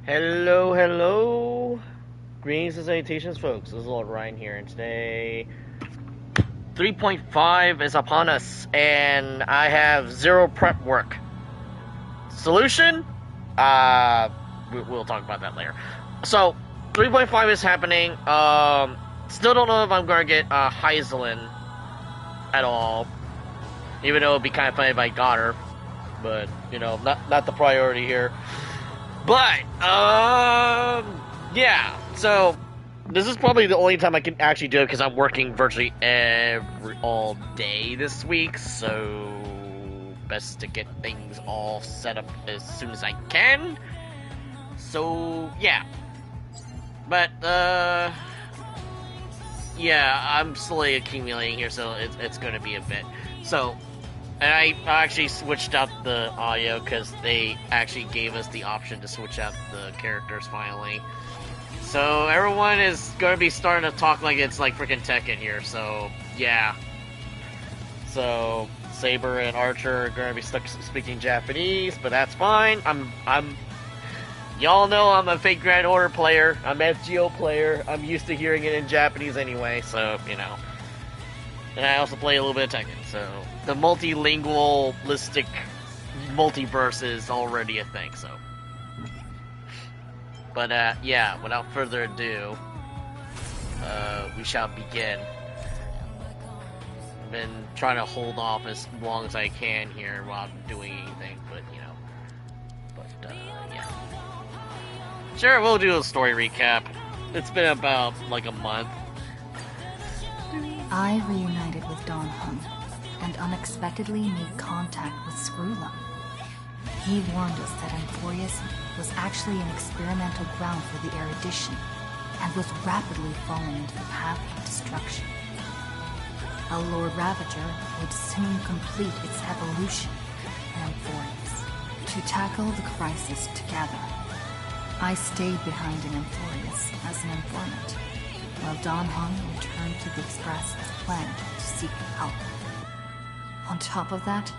Hello, hello. Greetings and salutations, folks. This is Lord Ryan here, and today 3.5 is upon us, and I have zero prep work. Solution? We'll talk about that later. So, 3.5 is happening. Still don't know if I'm gonna get Hysilens at all, even though it'd be kind of funny if I got her, but you know, not the priority here. But, yeah, so, this is probably the only time I can actually do it, because I'm working virtually all day this week, so, best to get things all set up as soon as I can. So, yeah. But, yeah, I'm slowly accumulating here, so it's gonna be a bit. So, and I actually switched out the audio because they actually gave us the option to switch out the characters finally. So everyone is going to be starting to talk like it's like freaking Tekken here. So yeah. So Saber and Archer are going to be stuck speaking Japanese, but that's fine. Y'all know I'm a fake Grand Order player. I'm an FGO player. I'm used to hearing it in Japanese anyway. So you know. And I also play a little bit of Tekken, so the multilingualistic multiverse is already a thing, so. But, yeah, without further ado, we shall begin. I've been trying to hold off as long as I can here while I'm doing anything, but, you know. But, yeah. Sure, we'll do a story recap. It's been about, like, a month. I reunited with Don Hung, and unexpectedly made contact with Screwlum. He warned us that Amphorius was actually an experimental ground for the erudition, and was rapidly falling into the path of destruction. A Lord Ravager would soon complete its evolution in Amphorius. To tackle the crisis together, I stayed behind in Amphorius as an informant, while Don Hung returned to the Express as planned to seek help. On top of that,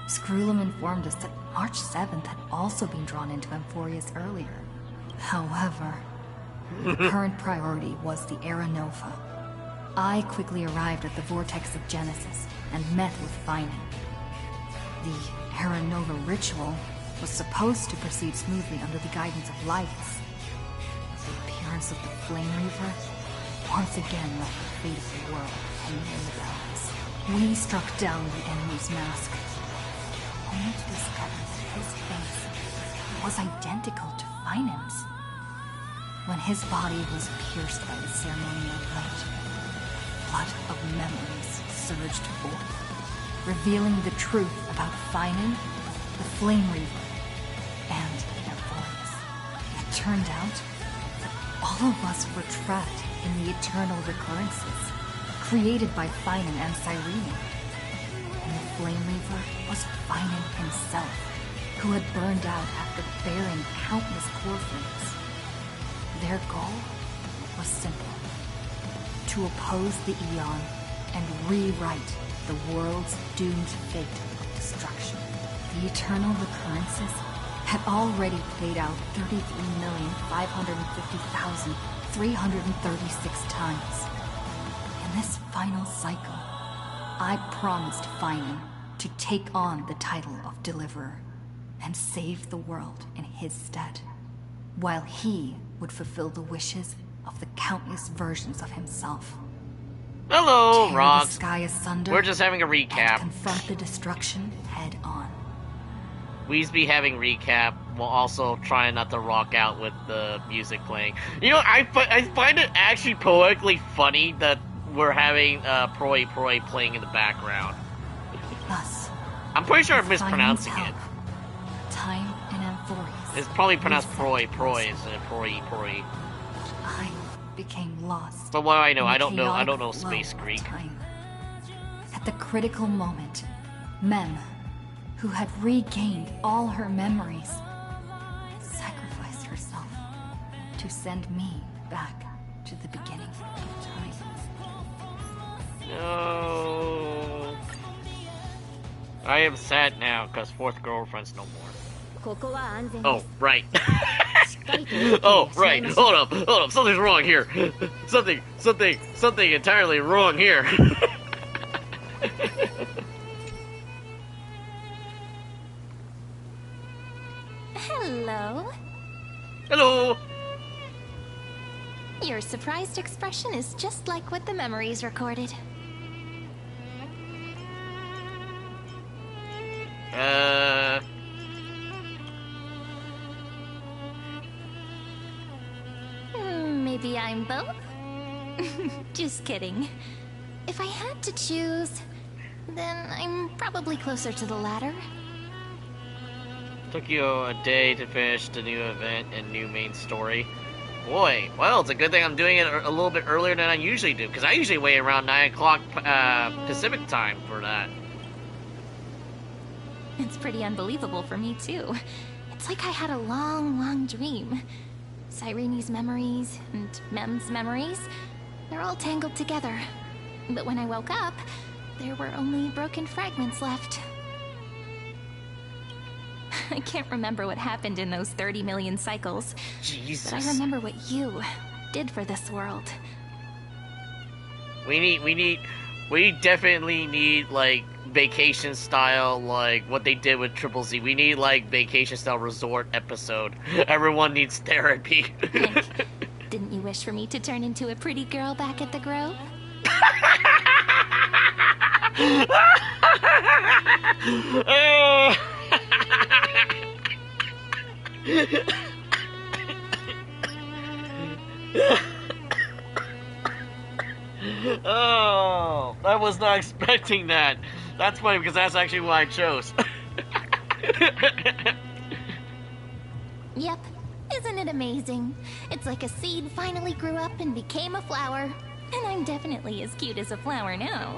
Screwlum informed us that March 7th had also been drawn into Amphorius earlier. However, the current priority was the Era Nova. I quickly arrived at the Vortex of Genesis and met with Finan. The Era Nova ritual was supposed to proceed smoothly under the guidance of Lygrus. The appearance of the Flame Reaver once again left the fate of the world hanging in the balance. We struck down the enemy's mask, only to discover that his face was identical to Finan's. When his body was pierced by the ceremonial blade, blood of memories surged forth, revealing the truth about Finan, the Flame Reaver, and Amphorius. It turned out that all of us were trapped in the eternal recurrences, created by Finan and Cyrene. And the Flame Reaver was Finan himself, who had burned out after bearing countless core flames. Their goal was simple: to oppose the Eon and rewrite the world's doomed fate of destruction. The eternal recurrences had already played out 33,550,336 times. In this final cycle, I promised Finan to take on the title of Deliverer and save the world in his stead, while he would fulfill the wishes of the countless versions of himself. Hello, Tear Rox. the sky asunder. We're just having a And recap. confront the destruction head on. We'sby having recap while also trying not to rock out with the music playing. You know, I find it actually poetically funny that we're having Proi Proi playing in the background. Thus, I'm pretty sure I'm with mispronouncing Finan's it. help, time in Amphorius. It's probably pronounced Proi reset Proi course. instead of Proi Proi. I became lost. But what do I know? in the I don't know chaotic Space flow of Greek. time. At the critical moment, Mem, who had regained all her memories, sacrificed herself to send me back to the beginning of time. No. I am sad now because fourth girlfriend's no more. Oh, right. Oh, right. Hold up. Something's wrong here. Something entirely wrong here. Hello. Hello. Your surprised expression is just like what the memories recorded. Maybe I'm both? Just kidding. If I had to choose, then I'm probably closer to the latter. Took you a day to finish the new event and new main story. Boy, well, it's a good thing I'm doing it a little bit earlier than I usually do, because I usually wait around 9 o'clock Pacific time for that. It's pretty unbelievable for me, too. It's like I had a long dream. Cyrene's memories and Mem's memories, they're all tangled together. But when I woke up, there were only broken fragments left. I can't remember what happened in those 30 million cycles. Jesus. But I remember what you did for this world. We definitely need, like, vacation style, like, what they did with Triple Z. We need, like, vacation style resort episode. Everyone needs therapy. Hank, didn't you wish for me to turn into a pretty girl back at the Grove? Oh, I was not expecting that. That's funny because that's actually what I chose. Yep. Isn't it amazing? It's like a seed finally grew up and became a flower. And I'm definitely as cute as a flower now.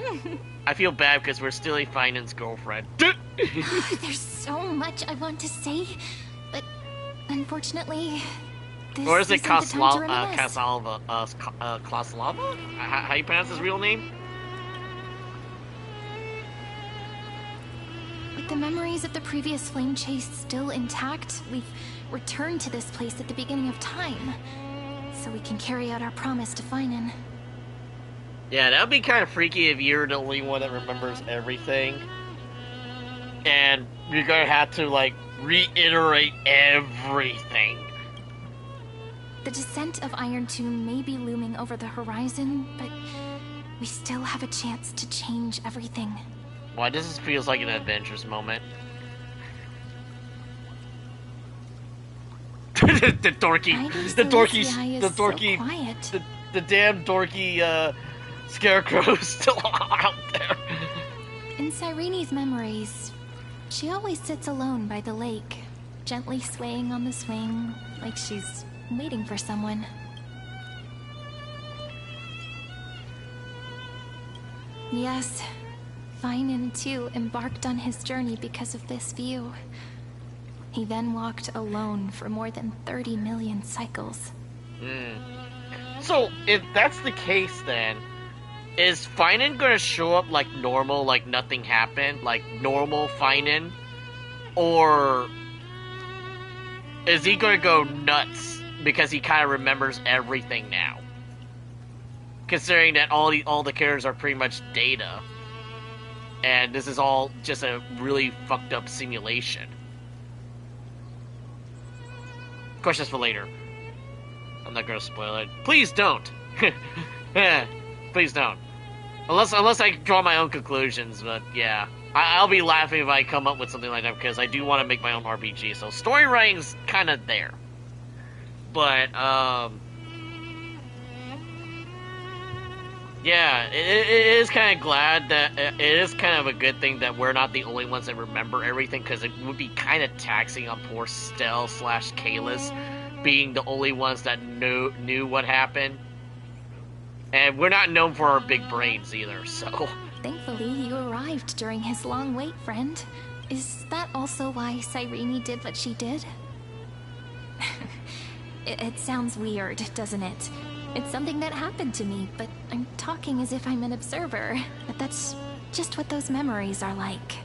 I feel bad because we're still Finan's girlfriend. There's so much I want to say, but unfortunately, this or is it isn't the time to reminisce. Kasalva? Klaslava? How you pronounce his real name? With the memories of the previous flame chase still intact, we've returned to this place at the beginning of time, so we can carry out our promise to Finan. Yeah, that would be kind of freaky if you're the only one that remembers everything. And you're going to have to, like, reiterate everything. The descent of Iron Tomb may be looming over the horizon, but we still have a chance to change everything. Why this feels like an Avengers moment. the damn dorky, Scarecrow's still out there. In Cyrene's memories, she always sits alone by the lake, gently swaying on the swing, like she's waiting for someone. Yes, Finan too embarked on his journey because of this view. He then walked alone for more than 30 million cycles. So, if that's the case then, is Finan gonna show up like normal, like nothing happened? Like normal Finan? Or is he gonna go nuts because he kind of remembers everything now? Considering that all the characters are pretty much data. And this is all just a really fucked up simulation. Questions for later. I'm not gonna spoil it. Please don't! Please don't. Unless I draw my own conclusions, but yeah. I'll be laughing if I come up with something like that, because I do want to make my own RPG, so story writing's kind of there. But, yeah, it is kind of glad that, it is kind of a good thing that we're not the only ones that remember everything, because it would be kind of taxing on poor Stell / Kalis being the only ones that knew what happened. And we're not known for our big brains either, so... Thankfully, you arrived during his long wait, friend. Is that also why Cyrene did what she did? It sounds weird, doesn't it? It's something that happened to me, but I'm talking as if I'm an observer. But that's just what those memories are like.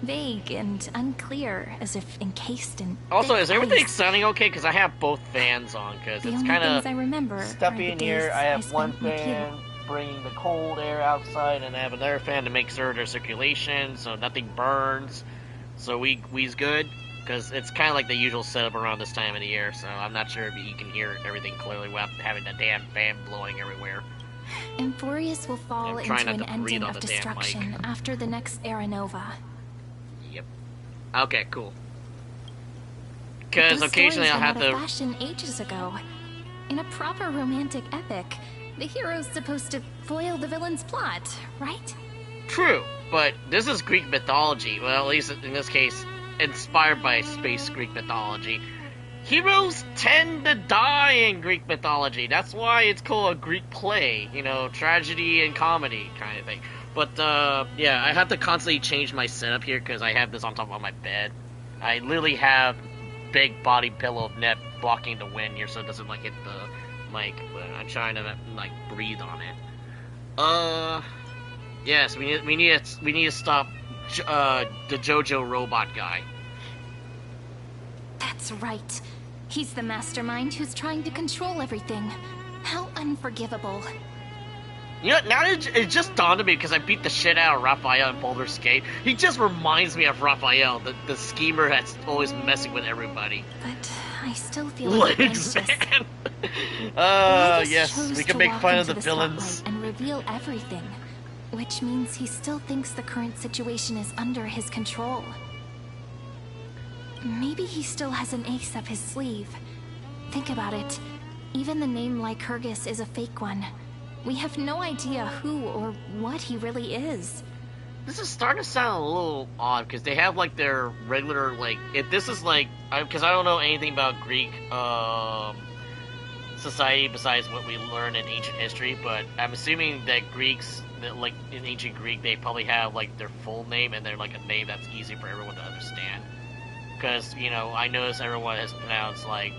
vague and unclear, as if encased in Also, thick is everything ice. sounding okay? Because I have both fans on, because The it's only kind things of I remember stuffy are in the here. days I have one spent with you. fan bringing the cold air outside, and I have another fan to make sure there's circulation, so nothing burns. So we's good, because it's kind of like the usual setup around this time of the year, so I'm not sure if you can hear everything clearly without having the damn fan blowing everywhere. Emphorius will fall I'm trying into not an to breathe ending on of the damn destruction mic. after the next Era Nova. Yep. Okay, cool. Because Those occasionally stories I'll went have out of to... fashion ages ago. In a proper romantic epic, the hero's supposed to foil the villain's plot, right? True, but this is Greek mythology. Well, at least in this case, inspired by space Greek mythology. Heroes tend to die in Greek mythology. That's why it's called a Greek play. You know, tragedy and comedy kind of thing. But, yeah, I have to constantly change my setup here because I have this on top of my bed. I literally have big body pillow net blocking the wind here so it doesn't, like, hit the mic. But I'm trying to, like, breathe on it. Yes, we need to stop the JoJo robot guy. That's right. He's the mastermind who's trying to control everything. How unforgivable. You know, now it just dawned on me because I beat the shit out of Raphael in Baldur's Gate. He just reminds me of Raphael, the schemer that's always messing with everybody. But I still feel a bit anxious. Man. Lygrus Yes, chose we can to make walk fun of into the spotlight villains. and reveal everything, which means he still thinks the current situation is under his control. Maybe he still has an ace up his sleeve. Think about it. Even the name Lycurgus is a fake one. We have no idea who or what he really is. This is starting to sound a little odd because they have like their regular like if this is like because I don't know anything about Greek society besides what we learned in ancient history, but I'm assuming that Greeks that like in ancient Greek they probably have like their full name and they're like a name that's easy for everyone to understand. Because you know I notice everyone has pronounced like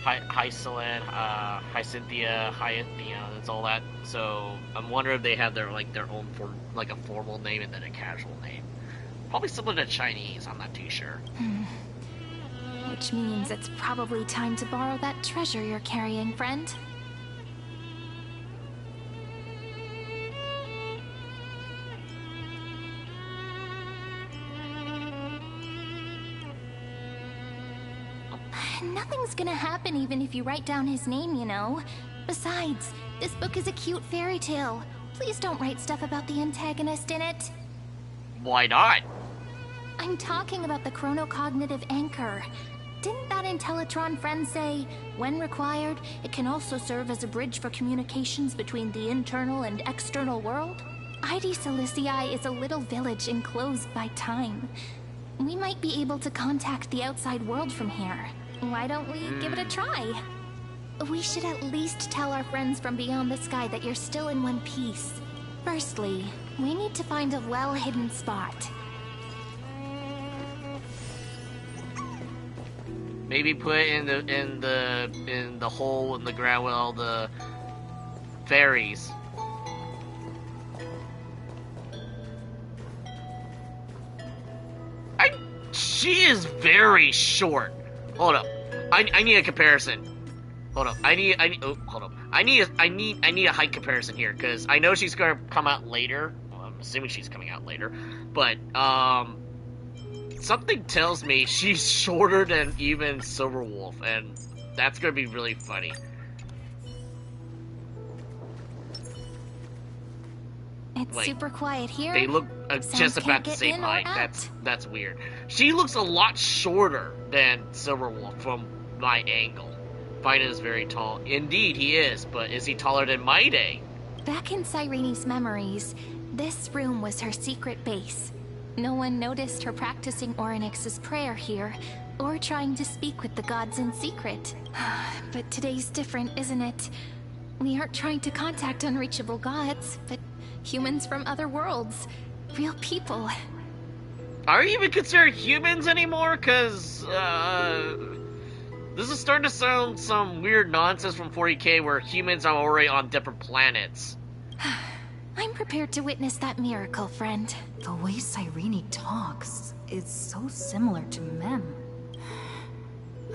Hysilens, Hycynthia, you know, that's all that. So I'm wondering if they have their own like a formal name and then a casual name. Probably similar to Chinese. I'm not too sure. Which means it's probably time to borrow that treasure you're carrying, friend. Nothing's gonna happen even if you write down his name, you know. Besides, this book is a cute fairy tale. Please don't write stuff about the antagonist in it. Why not? I'm talking about the chronocognitive anchor. Didn't that Intellitron friend say, when required, it can also serve as a bridge for communications between the internal and external world? Id Silicii is a little village enclosed by time. We might be able to contact the outside world from here. Why don't we give it a try? We should at least tell our friends from beyond the sky that you're still in one piece. Firstly, we need to find a well-hidden spot. Maybe put it in the hole in the ground with all the fairies. She is very short. Hold up. I need a comparison. Hold up. Hold up. I need a height comparison here because I know she's gonna come out later. Well, I'm assuming she's coming out later, but something tells me she's shorter than even Silverwolf, and that's gonna be really funny. It's Like, super quiet here. they look just about the can't get same in or height. out. That's weird. She looks a lot shorter than Silverwolf from my angle. Fiden is very tall. Indeed, he is, but is he taller than my day? Back in Cyrene's memories, this room was her secret base. No one noticed her practicing Orynyx's prayer here, or trying to speak with the gods in secret. But today's different, isn't it? We aren't trying to contact unreachable gods, but humans from other worlds. Real people. Are you even considered humans anymore? Because, this is starting to sound some weird nonsense from 40K where humans are already on different planets. I'm prepared to witness that miracle, friend. The way Cyrene talks is so similar to Mem.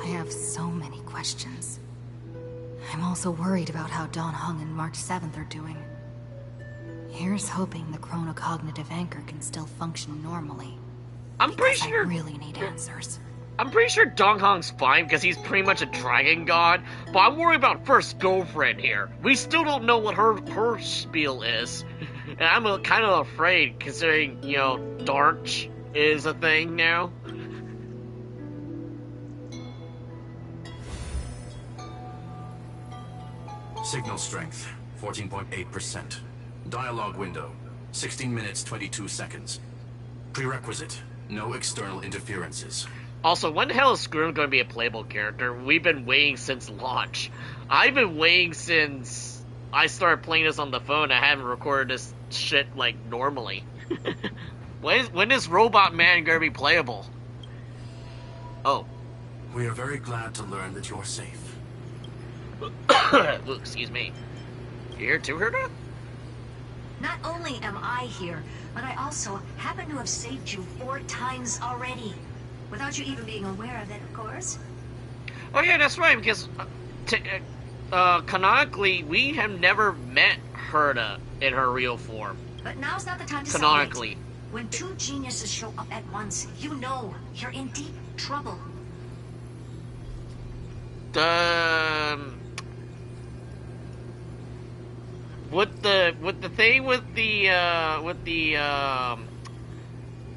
I have so many questions. I'm also worried about how Dawn Hung and March 7th are doing. Here's hoping the chronocognitive anchor can still function normally. I'm pretty Because sure. I really need answers. I'm pretty sure Dong Hong's fine because he's pretty much a dragon god, but I'm worried about first girlfriend here. We still don't know what her spiel is, and I'm kind of afraid considering, you know, Darch is a thing now. Signal strength, 14.8%. Dialogue window, 16 minutes 22 seconds. Prerequisite, no external interferences. Also, when the hell is Scream going to be a playable character? We've been waiting since launch. I've been waiting since I started playing this on the phone. I haven't recorded this shit, like, normally. When is Robot Man going to be playable? Oh. We are very glad to learn that you're safe. Ooh, excuse me. You here too, Herda? Not only am I here, but I also happen to have saved you 4 times already. Without you even being aware of it, of course. Oh yeah, that's right, because canonically, we have never met Herda in her real form. But now's not the time to Canonically. celebrate. When 2 geniuses show up at once, you know you're in deep trouble. With the thing with the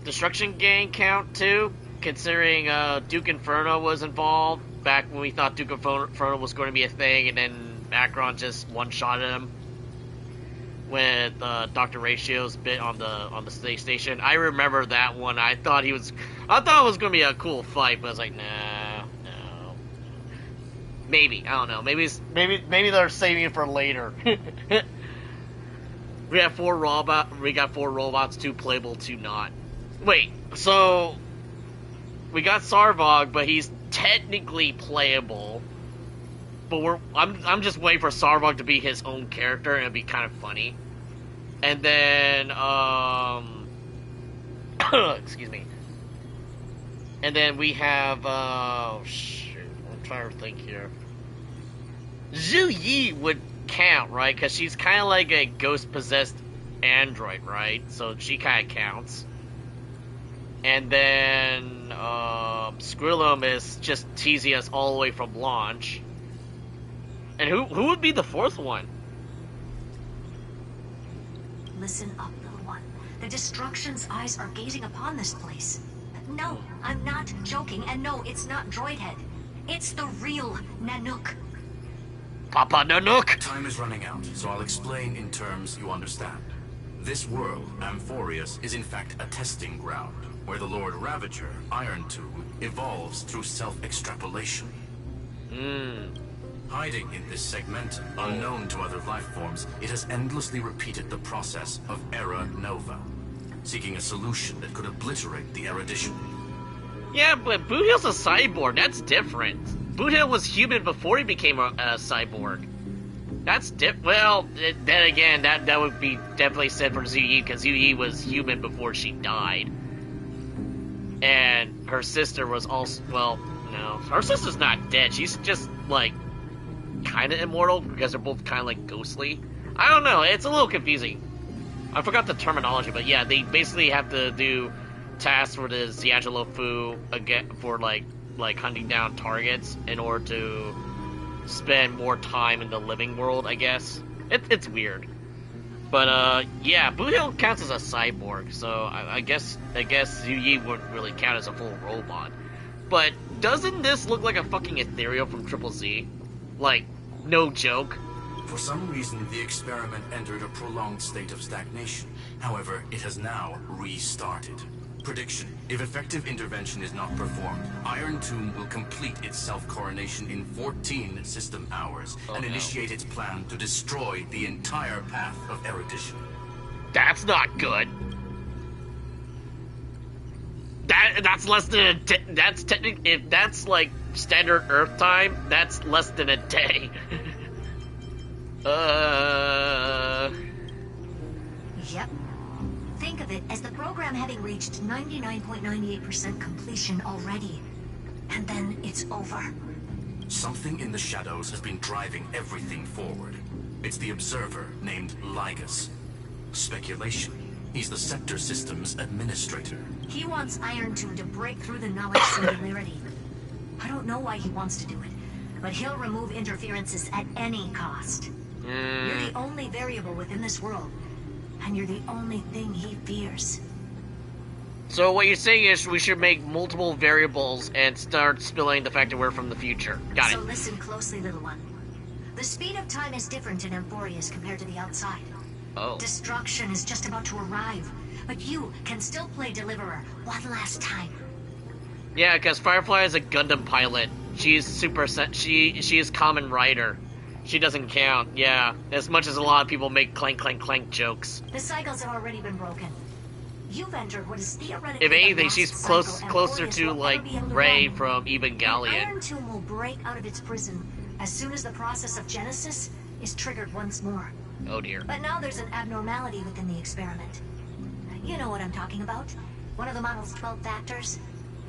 Destruction Gang count too, considering Duke Inferno was involved back when we thought Duke Inferno was going to be a thing, and then Akron just one-shotted him with Dr. Ratio's bit on the space station. I remember that one. I thought it was going to be a cool fight, but I was like, nah, no. Maybe, I don't know. Maybe they're saving it for later. We got 4 robots, 2 playable, 2 not. Wait, so we got Sarvog, but he's technically playable. But I'm just waiting for Sarvog to be his own character, and it'd be kind of funny. And then excuse me. And then we have shit, I'm trying to think here. Zhu Yi would count, right? Because she's kind of like a ghost-possessed android, right? So she kind of counts. And then Skrillum is just teasing us all the way from launch. And who would be the 4th one? Listen up, little one. The Destruction's eyes are gazing upon this place. No, I'm not joking, and no, it's not Droidhead. It's the real Nanook. Papa Nanook! Time is running out, so I'll explain in terms you understand. This world, Amphorius, is in fact a testing ground, where the Lord Ravager, Iron Tomb, evolves through self-extrapolation. Hiding in this segment, unknown to other life forms, it has endlessly repeated the process of Era Nova, seeking a solution that could obliterate the erudition. Yeah, but Boothill's a cyborg. That's different. Boothill was human before he became a cyborg. That's well, then again, that would be definitely said for Zhu Yi, because Zhu Yi was human before she died. And her sister was also, well, no. Her sister's not dead. She's just, like, kind of immortal, because they're both kind of, like, ghostly. I don't know. It's a little confusing. I forgot the terminology, but yeah, they basically have to do tasks for the D'Angelo Fu again for, like hunting down targets in order to spend more time in the living world, I guess. It's weird. But, yeah, Boothill counts as a cyborg, so I guess Zhu Yi wouldn't really count as a full robot. But doesn't this look like a fucking ethereal from Triple Z? Like, no joke. For some reason, the experiment entered a prolonged state of stagnation. However, it has now restarted. Prediction: if effective intervention is not performed, Iron Tomb will complete its self-coronation in 14 system hours and initiate its plan to destroy the entire path of erudition. That's not good. That's less than that's technically, if that's like standard Earth time, that's less than a day. of it as the program having reached 99.98% completion already. And then it's over. Something in the shadows has been driving everything forward. It's the observer named Lygrus. Speculation. He's the Scepter System's administrator. He wants Iron Tomb to break through the knowledge singularity. I don't know why he wants to do it, but he'll remove interferences at any cost. You're the only variable within this world, and you're the only thing he fears. So what you're saying is we should make multiple variables and start spilling the fact that we're from the future. Got it. So listen closely, little one. The speed of time is different in Amphorius compared to the outside. Oh. Destruction is just about to arrive, but you can still play Deliverer one last time. Yeah, because Firefly is a Gundam pilot. She's she is Kamen Rider. She doesn't count, yeah. As much as a lot of people make clank clank clank jokes. The cycles have already been broken. You've entered what is theoretically If anything, the she's last cycle closer Amphorius to will like ever be able to Rey run. from The Evangelion. Iron Tomb will break out of its prison as soon as the process of Genesis is triggered once more. Oh dear. But now there's an abnormality within the experiment. You know what I'm talking about. One of the model's 12 factors.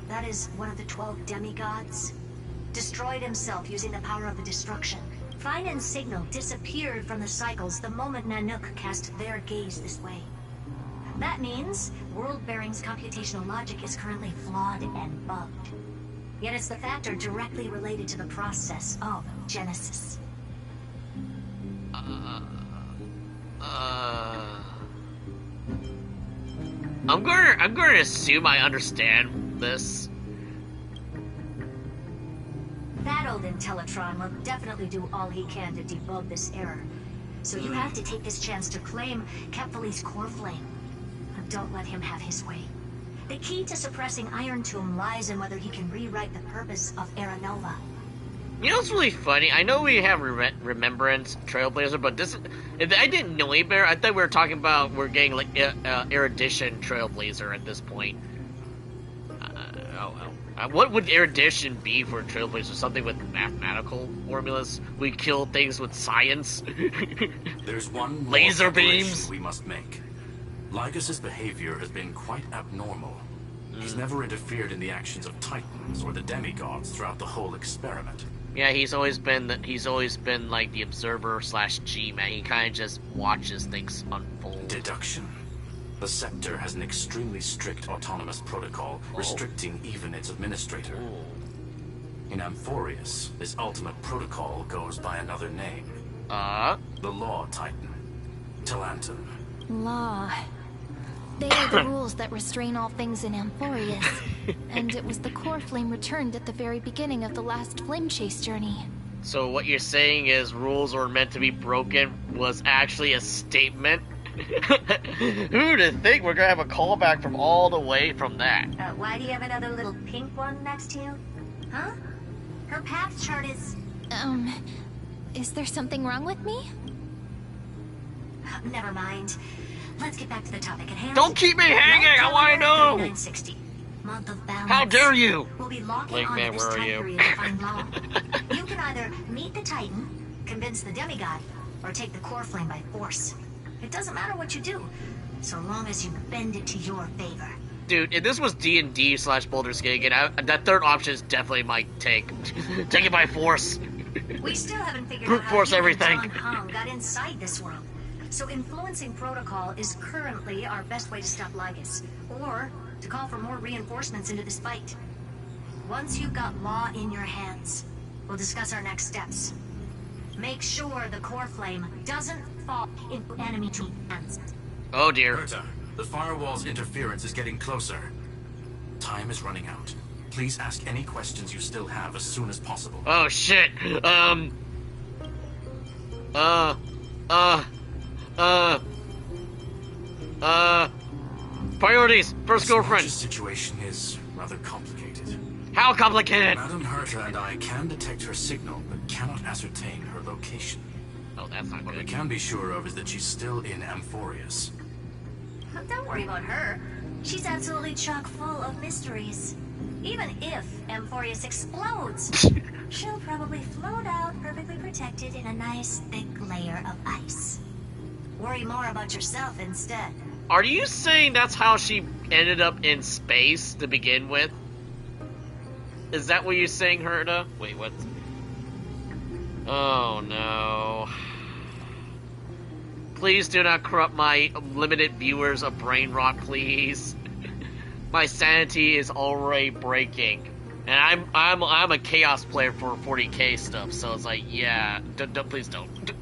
That is one of the 12 demigods. Destroyed himself using the power of the destruction. Fine and Signal disappeared from the cycles the moment Nanook cast their gaze this way. That means World-Bearing's computational logic is currently flawed and bugged. Yet it's the factor directly related to the process of Genesis. I'm going to assume I understand this. That old Intellatron will definitely do all he can to debug this error. So you have to take this chance to claim Kepfali's core flame. And don't let him have his way. The key to suppressing Iron Tomb lies in whether he can rewrite the purpose of Era Nova. You know what's really funny? I know we have Remembrance, Trailblazer, but this... I didn't know any better. I thought we were talking about we're getting, like, Erudition Trailblazer at this point. What would Erudition be for a Trailblazer? Something with mathematical formulas? We kill things with science? There's one more Laser preparation beams? we must make. Lygrus's behavior has been quite abnormal. He's never interfered in the actions of Titans or the demigods throughout the whole experiment. Yeah, he's always been like the observer / G-man. He kind of just watches things unfold. Deduction. The Scepter has an extremely strict autonomous protocol, restricting even its administrator. In Amphorius, this ultimate protocol goes by another name. The Law Titan. Talantum. Law. They are the rules that restrain all things in Amphorius. And it was the core flame returned at the very beginning of the last flame chase journey. So what you're saying is rules were meant to be broken was actually a statement? Who'd think we're gonna have a callback from all the way from that? Why do you have another little pink one next to you? Huh? Her path chart is... Is there something wrong with me? Never mind. Let's get back to the topic at hand. Don't keep me hanging! I wanna know! 960. Month of balance. How dare you! We'll be locking Blake, on man, this where are time you? period to find law. You can either meet the Titan, convince the demigod, or take the core flame by force. It doesn't matter what you do, so long as you bend it to your favor. Dude, if this was D&D / Baldur's Gate again, that third option is definitely my take. Take it by force. We still haven't figured Brute out how force you everything. and John Hong got inside this world. So influencing protocol is currently our best way to stop Lygrus, or to call for more reinforcements into this fight. Once you've got law in your hands, we'll discuss our next steps. Make sure the core flame doesn't fall into enemy hands. Oh dear. Herta, the firewall's interference is getting closer. Time is running out. Please ask any questions you still have as soon as possible. Oh shit. Priorities. First girlfriend. This situation is rather complicated. How complicated? Madam Herta and I can detect her signal, but cannot ascertain her location. Oh, that's not What we good. can be sure of is that she's still in Amphorius. Don't worry about her. She's absolutely chock full of mysteries. Even if Amphorius explodes, she'll probably float out perfectly protected in a nice thick layer of ice. Worry more about yourself instead. Are you saying that's how she ended up in space to begin with? Is that what you're saying, Herta? Wait, what? Oh no. Please do not corrupt my limited viewers of brain rot, please. My sanity is already breaking. And I'm a chaos player for 40k stuff, so it's like, yeah, please don't.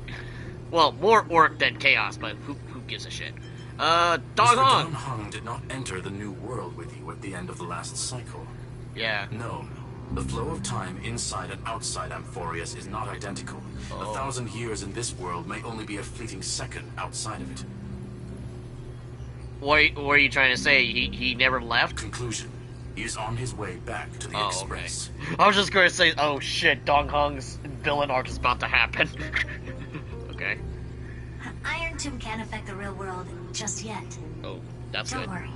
Well, more orc than chaos, but who gives a shit? Dong Don Hung did not enter the new world with you at the end of the last cycle. Yeah. No. The flow of time inside and outside Amphorius is not identical. 1,000 years in this world may only be a fleeting second outside of it. What are you trying to say? He never left? Conclusion. He is on his way back to the Express. Okay. I was just going to say, oh shit, Dong Hung's villain arc is about to happen. Okay. Iron Tomb can't affect the real world just yet. Oh, that's Don't good. worry.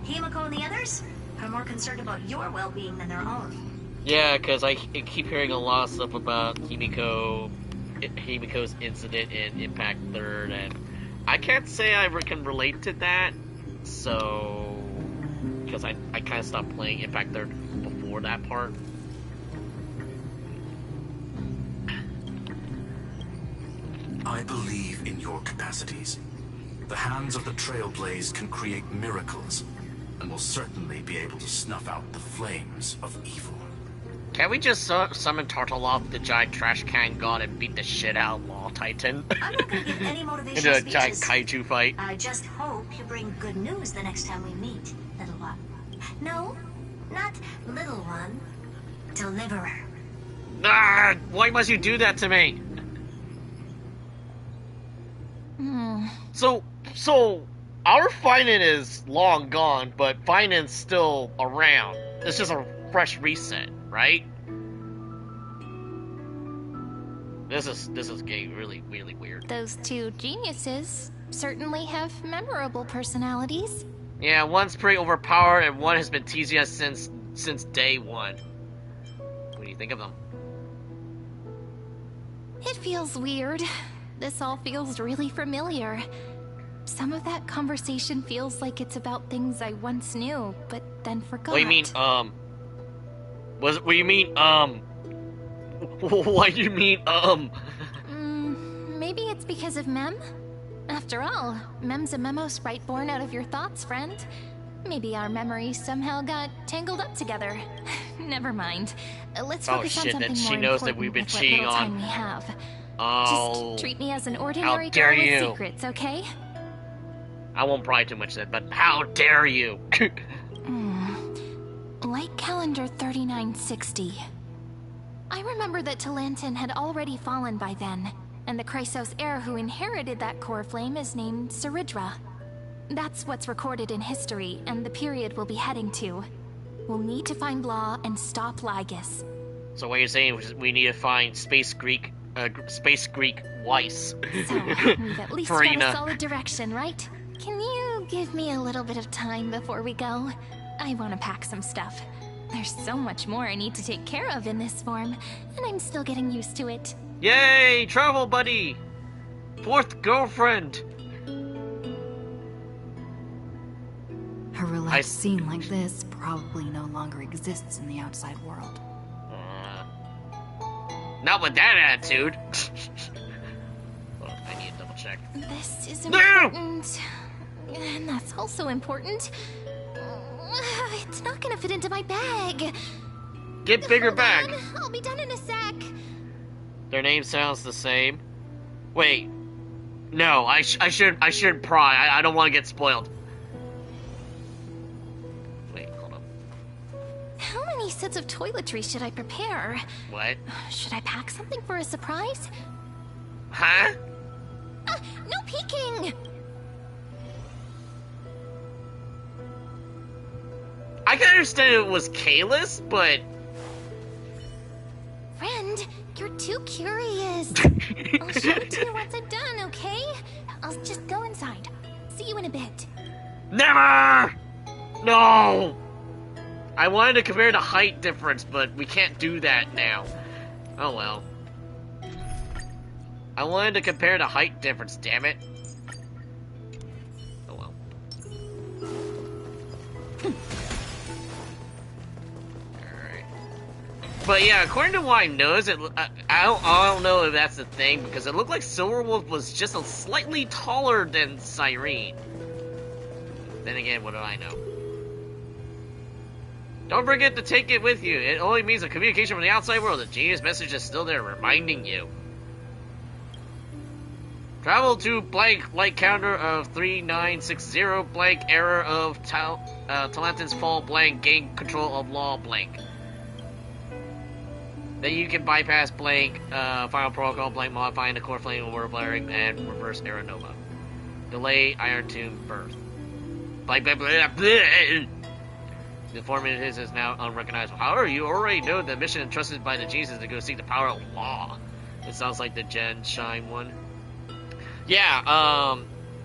Himiko and the others are more concerned about your well-being than their own. Yeah, because I keep hearing a lot of stuff about Himiko's incident in Impact 3rd, and I can't say I can relate to that, so... Because I kind of stopped playing Impact 3rd before that part. I believe in your capacities. The hands of the Trailblaze can create miracles, and will certainly be able to snuff out the flames of evil. Can't we just summon Tartalov, the giant trash can god, and beat the shit out of Law Titan? I'm not gonna give any In motivational a giant speeches. kaiju fight? I just hope you bring good news the next time we meet, little one. No, not little one. Deliverer. Ah, why must you do that to me? So our finance is long gone, but finance still around. It's just a fresh reset, right? This is getting really weird. Those two geniuses certainly have memorable personalities. Yeah, one's pretty overpowered, and one has been teasing us since day one. What do you think of them? It feels weird. This all feels really familiar. Some of that conversation feels like it's about things I once knew, but then forgot. What do you mean, what do you mean, what do you mean, Maybe it's because of Mem? After all, Mem's a memo sprite born out of your thoughts, friend. Maybe our memories somehow got tangled up together. Never mind. Let's focus on something then she more knows that important we've been with what cheating little on. time we have. Oh, Just treat me as an ordinary how dare girl with you. secrets, okay? I won't pry too much then, but how dare you? Light calendar 3960. I remember that Talantin had already fallen by then, and the Chrysos heir who inherited that core flame is named Saridra. That's what's recorded in history, and the period we'll be heading to. We'll need to find Law and stop Lygrus. So what you're saying is we need to find Space Greek Weiss. So, we've at least got Farina. a solid direction, right? Can you give me a little bit of time before we go? I want to pack some stuff. There's so much more I need to take care of in this form, and I'm still getting used to it. Yay, travel buddy! Fourth girlfriend! A relaxed scene like this probably no longer exists in the outside world. Not with that attitude. Well, I need to double check. This is No! important. And that's also important. It's not gonna fit into my bag. Get bigger Hold bag. on, I'll be done in a sec. Their name sounds the same. Wait. No, I shouldn't pry. I don't want to get spoiled. Wait, hold on. How many sets of toiletries should I prepare? What? Should I pack something for a surprise? Huh? No peeking! I can understand it was Kalis, but Friend, you're too curious. I'll show it to you once I'm done, okay? I'll just go inside. See you in a bit. never. No. I wanted to compare the height difference, but we can't do that now. Oh well. I wanted to compare the height difference, damn it. Oh well. But yeah, according to what I know, I don't know if that's the thing, because it looked like Silverwolf was just a slightly taller than Cyrene. Then again, what do I know? Don't forget to take it with you. It only means a communication from the outside world. The genius message is still there, reminding you. Travel to blank light counter of 3960 blank error of Talantin's fall blank gain control of law blank. Then you can bypass blank final protocol blank modifying the core flame order blaring and reverse error nova. Delay Iron Tomb birth. Blank blah, blah, blah, blah. The formula is now unrecognizable. However, you already know the mission entrusted by the Jesus to go seek the power of law. It sounds like the Gen Shine one. Yeah,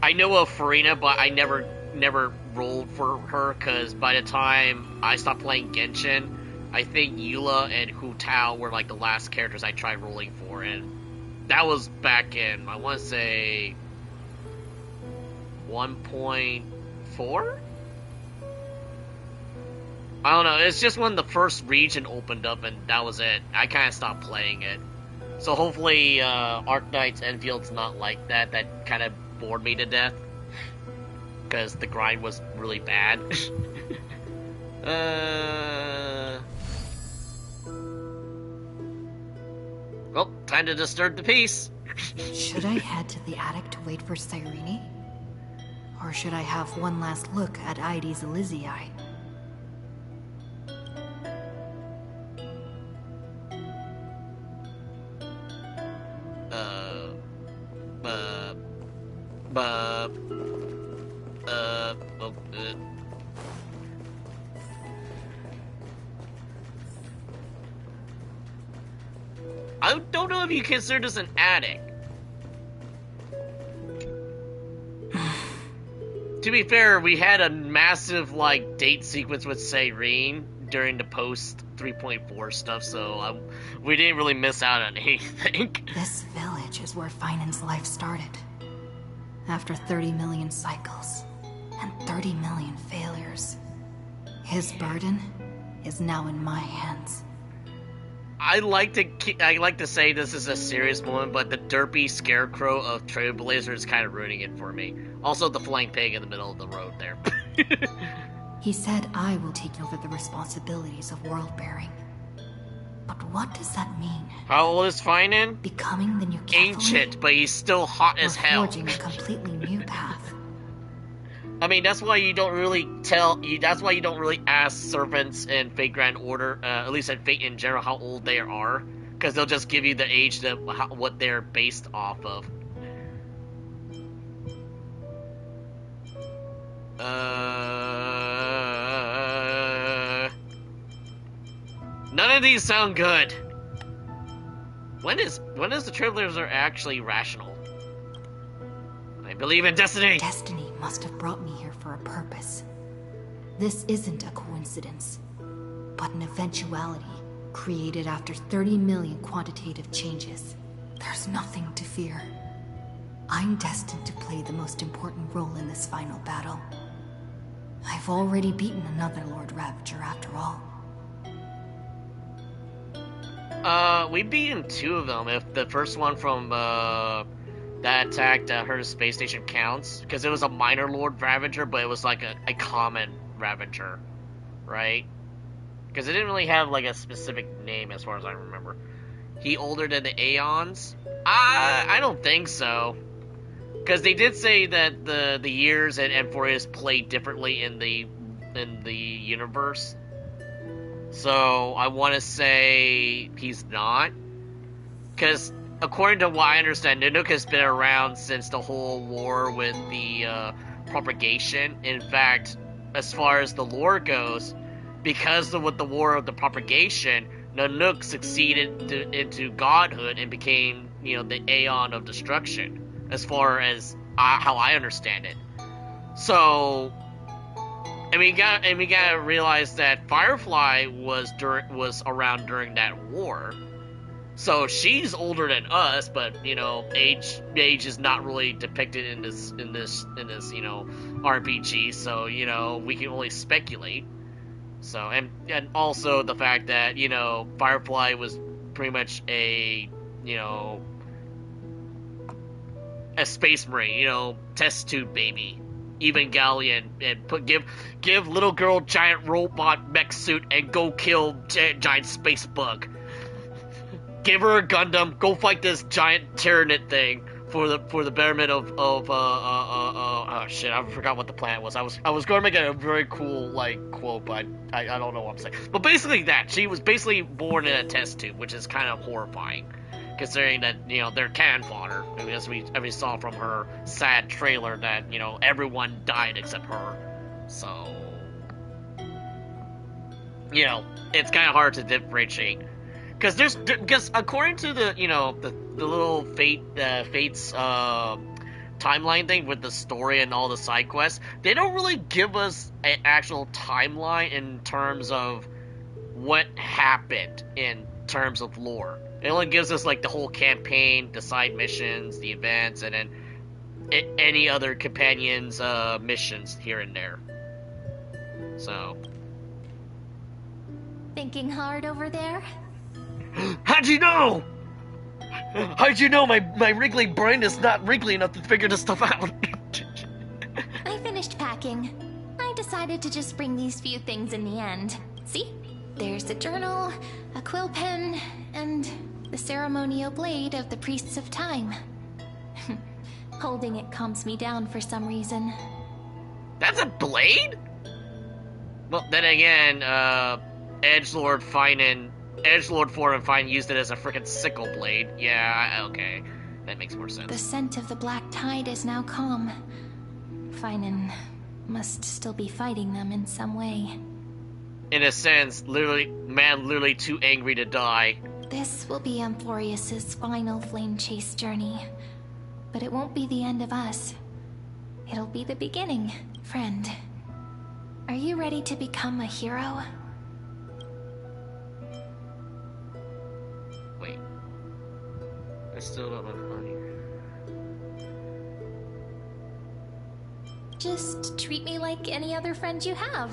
I know of Farina, but I never rolled for her, because by the time I stopped playing Genshin, I think Eula and Hu Tao were like the last characters I tried rolling for, and that was back in, I want to say, 1.4? I don't know, it's just when the first region opened up, and that was it. I kind of stopped playing it. So hopefully, Arknight's Enfield's not like that. That kind of bored me to death. Because the grind was really bad. Well, time to disturb the peace. Should I head to the attic to wait for Cyrene? Or should I have one last look at Ides Elysiae? I don't know if you consider this an attic. To be fair, we had a massive, like, date sequence with Cyrene during the post 3.4 stuff, so we didn't really miss out on anything. This village is where Finan's life started. After 30 million cycles and 30 million failures, his burden is now in my hands. I like to say this is a serious moment, but the derpy scarecrow of Trailblazer is kind of ruining it for me. Also, the flying pig in the middle of the road there. He said I will take over the responsibilities of world-bearing. But what does that mean? How old is Finan? Becoming the new Catholic? Ancient, but he's still hot as hell. Forging a completely new path. I mean, that's why you don't really that's why you don't really ask servants in Fate Grand Order, at least in Fate in general, how old they are, because they'll just give you the age that what they're based off of. None of these sound good. When is the Trailblazer actually rational? I believe in destiny. Destiny must have brought me here for a purpose. This isn't a coincidence, but an eventuality created after 30 million quantitative changes. There's nothing to fear. I'm destined to play the most important role in this final battle. I've already beaten another Lord Ravager after all. We've beaten two of them, if the first one from, that attacked her space station counts, because it was a minor Lord Ravager, but it was like a common Ravager, right? Because it didn't really have like a specific name as far as I remember. He older than the Aeons? I don't think so. Because they did say that the years and Emphorius play differently in the universe. So I want to say he's not. Because according to what I understand, Nanook has been around since the whole war with the propagation. In fact, as far as the lore goes, because with the war of the propagation, Nanook succeeded into godhood and became, the Aeon of Destruction, as far as how I understand it. So, and we gotta realize that Firefly was around during that war. So she's older than us, but age is not really depicted in this RPG. So we can only speculate. So, and also the fact that, you know, Firefly was pretty much a, you know, a space marine, you know, test tube baby. Evangelion, and give little girl giant robot mech suit and go kill giant space bug. Give her a Gundam, go fight this giant Tyranid thing for the betterment of oh shit, I forgot what the plan was. I was going to make a very cool like quote, but I don't know what I'm saying. But basically that she was basically born in a test tube, which is kind of horrifying, considering that, you know, they're cannon fodder. I mean, as we saw from her sad trailer that, you know, everyone died except her. So, you know, it's kind of hard to differentiate. Because according to the, you know, the little Fate's timeline thing with the story and all the side quests, they don't really give us an actual timeline in terms of what happened in terms of lore. It only gives us like the whole campaign, the side missions, the events, and then any other companions' missions here and there. So, Thinking hard over there? how'd you know? How'd you know my wriggly brain is not wriggly enough to figure this stuff out? I finished packing. I decided to just bring these few things in the end. See? There's a journal, a quill pen, and the ceremonial blade of the Priests of Time. Holding it calms me down for some reason. That's a blade? Well, then again, Edgelord Ford and Fine used it as a freaking sickle blade. Yeah, okay. That makes more sense. The scent of the black tide is now calm. Finan must still be fighting them in some way. In a sense, literally too angry to die. This will be Amphorius's final flame chase journey. But it won't be the end of us. It'll be the beginning, friend. Are you ready to become a hero? Wait. I still don't know funny. Just treat me like any other friend you have.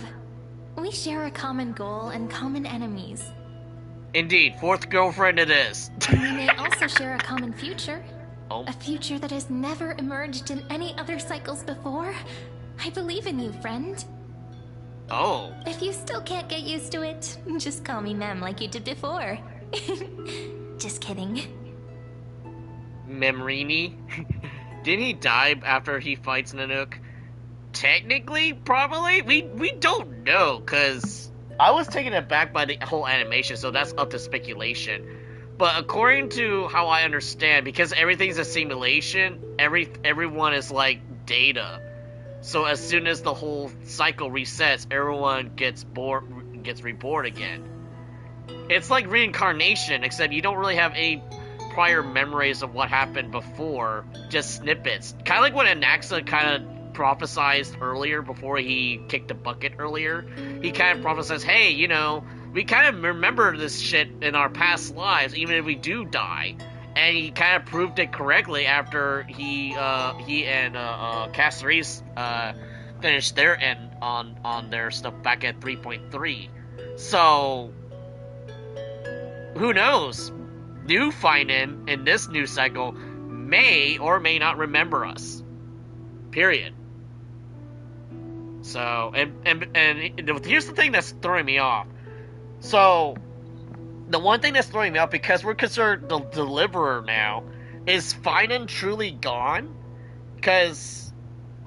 We share a common goal and common enemies. Indeed, fourth girlfriend it is. And we may also share a common future. Oh. A future that has never emerged in any other cycles before. I believe in you, friend. Oh. If you still can't get used to it, just call me Mem like you did before. Just kidding. Memrini? Didn't he die after he fights Nanook? Technically, probably. We don't know, because I was taken aback by the whole animation, so that's up to speculation. But according to how I understand, because everything's a simulation, everyone is like data. So as soon as the whole cycle resets, everyone gets reborn again. It's like reincarnation, except you don't really have any prior memories of what happened before, just snippets. Kind of like what Anaxa kind of prophesized earlier before he kicked the bucket earlier. He kind of prophesies, hey, you know, we kind of remember this shit in our past lives, even if we do die. And he kind of proved it correctly after he and Caceres finished their end on their stuff back at 3.3. So, who knows? New Finan in this new cycle may or may not remember us. Period. So, and here's the thing that's throwing me off. So, the one thing that's throwing me off, because we're considered the deliverer now, is Finan truly gone? Because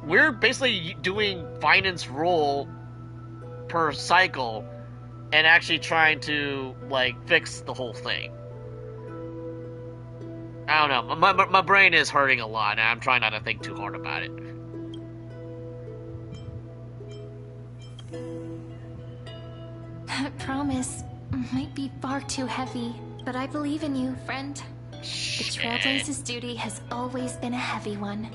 we're basically doing Finan's role per cycle and actually trying to, like, fix the whole thing. I don't know. My brain is hurting a lot, and I'm trying not to think too hard about it. That promise might be far too heavy, but I believe in you, friend. The Trailblaze's duty has always been a heavy one.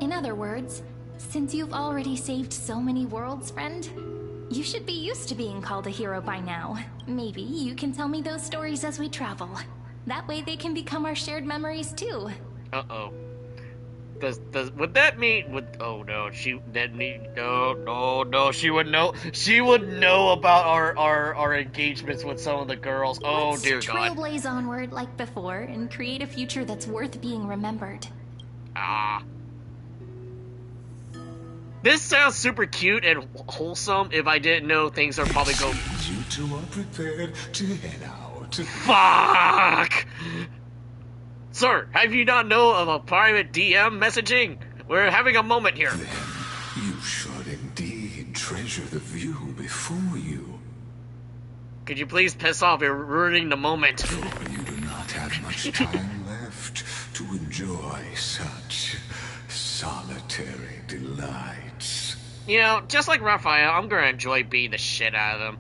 In other words, since you've already saved so many worlds, friend, you should be used to being called a hero by now. Maybe you can tell me those stories as we travel. That way they can become our shared memories too. Uh-oh. Would that mean oh no, she would know about our engagements with some of the girls. Oh Let's dear God. trailblaze onward like before and create a future that's worth being remembered. Ah. This sounds super cute and wholesome if I didn't know things are probably going. You two are prepared to head out. Fuck! Sir, have you not know of a private DM messaging? We're having a moment here. Then you should indeed treasure the view before you. Could you please piss off? You're ruining the moment. For you do not have much time left to enjoy such solitary delights. You know, just like Raphael, I'm gonna enjoy beating the shit out of them.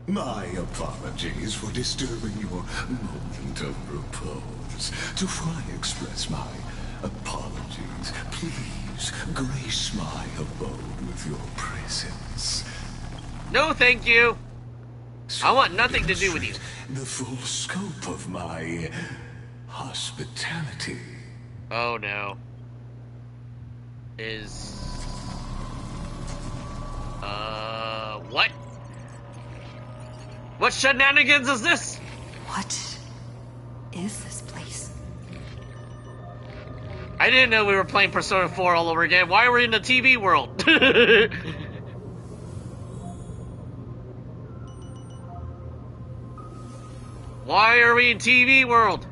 My apologies for disturbing your moment of repose. To fully express my apologies, please grace my abode with your presence. No, thank you. I want nothing to do with you. The full scope of my hospitality. Oh no. What? What shenanigans is this? What is this place? I didn't know we were playing Persona 4 all over again. Why are we in the TV world? Why are we in TV world?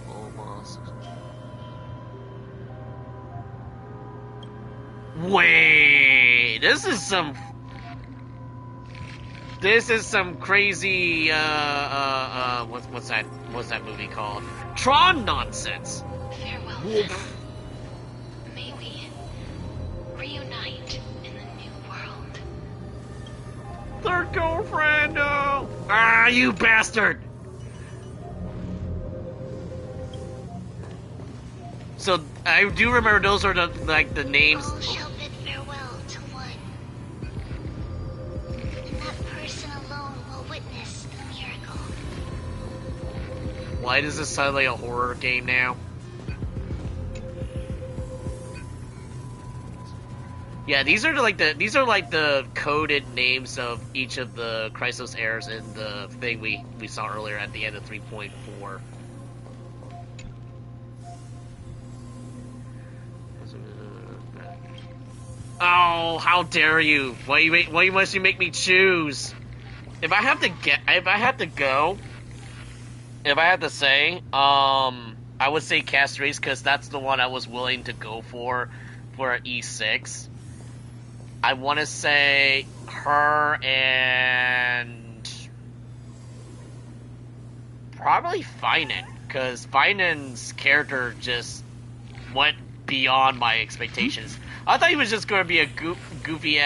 Almost. Wait, this is some crazy what's that movie called? Tron nonsense. Farewell, then. May we reunite in the new world. Third girlfriend, no! Ah, you bastard! So I do remember those are the names. All shall bid farewell to one, and that person alone will witness the miracle. Why does this sound like a horror game now? Yeah, these are like the coded names of each of the Chrysos heirs in the thing we saw earlier at the end of 3.4. Oh, how dare you! Why must you make me choose? If I have to say, I would say Castrace because that's the one I was willing to go for E6. I want to say her and probably Finan, because Finan's character just went beyond my expectations. I thought he was just going to be a goofy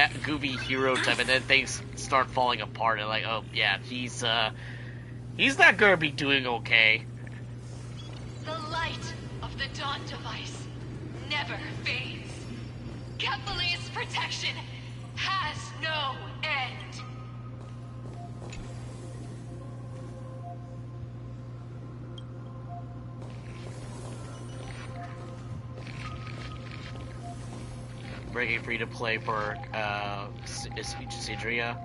hero type, and then things start falling apart. And like, oh yeah, he's not going to be doing okay. The light of the Dawn device never fades. Capitalia's protection has no end. Breaking free to play for Sidria.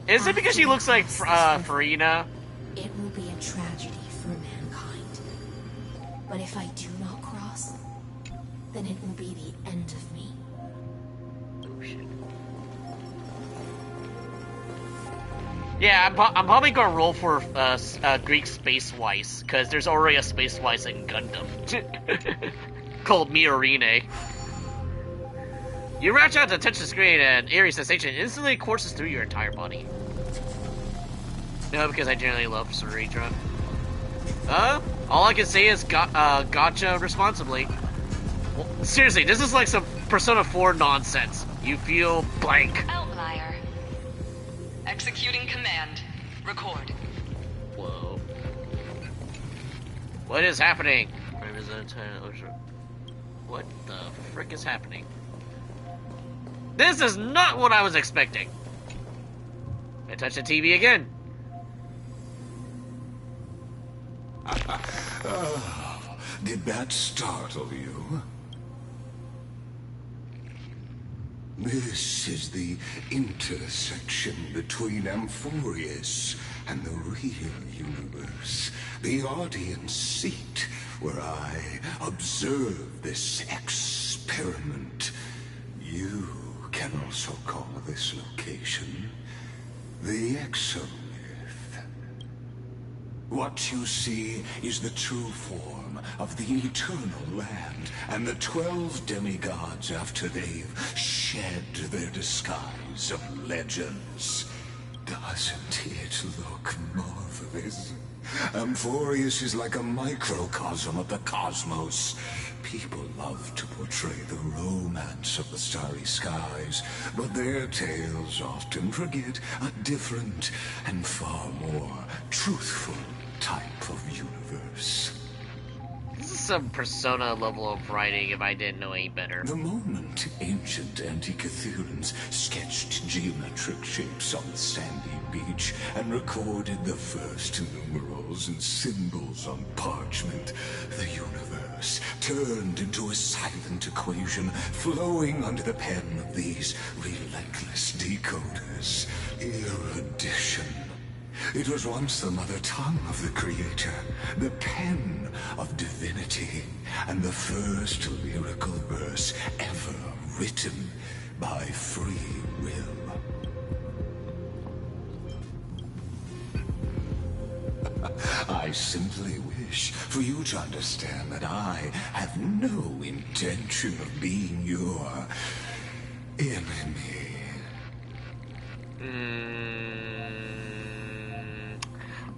Is it because she looks like Farina? It will be a tragedy for mankind. But if I do not cross, then it will be the end of me. Oh shit. Yeah, I'm probably gonna roll for Greek Space Weiss, because there's already a Space Weiss in Gundam called Miorine. You reach out to touch the screen, and eerie sensation instantly courses through your entire body. No, because I generally love Ceredra. All I can say is gotcha responsibly. Well, seriously, this is like some Persona 4 nonsense. You feel blank. Outlier. Executing command. Record. Whoa. What is happening? What the frick is happening? This is not what I was expecting. I touch the TV again. Oh, did that startle you? This is the intersection between Amphorius and the real universe. The audience seat where I observe this experiment. You can also call this location the Exomyth. What you see is the true form of the eternal land and the 12 demigods after they've shed their disguise of legends. Doesn't it look marvelous? Amphorius is like a microcosm of the cosmos. People love to portray the romance of the starry skies, but their tales often forget a different and far more truthful type of universe. This is some Persona level of writing if I didn't know any better. The moment ancient Antikytherians sketched geometric shapes on the sandy beach and recorded the first numerals and symbols on parchment, the universe turned into a silent equation flowing under the pen of these relentless decoders. Erudition. It was once the mother tongue of the Creator, the pen of divinity, and the first lyrical verse ever written by free will. I simply wish for you to understand that I have no intention of being your enemy.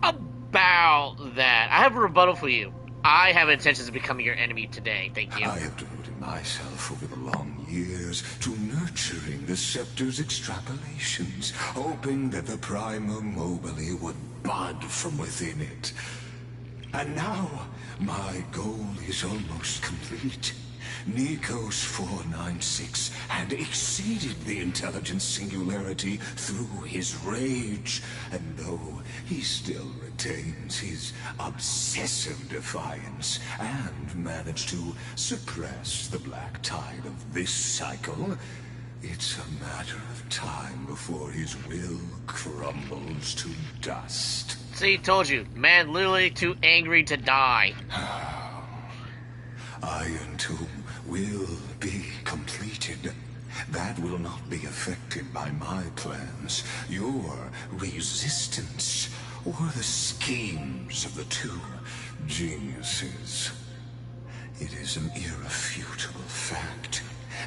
About that, I have a rebuttal for you. I have intentions of becoming your enemy today. Thank you. I have devoted myself over the long years to nurturing the scepter's extrapolations, hoping that the Prima Mobile would bud from within it. And now, my goal is almost complete. Nikos 496 had exceeded the intelligence singularity through his rage, and though he still retains his obsessive defiance and managed to suppress the black tide of this cycle, it's a matter of time before his will crumbles to dust. See, told you. Man literally too angry to die. Iron Tomb will be completed. That will not be affected by my plans, your resistance, or the schemes of the two geniuses. It is an irrefutable fact,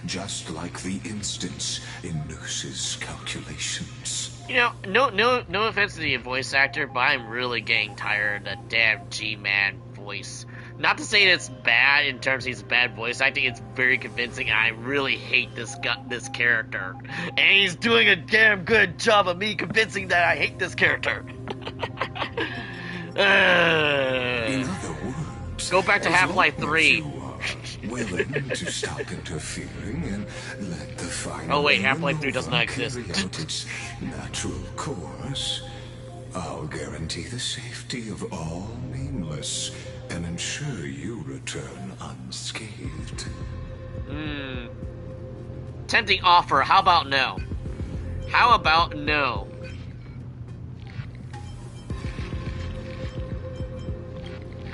just like the instance in Noos's calculations. You know, no offense to the voice actor, but I'm really getting tired of the damn G-Man voice. Not to say it's bad in terms of his bad voice acting, it's very convincing, and I really hate this character. And he's doing a damn good job of me convincing that I hate this character. In other words, go back to Half-Life 3. Willing to stop interfering and let the final oh wait, Half-Life 3 does not exist. Carry out its natural course, I'll guarantee the safety of all nameless and ensure you return unscathed. Tempting offer, how about no? How about no?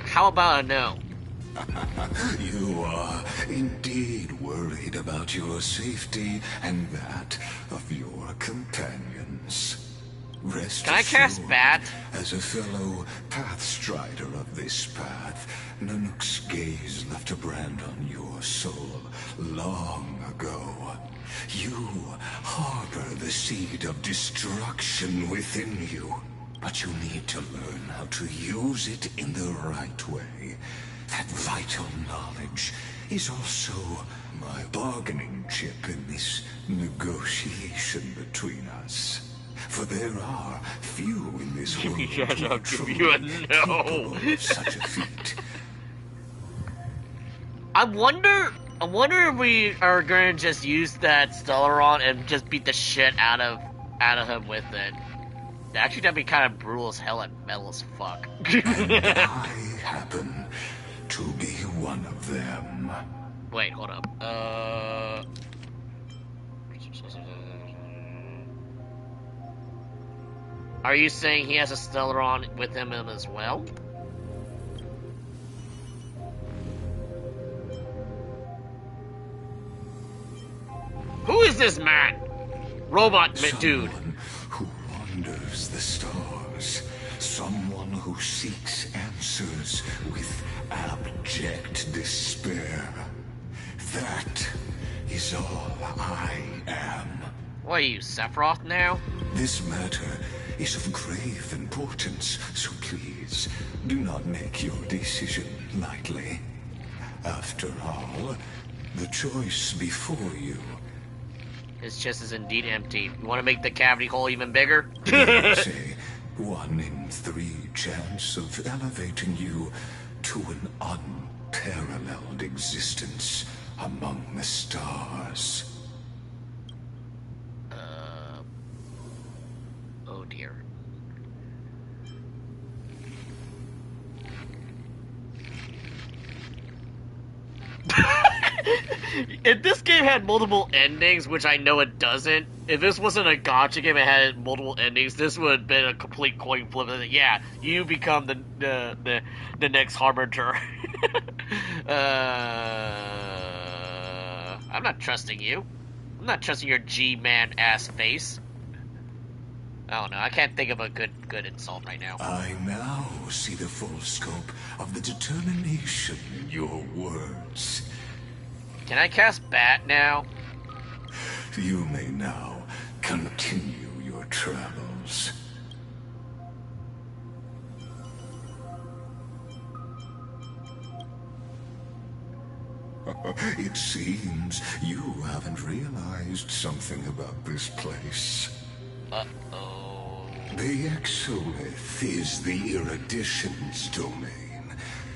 How about a no? You are indeed worried about your safety and that of your companions. Rest Can I cast assured, Bat? as a fellow pathstrider of this path, Nanook's gaze left a brand on your soul long ago. You harbor the seed of destruction within you, but you need to learn how to use it in the right way. That vital knowledge is also my bargaining chip in this negotiation between us. For there are few in this world who are truly capable of such a feat. I wonder if we are going to just use that Stellaron and just beat the shit out of him with it. Actually, that'd be kind of brutal as hell and metal as fuck. And I happen to be one of them. Wait, hold up. Are you saying he has a Stellaron with him as well? Who is this man? Robot dude. Someone who wanders the stars. Someone who seeks answers with abject despair. That is all I am. What are you, Sephiroth now? This matter is of grave importance, so please do not make your decision lightly. After all, the choice before you. His chest is indeed empty. You want to make the cavity hole even bigger? There's a 1 in 3 chance of elevating you to an unparalleled existence among the stars. Oh dear. If this game had multiple endings, which I know it doesn't, if this wasn't a gacha game and had multiple endings, this would have been a complete coin flip. Yeah, you become the next Harbinger. I'm not trusting you. I'm not trusting your G-man ass face. I don't know. I can't think of a good insult right now. I now see the full scope of the determination in your words. Can I cast Bat now? You may now continue your travels. It seems you haven't realized something about this place. Uh-oh. The Exolith is the Erudition's domain.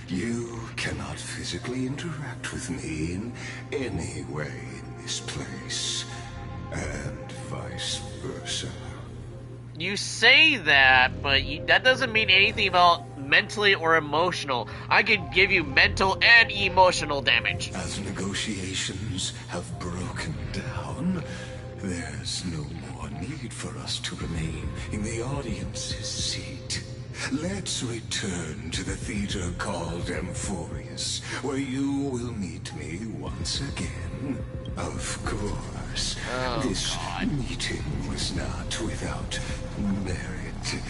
You cannot physically interact with me in any way in this place, and vice versa. You say that, but that doesn't mean anything about mentally or emotional. I can give you mental and emotional damage. As negotiations have broken down, there's no more need for us to remain in the audience's seat. Let's return to the theater called Amphorius, where you will meet me once again. Of course, this meeting was not without merit.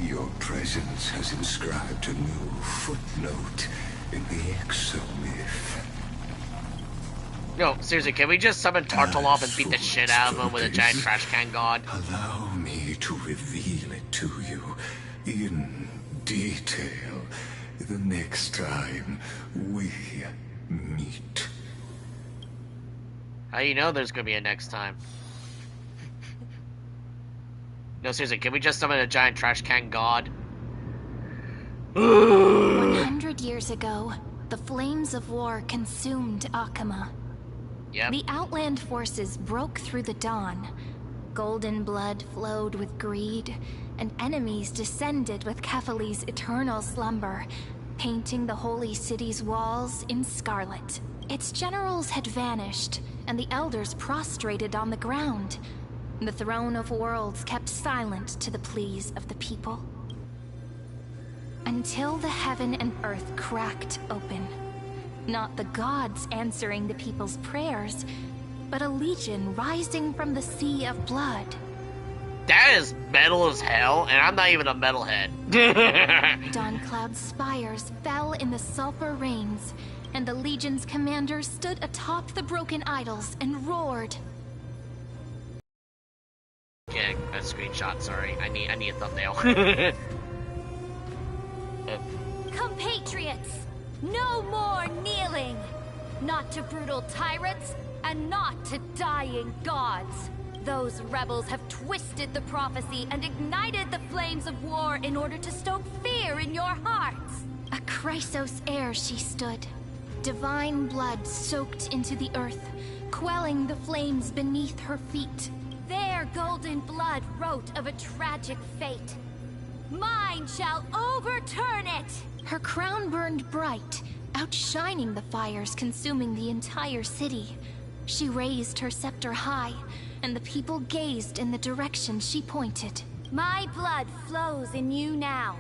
Your presence has inscribed a new footnote in the exomyth. No, seriously, can we just summon Tartalov and beat the shit out of him with a giant trash can god? Allow me to reveal it to you in detail the next time we meet. How do you know there's gonna be a next time? No, seriously, can we just summon a giant trash can god? 100 years ago, the flames of war consumed Akama. Yep. The Outland forces broke through the dawn. Golden blood flowed with greed, and enemies descended with Kefali's eternal slumber, painting the holy city's walls in scarlet. Its generals had vanished, and the elders prostrated on the ground. The throne of worlds kept silent to the pleas of the people. Until the heaven and earth cracked open. Not the gods answering the people's prayers, but a legion rising from the sea of blood. That is metal as hell, and I'm not even a metalhead. Dawncloud's spires fell in the sulfur rains, and the legion's commander stood atop the broken idols and roared. Okay, a screenshot, sorry. I need a thumbnail. Compatriots, no more kneeling! Not to brutal tyrants, and not to dying gods. Those rebels have twisted the prophecy and ignited the flames of war in order to stoke fear in your hearts. A Chrysos heir she stood. Divine blood soaked into the earth, quelling the flames beneath her feet. Their golden blood wrote of a tragic fate. Mine shall overturn it! Her crown burned bright, outshining the fires consuming the entire city. She raised her scepter high, and the people gazed in the direction she pointed. My blood flows in you now.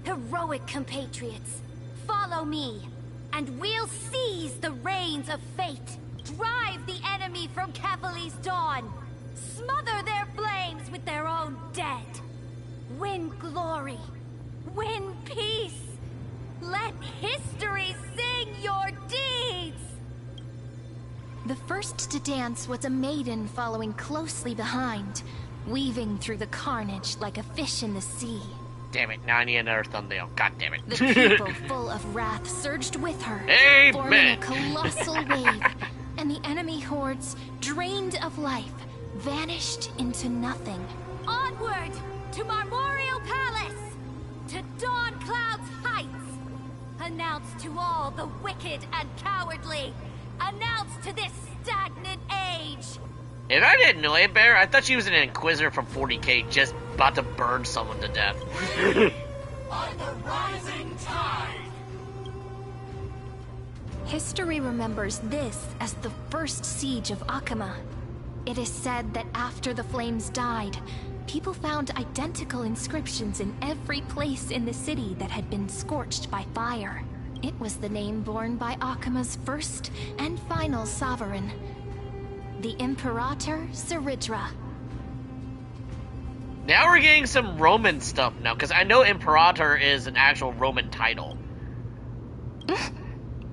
Heroic compatriots, follow me, and we'll seize the reins of fate. Drive the enemy from Kefali's dawn. Smother their flames with their own dead. Win glory. Win peace. Let history sing your deeds! The first to dance was a maiden following closely behind, weaving through the carnage like a fish in the sea. Damn it, now I need another thumbnail. God damn it. The people full of wrath surged with her, Amen. forming a colossal wave, and the enemy hordes, drained of life, vanished into nothing. Onward to Marmorial Palace! To Dawn Cloud's heights! Announce to all the wicked and cowardly! Announce to this stagnant age! If I didn't know it, Bear, I thought she was an Inquisitor from 40k just about to burn someone to death. By the rising tide! History remembers this as the first siege of Akama. It is said that after the flames died, people found identical inscriptions in every place in the city that had been scorched by fire. It was the name borne by Akama's first and final sovereign, the Imperator Saridra. Now we're getting some Roman stuff now, because I know Imperator is an actual Roman title.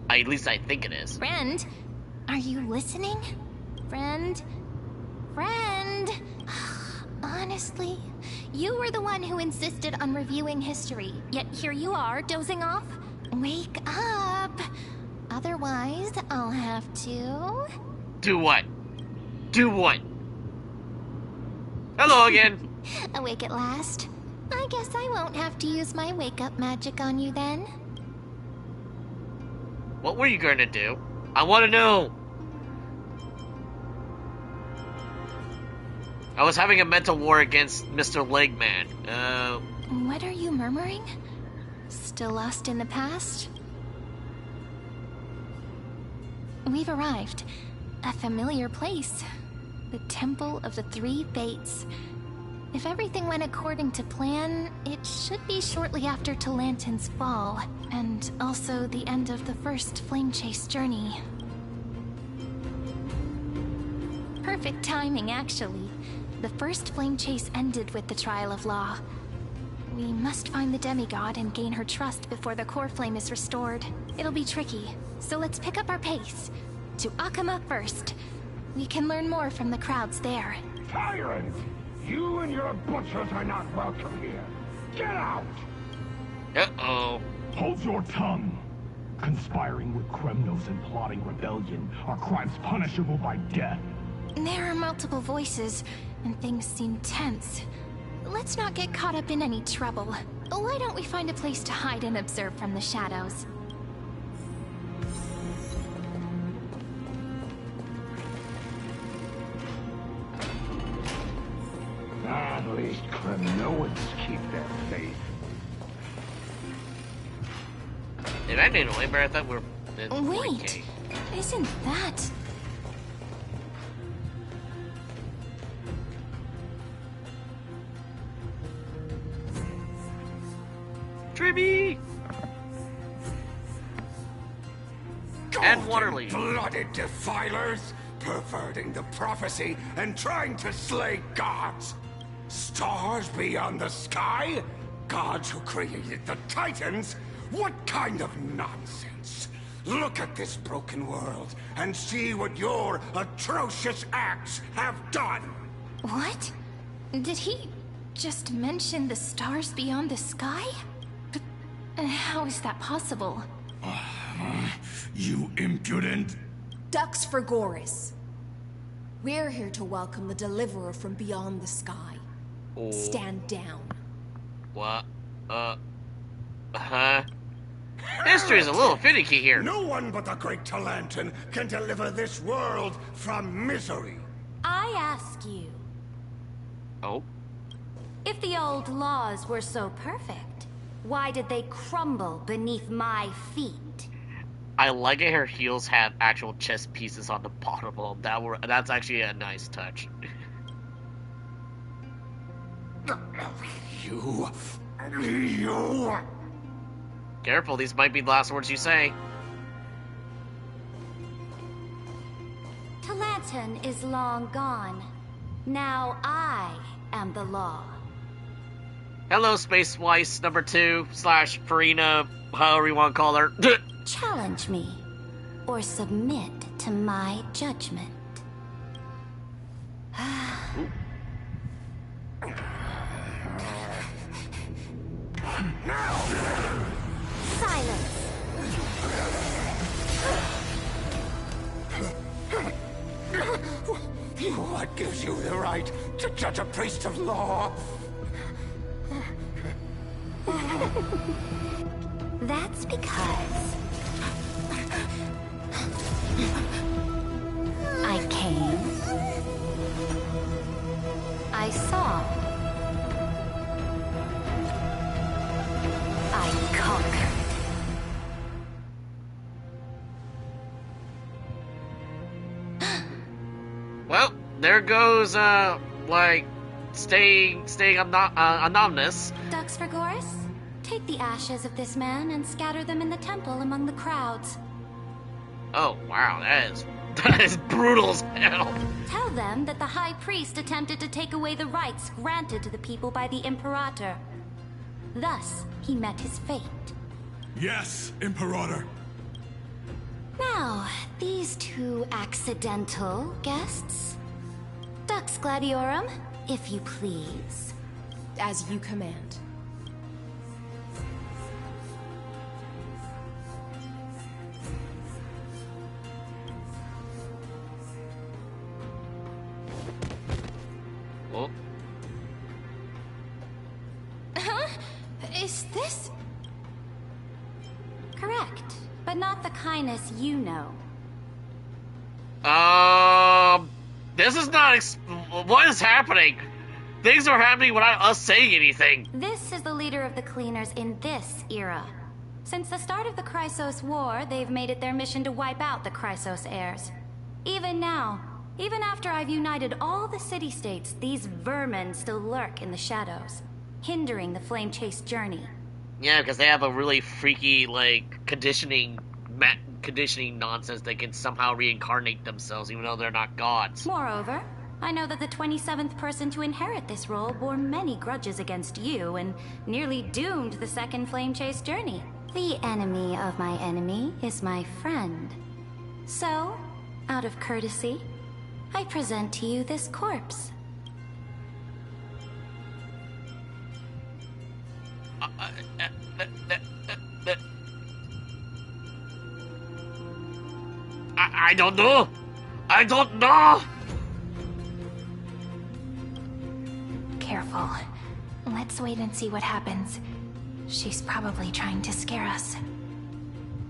At least I think it is. Friend, are you listening? Friend? Friend? Honestly, you were the one who insisted on reviewing history, yet here you are, dozing off? Wake up! Otherwise, I'll have to... Do what? Do what? Hello again. Awake at last? I guess I won't have to use my wake-up magic on you then. What were you going to do? I want to know. I was having a mental war against Mr. Legman. What are you murmuring? Still lost in the past? We've arrived. A familiar place. The Temple of the Three Fates. If everything went according to plan, it should be shortly after Talantin's fall, and also the end of the first Flame Chase journey. Perfect timing, actually. The first Flame Chase ended with the Trial of Law. We must find the demigod and gain her trust before the core flame is restored. It'll be tricky, so let's pick up our pace. To Akama first. We can learn more from the crowds there. Tyrant! You and your butchers are not welcome here. Get out! Uh-oh. Hold your tongue. Conspiring with Kremnos and plotting rebellion are crimes punishable by death. There are multiple voices, and things seem tense. Let's not get caught up in any trouble. Why don't we find a place to hide and observe from the shadows? At least Kremnoans keep their faith. Did I name away, Bear? I thought we were in Wait, 40K. isn't that... Tribby! And Waterloo. Blooded defilers, perverting the prophecy and trying to slay gods. Stars beyond the sky? Gods who created the Titans? What kind of nonsense? Look at this broken world and see what your atrocious acts have done. What? Did he just mention the stars beyond the sky? But how is that possible? You impudent... Ducks for Goris. We're here to welcome the deliverer from beyond the sky. Oh. Stand down. What? History's a little finicky here. No one but the great Talantin can deliver this world from misery. I ask you, Oh? If the old laws were so perfect, why did they crumble beneath my feet? I like it her heels have actual chess pieces on the bottom of them. That's actually a nice touch. You... Careful, these might be the last words you say. Talanton is long gone. Now I am the law. Hello, Space Weiss number 2 / Farina, however you want to call her. Challenge me, or submit to my judgment. Silence! What gives you the right to judge a priest of law? That's because I came, I saw, I conquered. Well, there goes, like, staying anonymous. Dux Vergoris, take the ashes of this man and scatter them in the temple among the crowds. Oh, wow, that is brutal as hell. Tell them that the High Priest attempted to take away the rights granted to the people by the Imperator. Thus, he met his fate. Yes, Imperator. Now, these two accidental guests. Dux Gladiorum, if you please. As you command. Oh. Huh? Is this... Correct, but not the kindness you know. This is not what is happening? Things are happening without us saying anything. This is the leader of the Cleaners in this era. Since the start of the Chrysos War, they've made it their mission to wipe out the Chrysos heirs. Even now, even after I've united all the city-states, these vermin still lurk in the shadows, hindering the Flame Chase journey. Yeah, because they have a really freaky, like, conditioning nonsense. They can somehow reincarnate themselves, even though they're not gods. Moreover, I know that the 27th person to inherit this role bore many grudges against you and nearly doomed the second Flame Chase journey. The enemy of my enemy is my friend. So, out of courtesy, I present to you this corpse. I don't know. I don't know. Careful. Let's wait and see what happens. She's probably trying to scare us.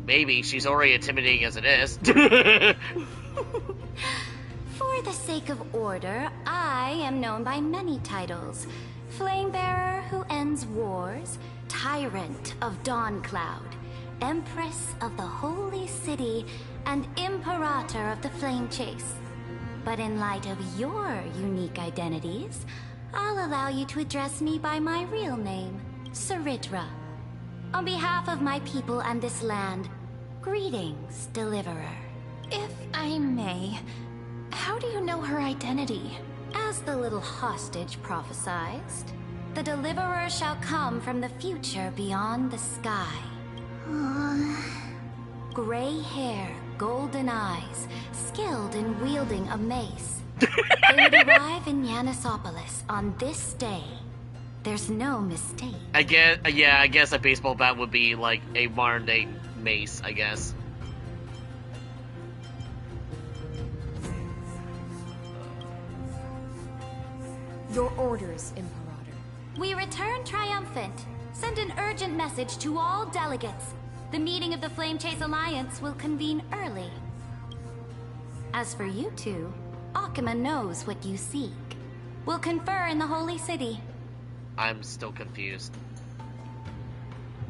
Maybe. She's already intimidating as it is. For the sake of order, I am known by many titles. Flamebearer who ends wars, Tyrant of Dawncloud, Empress of the Holy City, and Imperator of the Flame Chase. But in light of your unique identities, I'll allow you to address me by my real name, Saridra. On behalf of my people and this land, greetings, Deliverer. If I may, how do you know her identity? As the little hostage prophesied, the Deliverer shall come from the future beyond the sky. Gray hair, golden eyes, skilled in wielding a mace. They would arrive in Yanisopolis on this day. There's no mistake. I guess a baseball bat would be like a modern day mace, I guess. Your orders, Imperator. We return triumphant. Send an urgent message to all delegates. The meeting of the Flame Chase Alliance will convene early. As for you two, Akima knows what you seek. We'll confer in the Holy City. I'm still confused.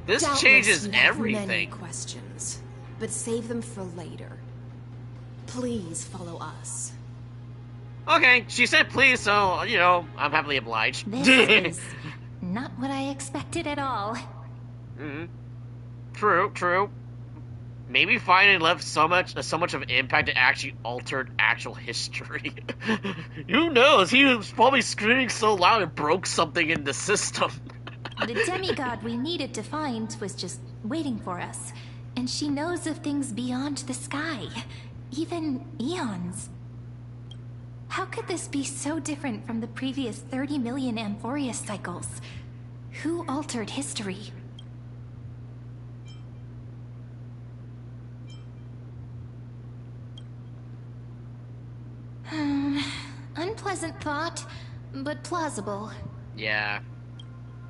This Doubtless changes you have many everything. questions, but save them for later. Please follow us. Okay, she said please, so, you know, I'm happily obliged. This is not what I expected at all. Mm-hmm. True, true. Maybe finally left so much of an impact it actually altered actual history. Who knows? He was probably screaming so loud it broke something in the system. The demigod we needed to find was just waiting for us. And she knows of things beyond the sky. Even eons. How could this be so different from the previous 30 million Amphorius cycles? Who altered history? Unpleasant thought, but plausible. Yeah.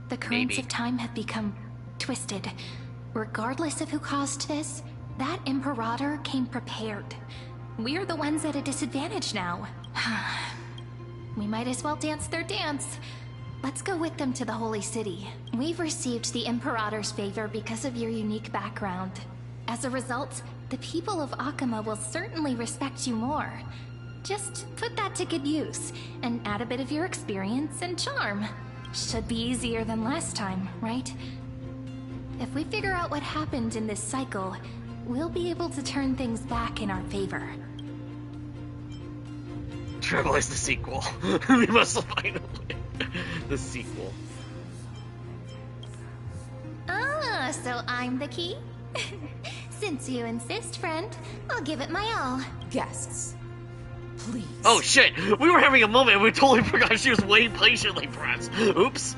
The currents Maybe. of time have become twisted. Regardless of who caused this, that Imperator came prepared. We're the ones at a disadvantage now. We might as well dance their dance. Let's go with them to the Holy City. We've received the Imperator's favor because of your unique background. As a result, the people of Akama will certainly respect you more. Just put that to good use, and add a bit of your experience and charm. Should be easier than last time, right? If we figure out what happened in this cycle, we'll be able to turn things back in our favor. Trouble is the sequel. We must find the sequel. Ah, so I'm the key? Since you insist, friend, I'll give it my all. Guests, please. Oh shit! We were having a moment and we totally forgot she was waiting patiently for us. Oops.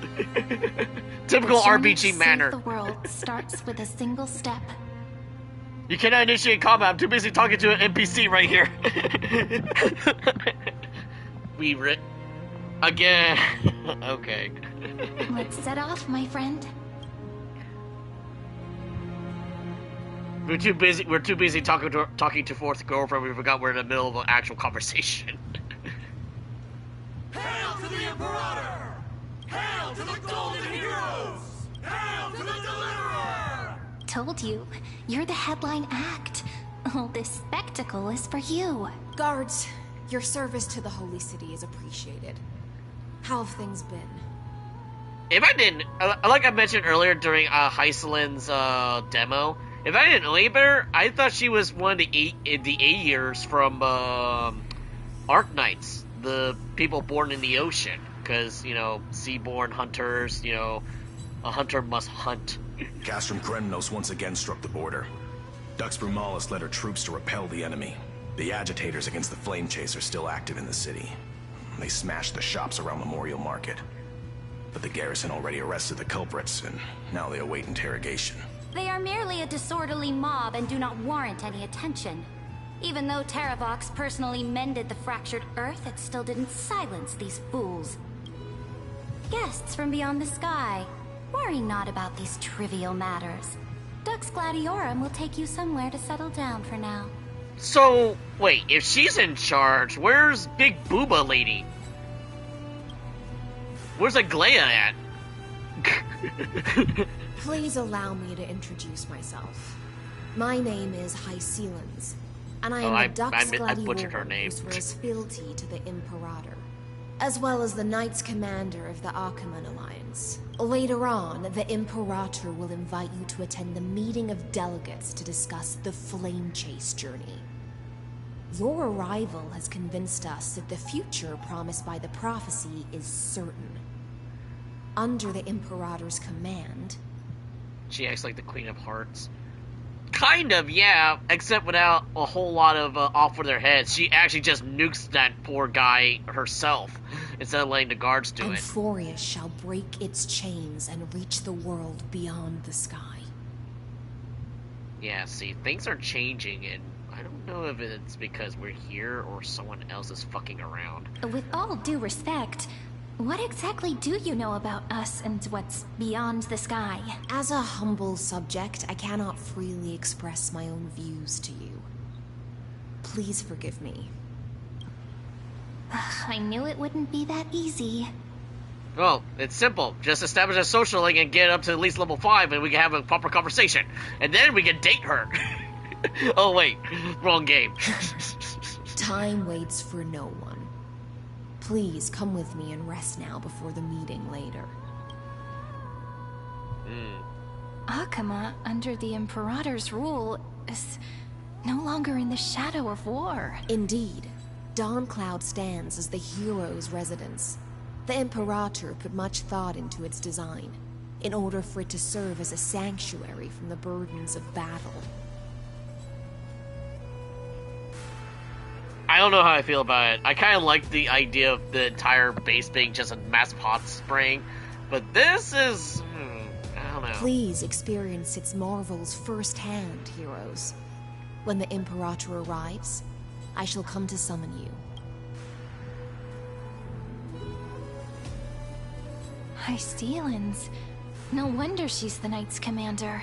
Typical The journey RPG to manner. save the world starts with a single step. You cannot initiate combat. I'm too busy talking to an NPC right here. Again. Okay. Let's set off, my friend. We're too busy talking to fourth girlfriend. We forgot we're in the middle of an actual conversation. Hail to the Imperator! Hail to the Golden Heroes! Hail to the Deliverer! Told you, you're the headline act. All this spectacle is for you. Guards, your service to the Holy City is appreciated. How have things been? If I didn't, like I mentioned earlier during Hysilens' demo, if I didn't know any better, I thought she was one of the Aegers from Arc Knights, the people born in the ocean. Because, you know, seaborn hunters, you know, a hunter must hunt. Castrum Kremnos once again struck the border. Dux Brumalis led her troops to repel the enemy. The agitators against the Flame Chase are still active in the city. They smashed the shops around Memorial Market. But the garrison already arrested the culprits, and now they await interrogation. They are merely a disorderly mob and do not warrant any attention. Even though Terravox personally mended the fractured earth, it still didn't silence these fools. Guests from beyond the sky, worry not about these trivial matters. Dux Gladiorum will take you somewhere to settle down for now. So, wait, if she's in charge, where's Big Booba Lady? Where's Aglaya at? Please allow me to introduce myself. My name is Hysilens, and I am the Dux butchered her name. Gladiorum who swears fealty to the Imperator, as well as the Knights Commander of the Achaemenid Alliance. Later on, the Imperator will invite you to attend the meeting of delegates to discuss the Flame Chase journey. Your arrival has convinced us that the future promised by the prophecy is certain. Under the Imperator's command... She acts like the Queen of Hearts. Kind of, yeah, except without a whole lot of off with their heads. She actually just nukes that poor guy herself, instead of letting the guards do it. Amphorius shall break its chains and reach the world beyond the sky. Yeah, see, things are changing, and I don't know if it's because we're here or someone else is fucking around. With all due respect, what exactly do you know about us and what's beyond the sky? As a humble subject, I cannot freely express my own views to you. Please forgive me. I knew it wouldn't be that easy. Well, it's simple. Just establish a social link and get up to at least level 5 and we can have a proper conversation. And then we can date her. Oh wait, wrong game. Time waits for no one. Please come with me and rest now before the meeting later. Akuma, under the Imperator's rule, is no longer in the shadow of war. Indeed. Dawncloud stands as the hero's residence. The Imperator put much thought into its design, in order for it to serve as a sanctuary from the burdens of battle. I don't know how I feel about it. I kind of like the idea of the entire base being just a massive hot spring, but this is... I don't know. Please experience its marvels firsthand, heroes. When the Imperator arrives, I shall come to summon you. Hysilens. No wonder she's the Knight's commander.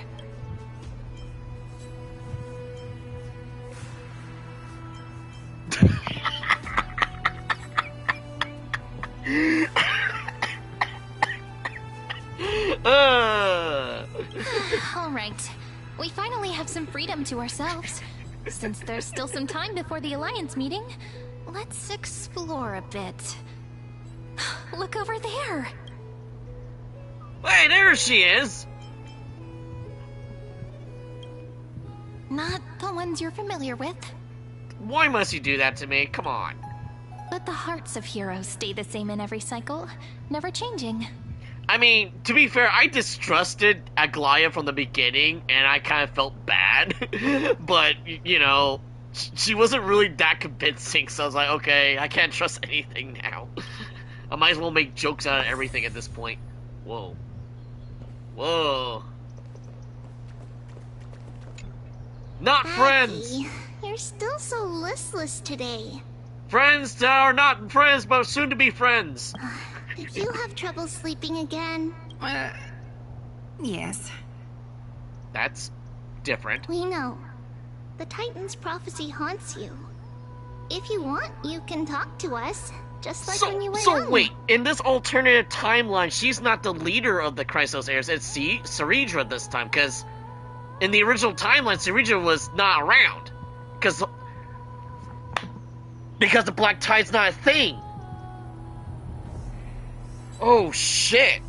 Alright, we finally have some freedom to ourselves. Since there's still some time before the Alliance meeting, let's explore a bit. Look over there! Hey, there she is! Not the ones you're familiar with. Why must you do that to me? Come on. But the hearts of heroes stay the same in every cycle, never changing. I mean, to be fair, I distrusted Aglaya from the beginning, and I kind of felt bad. But, you know, she wasn't really that convincing, so I was like, okay, I can't trust anything now. I might as well make jokes out of everything at this point. Whoa. Whoa. Not friends! You're still so listless today. Friends that are not friends, but soon to be friends. Did you have trouble sleeping again? Yes. That's different. We know. The Titan's prophecy haunts you. If you want, you can talk to us, just like when you were young. So wait, in this alternative timeline, she's not the leader of the Chrysos heirs, it's Ceridra this time, because in the original timeline, Ceridra was not around. Because the Black Tide's not a thing. Oh shit.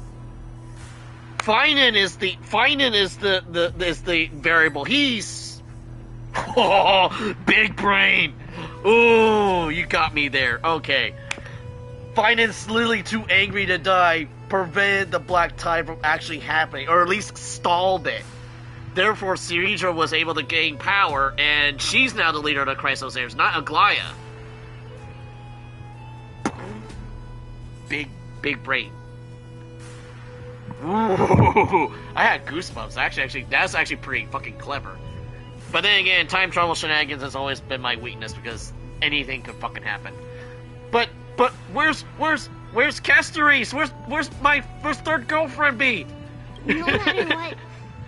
Finan is the variable. He's big brain. Oh, you got me there. Okay. Finan's literally too angry to die, prevented the Black Tide from actually happening, or at least stalled it. Therefore, Ceridra was able to gain power, and she's now the leader of the Chrysos heirs, not Aglaya. Big brain. Ooh, I had goosebumps. Actually, that's actually pretty fucking clever. But then again, time travel shenanigans has always been my weakness because anything could fucking happen. But where's Castorise? Where's my third girlfriend be? No matter what,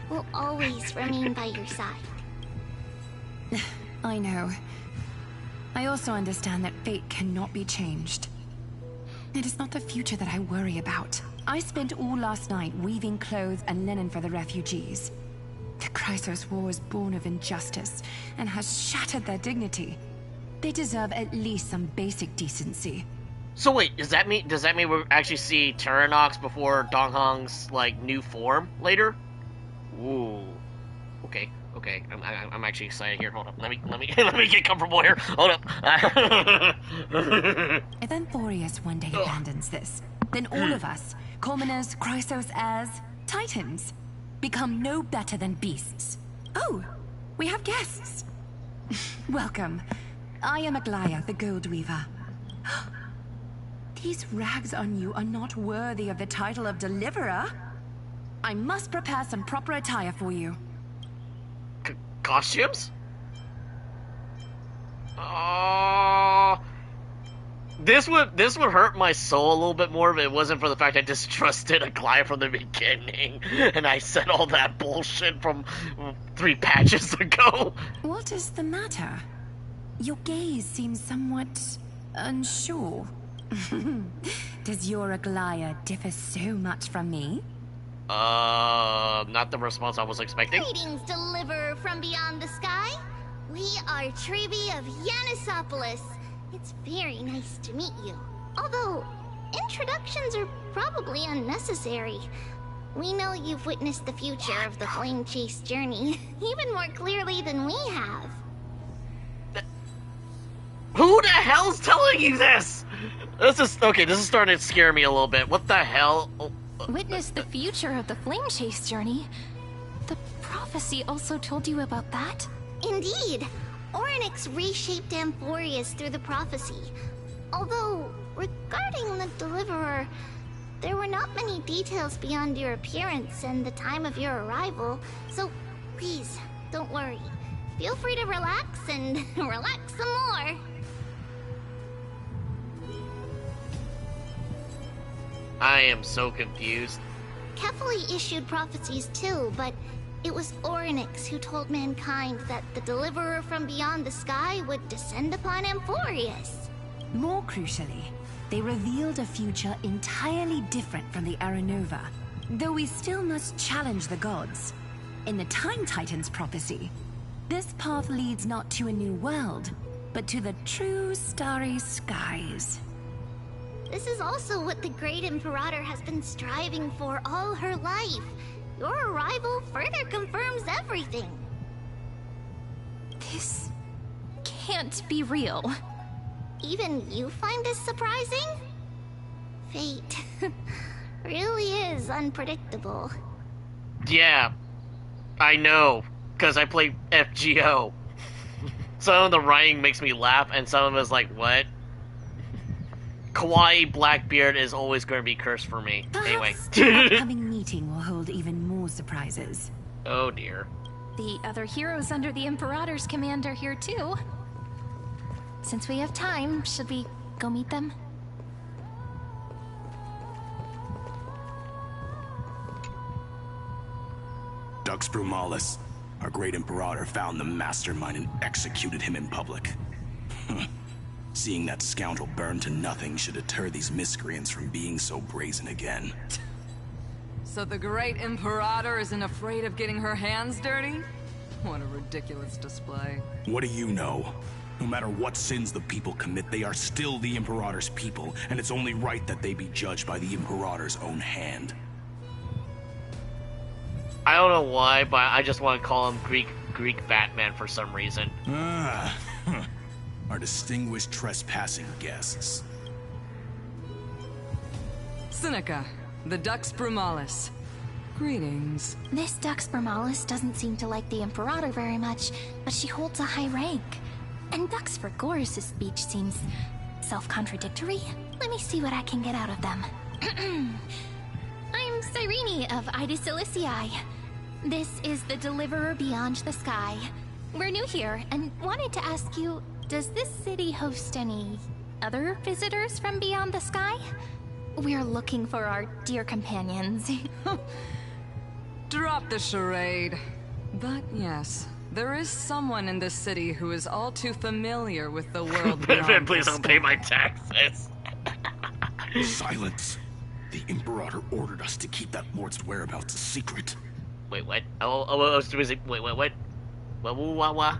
we'll always remain by your side. I know. I also understand that fate cannot be changed. It is not the future that I worry about. I spent all last night weaving clothes and linen for the refugees. The Chrysos War was born of injustice and has shattered their dignity. They deserve at least some basic decency. So wait, does that mean we'll actually see Terranox before Donghong's like new form later? Ooh. Okay. I'm actually excited here. Hold up. Let me get comfortable here. Hold up. If Amphorius one day abandons this, then all of us, commoners, Chrysos heirs, Titans, become no better than beasts. Oh, we have guests. Welcome. I am Aglaya, the Gold Weaver. These rags on you are not worthy of the title of Deliverer. I must prepare some proper attire for you. Costumes? This would hurt my soul a little bit more if it wasn't for the fact I distrusted Aglaya from the beginning, and I said all that bullshit from 3 patches ago. What is the matter? Your gaze seems somewhat Unsure. Does your Aglaya differ so much from me? Not the response I was expecting. Greetings, deliverer from beyond the sky. We are Trevi of Yanisopolis. It's very nice to meet you. Although, introductions are probably unnecessary. We know you've witnessed the future of the Flame Chase journey even more clearly than we have. Who the hell's telling you this? This is starting to scare me a little bit. What the hell? Witness the future of the Flame Chase journey? The prophecy also told you about that? Indeed. Orynyx reshaped Amphorius through the prophecy. Although, regarding the Deliverer, there were not many details beyond your appearance and the time of your arrival, so please, don't worry. Feel free to relax and relax some more. I am so confused. Kefali issued prophecies too, but it was Orynyx who told mankind that the Deliverer from beyond the sky would descend upon Amphorius. More crucially, they revealed a future entirely different from the Aranova, though we still must challenge the gods. In the Time Titan's prophecy, this path leads not to a new world, but to the true starry skies. This is also what the Great Imperator has been striving for all her life. Your arrival further confirms everything. This can't be real. Even you find this surprising? Fate really is unpredictable. Yeah, I know, because I play FGO. Some of the writing makes me laugh, and some of it is like, what? Kawaii Blackbeard is always going to be cursed for me. Anyway. The upcoming meeting will hold even more surprises. Oh dear. The other heroes under the Imperator's command are here too. Since we have time, should we go meet them? Dux Brumalis, our great Imperator, found the mastermind and executed him in public. Seeing that scoundrel burn to nothing should deter these miscreants from being so brazen again. So the great Imperator isn't afraid of getting her hands dirty? What a ridiculous display. What do you know? No matter what sins the people commit, they are still the Imperator's people, and it's only right that they be judged by the Imperator's own hand. I don't know why, but I just want to call him Greek Batman for some reason. Our distinguished trespassing guests. Seneca, the Dux Brumalis. Greetings. This Dux Brumalis doesn't seem to like the Imperator very much, but she holds a high rank. And Dux Vergoris' speech seems self-contradictory. Let me see what I can get out of them. I'm Cyrene of Ida Cilicii. This is the Deliverer Beyond the Sky. We're new here and wanted to ask you, does this city host any other visitors from beyond the sky? We're looking for our dear companions. Drop the charade. But yes, there is someone in this city who is all too familiar with the world beyond Please the don't sky. pay my taxes. Silence. The Imperator ordered us to keep that lord's whereabouts a secret. Wait, what? I was too busy. Wait, what? What?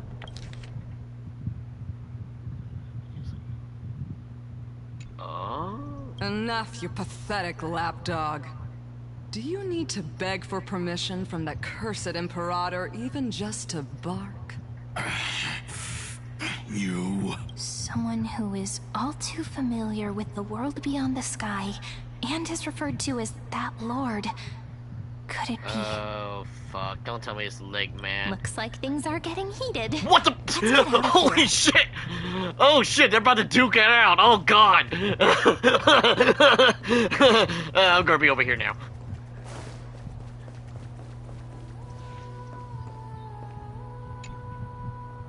Oh. Enough, you pathetic lapdog. Do you need to beg for permission from that cursed Imperator even just to bark? You... Someone who is all too familiar with the world beyond the sky and is referred to as that lord. Could it be? Oh, fuck. Don't tell me it's Leg Man. Looks like things are getting heated. What the? Holy shit! Oh shit, they're about to duke it out. Oh god. I'm gonna be over here now.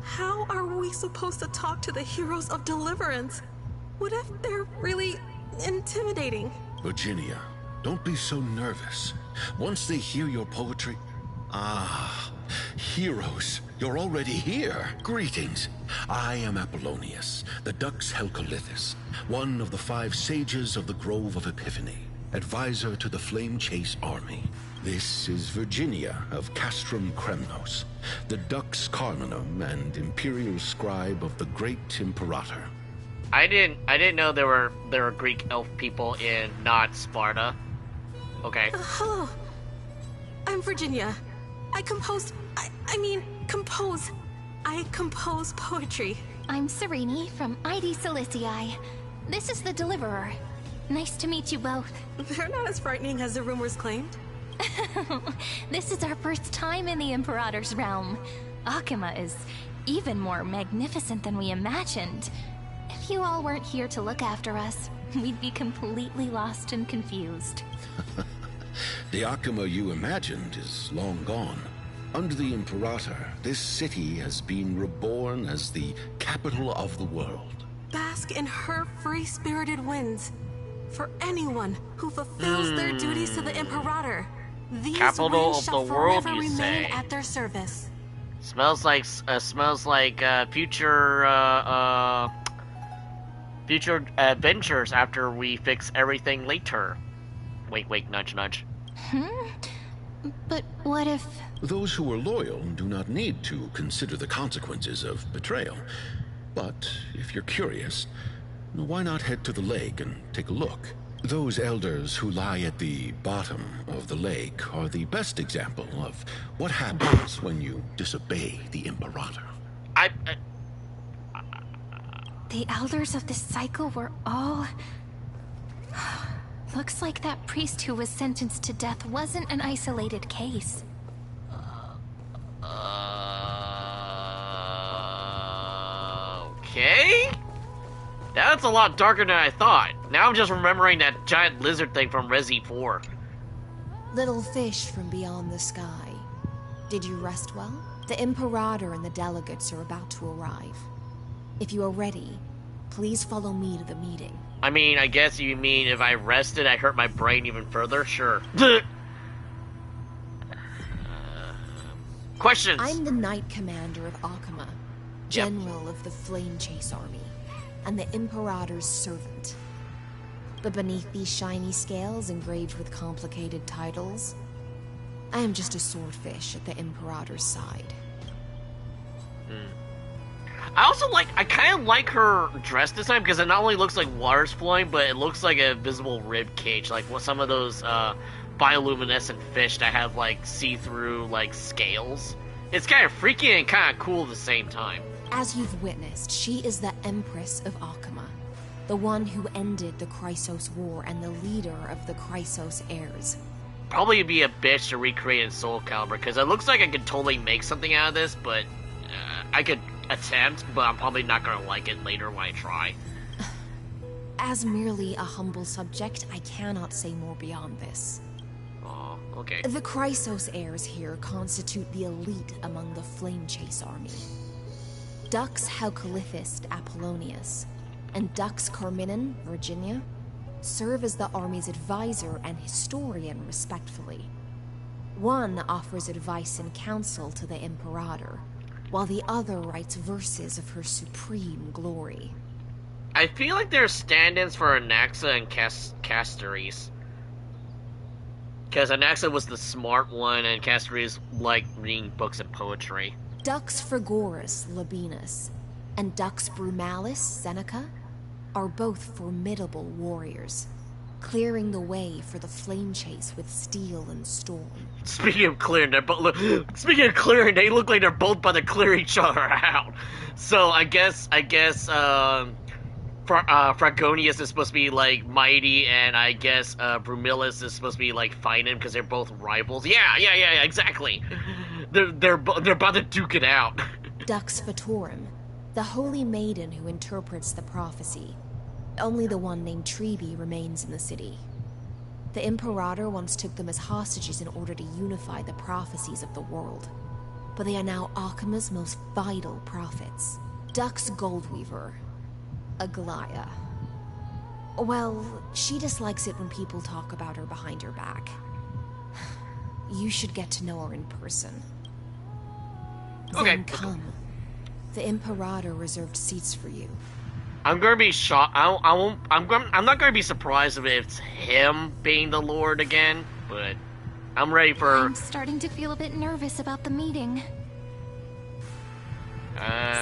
How are we supposed to talk to the heroes of Deliverance? What if they're really intimidating? Virginia, don't be so nervous. Once they hear your poetry... heroes. You're already here. Greetings. I am Apollonius, the Dux Helcolithus, one of the 5 sages of the Grove of Epiphany, advisor to the Flame Chase army. This is Virginia of Castrum Kremnos, the Dux Carminum and imperial scribe of the Great Imperator. I didn't know there were Greek elf people in not Sparta. Okay. Hello. I'm Virginia. I compose poetry. I'm Serene from ID Silicii. This is the Deliverer. Nice to meet you both. They're not as frightening as the rumors claimed. This is our first time in the Imperator's realm. Akima is even more magnificent than we imagined. If you all weren't here to look after us, we'd be completely lost and confused. The Akima you imagined is long gone. Under the Imperator, this city has been reborn as the capital of the world. Bask in her free-spirited winds. For anyone who fulfills their duties to the Imperator, these Capital winds of shall the world, forever you remain say? at their service. Smells like future future adventures after we fix everything later. Wait, nudge, nudge. But what if... Those who are loyal do not need to consider the consequences of betrayal. But if you're curious, why not head to the lake and take a look? Those elders who lie at the bottom of the lake are the best example of what happens when you disobey the Imperator. The elders of this cycle were all... Looks like that priest who was sentenced to death wasn't an isolated case. Okay? That's a lot darker than I thought. Now I'm just remembering that giant lizard thing from Resi 4. Little fish from beyond the sky. Did you rest well? The Imperator and the delegates are about to arrive. If you are ready, please follow me to the meeting. I mean, I guess you mean if I rested, I hurt my brain even further? Sure. Questions? I'm the Knight Commander of Akima, General of the Flame Chase Army, and the Imperator's servant. But beneath these shiny scales engraved with complicated titles, I am just a swordfish at the Imperator's side. I kind of like her dress this time because it not only looks like water's flowing, but it looks like a visible rib cage, like what some of those bioluminescent fish that have like see-through like scales. It's kind of freaky and kind of cool at the same time. As you've witnessed, she is the Empress of Akima, the one who ended the Chrysos War and the leader of the Chrysos heirs. Probably be a bitch to recreate in Soul Calibur because it looks like I could totally make something out of this, but I could attempt, but I'm probably not gonna like it later when I try. As merely a humble subject, I cannot say more beyond this. Oh, okay. The Chrysos heirs here constitute the elite among the Flame Chase army. Dux Helcolithis Apollonius and Dux Carminan, Virginia, serve as the army's advisor and historian respectfully. One offers advice and counsel to the Imperator, while the other writes verses of her supreme glory. I feel like there's stand-ins for Anaxa and Castoris. Because Anaxa was the smart one, and Castoris liked reading books and poetry. Dux Frigoris Labienus and Dux Brumalis Seneca are both formidable warriors, clearing the way for the flame chase with steel and storm. Speaking of clearing, they look like they're both about to clear each other out. So I guess Fragonius is supposed to be like mighty, and I guess Brumilis is supposed to be like fighting because they're both rivals. Yeah, exactly. They're about to duke it out. Dux Fatorum, the holy maiden who interprets the prophecy. Only the one named Trebi remains in the city. The Imperator once took them as hostages in order to unify the prophecies of the world, but they are now Akima's most vital prophets. Dux Goldweaver, Aglaya. Well, she dislikes it when people talk about her behind her back. You should get to know her in person. Okay. Then come. The Imperator reserved seats for you. I'm gonna be shocked. I won't. I'm not gonna be surprised if it's him being the Lord again. But I'm ready for. I'm starting to feel a bit nervous about the meeting.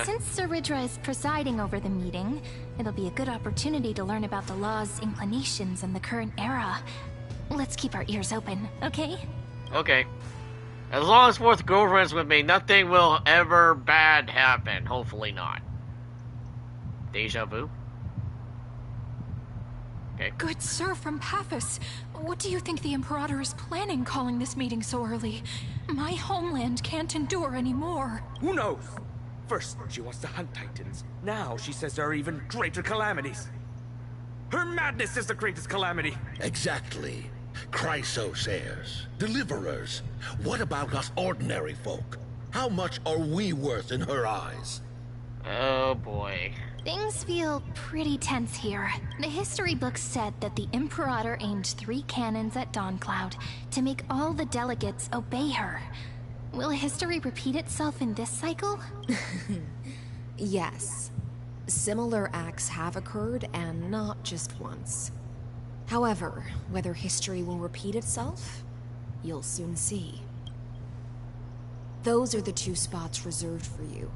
Since Sir Ridra is presiding over the meeting, it'll be a good opportunity to learn about the law's inclinations in the current era. Let's keep our ears open, okay? Okay. As long as fourth girlfriend's with me, nothing will ever bad happen. Hopefully not. Deja vu? Okay. Good sir from Paphos, what do you think the Imperator is planning calling this meeting so early? My homeland can't endure anymore. Who knows? First, she wants to hunt Titans. Now she says there are even greater calamities. Her madness is the greatest calamity. Exactly. Chrysos heirs, deliverers. What about us ordinary folk? How much are we worth in her eyes? Oh boy. Things feel pretty tense here. The history books said that the Imperator aimed 3 cannons at Dawncloud to make all the delegates obey her. Will history repeat itself in this cycle? Yes. Similar acts have occurred, and not just once. However, whether history will repeat itself, you'll soon see. Those are the 2 spots reserved for you.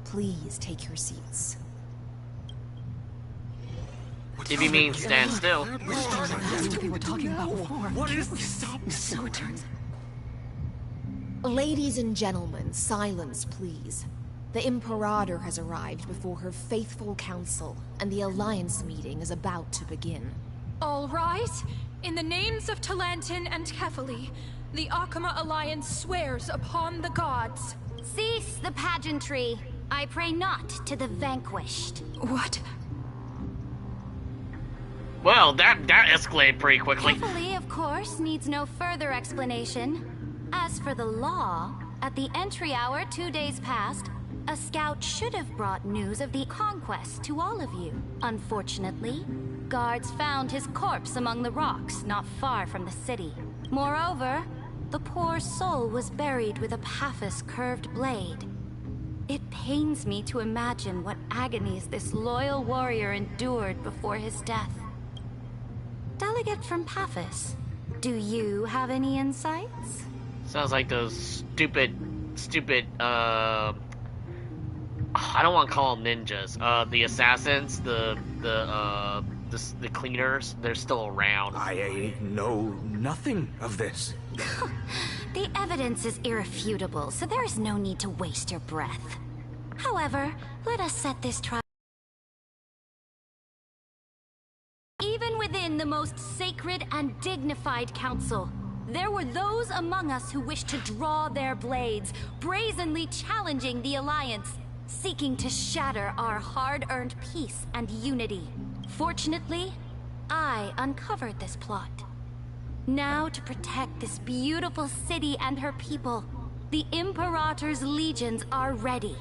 Please take your seats. If you mean stand still. That's what we were talking about before. What is this? So it turns. Ladies and gentlemen, silence, please. The Imperator has arrived before her faithful council, and the Alliance meeting is about to begin. All rise. In the names of Talantin and Kefali, the Akama Alliance swears upon the gods. Cease the pageantry. I pray not to the vanquished. What? Well, that escalated pretty quickly. Kefali, of course, needs no further explanation. As for the law, at the entry hour 2 days past, a scout should have brought news of the conquest to all of you. Unfortunately, guards found his corpse among the rocks not far from the city. Moreover, the poor soul was buried with a Paphos curved blade. It pains me to imagine what agonies this loyal warrior endured before his death. Delegate from Paphos, do you have any insights? Sounds like those stupid, I don't want to call them ninjas. The assassins, the cleaners, they're still around. I know nothing of this. The evidence is irrefutable, so there is no need to waste your breath. However, let us set this trial. Even within the most sacred and dignified council, there were those among us who wished to draw their blades, brazenly challenging the Alliance, seeking to shatter our hard-earned peace and unity. Fortunately, I uncovered this plot. Now, to protect this beautiful city and her people, the Imperator's legions are ready.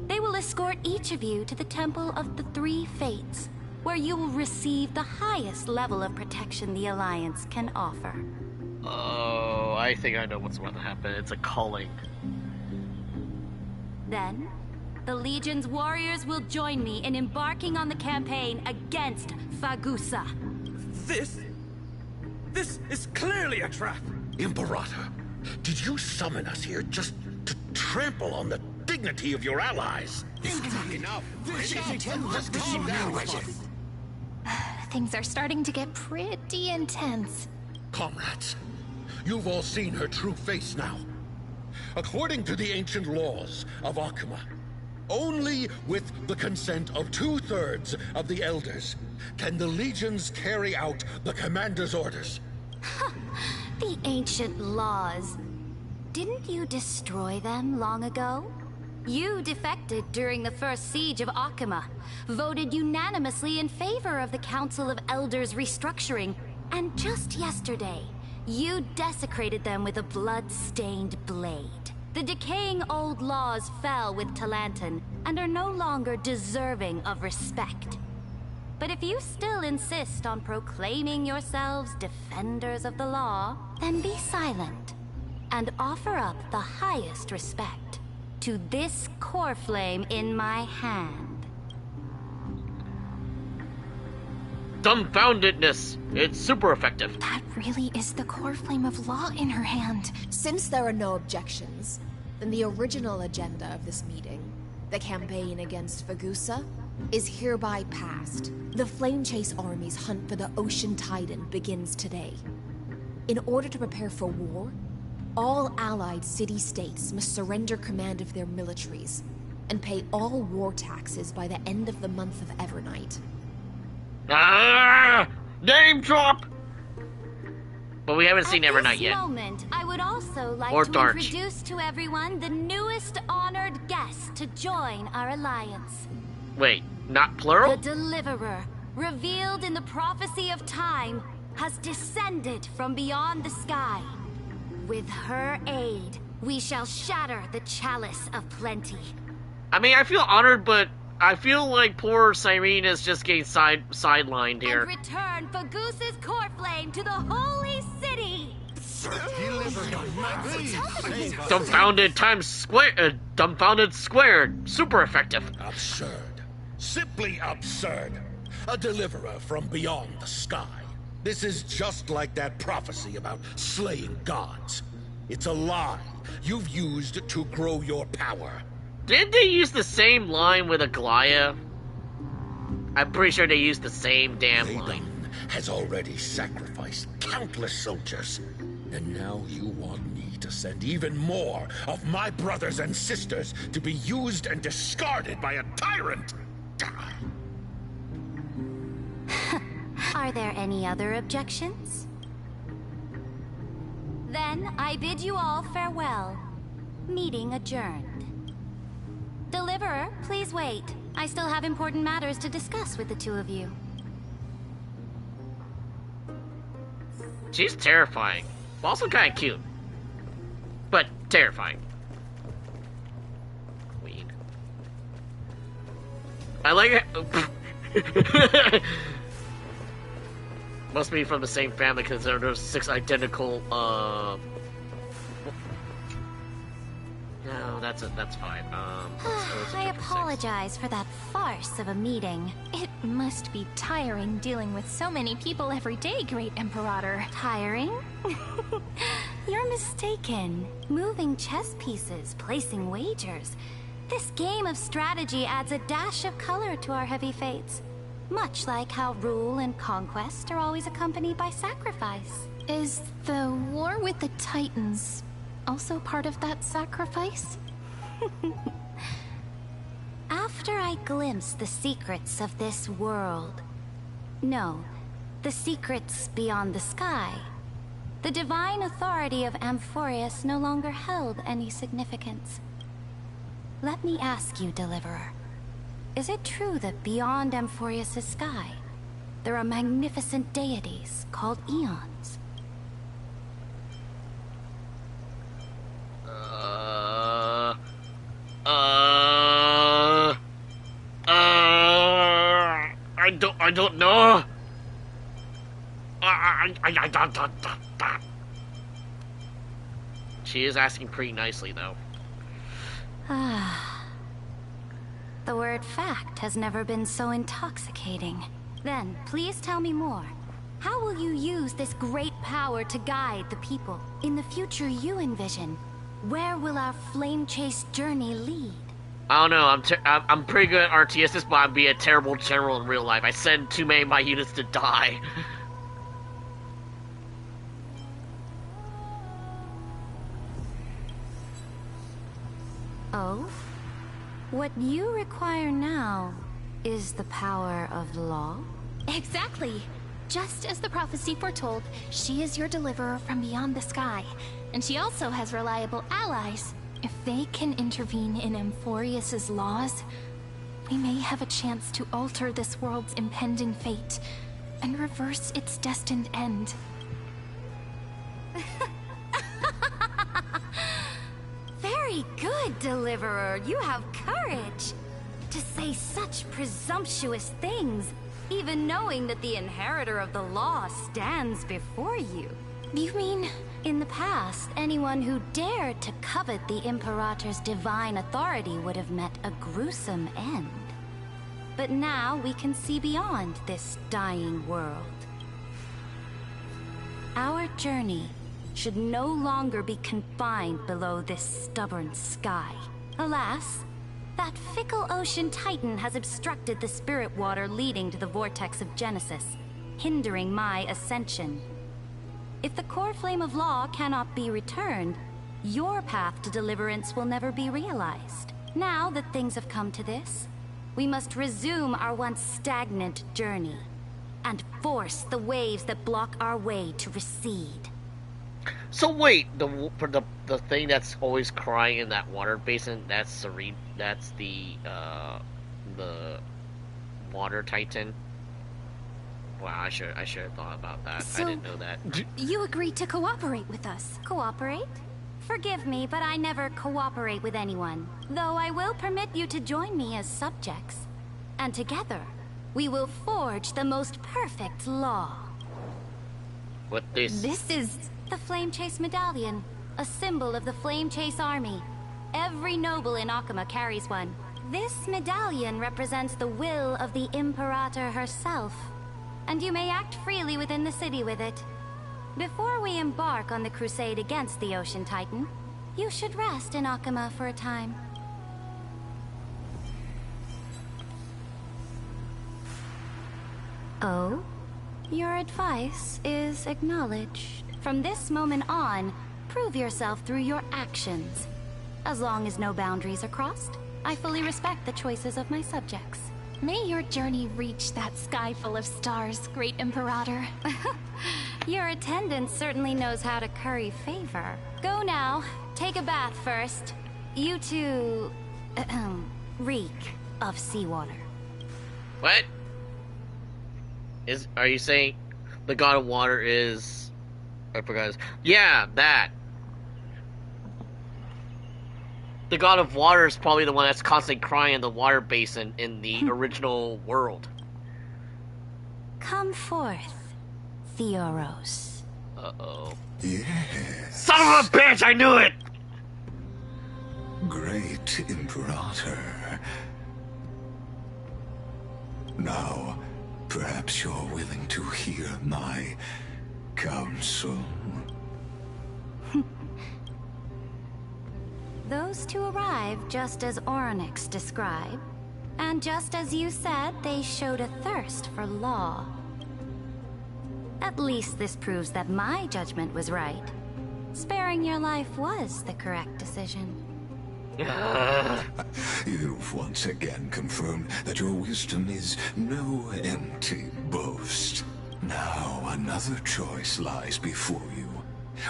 They will escort each of you to the Temple of the Three Fates, where you will receive the highest level of protection the Alliance can offer. Oh, I think I know what's about to happen. It's a calling. Then, the Legion's warriors will join me in embarking on the campaign against Fagusa. This is clearly a trap! Imperator, did you summon us here just to trample on the dignity of your allies? Enough! Things are starting to get pretty intense. Comrades, you've all seen her true face now. According to the ancient laws of Akama, only with the consent of 2/3 of the elders can the legions carry out the commander's orders. The ancient laws. Didn't you destroy them long ago? You defected during the first siege of Akama, voted unanimously in favor of the Council of Elders restructuring, and just yesterday, you desecrated them with a blood-stained blade. The decaying old laws fell with Talantin and are no longer deserving of respect. But if you still insist on proclaiming yourselves defenders of the law, then be silent. and offer up the highest respect to this core flame in my hand. Dumbfoundedness. It's super effective. That really is the core flame of law in her hand. Since there are no objections, then the original agenda of this meeting, the campaign against Fagusa, is hereby passed. The Flame Chase Army's hunt for the Ocean Titan begins today. In order to prepare for war, all allied city-states must surrender command of their militaries and pay all war taxes by the end of the month of Evernight. Ah! Name drop! But we haven't seen Evernight yet. At this moment, I would also like Or to Darch. introduce to everyone the newest honored guest to join our alliance. Wait, not plural? The Deliverer, revealed in the prophecy of time, has descended from beyond the sky. With her aid, we shall shatter the chalice of plenty. I mean, I feel honored, but I feel like poor Cyrene is just getting sidelined here. And return Fagusa's core flame to the holy city! Dumbfounded times square, dumbfounded squared. Super effective. Absurd. Simply absurd. A deliverer from beyond the sky. This is just like that prophecy about slaying gods. It's a lie you've used to grow your power. Didn't they use the same line with Aglaya? I'm pretty sure they used the same damn line. Has already sacrificed countless soldiers. And now you want me to send even more of my brothers and sisters to be used and discarded by a tyrant? Are there any other objections? Then I bid you all farewell. Meeting adjourned. Deliverer, please wait. I still have important matters to discuss with the two of you. She's terrifying. Also kind of cute. But terrifying. Weed. I like it. Must be from the same family because there's 6 identical, No, that's fine. I apologize for that farce of a meeting. It must be tiring dealing with so many people every day, Great Imperator. Tiring? You're mistaken. Moving chess pieces, placing wagers. This game of strategy adds a dash of color to our heavy fates. Much like how rule and conquest are always accompanied by sacrifice. Is the war with the Titans also part of that sacrifice? After I glimpse the secrets of this world... No, the secrets beyond the sky, the divine authority of Amphorius no longer held any significance. Let me ask you, Deliverer. Is it true that beyond Amphorius' sky, there are magnificent deities called Eons? I don't know. She is asking pretty nicely, though. Ah. The word fact has never been so intoxicating. Then, please tell me more. How will you use this great power to guide the people? In the future you envision, where will our flame chase journey lead? I don't know, I'm pretty good at RTS, but I'd be a terrible general in real life. I send too many of my units to die. Oh? What you require now is the power of law? Exactly. Just as the prophecy foretold, she is your deliverer from beyond the sky. And she also has reliable allies. If they can intervene in Amphorius' laws, we may have a chance to alter this world's impending fate and reverse its destined end. Very good, Deliverer. You have courage. To say such presumptuous things, even knowing that the inheritor of the law stands before you. You mean, in the past, anyone who dared to covet the Imperator's divine authority would have met a gruesome end. But now we can see beyond this dying world. Our journey should no longer be confined below this stubborn sky. Alas, that fickle ocean titan has obstructed the spirit water leading to the vortex of Genesis, hindering my ascension. If the core flame of law cannot be returned, your path to deliverance will never be realized. Now that things have come to this, we must resume our once stagnant journey and force the waves that block our way to recede. So wait, the thing that's always crying in that water basin, that's Serene. That's the water titan. Wow, I should have thought about that. So, I didn't know that. You agreed to cooperate with us. Cooperate? Forgive me, but I never cooperate with anyone. Though I will permit you to join me as subjects. And together, we will forge the most perfect law. What this? This is the Flame Chase Medallion, a symbol of the Flame Chase Army. Every noble in Akuma carries one. This medallion represents the will of the Imperator herself, and you may act freely within the city with it. Before we embark on the crusade against the Ocean Titan, you should rest in Akuma for a time. Oh? Your advice is acknowledged. From this moment on, prove yourself through your actions. As long as no boundaries are crossed, I fully respect the choices of my subjects. May your journey reach that sky full of stars, Great Imperator. Your attendant certainly knows how to curry favor. Go now. Take a bath first. You two... reek of seawater. What? Are you saying the god of water is... I forgot. Yeah, that. The god of water is probably the one that's constantly crying in the water basin in the original world. Come forth, Theoros. Uh-oh. Yes. Son of a bitch, I knew it! Great Imperator. Now, perhaps you're willing to hear my counsel. Those two arrived just as Oryx described, and just as you said, they showed a thirst for law. At least this proves that my judgment was right. Sparing your life was the correct decision. You've once again confirmed that your wisdom is no empty boast. Now another choice lies before you.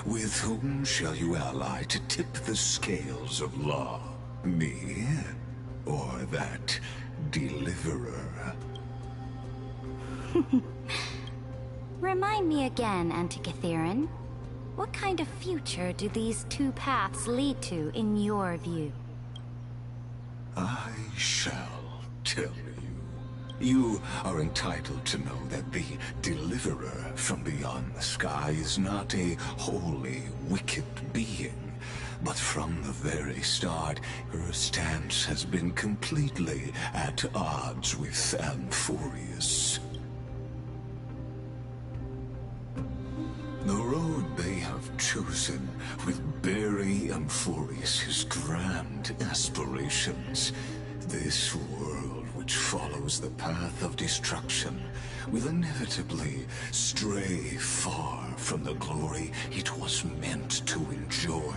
With whom shall you ally to tip the scales of law? Me? Or that deliverer? Remind me again, Antikytheron. What kind of future do these two paths lead to in your view? I shall tell you. You are entitled to know that the deliverer from beyond the sky is not a wholly wicked being, but from the very start, her stance has been completely at odds with Amphorius. The road they have chosen will bury Amphorius' grand aspirations. This world which follows the path of destruction will inevitably stray far from the glory it was meant to enjoy.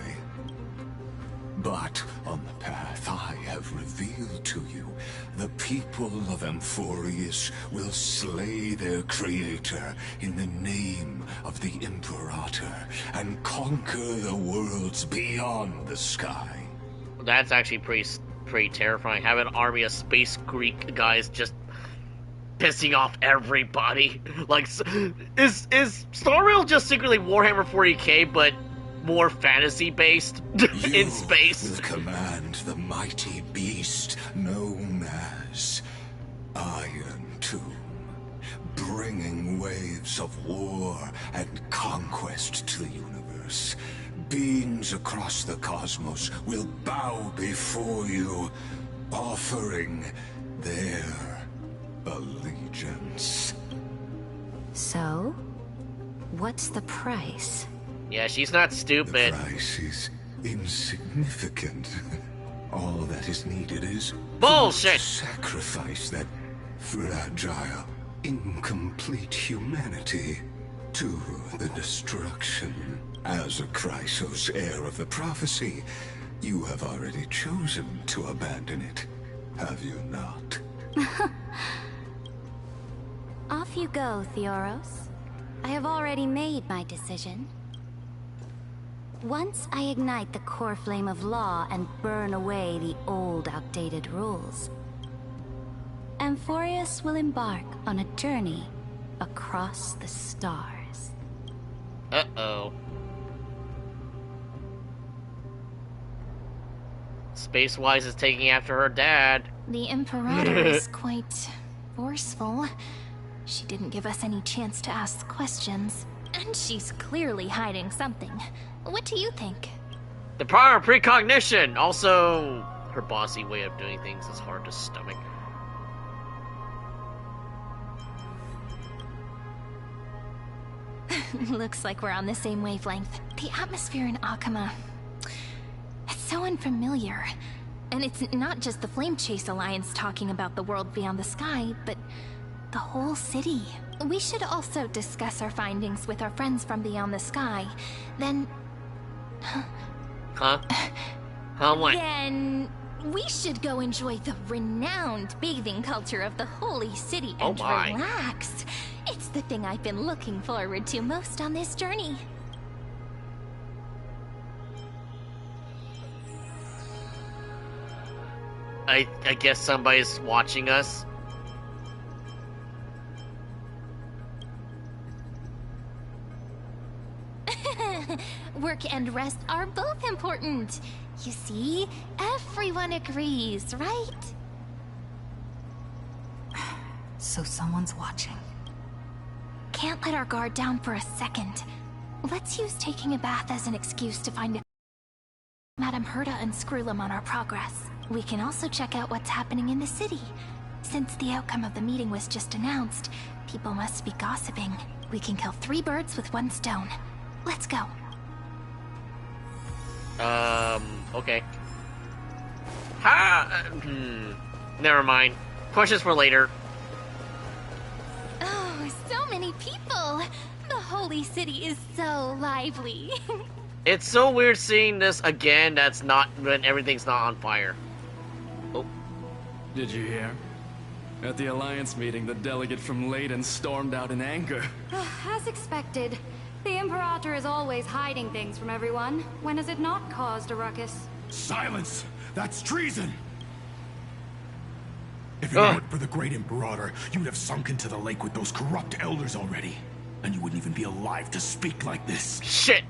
But on the path I have revealed to you, the people of Amphorius will slay their creator in the name of the Imperator and conquer the worlds beyond the sky. That's actually pretty terrifying. Have an army of space Greek guys just pissing off everybody. Like, is Star Rail just secretly Warhammer 40k, but more fantasy-based in space? You will command the mighty beast known as Iron Tomb. bringing waves of war and conquest to the universe. Beings across the cosmos will bow before you, offering their allegiance. So, what's the price? Yeah, she's not stupid. The price is insignificant. All that is needed is bullshit. Sacrifice that fragile, incomplete humanity to the destruction. As a Chrysos, heir of the prophecy, you have already chosen to abandon it, have you not? Off you go, Theoros. I have already made my decision. Once I ignite the core flame of law and burn away the old, outdated rules, Amphorius will embark on a journey across the stars. Uh-oh. Space-Wise is taking after her dad. The Imperator is quite forceful. She didn't give us any chance to ask questions. And she's clearly hiding something. What do you think? The power of precognition! Also, her bossy way of doing things is hard to stomach. Looks like we're on the same wavelength. The atmosphere in Akuma... it's so unfamiliar. And it's not just the Flame Chase Alliance talking about the world beyond the sky, but the whole city. We should also discuss our findings with our friends from beyond the sky. Then... Huh? Huh, what? Then... we should go enjoy the renowned bathing culture of the Holy City and relax. It's the thing I've been looking forward to most on this journey. I guess somebody's watching us. Work and rest are both important. You see, everyone agrees, right? So someone's watching. Can't let our guard down for a second. Let's use taking a bath as an excuse to find Madame Herta and Screwlum on our progress. We can also check out what's happening in the city. Since the outcome of the meeting was just announced, people must be gossiping. We can kill 3 birds with 1 stone. Let's go. Okay. Never mind. Questions for later. Oh, so many people! The Holy City is so lively. It's so weird seeing this again that's not when everything's not on fire. Oh. Did you hear? At the Alliance meeting, the delegate from Leyden stormed out in anger. As expected. The Imperator is always hiding things from everyone. When has it not caused a ruckus? Silence! That's treason! If it weren't for the great Imperator, you'd have sunk into the lake with those corrupt elders already. And you wouldn't even be alive to speak like this. Shit!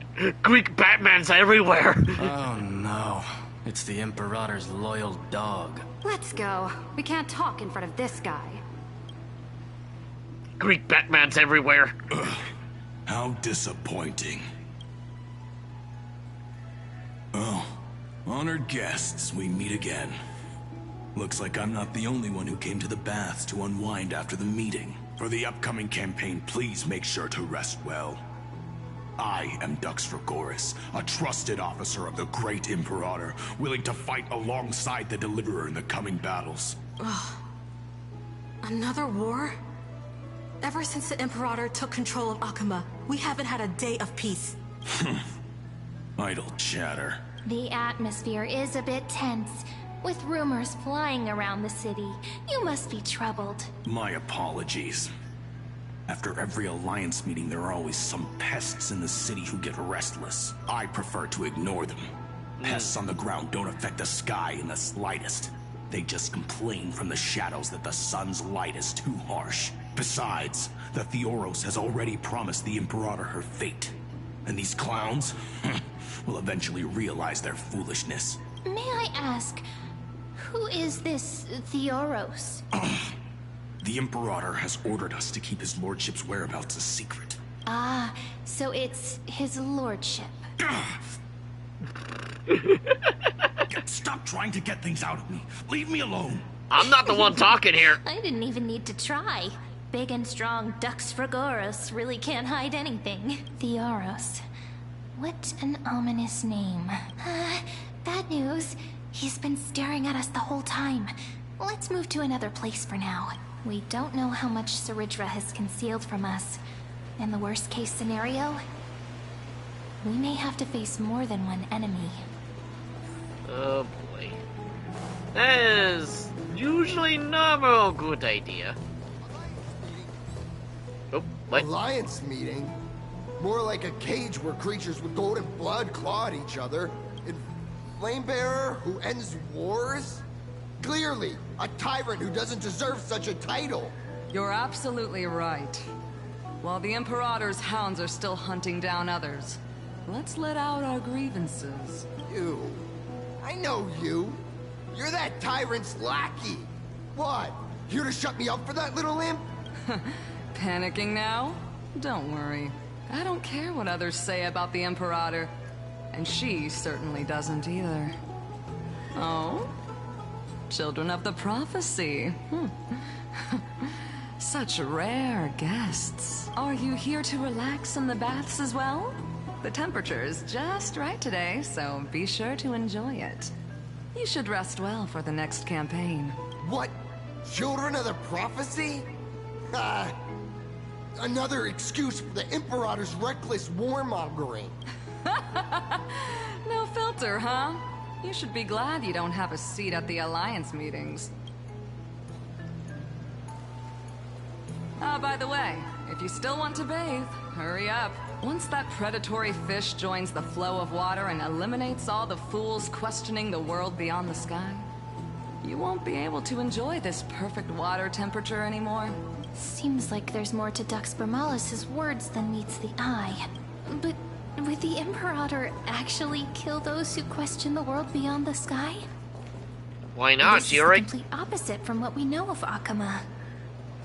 Greek Batman's everywhere! Oh no. It's the Imperator's loyal dog. Let's go. We can't talk in front of this guy. Greek Batman's everywhere. How disappointing. Oh, honored guests, we meet again. Looks like I'm not the only one who came to the baths to unwind after the meeting. For the upcoming campaign, please make sure to rest well. I am Dux Dragoris, a trusted officer of the Great Imperator, willing to fight alongside the Deliverer in the coming battles. Ugh. Another war? Ever since the Imperator took control of Akuma, we haven't had a day of peace. Idle chatter. The atmosphere is a bit tense, with rumors flying around the city. You must be troubled. My apologies. After every Alliance meeting, there are always some pests in the city who get restless. I prefer to ignore them. Pests on the ground don't affect the sky in the slightest. They just complain from the shadows that the sun's light is too harsh. Besides, the Theoros has already promised the Imperator her fate. And these clowns will eventually realize their foolishness. May I ask, who is this Theoros? The Imperator has ordered us to keep his lordship's whereabouts a secret. Ah, so it's his lordship. Stop trying to get things out of me. Leave me alone. I'm not the one talking here. I didn't even need to try. Big and strong Dux Fragoros really can't hide anything. Theoros. What an ominous name. Bad news. He's been staring at us the whole time. Let's move to another place for now. We don't know how much Ceridra has concealed from us. In the worst case scenario, we may have to face more than one enemy. Oh boy. That is usually never a good idea. Oh, what? Alliance meeting? More like a cage where creatures with golden blood claw at each other. And Flamebearer who ends wars? Clearly, a tyrant who doesn't deserve such a title. You're absolutely right. While the Imperator's hounds are still hunting down others, let's let out our grievances. You. I know you. You're that tyrant's lackey. What? Here to shut me up for that little imp? Panicking now? Don't worry. I don't care what others say about the Imperator. And she certainly doesn't either. Oh? Children of the Prophecy. Such rare guests. Are you here to relax in the baths as well? The temperature is just right today, so be sure to enjoy it. You should rest well for the next campaign. What? Children of the Prophecy? Another excuse for the Imperator's reckless warmongering. No filter, huh? You should be glad you don't have a seat at the Alliance meetings. By the way, if you still want to bathe, hurry up. Once that predatory fish joins the flow of water and eliminates all the fools questioning the world beyond the sky, you won't be able to enjoy this perfect water temperature anymore. Seems like there's more to Dux Vermalis' words than meets the eye. But would the Imperator actually kill those who question the world beyond the sky? Why not? This is the complete opposite from what we know of Akama.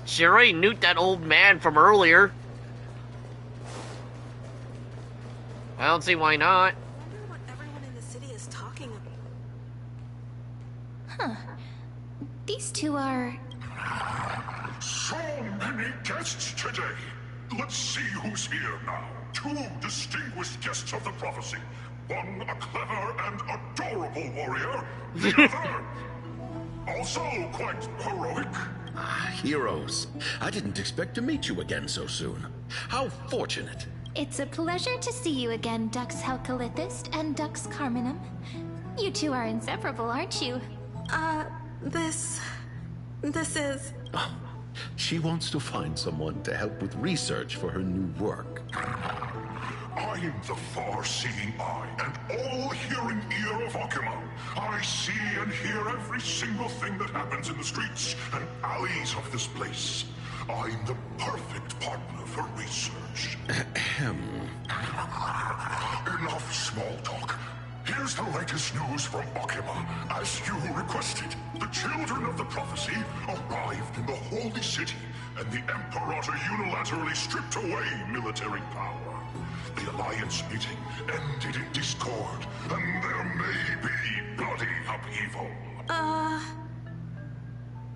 She already nuked that old man from earlier. I don't see why not. I wonder what everyone in the city is talking about. Huh. These two are... So many guests today. Let's see who's here now. Two distinguished guests of the prophecy. One a clever and adorable warrior. The other also quite heroic. Heroes. I didn't expect to meet you again so soon. How fortunate. It's a pleasure to see you again, Dux Helcalithist and Dux Carminum. You two are inseparable, aren't you? This is... Oh, she wants to find someone to help with research for her new work. I'm the far-seeing eye and all-hearing ear of Akama. I see and hear every single thing that happens in the streets and alleys of this place. I'm the perfect partner for research. Enough small talk. Here's the latest news from Akama, as you requested. The children of the prophecy arrived in the Holy City, and the Imperator unilaterally stripped away military power. The Alliance meeting ended in discord, and there may be bloody upheaval.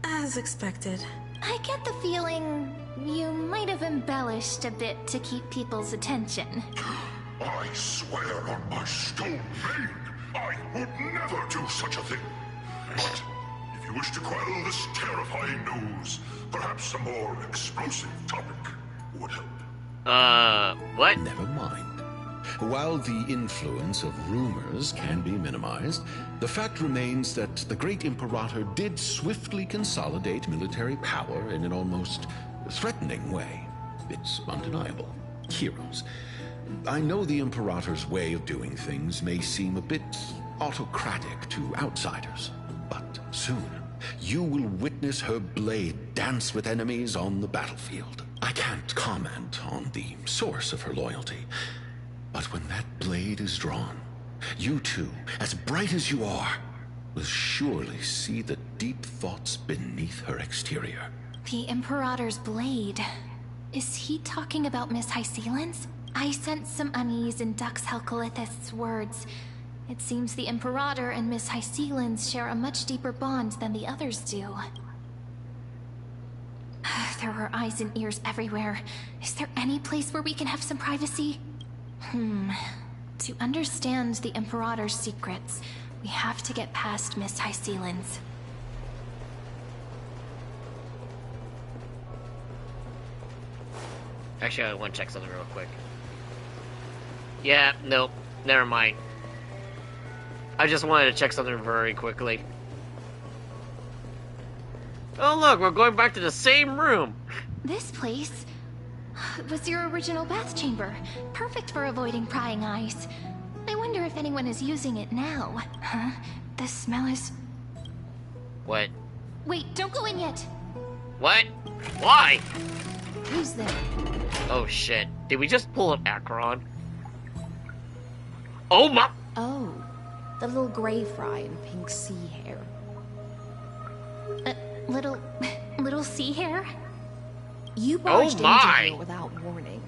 As expected. I get the feeling you might have embellished a bit to keep people's attention. I swear on my stone maid, I would never do such a thing. But if you wish to quell this terrifying news, perhaps a more explosive topic would help. What? Never mind. While the influence of rumors can be minimized, the fact remains that the great Imperator did swiftly consolidate military power in an almost threatening way. It's undeniable. Heroes. I know the Imperator's way of doing things may seem a bit autocratic to outsiders, but soon you will witness her blade dance with enemies on the battlefield. I can't comment on the source of her loyalty, but when that blade is drawn, you two, as bright as you are, will surely see the deep thoughts beneath her exterior. The Imperator's blade. Is he talking about Miss Hysilens? I sense some unease in Dux Helcolith's words. It seems the Imperator and Miss Hysilens share a much deeper bond than the others do. There are eyes and ears everywhere. Is there any place where we can have some privacy? To understand the Imperator's secrets, we have to get past Miss Hysilens. Actually, I want to check something real quick. Yeah, nope. Never mind. I just wanted to check something very quickly. Oh look, we're going back to the same room! This place was your original bath chamber. Perfect for avoiding prying eyes. I wonder if anyone is using it now. Huh? The smell is... What? Wait, don't go in yet! What? Why? Who's there? Oh shit. Did we just pull up Akron? Oh my... Oh, the little gray fry in pink sea hair. Little sea hair? You barged into here without warning.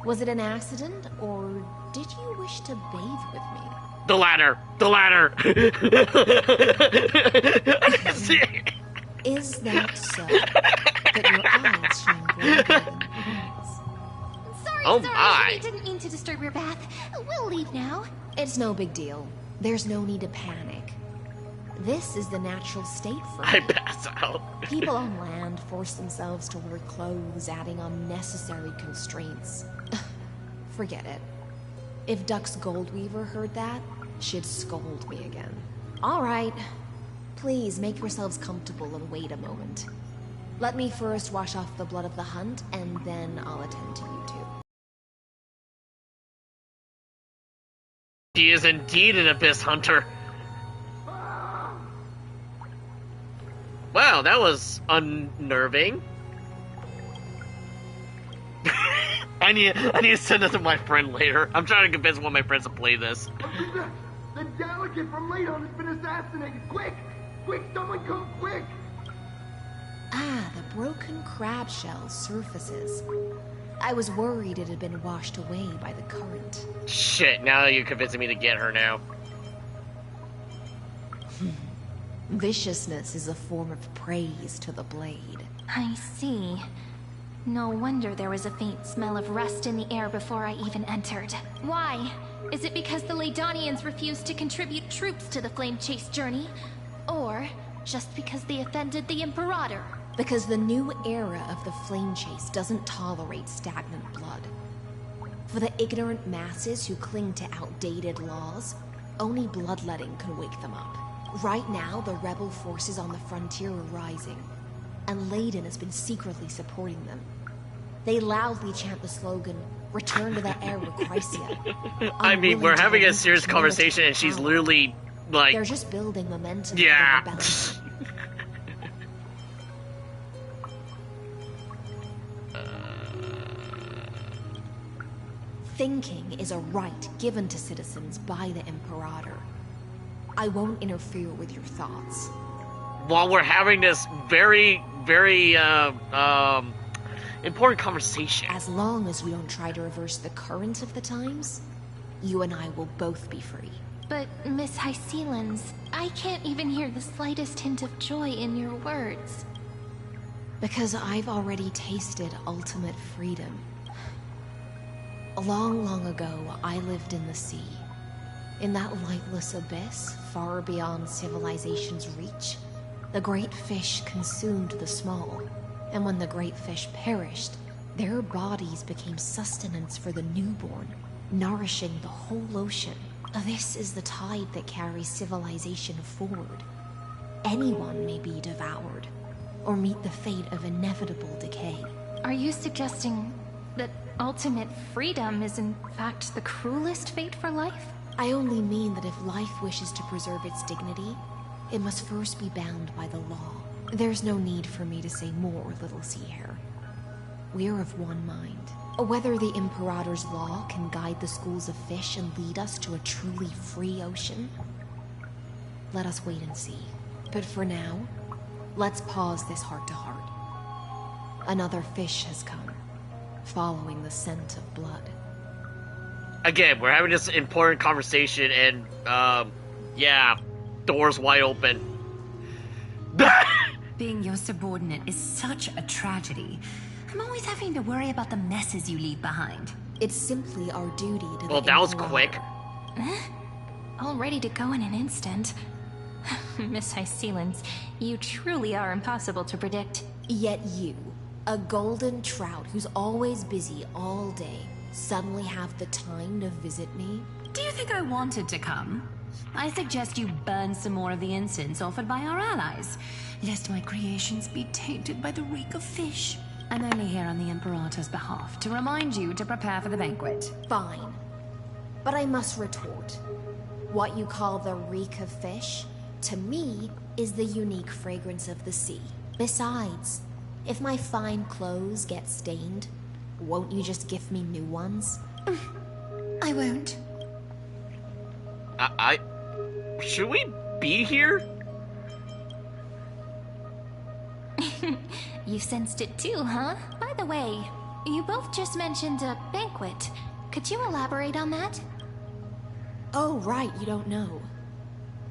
Was it an accident, or did you wish to bathe with me? The latter! The latter! Is that so? That your eyes shine brighter than pearls? Sorry, I didn't mean to disturb your bath. We'll leave now. It's no big deal. There's no need to panic. This is the natural state for me. I pass out. People on land force themselves to wear clothes, adding unnecessary constraints. Forget it. If Dux Goldweaver heard that, she'd scold me again. All right. Please make yourselves comfortable and wait a moment. Let me first wash off the blood of the hunt, and then I'll attend to you two. She is indeed an abyss hunter. Wow, that was unnerving. I need to send this to my friend later. I'm trying to convince one of my friends to play this. The delegate from Ladon has been assassinated! Quick! Quick, someone come quick! Ah, the broken crab shell surfaces. I was worried it had been washed away by the current. Shit, now you're convincing me to get her now. Viciousness is a form of praise to the blade. I see. No wonder there was a faint smell of rust in the air before I even entered. Why? Is it because the Ladonians refused to contribute troops to the Flame Chase journey? Or just because they offended the Imperator? Because the new era of the Flame Chase doesn't tolerate stagnant blood. For the ignorant masses who cling to outdated laws, only bloodletting can wake them up. Right now, the rebel forces on the frontier are rising, and Ladon has been secretly supporting them. They loudly chant the slogan, "Return to the era Chrysia." I mean, we're having a serious conversation and she's literally, like... They're just building momentum yeah. for the rebellion. Thinking is a right given to citizens by the Imperator. I won't interfere with your thoughts. While we're having this very, very, important conversation. As long as we don't try to reverse the current of the times, you and I will both be free. But, Miss Hysilens, I can't even hear the slightest hint of joy in your words. Because I've already tasted ultimate freedom. Long, long ago, I lived in the sea. In that lightless abyss, far beyond civilization's reach, the great fish consumed the small. And when the great fish perished, their bodies became sustenance for the newborn, nourishing the whole ocean. This is the tide that carries civilization forward. Anyone may be devoured, or meet the fate of inevitable decay. Are you suggesting that ultimate freedom is in fact the cruelest fate for life? I only mean that if life wishes to preserve its dignity, it must first be bound by the law. There's no need for me to say more, Little Sea Hare. We're of one mind. Whether the Imperator's law can guide the schools of fish and lead us to a truly free ocean, let us wait and see. But for now, let's pause this heart-to-heart. Another fish has come, following the scent of blood. Again, we're having this important conversation, and, yeah, doors wide open. Being your subordinate is such a tragedy. I'm always having to worry about the messes you leave behind. It's simply our duty to Well, that was quick. All ready to go in an instant. Miss Hysilens, you truly are impossible to predict. Yet you, a golden trout who's always busy all day, suddenly have the time to visit me? Do you think I wanted to come? I suggest you burn some more of the incense offered by our allies, lest my creations be tainted by the reek of fish. I'm only here on the Imperator's behalf to remind you to prepare for the banquet. Fine. But I must retort. What you call the reek of fish, to me, is the unique fragrance of the sea. Besides, if my fine clothes get stained, won't you just gift me new ones? I won't. Should we be here? You sensed it too, huh? By the way, you both just mentioned a banquet. Could you elaborate on that? Oh, right, you don't know.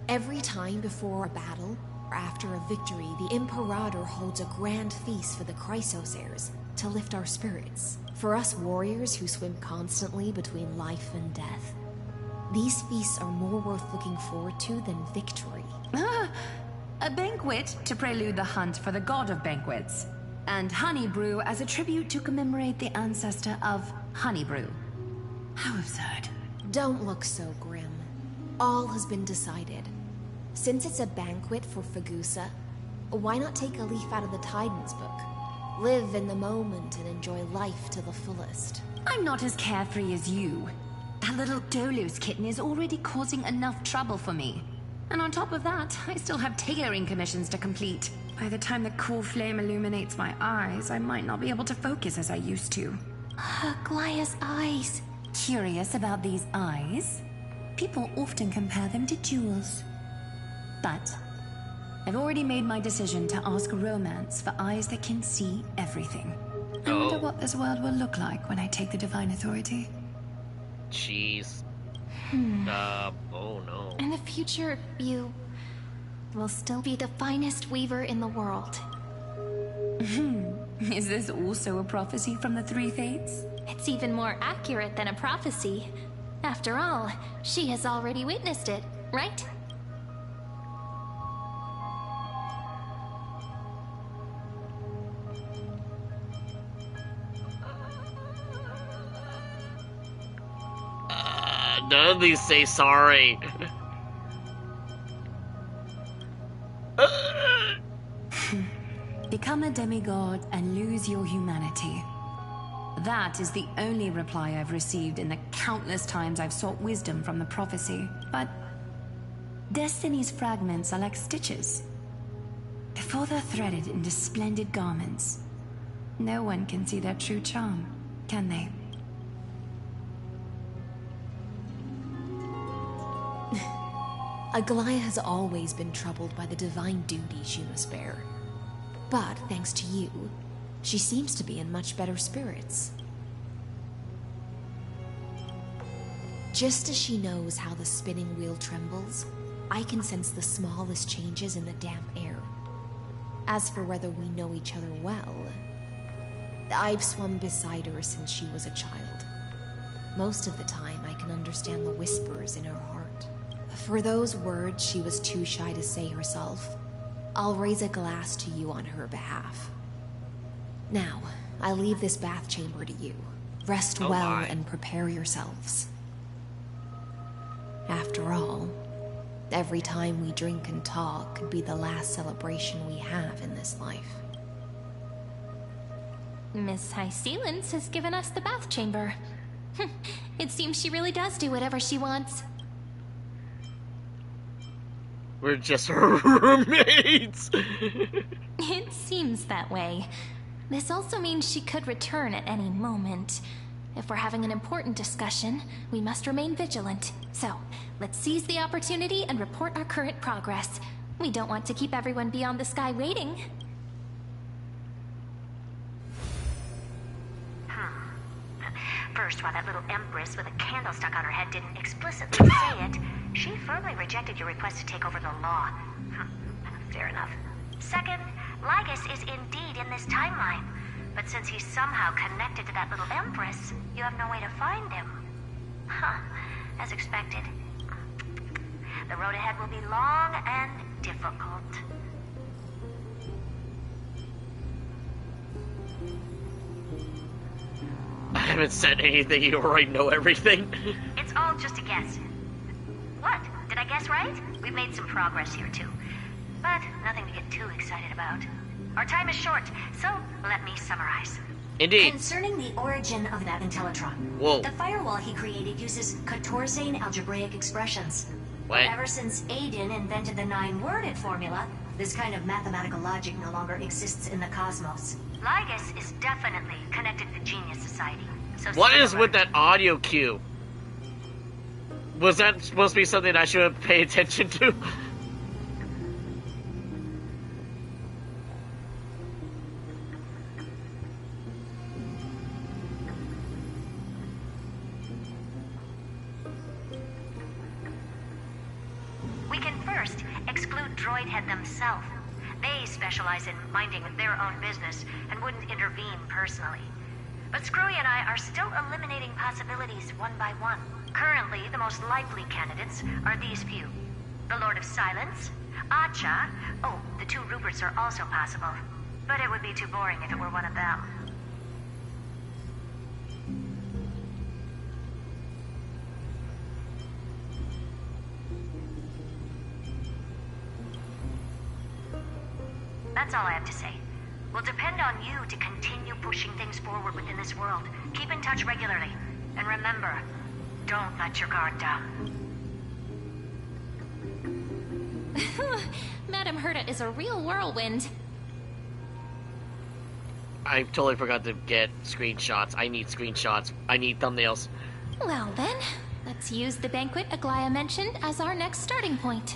Every time before a battle, or after a victory, the Imperator holds a grand feast for the Chrysos heirs to lift our spirits. For us warriors who swim constantly between life and death, these feasts are more worth looking forward to than victory. A banquet to prelude the hunt for the god of banquets, and honey brew as a tribute to commemorate the ancestor of honey brew. How absurd. Don't look so grim. All has been decided. Since it's a banquet for Fagusa, why not take a leaf out of the Tidens book? Live in the moment and enjoy life to the fullest. I'm not as carefree as you. That little Dolus kitten is already causing enough trouble for me. And on top of that, I still have tailoring commissions to complete. By the time the cool flame illuminates my eyes, I might not be able to focus as I used to. Glaya's eyes. Curious about these eyes? People often compare them to jewels. But I've already made my decision to ask Romance for eyes that can see everything. I wonder what this world will look like when I take the Divine Authority. Jeez. Oh no. In the future, you will still be the finest weaver in the world. Is this also a prophecy from the Three Fates? It's even more accurate than a prophecy. After all, she has already witnessed it, right? None of these say sorry. Become a demigod and lose your humanity. That is the only reply I've received in the countless times I've sought wisdom from the prophecy. But Destiny's fragments are like stitches. Before they're threaded into splendid garments, no one can see their true charm, can they? Aglaya has always been troubled by the divine duties she must bear. But, thanks to you, she seems to be in much better spirits. Just as she knows how the spinning wheel trembles, I can sense the smallest changes in the damp air. As for whether we know each other well, I've swum beside her since she was a child. Most of the time, I can understand the whispers in her heart. For those words she was too shy to say herself, I'll raise a glass to you on her behalf. Now, I leave this bath chamber to you. Rest well and prepare yourselves. After all, every time we drink and talk could be the last celebration we have in this life. Miss Hysilens has given us the bath chamber. It seems she really does do whatever she wants. We're just her roommates. It seems that way. This also means she could return at any moment. If we're having an important discussion, we must remain vigilant. So, let's seize the opportunity and report our current progress. We don't want to keep everyone beyond the sky waiting. first, while that little empress with a candle stuck on her head didn't explicitly say it, she firmly rejected your request to take over the law. Fair enough. Second, Lygrus is indeed in this timeline. But since he's somehow connected to that little empress, you have no way to find him. As expected. The road ahead will be long and difficult. I haven't said anything, you already know everything. It's all just a guess. What? Did I guess right? We've made some progress here too. But nothing to get too excited about. Our time is short, so let me summarize. Indeed. Concerning the origin of that Intellitron, whoa, the firewall he created uses Katorzane algebraic expressions. What? Ever since Aiden invented the 9-worded formula, this kind of mathematical logic no longer exists in the cosmos. Lygrus is definitely connected to Genius Society. So what is with that audio cue? Was that supposed to be something I should have paid attention to? We can first exclude Droidhead themselves. They specialize in minding their own business and wouldn't intervene personally. But Screwy and I are still eliminating possibilities one by one. Currently, the most likely candidates are these few. The Lord of Silence, Acha, oh, the 2 Ruperts are also possible. But it would be too boring if it were one of them. That's all I have to say. We'll depend on you to continue pushing things forward within this world. Keep in touch regularly. And remember, don't let your guard down. Madame Herta is a real whirlwind. I totally forgot to get screenshots. I need screenshots. I need thumbnails. Well then, let's use the banquet Aglaya mentioned as our next starting point.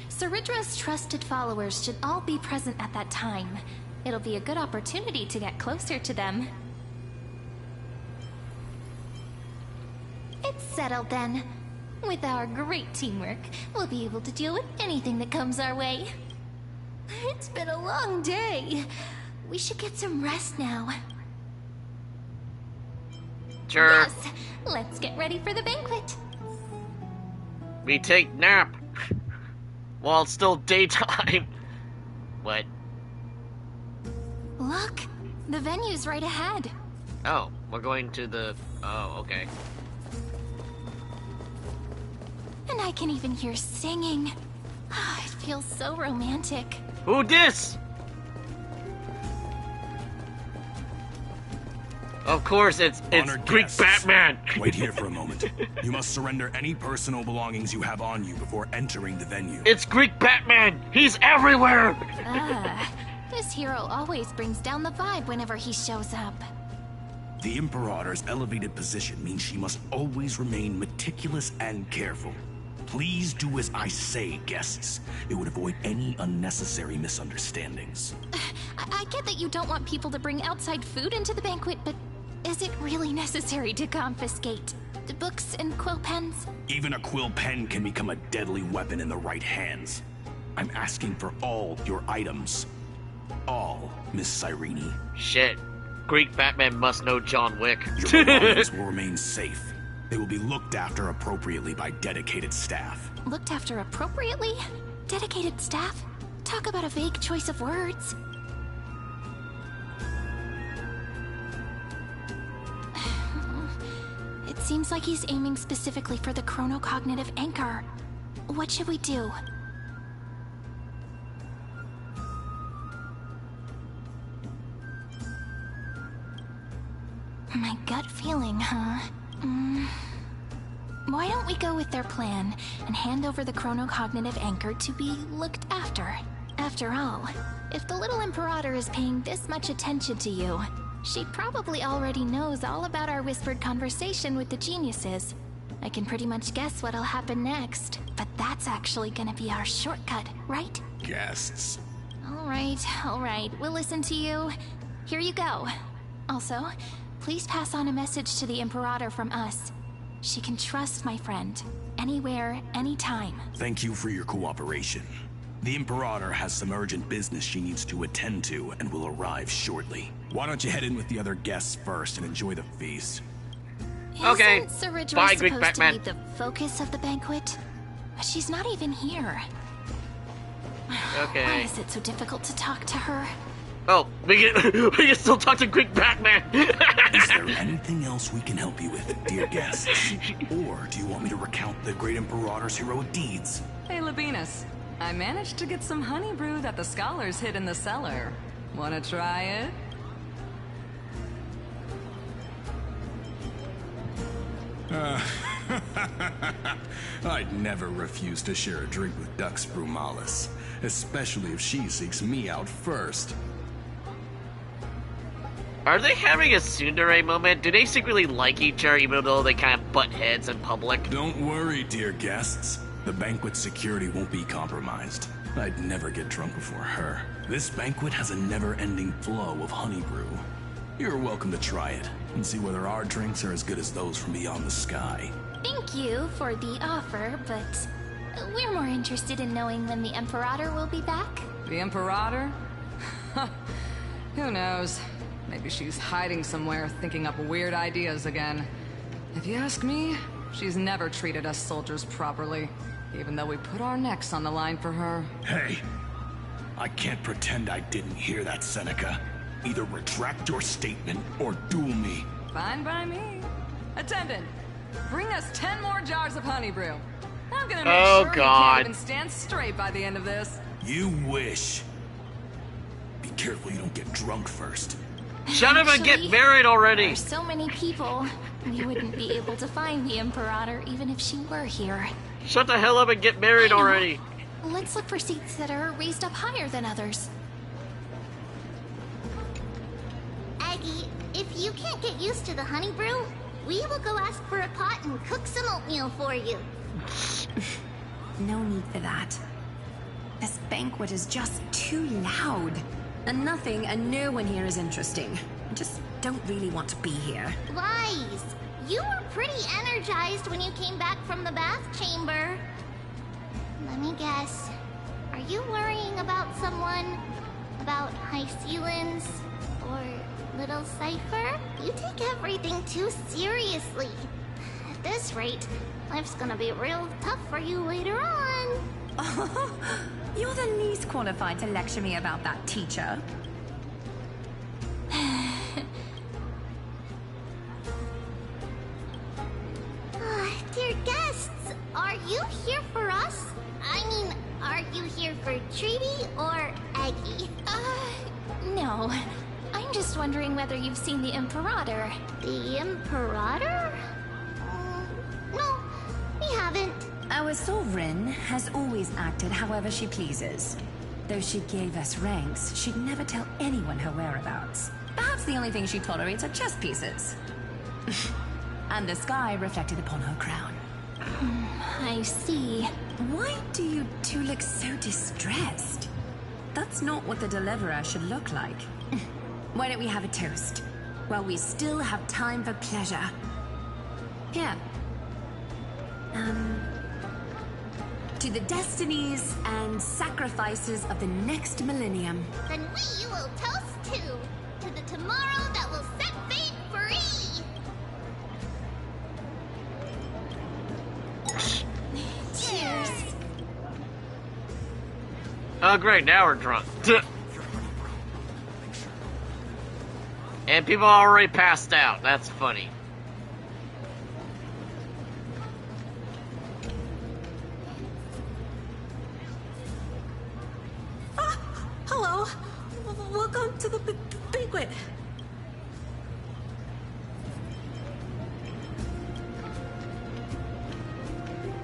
Ceridra's trusted followers should all be present at that time. It'll be a good opportunity to get closer to them. It's settled then. With our great teamwork, we'll be able to deal with anything that comes our way. It's been a long day. We should get some rest now. Sure. Yes, let's get ready for the banquet. We take nap. While it's still daytime. What? Look, the venue's right ahead. Oh, we're going to the... Oh, okay. And I can even hear singing. It feels so romantic. Who dis? Of course, it's Honored Greek guests. Batman. Wait here for a moment. You must surrender any personal belongings you have on you before entering the venue. It's Greek Batman. He's everywhere. This hero always brings down the vibe whenever he shows up. The Imperator's elevated position means she must always remain meticulous and careful. Please do as I say, guests. It would avoid any unnecessary misunderstandings. I get that you don't want people to bring outside food into the banquet, but is it really necessary to confiscate the books and quill pens? Even a quill pen can become a deadly weapon in the right hands. I'm asking for all your items. All, Miss Cyrene. Shit. Greek Batman must know John Wick. Your belongings will remain safe. They will be looked after appropriately by dedicated staff. Looked after appropriately? Dedicated staff? Talk about a vague choice of words. It seems like he's aiming specifically for the chronocognitive anchor. What should we do? My gut feeling, huh? Why don't we go with their plan and hand over the chronocognitive anchor to be looked after? After all, if the little Imperator is paying this much attention to you, she probably already knows all about our whispered conversation with the geniuses. I can pretty much guess what'll happen next, but that's actually gonna be our shortcut, right? Guests. All right, we'll listen to you. Here you go. Also, Please pass on a message to the Imperator from us. She can trust my friend. Anywhere, anytime. Thank you for your cooperation. The Imperator has some urgent business she needs to attend to and will arrive shortly. Why don't you head in with the other guests first and enjoy the feast? Okay. Isn't Sir Ridgeway Bye, Greek supposed to Batman. be the focus of the banquet? But she's not even here. Okay. Why is it so difficult to talk to her? Oh, we can still talk to Greek Batman. Is there anything else we can help you with, dear guests? Or do you want me to recount the great Imperator's heroic deeds? Hey, Labinas. I managed to get some honey brew that the scholars hid in the cellar. Wanna try it? I'd never refuse to share a drink with Dux Brumalis, especially if she seeks me out first. Are they having a tsundere moment? Do they secretly like each other even though they kind of butt heads in public? Don't worry, dear guests. The banquet's security won't be compromised. I'd never get drunk before her. This banquet has a never-ending flow of honey brew. You're welcome to try it and see whether our drinks are as good as those from beyond the sky. Thank you for the offer, but we're more interested in knowing when the Imperator will be back. The Imperator? Who knows? Maybe she's hiding somewhere, thinking up weird ideas again. If you ask me, she's never treated us soldiers properly, even though we put our necks on the line for her. Hey, I can't pretend I didn't hear that, Seneca. Either retract your statement or duel me. Fine by me. Attendant, bring us 10 more jars of honey brew. I'm gonna make sure you can't even stand straight by the end of this. You wish. Be careful you don't get drunk first. Shut up and get married already! There are so many people. We wouldn't be able to find the Imperator even if she were here. Shut the hell up and get married already! Let's look for seats that are raised up higher than others. Aggie, if you can't get used to the honey brew, we will go ask for a pot and cook some oatmeal for you. No need for that. This banquet is just too loud. And nothing and no one here is interesting. I just don't really want to be here. Wise, you were pretty energized when you came back from the bath chamber. Let me guess. Are you worrying about someone? About Hysilens? Or Little Cypher? You take everything too seriously. At this rate, life's gonna be real tough for you later on. You're the least qualified to lecture me about that, teacher. Dear guests, are you here for us? I mean, are you here for Treaty or Aggie? No. I'm just wondering whether you've seen the Imperator. The Imperator? No, we haven't. Our sovereign has always acted however she pleases. Though she gave us ranks, she'd never tell anyone her whereabouts. Perhaps the only thing she tolerates are chess pieces. And the sky reflected upon her crown. I see. Why do you two look so distressed? That's not what the Deliverer should look like. Why don't we have a toast? While we still have time for pleasure. Here. To the destinies and sacrifices of the next millennium. Then we will toast to the tomorrow that will set fate free. Cheers. Oh great, now we're drunk. And people already passed out. That's funny. Hello. Welcome to the banquet.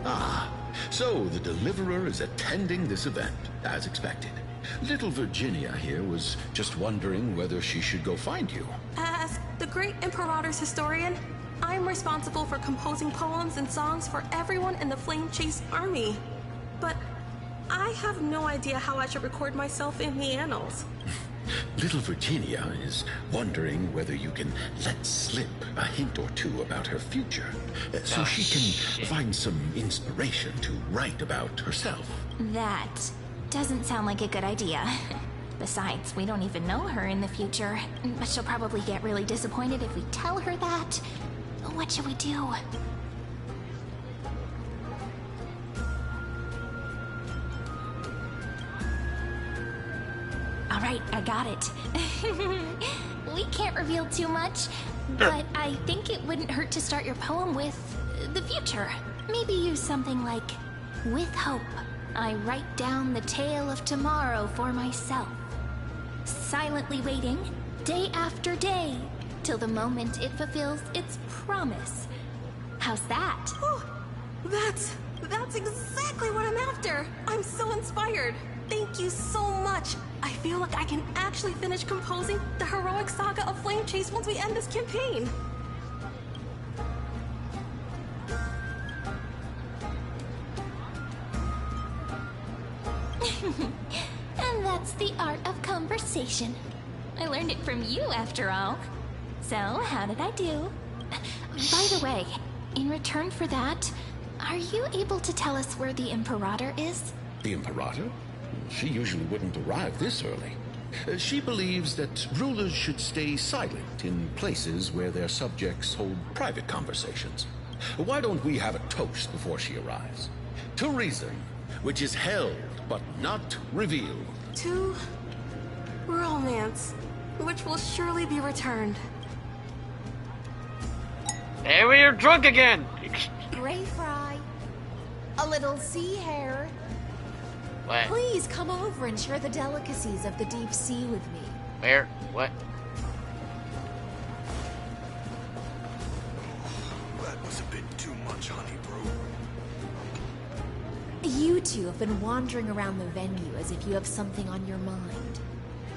Ah, so the Deliverer is attending this event, as expected. Little Virginia here was just wondering whether she should go find you. As the great Imperator's historian, I'm responsible for composing poems and songs for everyone in the Flame Chase army. But I have no idea how I should record myself in the annals. Little Virginia is wondering whether you can let slip a hint or two about her future, so she can find some inspiration to write about herself. That doesn't sound like a good idea. Besides, we don't even know her in the future, but she'll probably get really disappointed if we tell her that. What should we do? Alright, I got it. We can't reveal too much, but I think it wouldn't hurt to start your poem with the future. Maybe use something like, with hope, I write down the tale of tomorrow for myself. Silently waiting, day after day, till the moment it fulfills its promise. How's that? Oh, that's exactly what I'm after. I'm so inspired. Thank you so much. I feel like I can actually finish composing the heroic saga of Flame Chase once we end this campaign. And that's the art of conversation. I learned it from you, after all. So, how did I do? By the way, in return for that, are you able to tell us where the Imperator is? The Imperator? She usually wouldn't arrive this early. She believes that rulers should stay silent in places where their subjects hold private conversations. Why don't we have a toast before she arrives? To reason, which is held but not revealed. To romance, which will surely be returned. Hey, we're drunk again! Gray fry. A little sea hare. What? Please come over and share the delicacies of the deep sea with me. Where? What? That was a bit too much, honey brew. You two have been wandering around the venue as if you have something on your mind.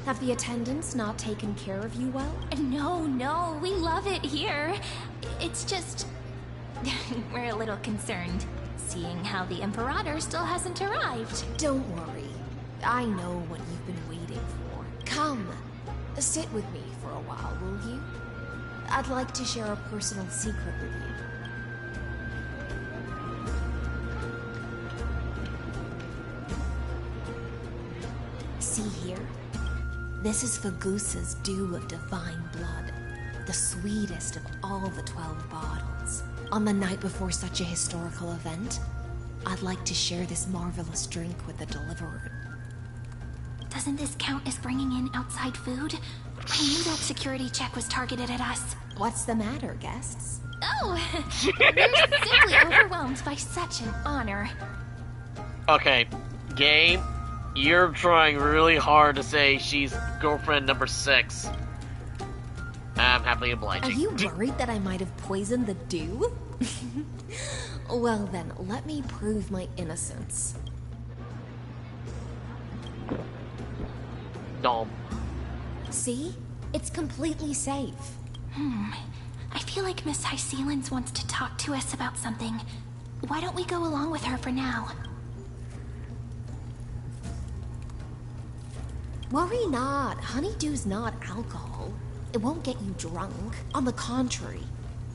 Have the attendants not taken care of you well? No, we love it here. It's just... we're a little concerned, seeing how the Imperator still hasn't arrived. Don't worry. I know what you've been waiting for. Come, sit with me for a while, will you? I'd like to share a personal secret with you. See here? This is Fagusa's dew of divine blood, the sweetest of all the 12 bottles. On the night before such a historical event, I'd like to share this marvelous drink with the Deliverer. Doesn't this count as bringing in outside food? I knew that security check was targeted at us. What's the matter, guests? Oh, we're simply overwhelmed by such an honor. Okay, game, you're trying really hard to say she's girlfriend number 6. I'm happily obliging. Are you worried that I might have poisoned the dew? Well then, let me prove my innocence. Dumb. See? It's completely safe. I feel like Miss Hysilens wants to talk to us about something. Why don't we go along with her for now? Worry not. Honeydew's not alcohol. It won't get you drunk. On the contrary,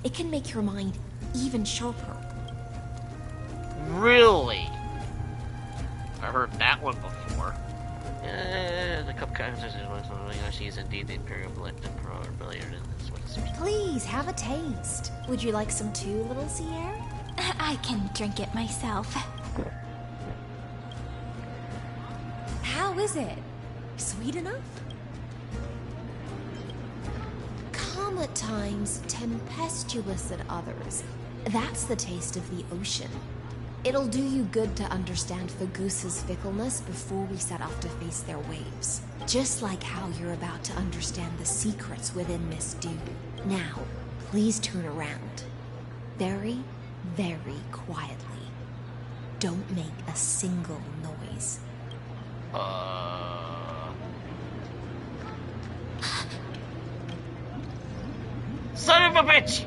it can make your mind even sharper. Really? I heard that one before. The cup characters she is indeed the Imperial Billiard in this one. Please, have a taste. Would you like some too, little Sierra? I can drink it myself. How is it? Sweet enough? Calm at times, tempestuous at others. That's the taste of the ocean. It'll do you good to understand Fagusa's fickleness before we set off to face their waves. Just like how you're about to understand the secrets within Miss Dew. Now, please turn around. Very, very quietly. Don't make a single noise. Son of a bitch!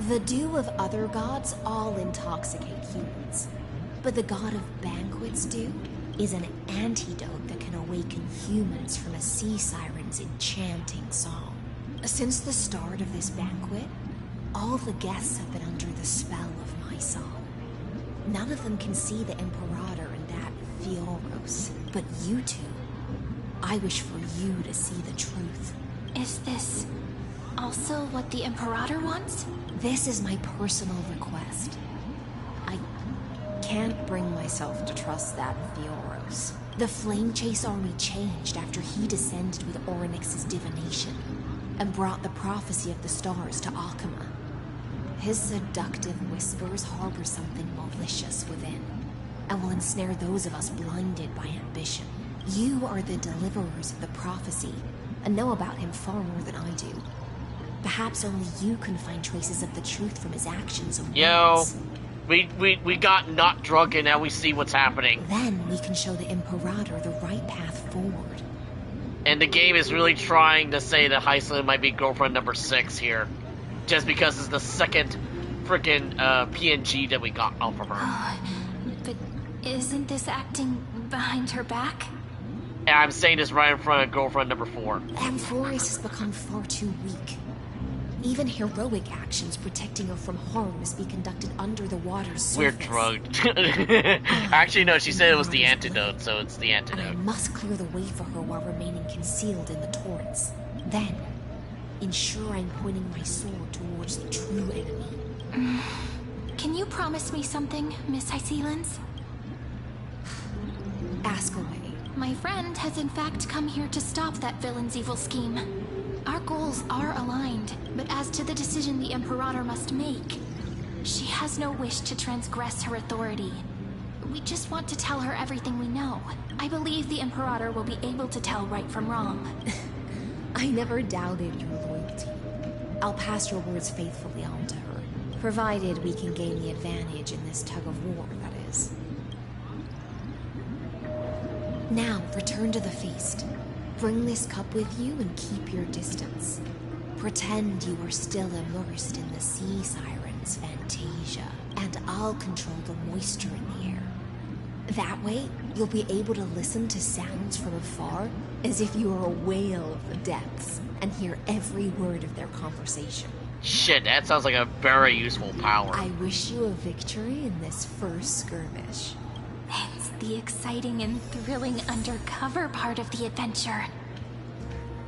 The dew of other gods all intoxicate humans. but the god of banquets, dude, is an antidote that can awaken humans from a sea siren's enchanting song. Since the start of this banquet, all the guests have been under the spell of my song. None of them can see the Imperator and that Fioros, but you two, I wish for you to see the truth. Is this also what the Imperator wants? This is my personal request. I can't bring myself to trust that Fioros. The Flame Chase Army changed after he descended with Orynyx's divination and brought the prophecy of the stars to Akuma. His seductive whispers harbor something malicious within, and will ensnare those of us blinded by ambition. You are the deliverers of the prophecy, and know about him far more than I do. Perhaps only you can find traces of the truth from his actions and words. We got not drunk and now we see what's happening. Then we can show the Imperator the right path forward. And the game is really trying to say that Hysilens might be girlfriend number 6 here. Just because it's the second frickin' PNG that we got off of her. But isn't this acting behind her back? And I'm saying this right in front of girlfriend number 4. Amphorius has become far too weak. Even heroic actions protecting her from harm must be conducted under the water's surface. We're drugged. Actually, no, she said it was the antidote, so it's the antidote. I must clear the way for her while remaining concealed in the torrents. Then, ensure I'm pointing my sword towards the true enemy. Can you promise me something, Miss Hysilens? Ask away. My friend has in fact come here to stop that villain's evil scheme. Our goals are aligned, but as to the decision the Imperator must make, she has no wish to transgress her authority. We just want to tell her everything we know. I believe the Imperator will be able to tell right from wrong. I never doubted your loyalty. I'll pass your words faithfully on to her, provided we can gain the advantage in this tug of war, that is. Now, return to the feast. Bring this cup with you and keep your distance. Pretend you are still immersed in the sea siren's fantasia, and I'll control the moisture in the air. That way, you'll be able to listen to sounds from afar as if you are a whale of the depths and hear every word of their conversation. Shit, that sounds like a very useful power. I wish you a victory in this first skirmish. It's the exciting and thrilling undercover part of the adventure.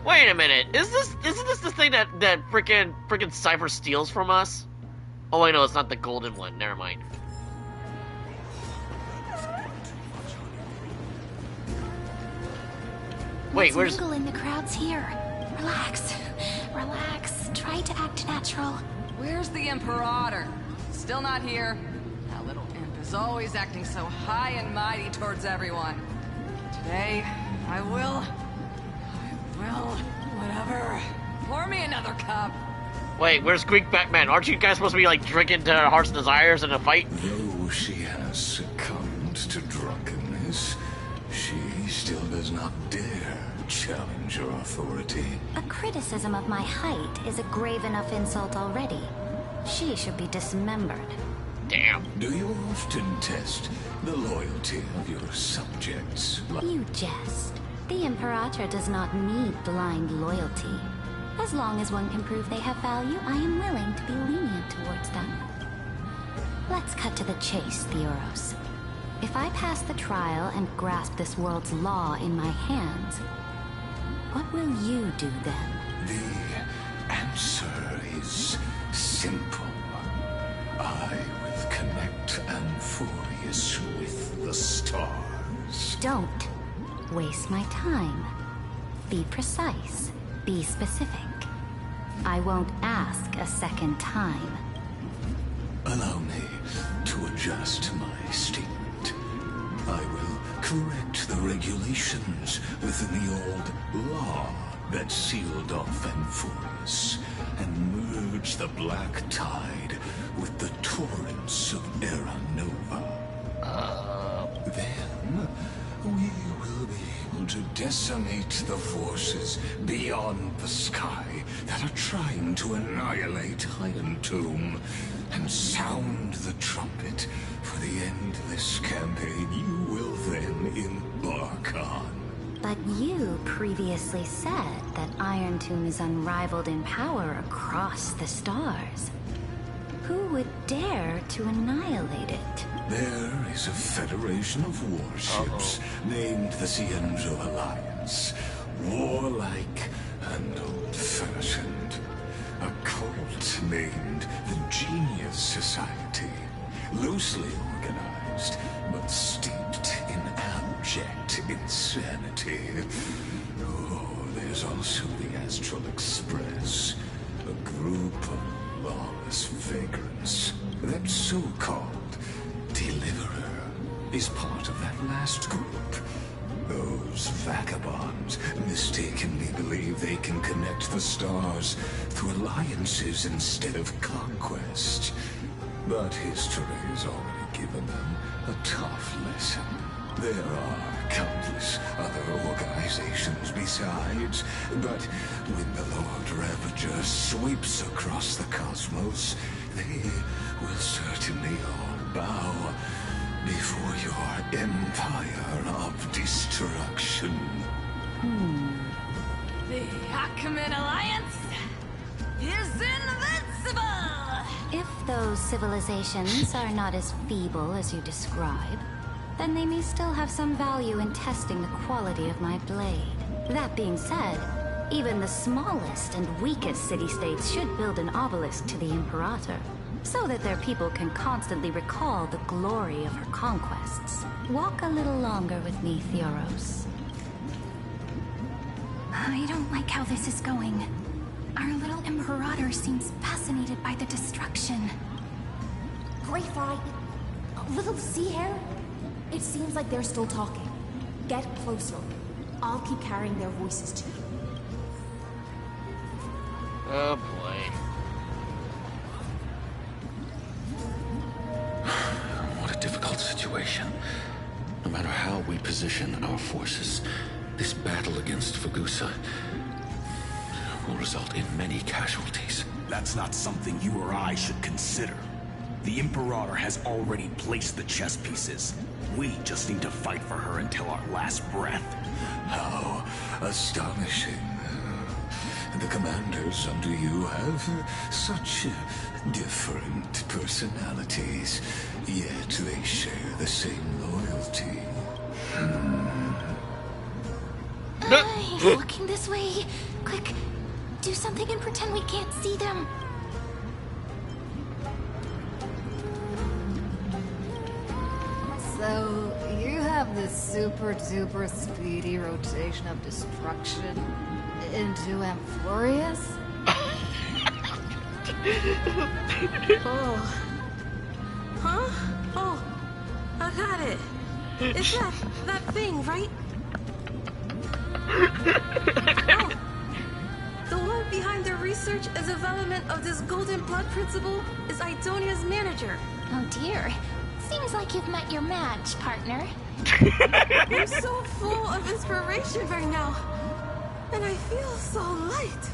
Wait a minute, isn't this the thing that frickin' Cypher steals from us? Oh wait, no, it's not the golden one, never mind. Wait, where's... mingle in the crowds here. Relax. Relax. Try to act natural. Where's the Imperator? Still not here. That little imp is always acting so high and mighty towards everyone. Today, I will, whatever. Pour me another cup. Wait, where's Greek Batman? Aren't you guys supposed to be, like, drinking to her heart's desires in a fight? Though she has succumbed to drunkenness, she still does not dare challenge your authority. A criticism of my height is a grave enough insult already. She should be dismembered. Damn. Do you often test the loyalty of your subjects? You jest. The Imperator does not need blind loyalty. As long as one can prove they have value, I am willing to be lenient towards them. Let's cut to the chase, Theoros. If I pass the trial and grasp this world's law in my hands, what will you do then? The answer is simple. I will connect Amphorius with the stars. Don't waste my time. Be precise. Be specific. I won't ask a second time. Allow me to adjust my statement. I will correct the regulations within the old law that sealed off Amphorius and merge the black tide with the torrents of Era Nova. Then we will be able to decimate the forces beyond the sky that are trying to annihilate Iron Tomb and sound the trumpet for the endless campaign you will then embark on. But you previously said that Iron Tomb is unrivaled in power across the stars. Who would dare to annihilate it? There is a federation of warships named the Cienzo Alliance. Warlike and old-fashioned. A cult named the Genius Society. Loosely organized, but steeped in abject insanity. Oh, there's also the Astral Express. A group of lawless vagrants. That so-called Deliverer is part of that last group. Those vagabonds mistakenly believe they can connect the stars through alliances instead of conquest. But history has already given them a tough lesson. There are countless other organizations besides, but when the Lord Ravager sweeps across the cosmos, they will certainly all bow before your empire of destruction. The Achaemenid Alliance is invincible! If those civilizations are not as feeble as you describe, then they may still have some value in testing the quality of my blade. That being said, even the smallest and weakest city-states should build an obelisk to the Imperator, so that their people can constantly recall the glory of her conquests. Walk a little longer with me, Theoros. I don't like how this is going. Our little Imperator seems fascinated by the destruction. Greyfry, little sea hare? It seems like they're still talking. Get closer. I'll keep carrying their voices to you. Oh boy. What a difficult situation. No matter how we position our forces, this battle against Fagusa will result in many casualties. That's not something you or I should consider. The Imperator has already placed the chess pieces. We just need to fight for her until our last breath. How astonishing. The commanders under you have such different personalities, yet they share the same loyalty. He's looking this way. Quick, do something and pretend we can't see them. So, you have this super-duper speedy rotation of destruction into Amphorius? Oh. Huh? Oh, I got it. It's that thing, right? Oh. The one behind their research and development of this golden blood principle is Idonia's manager. Oh dear. Seems like you've met your match, partner. I'm so full of inspiration right now. And I feel so light.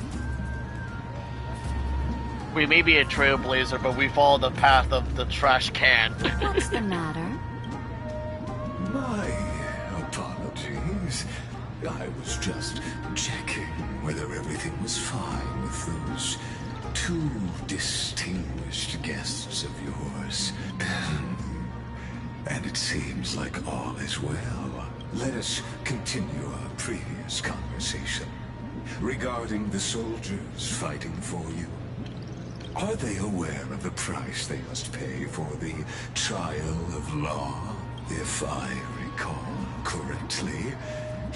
We may be a trailblazer, but we follow the path of the trash can. What's the matter? My apologies. I was just checking whether everything was fine with those two distinguished guests of yours. And it seems like all is well. Let us continue our previous conversation regarding the soldiers fighting for you. Are they aware of the price they must pay for the trial of law? If I recall correctly,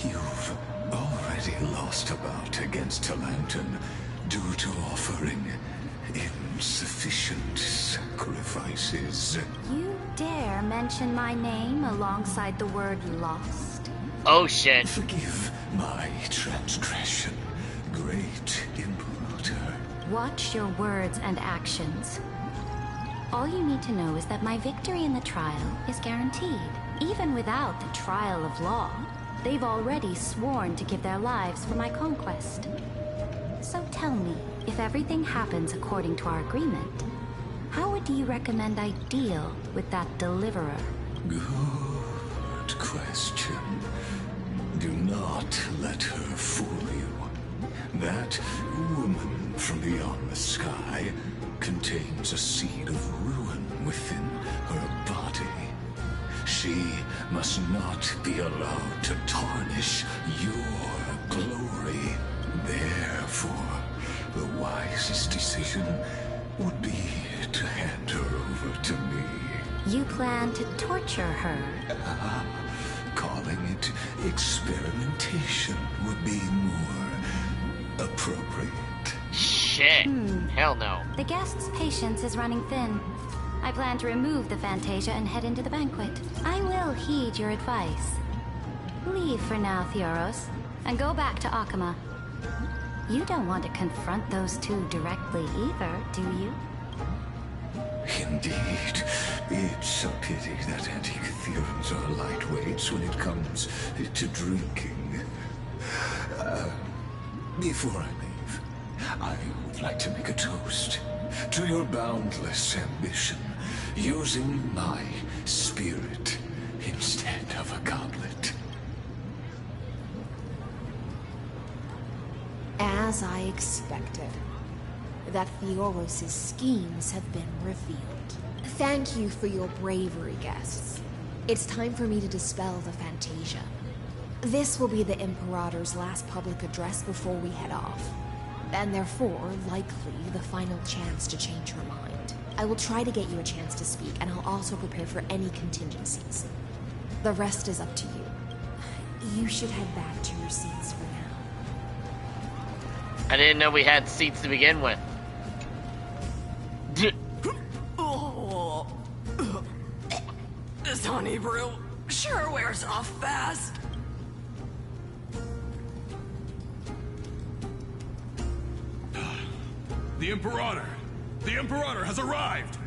you've already lost a bout against Talanton due to offering insufficient sacrifices. You dare mention my name alongside the word lost? Oh shit. Forgive my transgression, great Imperator. Watch your words and actions. All you need to know is that my victory in the trial is guaranteed. Even without the trial of law, they've already sworn to give their lives for my conquest. So tell me, if everything happens according to our agreement, how would do you recommend I deal with that deliverer? Good question. Do not let her fool you. That woman from beyond the sky contains a seed of ruin within her body. She must not be allowed to tarnish your glory. Therefore, the wisest decision would be to hand her over to me. You plan to torture her? Calling it experimentation would be more appropriate. Shit. Hell no. The guest's patience is running thin. I plan to remove the Fantasia and head into the banquet. I will heed your advice. Leave for now, Theoros, and go back to Akama. You don't want to confront those two directly either, do you? Indeed. It's a pity that anti-Catherians are lightweights when it comes to drinking. Before I leave, I would like to make a toast to your boundless ambition, using my spirit instead of a goblet. As I expected, that Theoros' schemes have been revealed. Thank you for your bravery, guests. It's time for me to dispel the Fantasia. This will be the Imperator's last public address before we head off, and therefore, likely, the final chance to change her mind. I will try to get you a chance to speak, and I'll also prepare for any contingencies. The rest is up to you. You should head back to your seats for now. I didn't know we had seats to begin with. This honey brew sure wears off fast. The Imperator! The Imperator has arrived!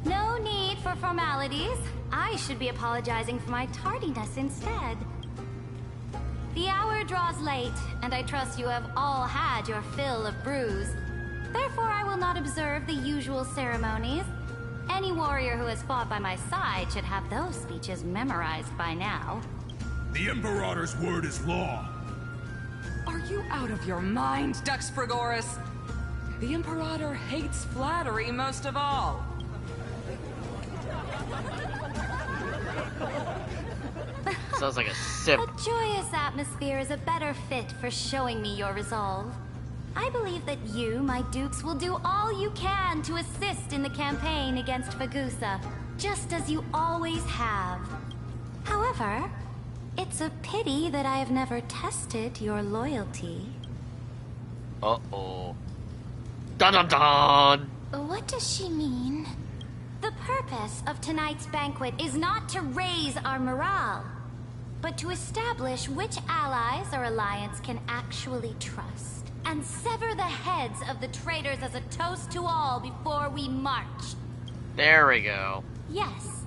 No need for formalities. I should be apologizing for my tardiness instead. The hour draws late, and I trust you have all had your fill of brews. Therefore, I will not observe the usual ceremonies. Any warrior who has fought by my side should have those speeches memorized by now. The Imperator's word is law. Are you out of your mind, Duxfrigoris? The Imperator hates flattery most of all. Sounds like a simp. A joyous atmosphere is a better fit for showing me your resolve. I believe that you, my dukes, will do all you can to assist in the campaign against Fagusa, just as you always have. However, it's a pity that I have never tested your loyalty. Uh-oh. Dun-dun-dun! What does she mean? The purpose of tonight's banquet is not to raise our morale, but to establish which allies our alliance can actually trust, and sever the heads of the traitors as a toast to all before we march. There we go. Yes.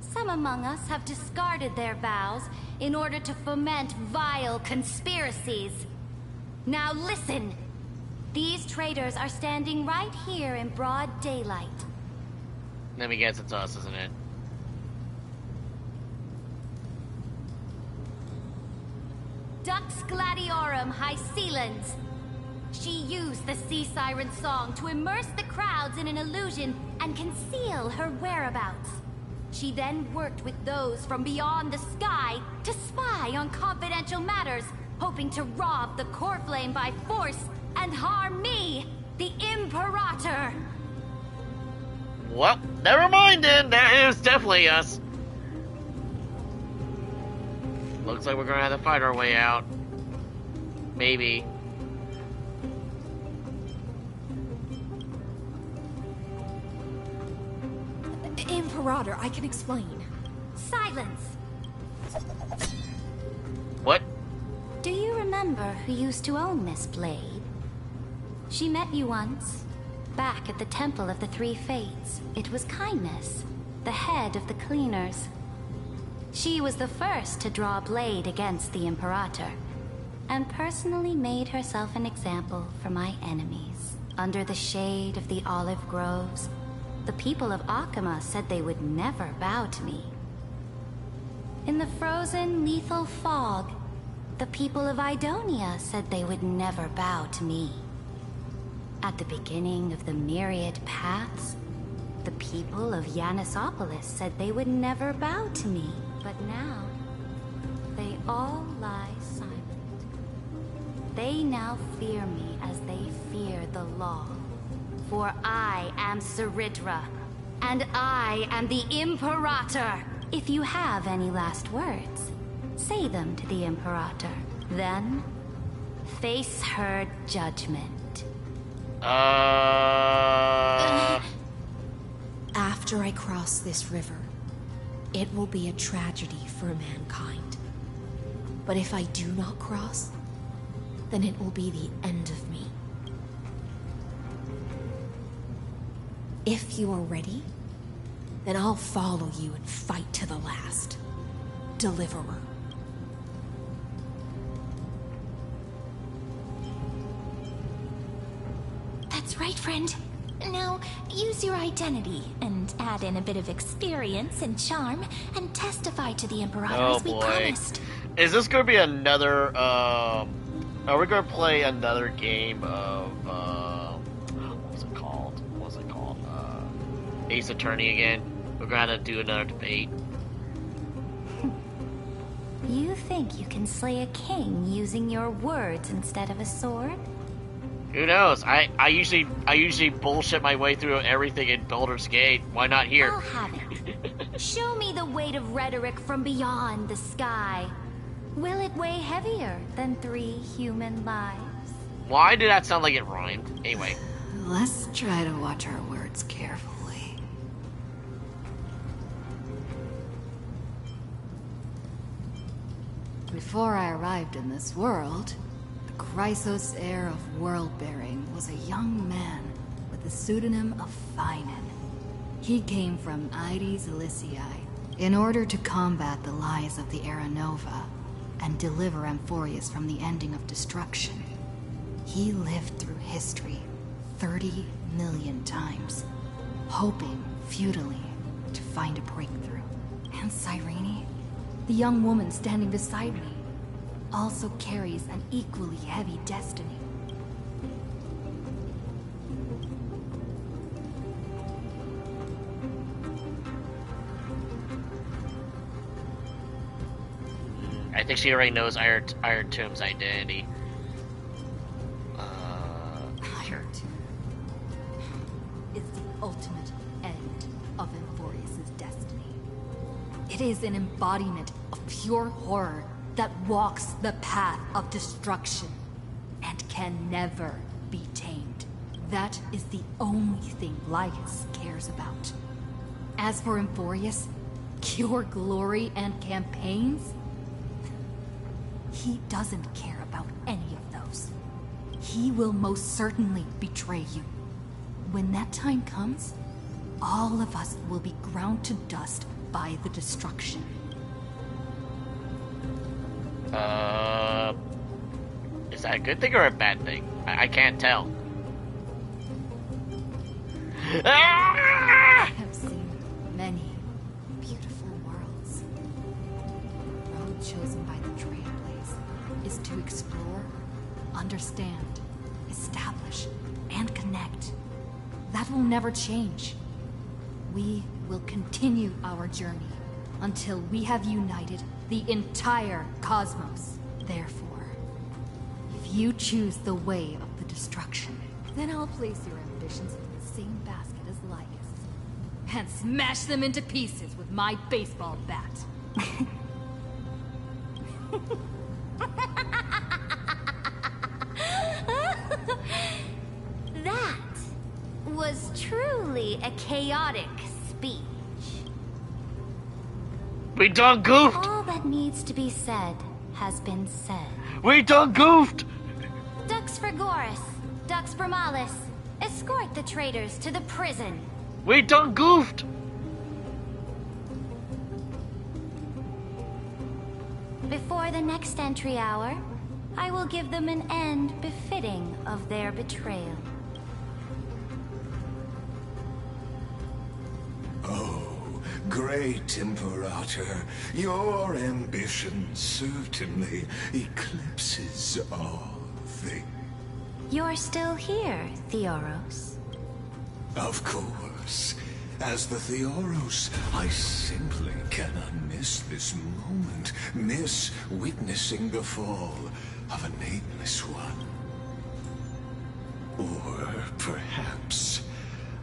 Some among us have discarded their vows in order to foment vile conspiracies. Now listen! These traitors are standing right here in broad daylight. Let me guess, it's us, isn't it? Dux Gladiorum Hysilens. She used the Sea Siren song to immerse the crowds in an illusion and conceal her whereabouts. She then worked with those from beyond the sky to spy on confidential matters, hoping to rob the core flame by force and harm me, the Imperator. Well, never mind then. That is definitely us. Looks like we're gonna have to fight our way out. Maybe. Imperator, I can explain. Silence! What? Do you remember who used to own this blade? She met you once, back at the Temple of the Three Fates. It was Kindness, the head of the cleaners. She was the first to draw a blade against the Imperator, and personally made herself an example for my enemies. under the shade of the olive groves, the people of Akama said they would never bow to me. In the frozen, lethal fog, the people of Idonia said they would never bow to me. At the beginning of the myriad paths, the people of Yanisopolis said they would never bow to me. But now, they all lie silent. They now fear me as they fear the law. For I am Saridra, and I am the Imperator. If you have any last words, say them to the Imperator. Then, face her judgment. After I cross this river, it will be a tragedy for mankind. But if I do not cross, then it will be the end of me. If you are ready, then I'll follow you and fight to the last. Deliverer. That's right, friend. Now, use your identity and add in a bit of experience and charm and testify to the Imperator as we promised. Is this going to be another, are we going to play another game of, what's it called? Ace Attorney again? We're going to do another debate. You think you can slay a king using your words instead of a sword? Who knows? I usually bullshit my way through everything in Baldur's Gate. Why not here? I'll have it. Show me the weight of rhetoric from beyond the sky. Will it weigh heavier than 3 human lives? Why did that sound like it rhymed? Anyway. Let's try to watch our words carefully. Before I arrived in this world, the Chrysos heir of world-bearing was a young man with the pseudonym of Finan. He came from Aires Elysiae in order to combat the lies of the Era Nova and deliver Amphorius from the ending of destruction. He lived through history 30 million times, hoping futilely to find a breakthrough. And Cyrene, the young woman standing beside me, also carries an equally heavy destiny. I think she already knows Iron Tomb's identity. Iron Tomb is the ultimate end of Amphorius' destiny. It is an embodiment of pure horror that walks the path of destruction and can never be tamed. That is the only thing Lygrus cares about. As for Amphorius, pure glory and campaigns, he doesn't care about any of those. He will most certainly betray you. When that time comes, all of us will be ground to dust by the destruction. Is that a good thing or a bad thing? I can't tell. I have seen many beautiful worlds. The road chosen by the Trailblaze is to explore, understand, establish, and connect. That will never change. We will continue our journey until we have united the entire cosmos. Therefore, if you choose the way of the destruction, then I'll place your ambitions into the same basket as Lygus and smash them into pieces with my baseball bat. That was truly a chaotic speech. We done goofed! All that needs to be said has been said. We done goofed! Dux Frigoris, Dux Bromalis, escort the traitors to the prison. We done goofed! Before the next entry hour, I will give them an end befitting of their betrayal. great Imperator, your ambition certainly eclipses all things. You're still here, Theoros. Of course. As the Theoros, I simply cannot miss this moment, miss witnessing the fall of a nameless one. Or perhaps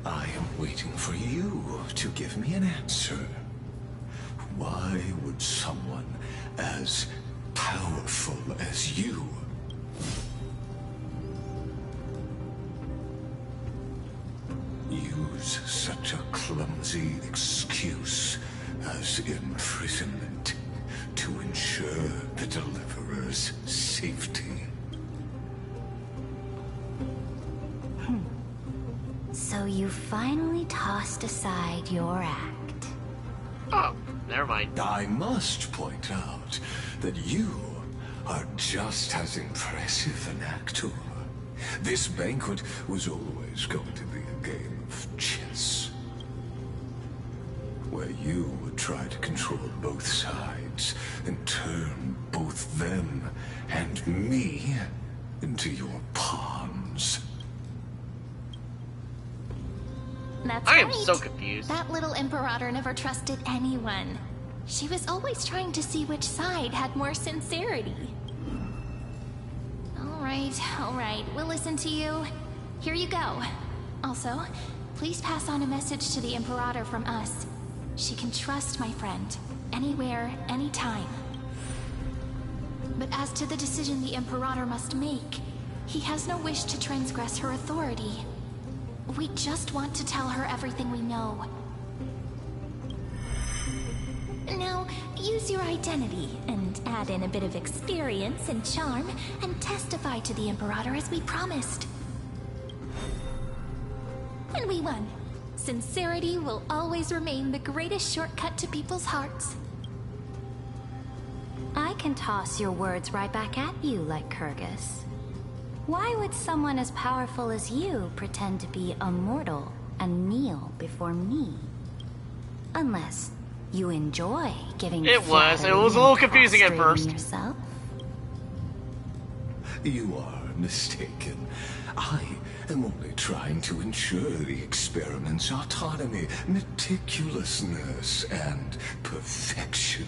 I am waiting for you to give me an answer. Why would someone as powerful as you use such a clumsy excuse as imprisonment to ensure the Deliverer's safety? So you finally tossed aside your act. Oh, never mind. I must point out that you are just as impressive an actor. This banquet was always going to be a game of chess, where you would try to control both sides and turn both them and me into your pawns. That's I am right. so confused. That little Imperator never trusted anyone. She was always trying to see which side had more sincerity. All right, we'll listen to you. Here you go. Also, please pass on a message to the Imperator from us. She can trust my friend, anywhere, anytime. But as to the decision the Imperator must make, he has no wish to transgress her authority. We just want to tell her everything we know. Now, use your identity and add in a bit of experience and charm and testify to the Imperator as we promised. And we won. Sincerity will always remain the greatest shortcut to people's hearts. I can toss your words right back at you, Lygrus. Why would someone as powerful as you pretend to be immortal and kneel before me? Unless you enjoy giving It was a little confusing at first. Yourself? You are mistaken. I am only trying to ensure the experiment's autonomy, meticulousness, and perfection,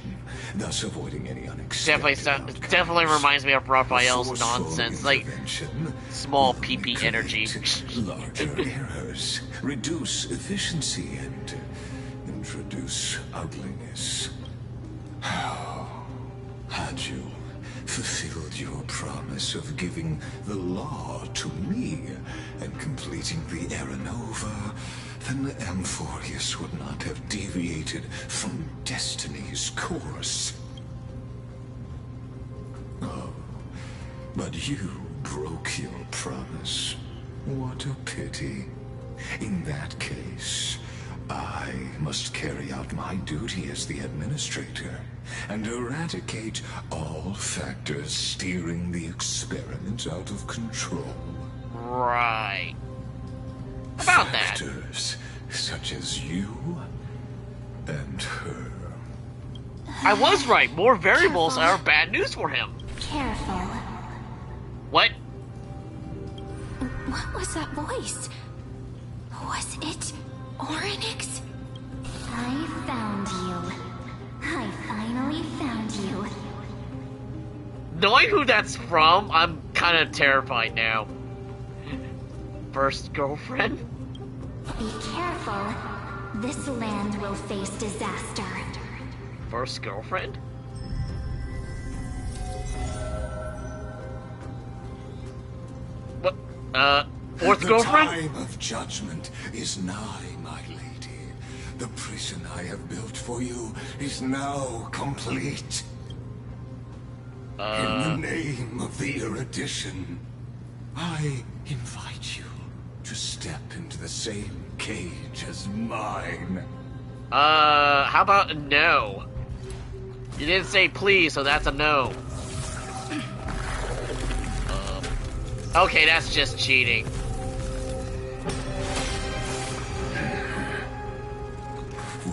thus avoiding any unexpected Definitely reminds me of Raphael's nonsense, like small PP energy. Larger errors, reduce efficiency, and introduce ugliness. How had you fulfilled your promise of giving the law to me and completing the Era Nova, then Amphorius would not have deviated from destiny's course. Oh, but you broke your promise. What a pity. In that case, I must carry out my duty as the administrator and eradicate all factors steering the experiment out of control. Right. About that. Factors such as you and her. I was right. More variables are bad news for him. Careful. What? What was that voice? Was it Oryx? I found you. I finally found you. Knowing who that's from, I'm kind of terrified now. First girlfriend? Be careful. This land will face disaster. First girlfriend? What? Fourth girlfriend? The time of judgment is nigh, my lady. The prison I have built for you is now complete. In the name of the erudition, I invite you to step into the same cage as mine. How about a no? You didn't say please, so that's a no. Okay, that's just cheating.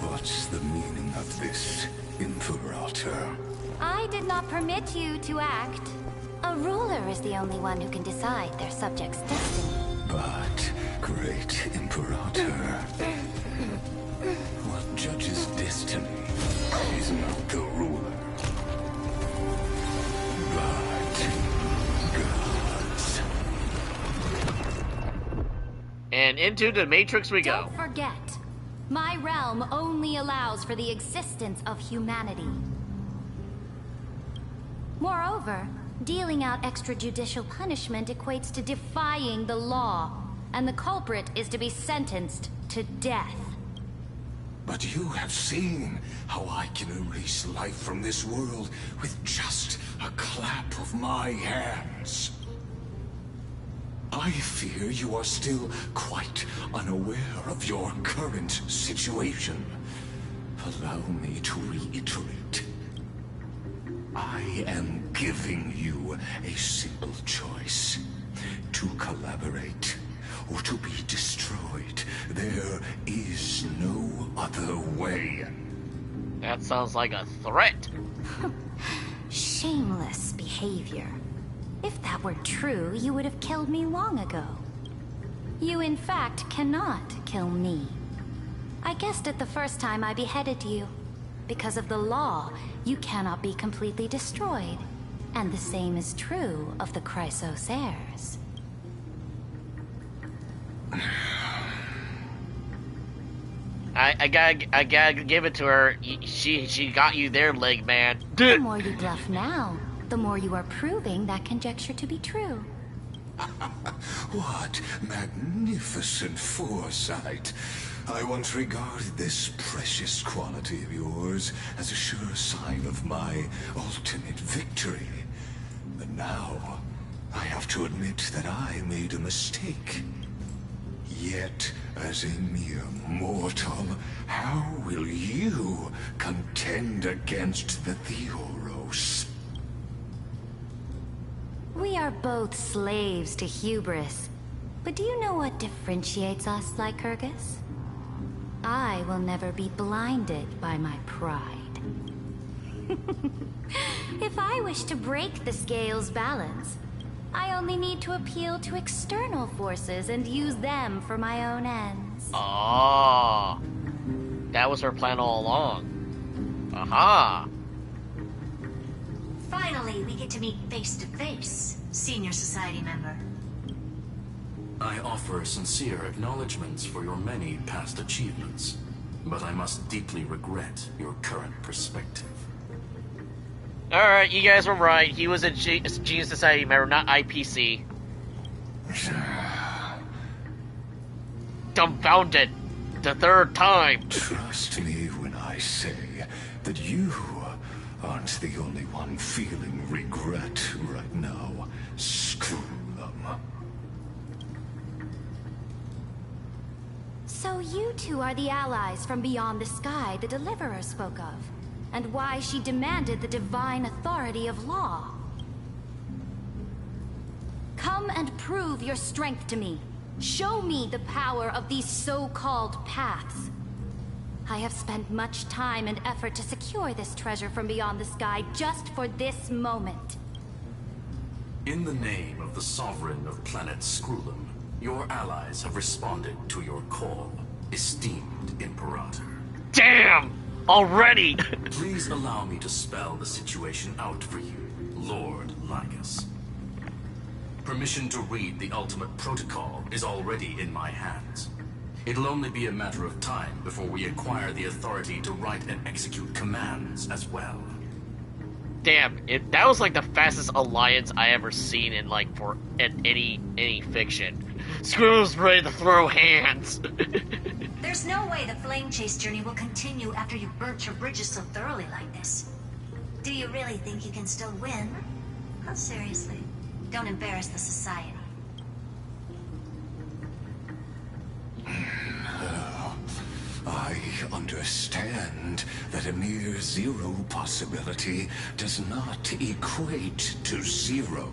What's the meaning have this, Imperator. I did not permit you to act. A ruler is the only one who can decide their subject's destiny. But, great Imperator, what judges destiny is not the ruler, but gods. And into the Matrix we go. Don't forget, my realm only allows for the existence of humanity. Moreover, dealing out extrajudicial punishment equates to defying the law, and the culprit is to be sentenced to death. But you have seen how I can erase life from this world with just a clap of my hands. I fear you are still quite unaware of your current situation. Allow me to reiterate. I am giving you a simple choice. To collaborate or to be destroyed. There is no other way. That sounds like a threat. Shameless behavior. If that were true, you would have killed me long ago. You in fact cannot kill me. I guessed it the first time I beheaded you. Because of the law, you cannot be completely destroyed. And the same is true of the Chrysos heirs. I gotta give it to her. She got you there, leg man. The more you bluff now, the more you are proving that conjecture to be true. What magnificent foresight. I once regarded this precious quality of yours as a sure sign of my ultimate victory. But now, I have to admit that I made a mistake. Yet, as a mere mortal, how will you contend against the Theoros? We are both slaves to hubris. But do you know what differentiates us, Lycurgus? I will never be blinded by my pride. If I wish to break the scale's balance, I only need to appeal to external forces and use them for my own ends. Oh, that was her plan all along. Aha! Finally, we get to meet face to face, Senior Society member. I offer sincere acknowledgments for your many past achievements, but I must deeply regret your current perspective. Alright, you guys were right. He was a Genius Society member, not IPC. Dumbfounded. The third time. Trust me when I say that you aren't the only one feeling regret right now. Screw them. So you two are the allies from beyond the sky the Deliverer spoke of, and why she demanded the divine authority of law. Come and prove your strength to me. Show me the power of these so-called paths. I have spent much time and effort to secure this treasure from beyond the sky just for this moment. In the name of the Sovereign of planet Scrulum, your allies have responded to your call, esteemed Imperator. Damn! Already! Please allow me to spell the situation out for you, Lord Lygrus. Permission to read the ultimate protocol is already in my hands. It'll only be a matter of time before we acquire the authority to write and execute commands as well. Damn, that was like the fastest alliance I ever seen in any fiction. Screw's ready to throw hands. There's no way the flame chase journey will continue after you've burnt your bridges so thoroughly like this. Do you really think you can still win? Oh, seriously. Don't embarrass the society. I understand that a mere zero possibility does not equate to zero.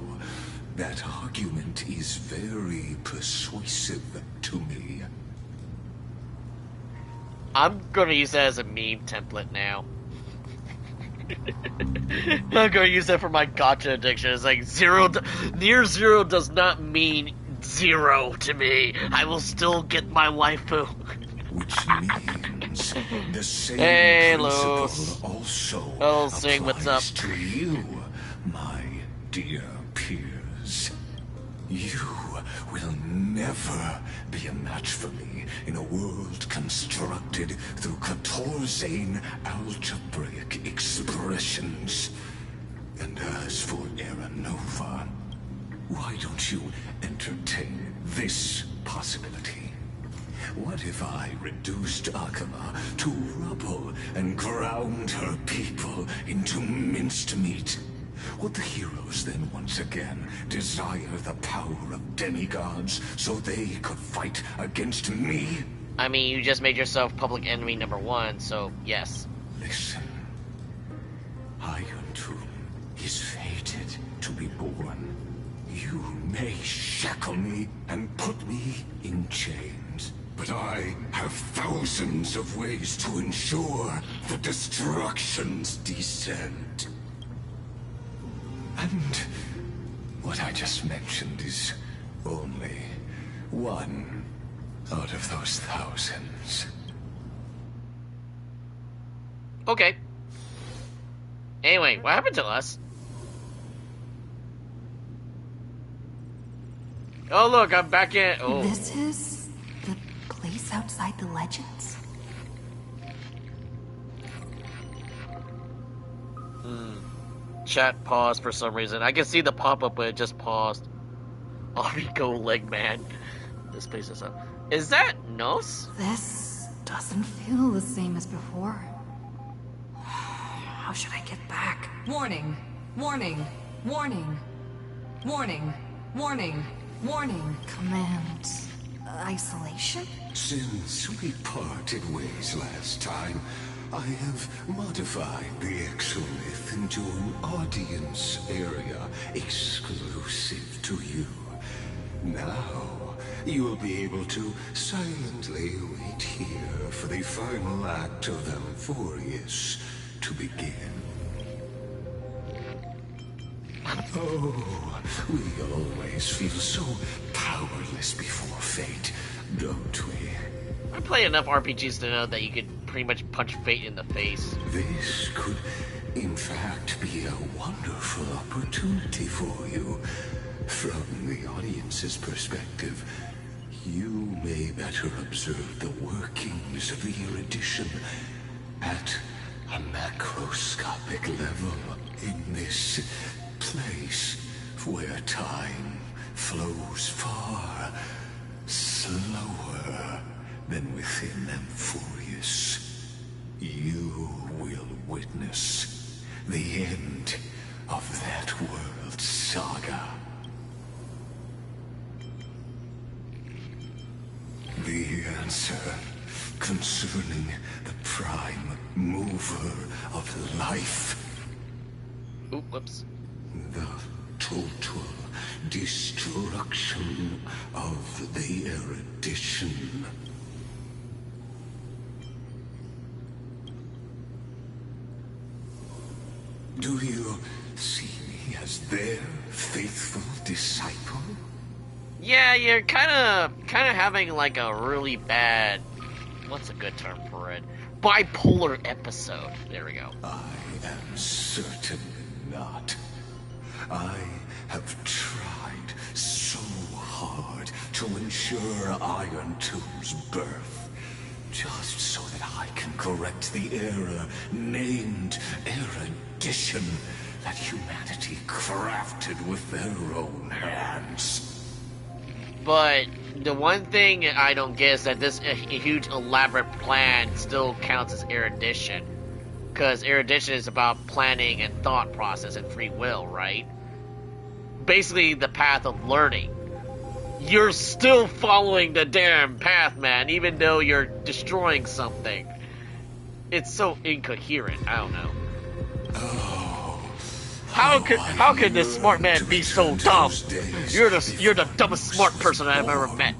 That argument is very persuasive to me. I'm gonna use that as a meme template now. I'm gonna use that for my gotcha addiction. It's like near zero does not mean zero to me. I will still get my waifu. Which means the same hey, principle Los. also Sing, what's up? applies to you, my dear peers. You will never be a match for me in a world constructed through Catorzane algebraic expressions. And as for Era Nova, why don't you entertain this possibility? What if I reduced Akama to rubble and ground her people into minced meat? Would the heroes then once again desire the power of demigods so they could fight against me? I mean, you just made yourself public enemy #1, so yes. Listen. Iron Tomb is fated to be born. You may shackle me and put me in chains, but I have thousands of ways to ensure the destruction's descent. And what I just mentioned is only one out of those thousands. Okay. Anyway, what happened to us? Oh look, I'm back in. Oh. This is the place outside the legends? Chat paused for some reason. I can see the pop-up, but it just paused. Go leg man. This place is up. Is that Nos? This doesn't feel the same as before. How should I get back? Warning. Warning. Warning. Warning. Warning. Warning. Command. Isolation? Since we parted ways last time, I have modified the exolith into an audience area exclusive to you. Now, you'll be able to silently wait here for the final act of Amphorius to begin. Oh, we always feel so powerless before fate, don't we? I play enough RPGs to know that you could pretty much punch fate in the face. This could, in fact, be a wonderful opportunity for you. From the audience's perspective, you may better observe the workings of the erudition at a macroscopic level in this place where time flows far slower than within Amphorius. You will witness the end of that world's saga. The answer concerning the prime mover of life. Ooh, whoops. The total destruction of the erudition. Do you see me as their faithful disciple? Yeah, you're kind of having like a really bad, what's a good term for it? Bipolar episode. There we go. I am certainly not. I have tried so hard to ensure Iron Tomb's birth, just so that I can correct the error named erudition that humanity crafted with their own hands. But the one thing I don't get is that this huge elaborate plan still counts as erudition. Because erudition is about planning and thought process and free will, right? Basically the path of learning. You're still following the damn path, man, even though you're destroying something. It's so incoherent, I don't know. How could this smart man be so dumb? You're the dumbest smart person I've ever met.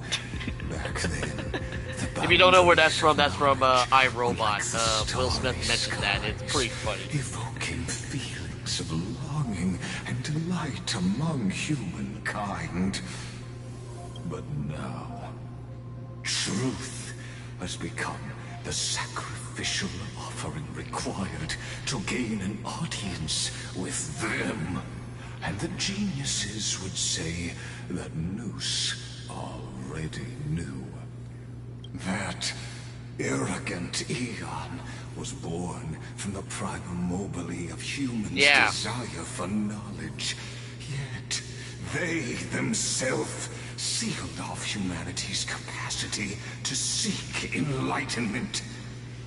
If you don't know where that's from iRobot. Will Smith mentioned that. It's pretty funny. Evoking feelings of longing and delight among humankind. But now, truth has become the sacrificial offering required to gain an audience with them. And the geniuses would say that Noose already knew. That arrogant Eon was born from the primomobile of humans' desire for knowledge. Yet, they themselves sealed off humanity's capacity to seek enlightenment.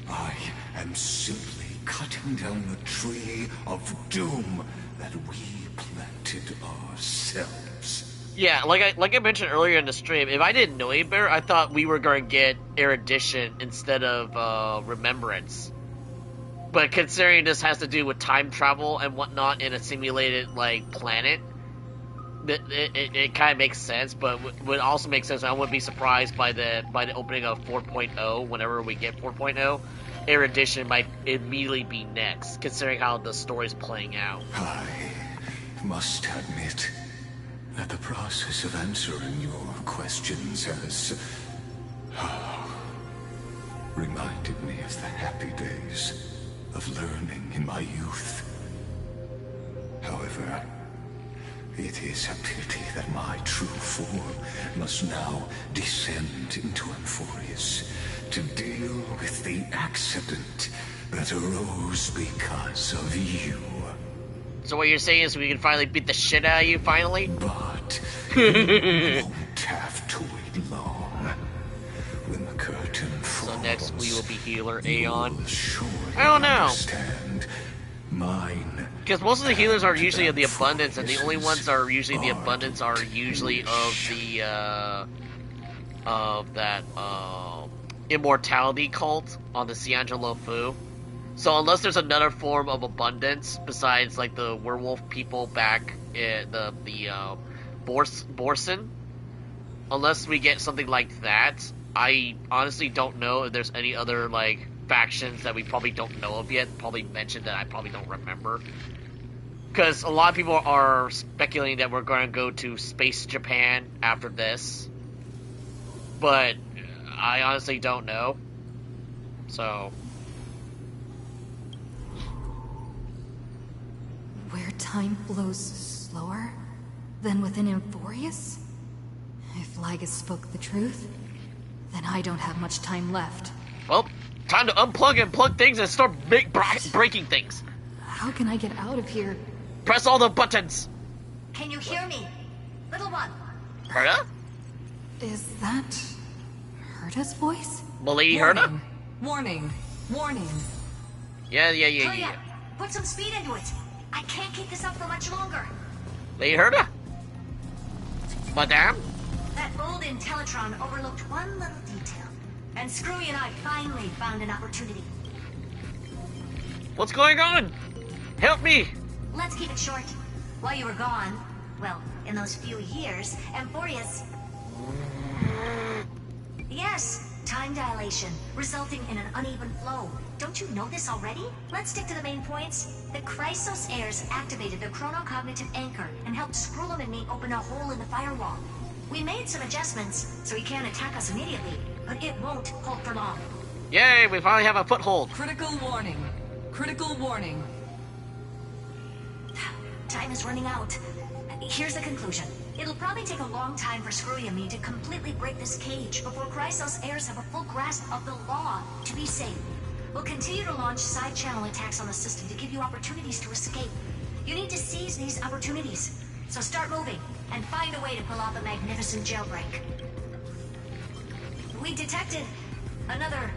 I am simply cutting down the tree of doom that we planted ourselves. Yeah, like I mentioned earlier in the stream, if I didn't know any better, I thought we were going to get erudition instead of remembrance. But considering this has to do with time travel and whatnot in a simulated like planet, it kind of makes sense. But would also make sense. I wouldn't be surprised by the opening of 4.0 whenever we get 4.0. Erudition might immediately be next, considering how the story's playing out. I must admit that the process of answering your questions has reminded me of the happy days of learning in my youth. However, it is a pity that my true form must now descend into Amphorius to deal with the accident that arose because of you. So what you're saying is we can finally beat the shit out of you, finally? But you won't have to wait long. When the curtain falls, so next we will be healer Aeon. I don't know. Mine. Because most of the healers are usually of the abundance, and the only ones that are usually the abundance are usually of the immortality cult on the Ciangelo Fu. So unless there's another form of abundance besides like the werewolf people back in the Borson, unless we get something like that, I honestly don't know if there's any other like factions that we probably don't know of yet, probably mentioned that I probably don't remember. Because a lot of people are speculating that we're going to go to Space Japan after this, but I honestly don't know. So where time flows slower than within Amphorius? If Lygrus spoke the truth, then I don't have much time left. Well, time to unplug and plug things and start breaking things. How can I get out of here? Press all the buttons. Can you hear me? Little one. Herta? Is that Herta's voice? Milady Herta? Warning. Warning. Yeah. Put some speed into it. I can't keep this up for much longer. Lady Herta? Madame? That old Intellitron overlooked one little detail. And Screwy and I finally found an opportunity. What's going on? Help me! Let's keep it short. While you were gone, well, in those few years, Amphorius... Yes, time dilation, resulting in an uneven flow. Don't you know this already? Let's stick to the main points. The Chrysos heirs activated the chronocognitive anchor and helped Skrulum and me open a hole in the firewall. We made some adjustments, so he can't attack us immediately, but it won't hold for long. Yay, we finally have a foothold. Critical warning. Critical warning. Time is running out. Here's the conclusion. It'll probably take a long time for Screwy and me to completely break this cage before Chrysos heirs have a full grasp of the law to be safe. We'll continue to launch side-channel attacks on the system to give you opportunities to escape. You need to seize these opportunities. So start moving, and find a way to pull off a magnificent jailbreak. We detected another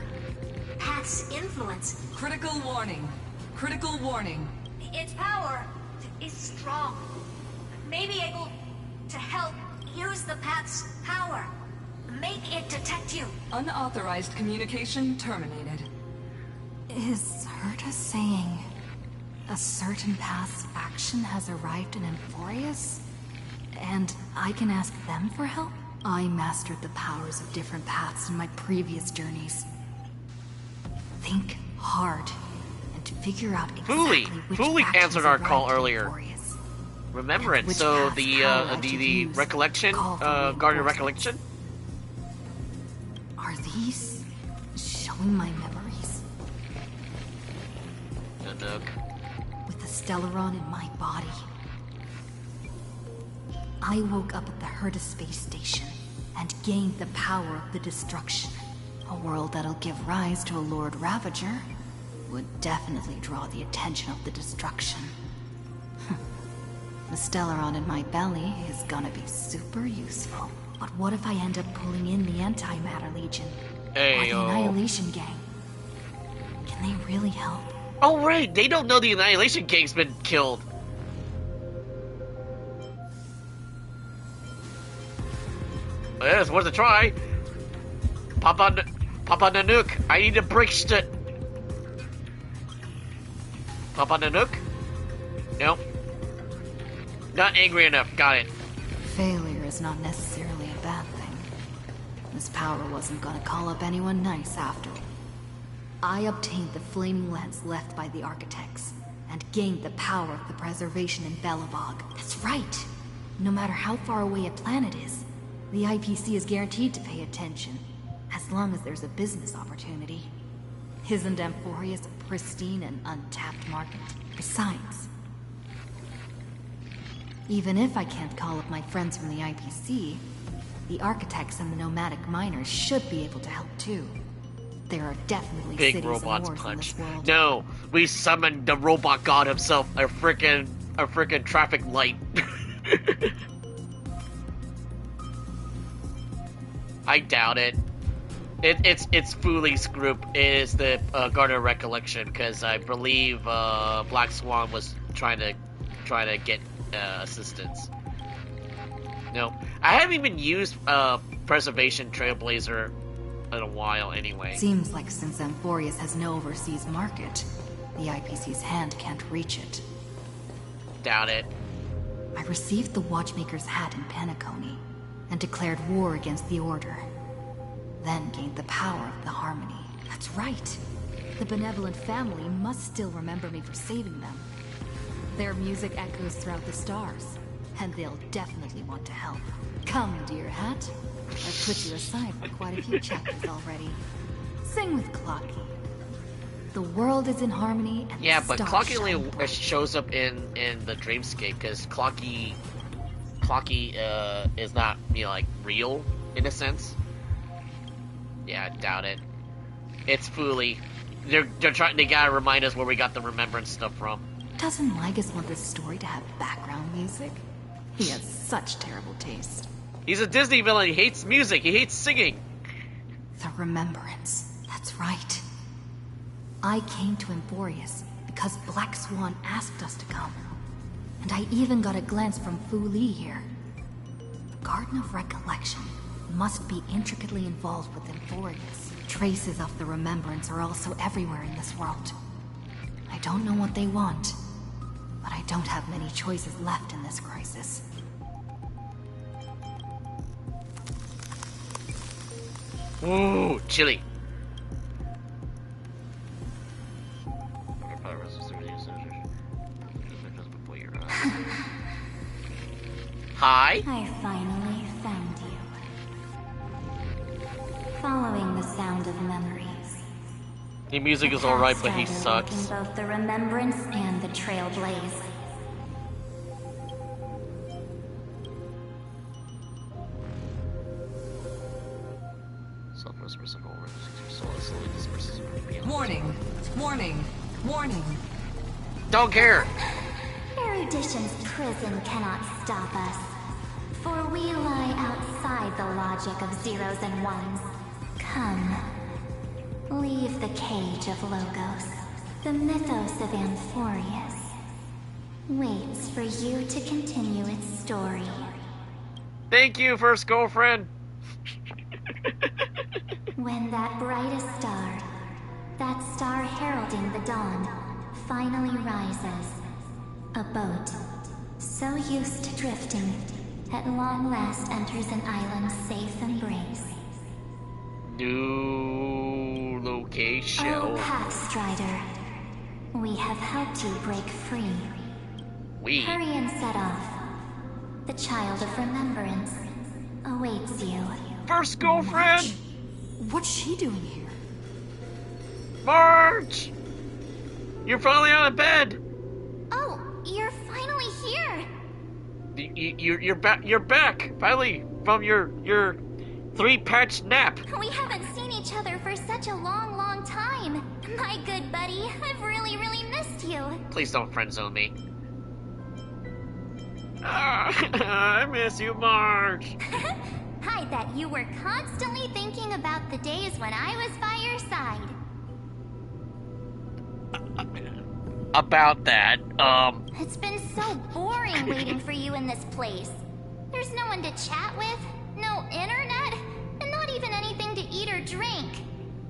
Path's influence. Critical warning. Critical warning. Its power is strong. May be able to help use the Path's power. Make it detect you. Unauthorized communication terminated. Is Herta saying a certain Path's faction has arrived in Amphorius? And I can ask them for help? I mastered the powers of different paths in my previous journeys. Think hard and figure out exactly which Fooly actions answered our are call right earlier. for you. Remembrance. Which So past power I should the use recollection, to call for Guardian reinforcements. recollection. Are these showing my memories? Nanook. With the Stellaron in my body. I woke up at the Herta space station and gained the power of the destruction. A world that'll give rise to a Lord Ravager would definitely draw the attention of the destruction. The Stellaron in my belly is gonna be super useful. But what if I end up pulling in the Antimatter Legion? Or the Ayo. Annihilation Gang? Can they really help? Oh right, they don't know the Annihilation Gang's been killed. Well, it's worth a try. Papa Nanook, I need a brick shit. Papa Nanook? No. Not angry enough, got it. Failure is not necessarily a bad thing. This power wasn't gonna call up anyone nice after all. I obtained the flaming lens left by the architects, and gained the power of the preservation in Belobog. That's right! No matter how far away a planet is, the IPC is guaranteed to pay attention, as long as there's a business opportunity. Isn't Amphorius a pristine and untapped market? Besides, even if I can't call up my friends from the IPC, the architects and the nomadic miners should be able to help too. There are definitely Big cities robots and wars in this punch. world. No, we summoned the robot god himself, a frickin' traffic light. I doubt it. It's Fooly's group. It is the Guardian Recollection, because I believe Black Swan was trying to get assistance. No, I haven't even used Preservation Trailblazer in a while anyway. Seems like since Amphorius has no overseas market, the IPC's hand can't reach it. Doubt it. I received the Watchmaker's hat in Penacony, and declared war against the Order. Then gained the power of the Harmony. That's right. The benevolent family must still remember me for saving them. Their music echoes throughout the stars, and they'll definitely want to help. Come, dear hat. I've put you aside for quite a few chapters already. Sing with Clocky. The world is in harmony, and Yeah, the but stars Clocky shine only bright. shows up in the Dreamscape, because Clocky is not, like, real in a sense. Yeah, I doubt it. It's Fooly. They gotta remind us where we got the remembrance stuff from. Doesn't Lygrus want this story to have background music? He has such terrible taste. He's a Disney villain. He hates music. He hates singing. The Remembrance. That's right. I came to Amphorius because Black Swan asked us to come. And I even got a glance from Fu Li here. The Garden of Recollection must be intricately involved with Amphorius. Traces of the Remembrance are also everywhere in this world. I don't know what they want, but I don't have many choices left in this crisis. Ooh, chili. Hi. I finally found you. Following the sound of memories. The music is alright, but he sucks. In both the Remembrance and the Trailblaze. Warning! Warning! Warning! Don't care! Erudition's prison cannot stop us. For we lie outside the logic of zeros and ones. Come. Leave the cage of Logos. The mythos of Amphorius waits for you to continue its story. Thank you, first girlfriend. When that brightest star, that star heralding the dawn, finally rises, a boat so used to drifting at long last enters an island's safe embrace. New location. Oh, Pathstrider, we have helped you break free. Hurry and set off. The Child of Remembrance awaits you. First girlfriend? What's she doing here? March! You're finally out of bed! Oh, you're finally here! You're back! Finally, from your 3-patch nap! We haven't seen each other for such a long, long time. My good buddy, I've really, really missed you. Please don't friendzone me. I miss you, Marge! I bet you were constantly thinking about the days when I was by your side. About that, It's been so boring waiting for you in this place. There's no one to chat with, no internet, and not even anything to eat or drink.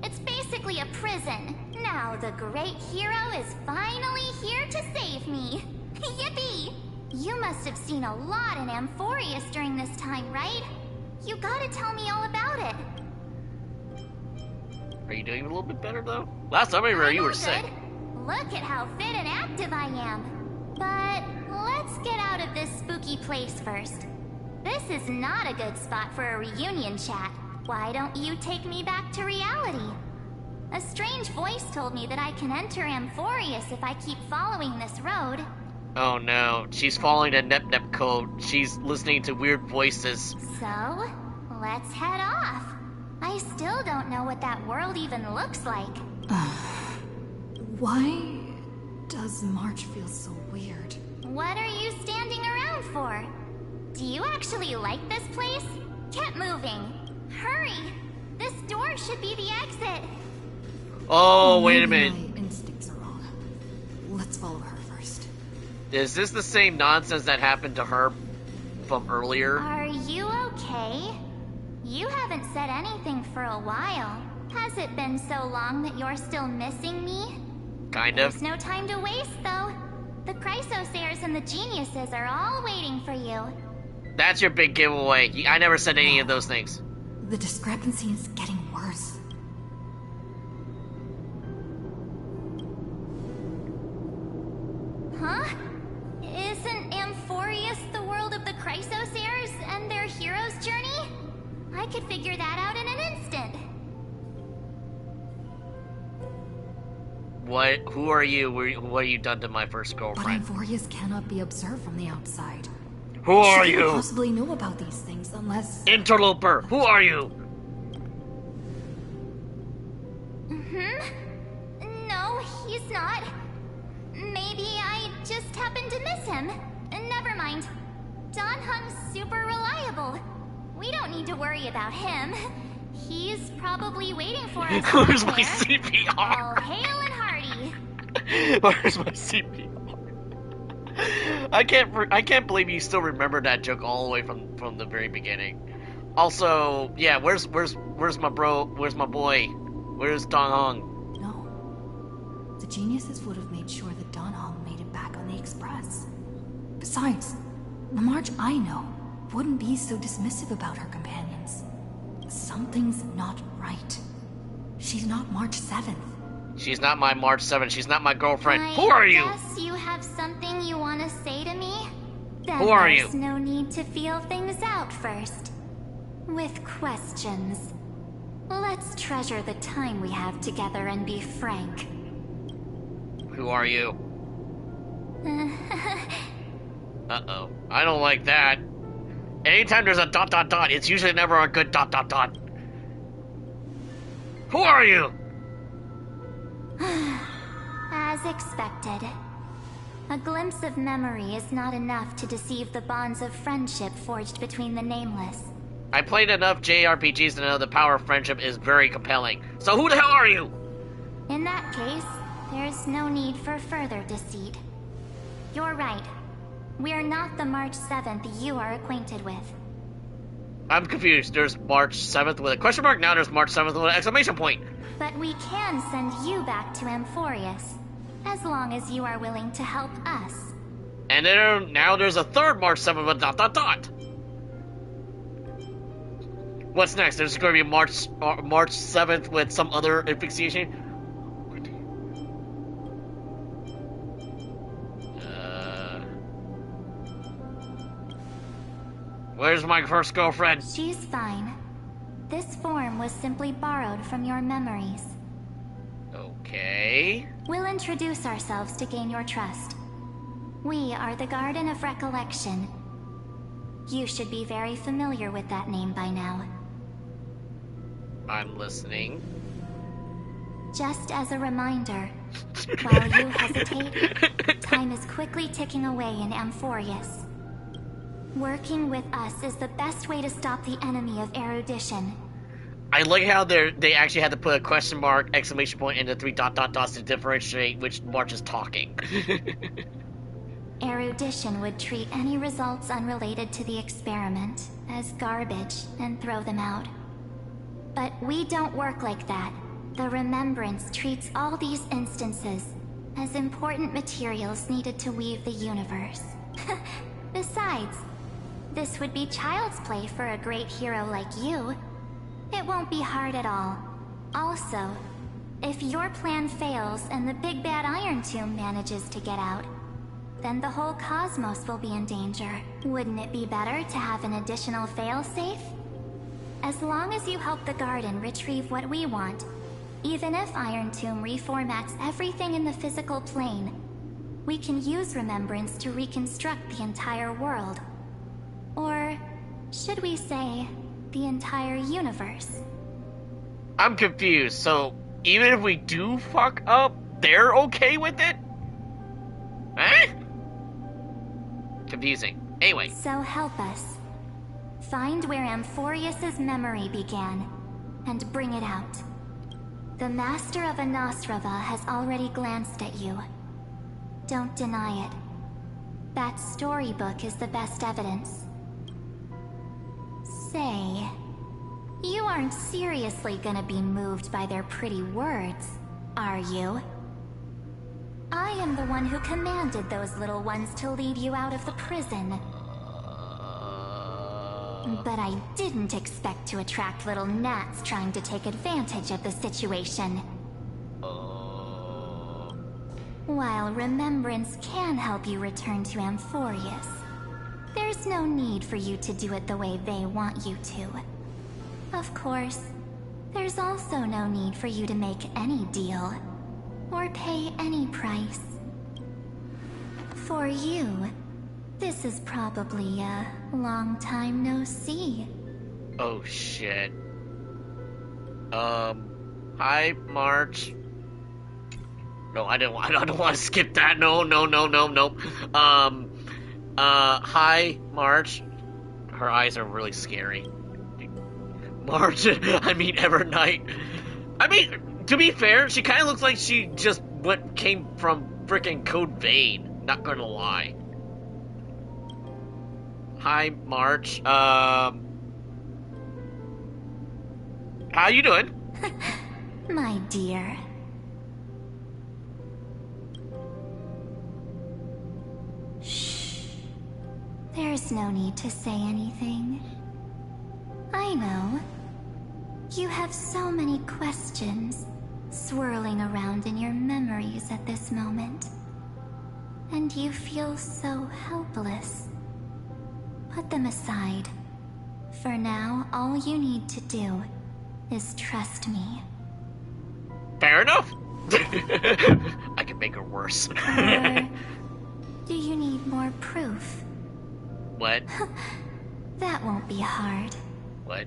It's basically a prison. Now the great hero is finally here to save me. Yippee! You must have seen a lot in Amphorius during this time, right? You gotta tell me all about it. Are you doing a little bit better, though? Last time I remember, you were sick. Look at how fit and active I am. But let's get out of this spooky place first. This is not a good spot for a reunion chat. Why don't you take me back to reality? A strange voice told me that I can enter Amphorius if I keep following this road. Oh no, she's following the Nep code. She's listening to weird voices. So, let's head off. I still don't know what that world even looks like. Why does March feel so weird? What are you standing around for? Do you actually like this place? Get moving. Hurry. This door should be the exit. Oh, wait a minute. My instincts are wrong. Let's follow her first. Is this the same nonsense that happened to her from earlier? Are you okay? You haven't said anything for a while. Has it been so long that you're still missing me? Kind of. There's no time to waste, though. The Chrysosairs and the Geniuses are all waiting for you. That's your big giveaway. I never said any of those things. The discrepancy is getting worse. Huh? Isn't Amphorius the world of the Chrysosairs and their hero's journey? I could figure that out in an instant. What? Who are you? What have you done to my first But girlfriend? Amphorius cannot be observed from the outside. Who are She you? can't possibly know about these things unless... Interloper, who are you? No, he's not. Maybe I just happened to miss him. Never mind. Don Hung's super reliable. We don't need to worry about him. He's probably waiting for us. Where's my somewhere. CPR? All hail and hearty. Where's my CPR? I can't believe you still remember that joke all the way from the very beginning. Also, yeah, where's my bro? Where's my boy? Where's Don Hong? The Geniuses would have made sure that Don Hong made it back on the Express. Besides, the March I know wouldn't be so dismissive about her companions. Something's not right. She's not March 7th. She's not my March 7th. She's not my girlfriend. Who are you? I guess you have something you want to say to me? Then Who are there's you? no need to feel things out first. With questions. Let's treasure the time we have together and be frank. Who are you? Uh-oh. I don't like that. Anytime there's a ... it's usually never a good ... Who are you? As expected. A glimpse of memory is not enough to deceive the bonds of friendship forged between the nameless. I played enough JRPGs to know the power of friendship is very compelling. So who the hell are you? In that case, there's no need for further deceit. You're right. We're not the March 7th you are acquainted with. I'm confused. There's March 7th with a question mark, now there's March 7th with an exclamation point. But we can send you back to Amphorius, as long as you are willing to help us. And then now there's a third March 7th with ... What's next? There's going to be March 7th with some other asphyxiation. Where's my first girlfriend? She's fine. This form was simply borrowed from your memories. Okay. We'll introduce ourselves to gain your trust. We are the Garden of Recollection. You should be very familiar with that name by now. I'm listening. Just as a reminder, while you hesitate, time is quickly ticking away in Amphorius. Working with us is the best way to stop the enemy of erudition. I like how they actually had to put a question mark, exclamation point, and the 3 ... to differentiate which March is talking. Erudition would treat any results unrelated to the experiment as garbage and throw them out. But we don't work like that. The Remembrance treats all these instances as important materials needed to weave the universe. Besides, this would be child's play for a great hero like you. It won't be hard at all. Also, if your plan fails and the big bad Iron Tomb manages to get out, then the whole cosmos will be in danger. Wouldn't it be better to have an additional failsafe? As long as you help the Garden retrieve what we want, even if Iron Tomb reformats everything in the physical plane, we can use Remembrance to reconstruct the entire world. Or should we say, the entire universe? I'm confused, so even if we do fuck up, they're okay with it? Huh? Confusing. Anyway. So help us. Find where Amphorius's memory began, and bring it out. The Master of Anastrava has already glanced at you. Don't deny it. That storybook is the best evidence. Say, you aren't seriously gonna be moved by their pretty words, are you? I am the one who commanded those little ones to lead you out of the prison. But I didn't expect to attract little gnats trying to take advantage of the situation. While Remembrance can help you return to Amphorius, there's no need for you to do it the way they want you to. Of course, there's also no need for you to make any deal, or pay any price. For you, this is probably a long time no see. Oh shit. Hi, March. No, I don't want to skip that. No. Hi, March. Her eyes are really scary. March, I mean Evernight. I mean, to be fair, she kind of looks like she just came from frickin' Code Vein. Not gonna lie. Hi, March. How you doing? My dear. Shh. There's no need to say anything. I know. You have so many questions swirling around in your memories at this moment. And you feel so helpless. Put them aside. For now, all you need to do is trust me. Fair enough. I can make her worse. Or do you need more proof? What? That won't be hard. What?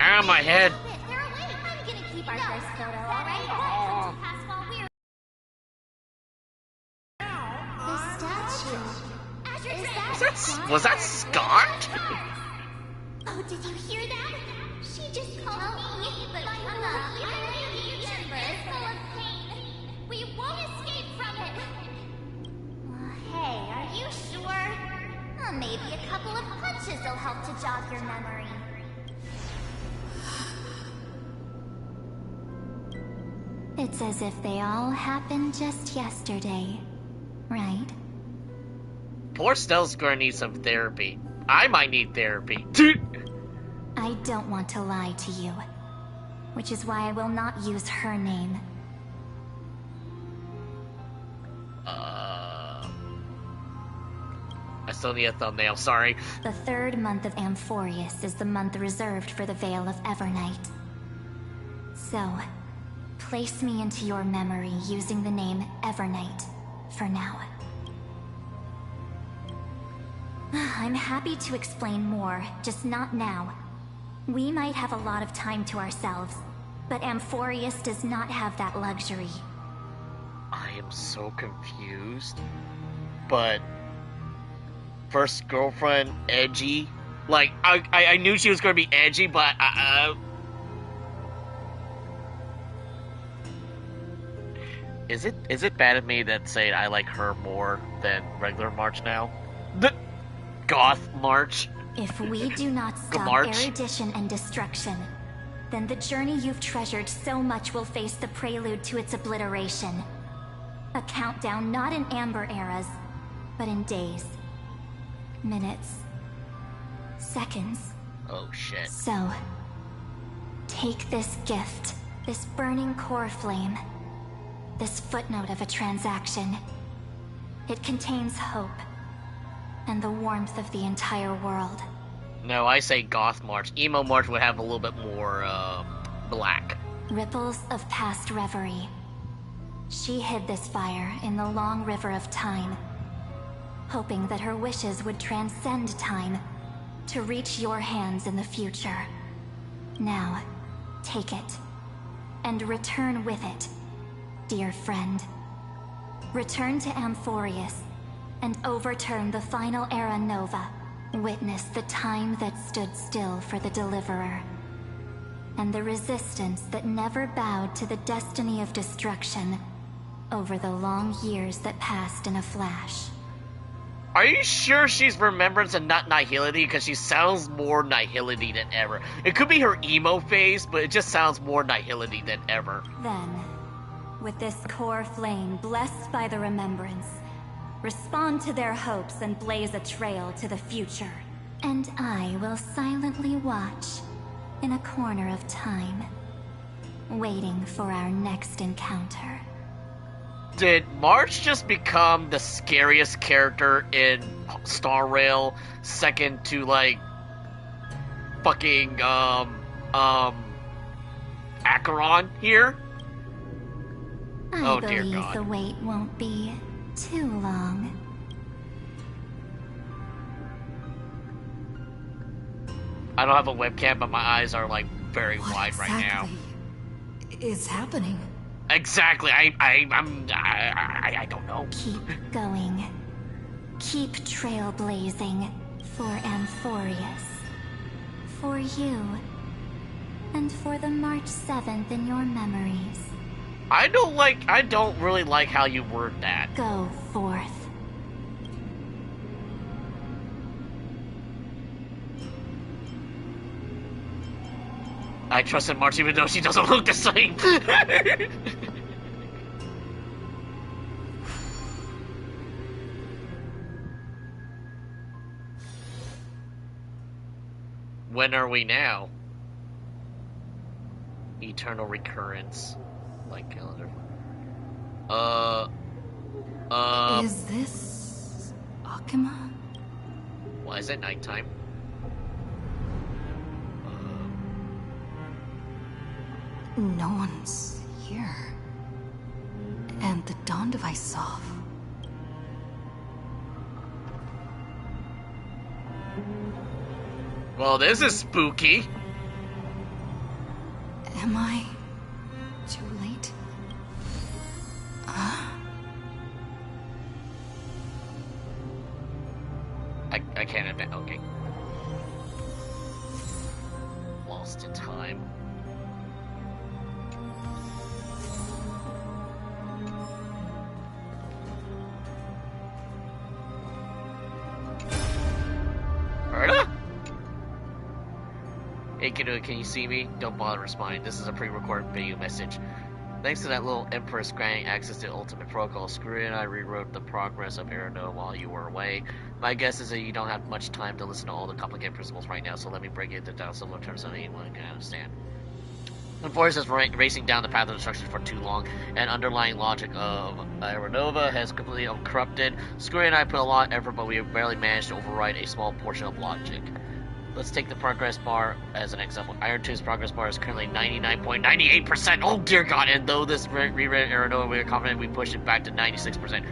Ah, my head! I'm gonna keep our first photo, alright? The statue. Was that Scott? Oh, did you hear that? She just called me, but I'm not even is full of pain. We won't escape from it. Hey, are you sure? Maybe a couple of punches will help to jog your memory. It's as if they all happened just yesterday, right? Poor Stell's gonna need some therapy. I might need therapy. I don't want to lie to you, which is why I will not use her name. I still need a thumbnail, sorry. The third month of Amphorius is the month reserved for the Veil of Evernight. So, place me into your memory using the name Evernight for now. I'm happy to explain more, just not now. We might have a lot of time to ourselves, but Amphorius does not have that luxury. I am so confused. But first girlfriend, edgy. Like I knew she was gonna be edgy, but is it bad of me that saying I like her more than regular March now? The goth March. If we do not stop erudition and destruction, then the journey you've treasured so much will face the prelude to its obliteration. A countdown not in amber eras, but in days, minutes, seconds. Oh shit. So, take this gift, this burning core flame, this footnote of a transaction. It contains hope, and the warmth of the entire world. No, I say goth March. Emo March would have a little bit more, black. Ripples of past reverie. She hid this fire in the long river of time, hoping that her wishes would transcend time to reach your hands in the future. Now, take it, and return with it, dear friend. Return to Amphorius, and overturn the final era Nova. Witness the time that stood still for the Deliverer, and the resistance that never bowed to the destiny of destruction over the long years that passed in a flash. Are you sure she's Remembrance and not Nihility? Because she sounds more Nihility than ever. It could be her emo phase, but it just sounds more Nihility than ever. Then, with this core flame blessed by the Remembrance, respond to their hopes and blaze a trail to the future. And I will silently watch in a corner of time, waiting for our next encounter. Did March just become the scariest character in Star Rail, second to like fucking Acheron here? I dear believe God. the wait won't be too long. I don't have a webcam, but my eyes are like very wide right now. Is happening? Exactly. I don't know. Keep going. Keep trailblazing for Amphorius. For you. And for the March 7th in your memories. I don't really like how you word that. Go forth. I trust in March even though she doesn't look the same. When are we now? Eternal recurrence. Like calendar. Is this Akima? Why is it nighttime? No one's here. And the dawn device off. Well, this is spooky. Am I too late? I can't admit. Okay. Lost in time. Erda? Hey, kiddo, can you see me? Don't bother responding. This is a pre-recorded video message. Thanks to that little Empress granting access to Ultimate Protocol, Screwy and I rewrote the progress of Arano while you were away. My guess is that you don't have much time to listen to all the complicated principles right now, so let me break it down simple terms so anyone can understand. Forest is racing down the path of destruction for too long, and underlying logic of Aeronova has completely corrupted. Screwy and I put a lot of effort, but we have barely managed to override a small portion of logic. Let's take the progress bar as an example. Iron 2's progress bar is currently 99.98%. Oh dear God! And though this rewritten Aeronova, we are confident we push it back to 96%.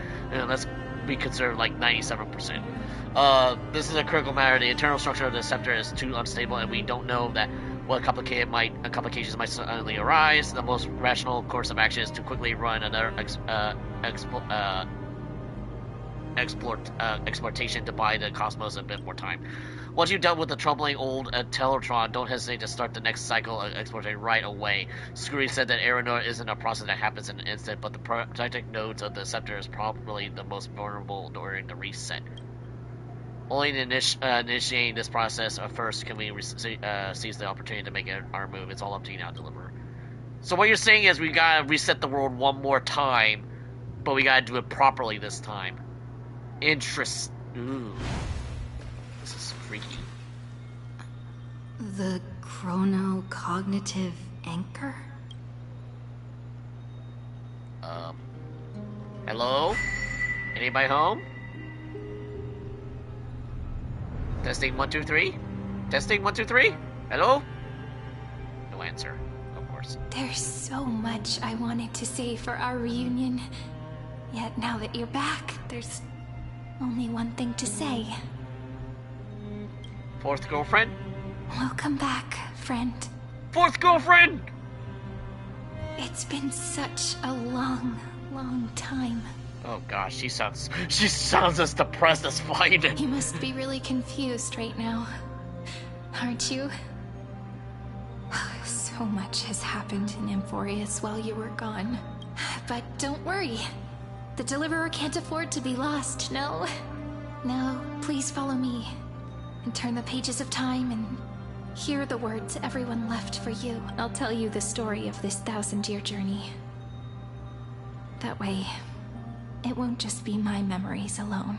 Let's be considered like 97%. This is a critical matter. The internal structure of the scepter is too unstable, and we don't know that what complications might suddenly arise. The most rational course of action is to quickly run another exploitation to buy the Cosmos a bit more time. Once you've dealt with the troubling old Teletron, don't hesitate to start the next cycle of exploitation right away. Screwy said that Aeronova isn't a process that happens in an instant, but the protective nodes of the scepter is probably the most vulnerable during the reset. Only in initiating this process first can we seize the opportunity to make our move. It's all up to you now, Deliverer. So what you're saying is we gotta reset the world one more time, but we gotta do it properly this time. Ooh. This is freaky. The chronocognitive anchor? Hello? Anybody home? Testing 1 2 3. Testing 1 2 3. Hello? No answer, of course. There's so much I wanted to say for our reunion. Yet now that you're back, there's only one thing to say. Fourth girlfriend? Welcome back, friend. Fourth girlfriend! It's been such a long, long time. Oh gosh, she sounds as depressed as fine. You must be really confused right now, aren't you? So much has happened in Amphorius while you were gone. But don't worry. The Deliverer can't afford to be lost, no? No, please follow me. And turn the pages of time and hear the words everyone left for you. I'll tell you the story of this 1,000-year journey. That way, it won't just be my memories alone.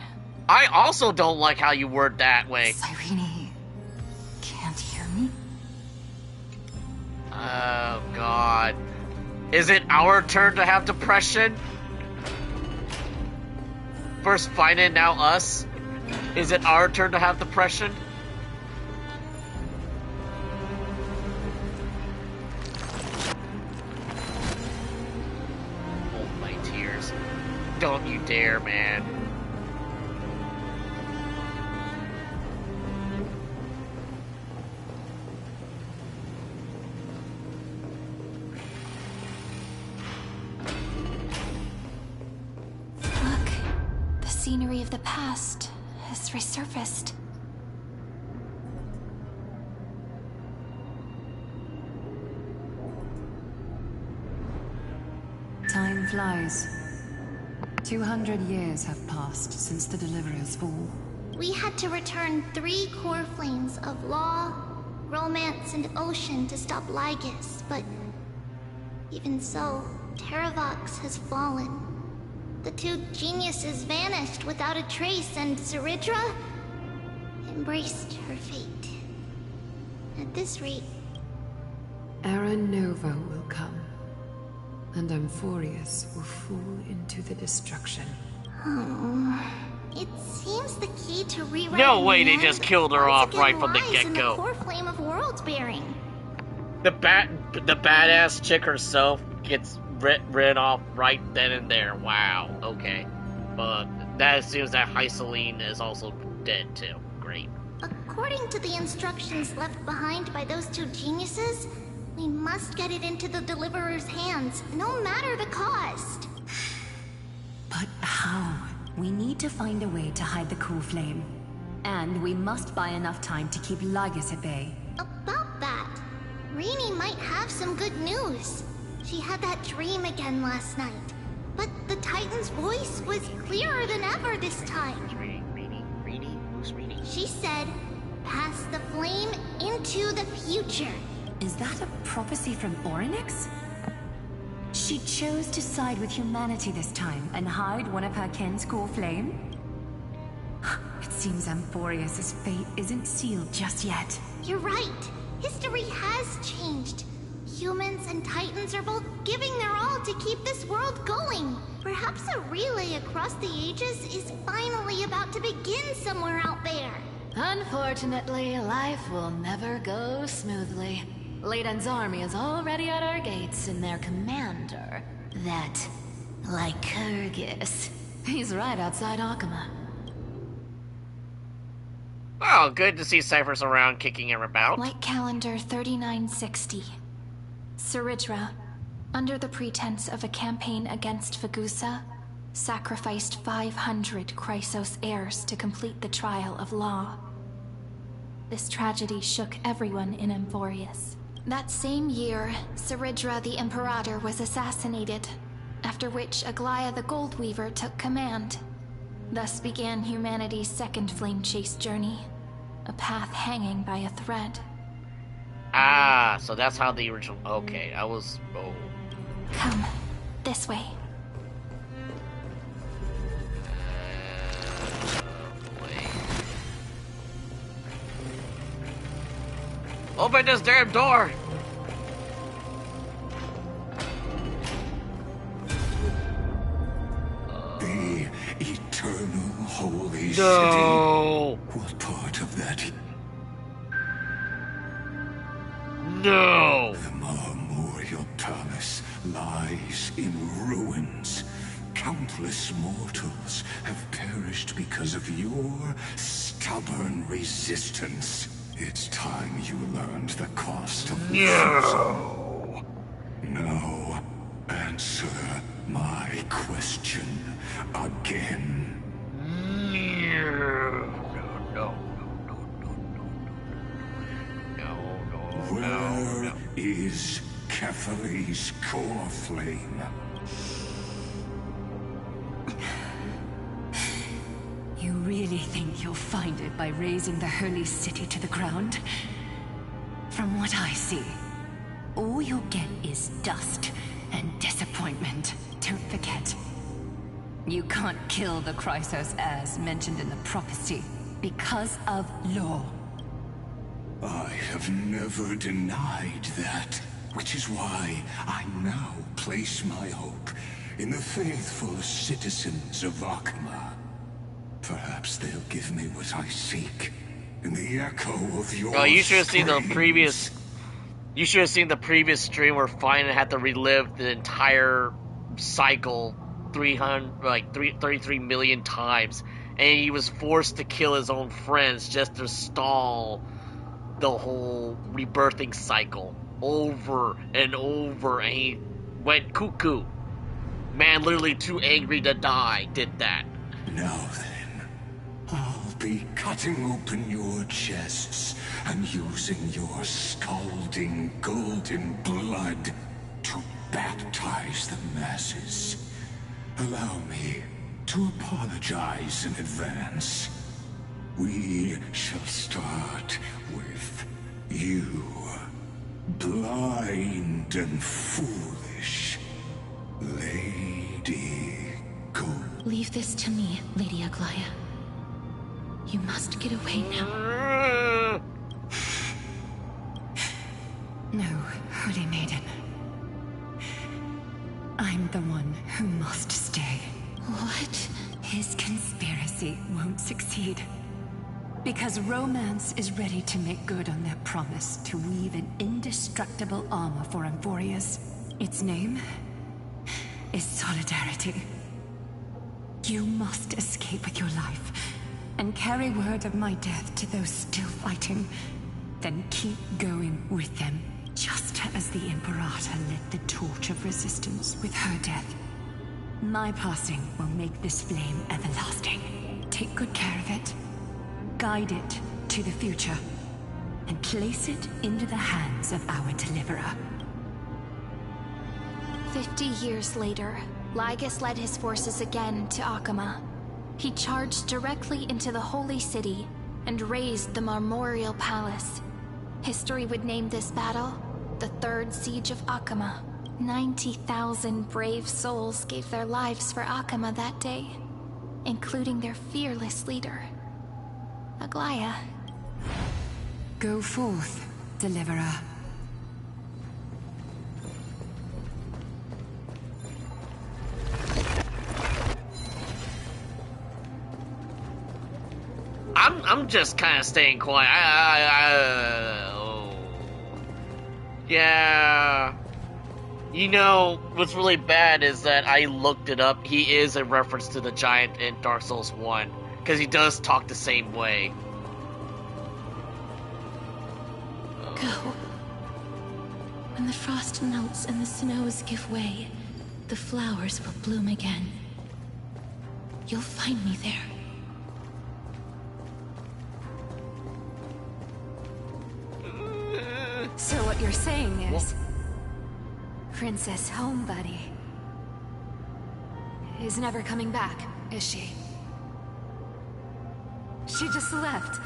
I also don't like how you word that way. Cyrene can't hear me? Oh God. Is it our turn to have depression? First Final, now us? Is it our turn to have depression? Oh my tears. Don't you dare, man. Look, the scenery of the past has resurfaced. Time flies. 200 years have passed since the Deliverer's fall. We had to return 3 core flames of law, romance, and ocean to stop Lygrus, but even so, Terravox has fallen. The 2 geniuses vanished without a trace, and Zeridra embraced her fate. At this rate... Aeronova will come, and Amphorius will fall into the destruction. Oh, it seems the key to rewriting No way they just killed her off right from the lies in get-go. the core flame of world bearing. The badass chick herself gets rid off right then and there. Wow. Okay. But that assumes that Hysilens is also dead too. Great. According to the instructions left behind by those 2 geniuses, we must get it into the Deliverer's hands, no matter the cost. But how? We need to find a way to hide the core flame. And we must buy enough time to keep Lygrus at bay. About that, Rini might have some good news. She had that dream again last night, but the Titan's voice was clearer than ever this time. Rini? Who's Rini? She said, pass the flame into the future. Is that a prophecy from Orynyx? She chose to side with humanity this time and hide one of her kin's core flame? It seems Amphorius' fate isn't sealed just yet. You're right. History has changed. Humans and Titans are both giving their all to keep this world going. Perhaps a relay across the ages is finally about to begin somewhere out there. Unfortunately, life will never go smoothly. Leiden's army is already at our gates, and their commander, that Lycurgus, he's right outside Akama. Oh, good to see Cypher's around kicking him about. Light calendar 3960. Saridra, under the pretense of a campaign against Fagusa, sacrificed 500 Chrysos heirs to complete the trial of law. This tragedy shook everyone in Amphorius. That same year, Saridra the Imperator was assassinated, after which Aglaya the Goldweaver took command. Thus began humanity's second flame chase journey, a path hanging by a thread. Ah, so that's how the original... Okay, I was... Oh. Come, this way. Open this damn door! The eternal holy city. What part of that? No! The Marmorial Palace lies in ruins. Countless mortals have perished because of your stubborn resistance. It's time you learned the cost of refusal. Now, answer my question again. Where is Kefali's core flame? You really think you'll find it by razing the holy city to the ground? From what I see, all you'll get is dust and disappointment. Don't forget, you can't kill the Chrysos heirs mentioned in the prophecy because of law. I have never denied that, which is why I now place my hope in the faithful citizens of Akama. Perhaps they'll give me what I seek in the echo of your Oh, you should have seen the screams. previous... You should have seen the previous stream where Fine had to relive the entire cycle 33 million times, and he was forced to kill his own friends just to stall the whole rebirthing cycle over and over, and he went cuckoo. Man literally too angry to die did that. Now then, I'll be cutting open your chests and using your scalding golden blood to baptize the masses. Allow me to apologize in advance. We shall start with you, blind and foolish Lady Gold. Leave this to me, Lady Aglaya. You must get away now. No, Holy Maiden. I'm the one who must stay. What? His conspiracy won't succeed. Because Romance is ready to make good on their promise to weave an indestructible armor for Amphorius. Its name is Solidarity. You must escape with your life and carry word of my death to those still fighting. Then keep going with them, just as the Imperator lit the torch of resistance with her death. My passing will make this flame everlasting. Take good care of it. Guide it to the future, and place it into the hands of our deliverer. 50 years later, Lygrus led his forces again to Akama. He charged directly into the Holy City and razed the Marmorial Palace. History would name this battle the Third Siege of Akama. 90,000 brave souls gave their lives for Akama that day, including their fearless leader, Aglaya. Go forth, Deliverer. I'm just kind of staying quiet. Yeah. You know, what's really bad is that I looked it up. He is a reference to the giant in Dark Souls 1. Because he does talk the same way. Go. When the frost melts and the snows give way, the flowers will bloom again. You'll find me there. So what you're saying is... Princess Homebuddy is never coming back, is she? She just left.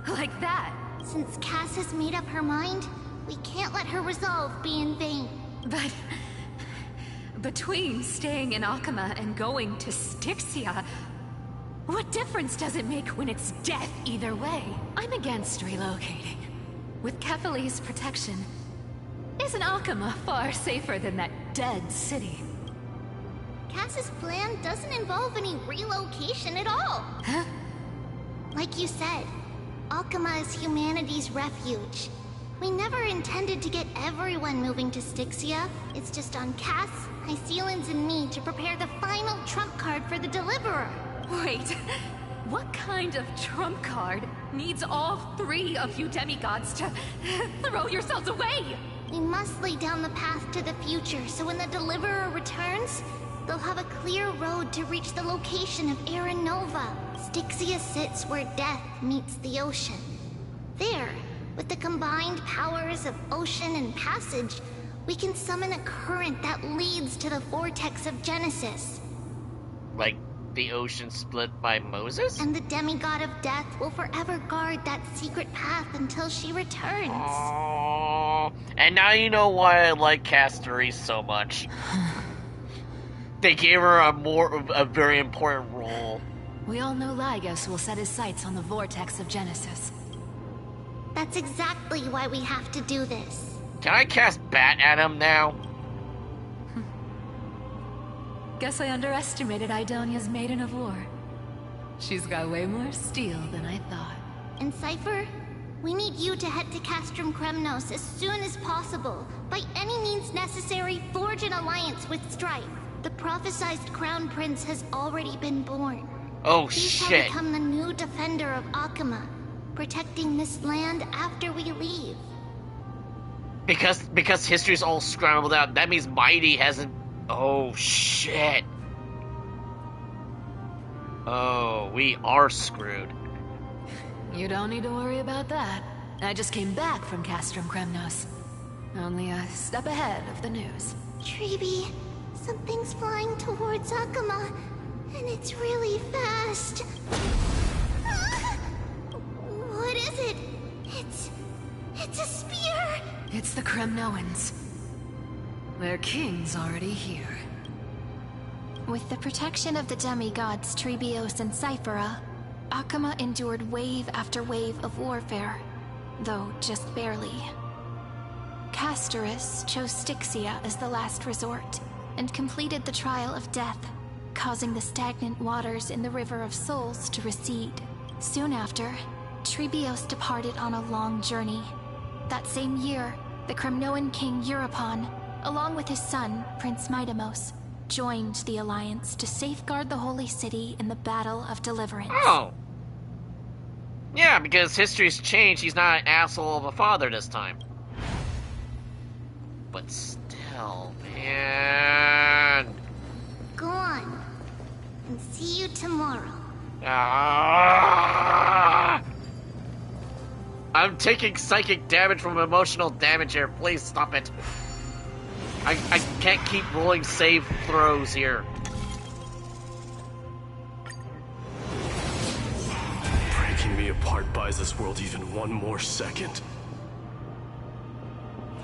Like that. Since Cass has made up her mind, we can't let her resolve be in vain. But... between staying in Akama and going to Styxia, what difference does it make when it's death either way? I'm against relocating. With Kefali's protection, isn't Akama far safer than that dead city? Cass's plan doesn't involve any relocation at all. Huh? Like you said, Akama is humanity's refuge. We never intended to get everyone moving to Styxia. It's just on Cass, Hysilens, and me to prepare the final trump card for the Deliverer. Wait, what kind of trump card needs all three of you demigods to throw yourselves away? We must lay down the path to the future, so when the Deliverer returns, they'll have a clear road to reach the location of Era Nova. Styxia sits where death meets the ocean. There, with the combined powers of ocean and passage, we can summon a current that leads to the vortex of Genesis. Like the ocean split by Moses? And the demigod of death will forever guard that secret path until she returns. Aww. And now you know why I like Castery so much. They gave her a very important role. We all know Lygrus will set his sights on the vortex of Genesis. That's exactly why we have to do this. Can I cast Bat at him now? Guess I underestimated Idonia's Maiden of War. She's got way more steel than I thought. And Cypher, we need you to head to Castrum Kremnos as soon as possible. By any means necessary, forge an alliance with Strife. The prophesized Crown Prince has already been born. Oh, He shall shit. become the new defender of Akama, protecting this land after we leave. Because history's all scrambled out, that means Mighty hasn't... Oh, shit. Oh, we are screwed. You don't need to worry about that. I just came back from Castrum Kremnos. Only a step ahead of the news. Treeby, something's flying towards Akama, and it's really fast. What is it? It's a spear! It's the Kremnoans. Their king's already here. With the protection of the demigods Trebios and Cyphera, Akama endured wave after wave of warfare, though just barely. Castorus chose Styxia as the last resort, and completed the trial of death, causing the stagnant waters in the River of Souls to recede. Soon after, Trebios departed on a long journey. That same year, the Kremnoan king Euripon, along with his son, Prince Midamos, joined the Alliance to safeguard the Holy City in the Battle of Deliverance. Oh. Yeah, because history's changed, he's not an asshole of a father this time. But still, man... Go on, and see you tomorrow. Ah! I'm taking psychic damage from emotional damage here. Please stop it. I can't keep rolling save throws here. Breaking me apart buys this world even one more second.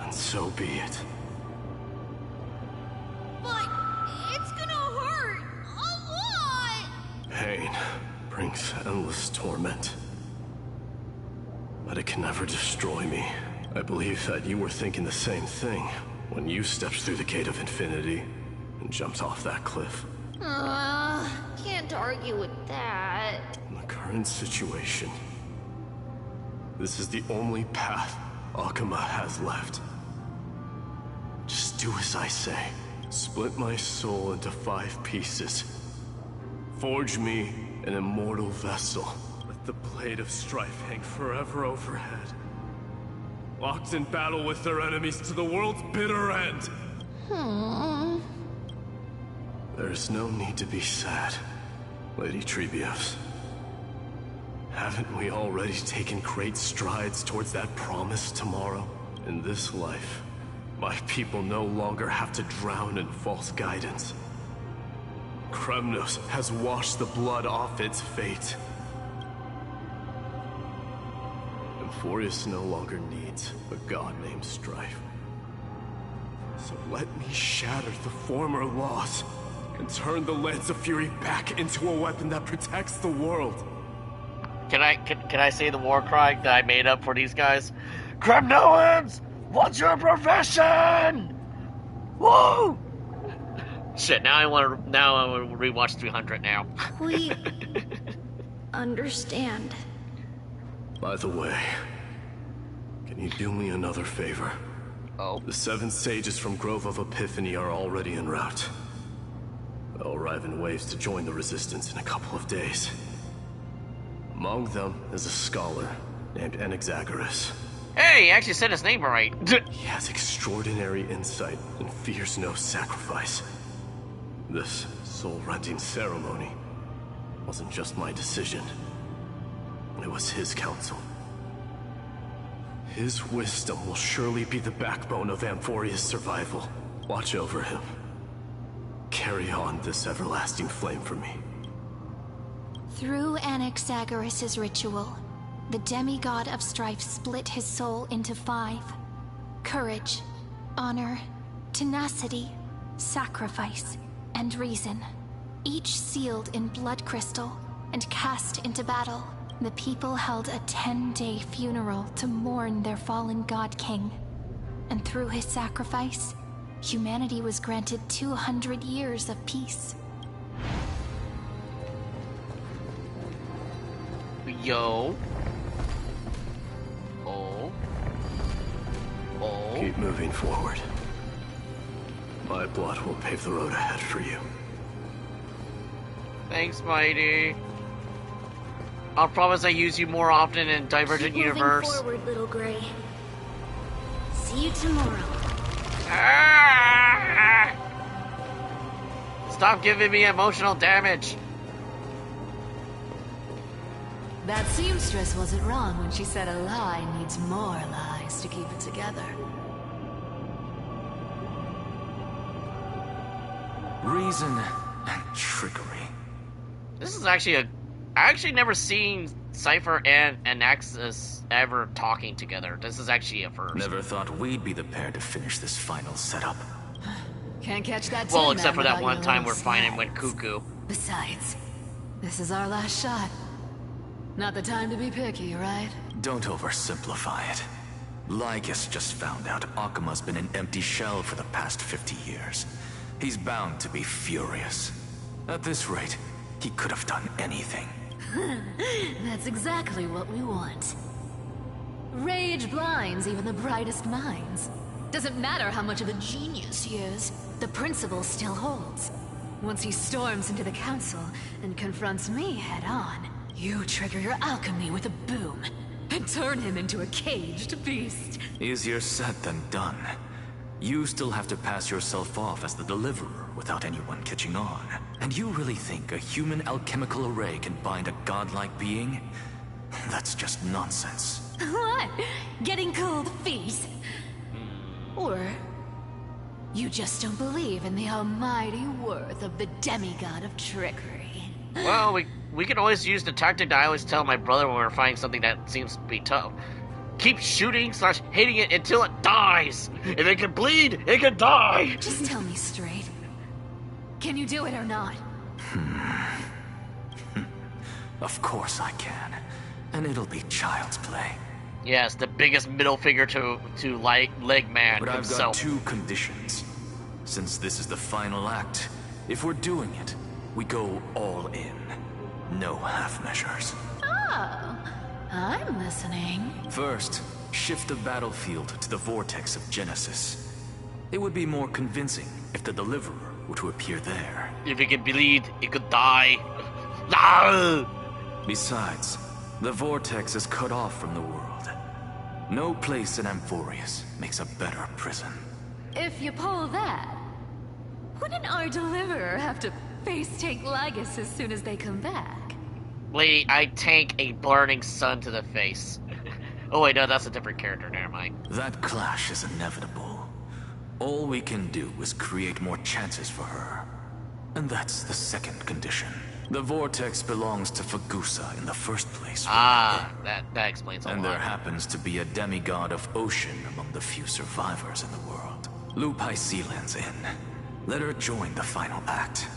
And so be it. brings endless torment. But it can never destroy me. I believe that you were thinking the same thing when you stepped through the gate of infinity and jumped off that cliff. Can't argue with that. In the current situation, this is the only path Akuma has left. Just do as I say. Split my soul into 5 pieces. Forge me an immortal vessel. Let the blade of strife hang forever overhead. Locked in battle with their enemies to the world's bitter end. There's no need to be sad, Lady Trebios. Haven't we already taken great strides towards that promise tomorrow? In this life, my people no longer have to drown in false guidance. Kremnos has washed the blood off its fate. Emphorius no longer needs a god named Strife. So let me shatter the former laws and turn the Lance of Fury back into a weapon that protects the world. Can I say the war cry that I made up for these guys? Kremnoans, what's your profession? Woo! Shit, now I want to rewatch 300 now. We understand. By the way, can you do me another favor? Oh. The 7 sages from Grove of Epiphany are already en route. They'll arrive in waves to join the resistance in a couple of days. Among them is a scholar named Anaxagoras. Hey, he actually said his name right. He has extraordinary insight and fears no sacrifice. This soul-rending ceremony wasn't just my decision. It was his counsel. His wisdom will surely be the backbone of Amphoria's survival. Watch over him. Carry on this everlasting flame for me. Through Anaxagoras' ritual, the demigod of strife split his soul into 5. Courage, honor, tenacity, sacrifice, and reason. Each sealed in blood crystal and cast into battle. The people held a 10-day funeral to mourn their fallen god king. And through his sacrifice, humanity was granted 200 years of peace. Yo. Oh. Keep moving forward. My blood will pave the road ahead for you. Thanks, Mighty. I'll promise I use you more often in Divergent Keep Universe. Moving forward, little Gray. See you tomorrow. Ah! Stop giving me emotional damage. That seamstress wasn't wrong when she said a lie needs more lies to keep it together. Reason and trickery. This is actually I actually never seen Cypher and Anaxus ever talking together. This is actually a first. Never thought we'd be the pair to finish this final setup. Can't catch that Well, Tin except Man for that without one your time little where Fine snags. went cuckoo. Besides, this is our last shot. Not the time to be picky, right? Don't oversimplify it. Lygrus just found out Akuma's been an empty shell for the past 50 years. He's bound to be furious. At this rate, he could have done anything. That's exactly what we want. Rage blinds even the brightest minds. Doesn't matter how much of a genius he is, the principle still holds. Once he storms into the council and confronts me head-on, you trigger your alchemy with a boom and turn him into a caged beast. Easier said than done. You still have to pass yourself off as the deliverer without anyone catching on. And you really think a human alchemical array can bind a godlike being? That's just nonsense. What? Getting cold feet? Or you just don't believe in the almighty worth of the demigod of trickery? Well, we can always use the tactic that I always tell my brother when we're fighting something that seems to be tough. Keep shooting / hitting it until it dies. If it can bleed, it can die. Just tell me straight. Can you do it or not? Of course I can. And it'll be child's play. Yes, the biggest middle finger to Leg Man But I've himself. got 2 conditions. Since this is the final act, if we're doing it, we go all in. No half measures. Oh, I'm listening. First, shift the battlefield to the vortex of Genesis. It would be more convincing if the Deliverer were to appear there. If it could bleed, it could die. No! Besides, the vortex is cut off from the world. No place in Amphorius makes a better prison. If you pull that, wouldn't our Deliverer have to face-tank Lygrus as soon as they come back? Lady, I tank a burning sun to the face. Oh wait, no, that's a different character, never mind. That clash is inevitable. All we can do is create more chances for her. And that's the second condition. The vortex belongs to Fagusa in the first place. Ah, that explains a lot. And there happens to be a demigod of ocean among the few survivors in the world. Loop Hysilens in. Let her join the final act.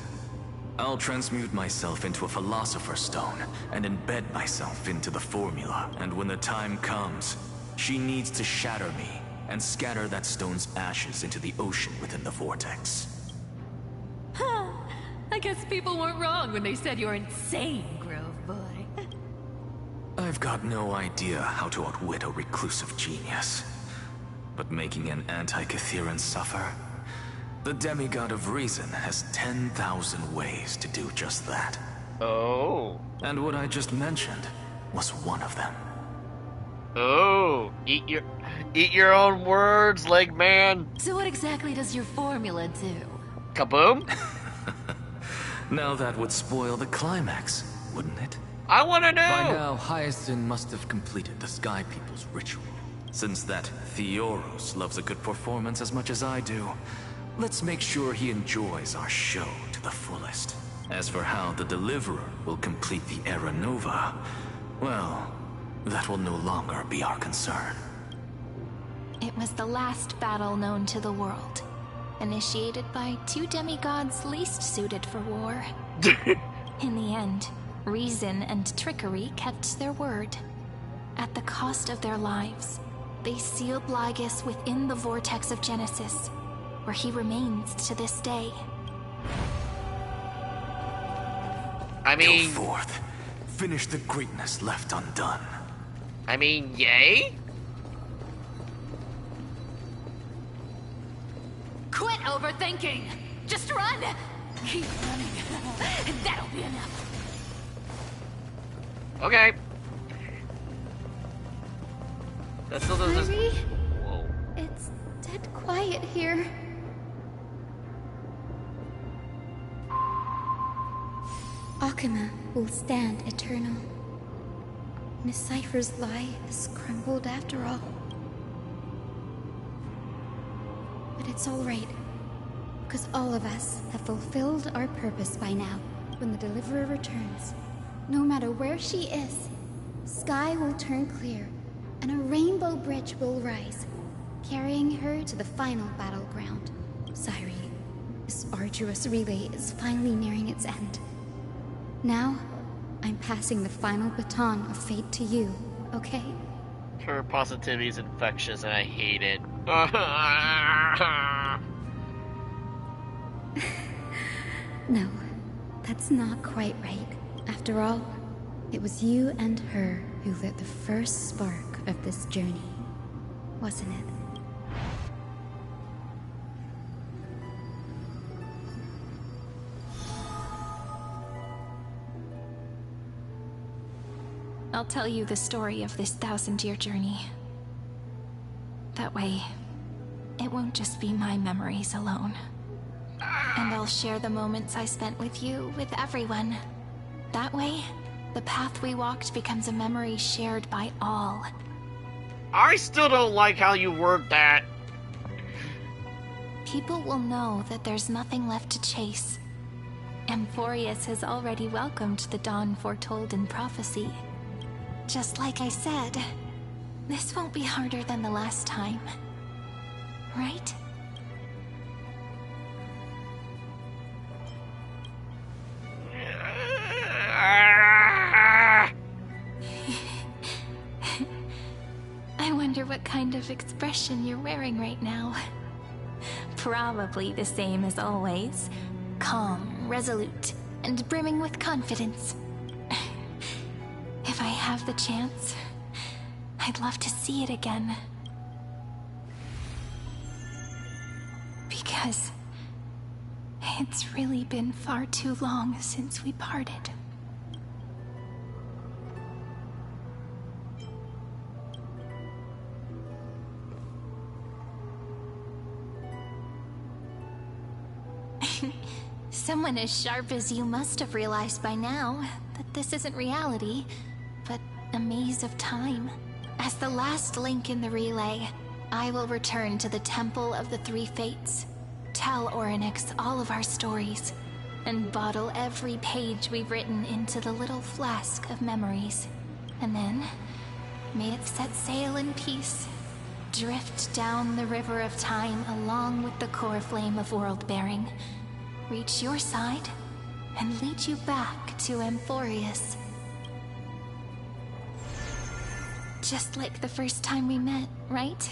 I'll transmute myself into a Philosopher's Stone and embed myself into the formula. And when the time comes, she needs to shatter me and scatter that stone's ashes into the ocean within the vortex. Huh. I guess people weren't wrong when they said you're insane, Grove Boy. I've got no idea how to outwit a reclusive genius. But making an anti-Catheran suffer? The demigod of reason has 10,000 ways to do just that. Oh. And what I just mentioned was one of them. Oh, eat your own words, Leg Man. So what exactly does your formula do? Kaboom? Now that would spoil the climax, wouldn't it? I want to know! By now, Hyacinth must have completed the Sky People's ritual. Since that Theoros loves a good performance as much as I do, let's make sure he enjoys our show to the fullest. As for how the Deliverer will complete the Era Nova, well, that will no longer be our concern. It was the last battle known to the world, initiated by 2 demigods least suited for war. In the end, reason and trickery kept their word. At the cost of their lives, they sealed Lygrus within the vortex of Genesis, where he remains to this day. I mean... Go forth. Finish the greatness left undone. I mean, yay? Quit overthinking! Just run! Keep running. That'll be enough. Okay. That still doesn't... Harry? Whoa. It's dead quiet here. Akuma will stand eternal. Miss Cypher's lie has crumbled after all. But it's all right, because all of us have fulfilled our purpose by now. When the Deliverer returns, no matter where she is, sky will turn clear, and a rainbow bridge will rise, carrying her to the final battleground. Cyrene, this arduous relay is finally nearing its end. Now, I'm passing the final baton of fate to you, okay? Her positivity is infectious and I hate it. No, that's not quite right. After all, it was you and her who lit the first spark of this journey, wasn't it? I'll tell you the story of this 1000-year journey. That way, it won't just be my memories alone. And I'll share the moments I spent with you with everyone. That way, the path we walked becomes a memory shared by all. I still don't like how you word that. People will know that there's nothing left to chase. Amphorius has already welcomed the dawn foretold in prophecy. Just like I said, this won't be harder than the last time. Right? of expression you're wearing right now. Probably the same as always. Calm, resolute, and brimming with confidence. If I have the chance, I'd love to see it again. Because it's really been far too long since we parted. Someone as sharp as you must have realized by now that this isn't reality, but a maze of time. As the last link in the relay, I will return to the Temple of the Three Fates, tell Orynyx all of our stories, and bottle every page we've written into the little flask of memories. And then, may it set sail in peace, drift down the river of time along with the core flame of world-bearing, reach your side, and lead you back to Amphorius. Just like the first time we met, right?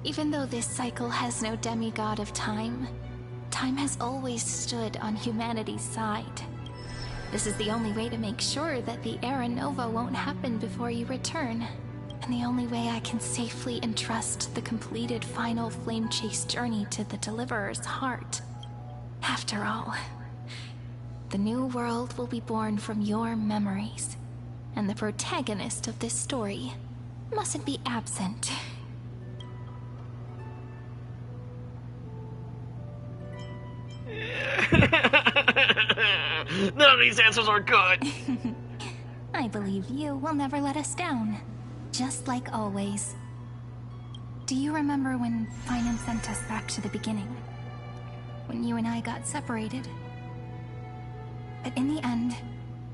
Even though this cycle has no demigod of time, time has always stood on humanity's side. This is the only way to make sure that the Era Nova won't happen before you return, and the only way I can safely entrust the completed final flame chase journey to the Deliverer's heart. After all, the new world will be born from your memories, and the protagonist of this story mustn't be absent. None of these answers are good. I believe you will never let us down, just like always. Do you remember when Finan sent us back to the beginning? When you and I got separated? But in the end,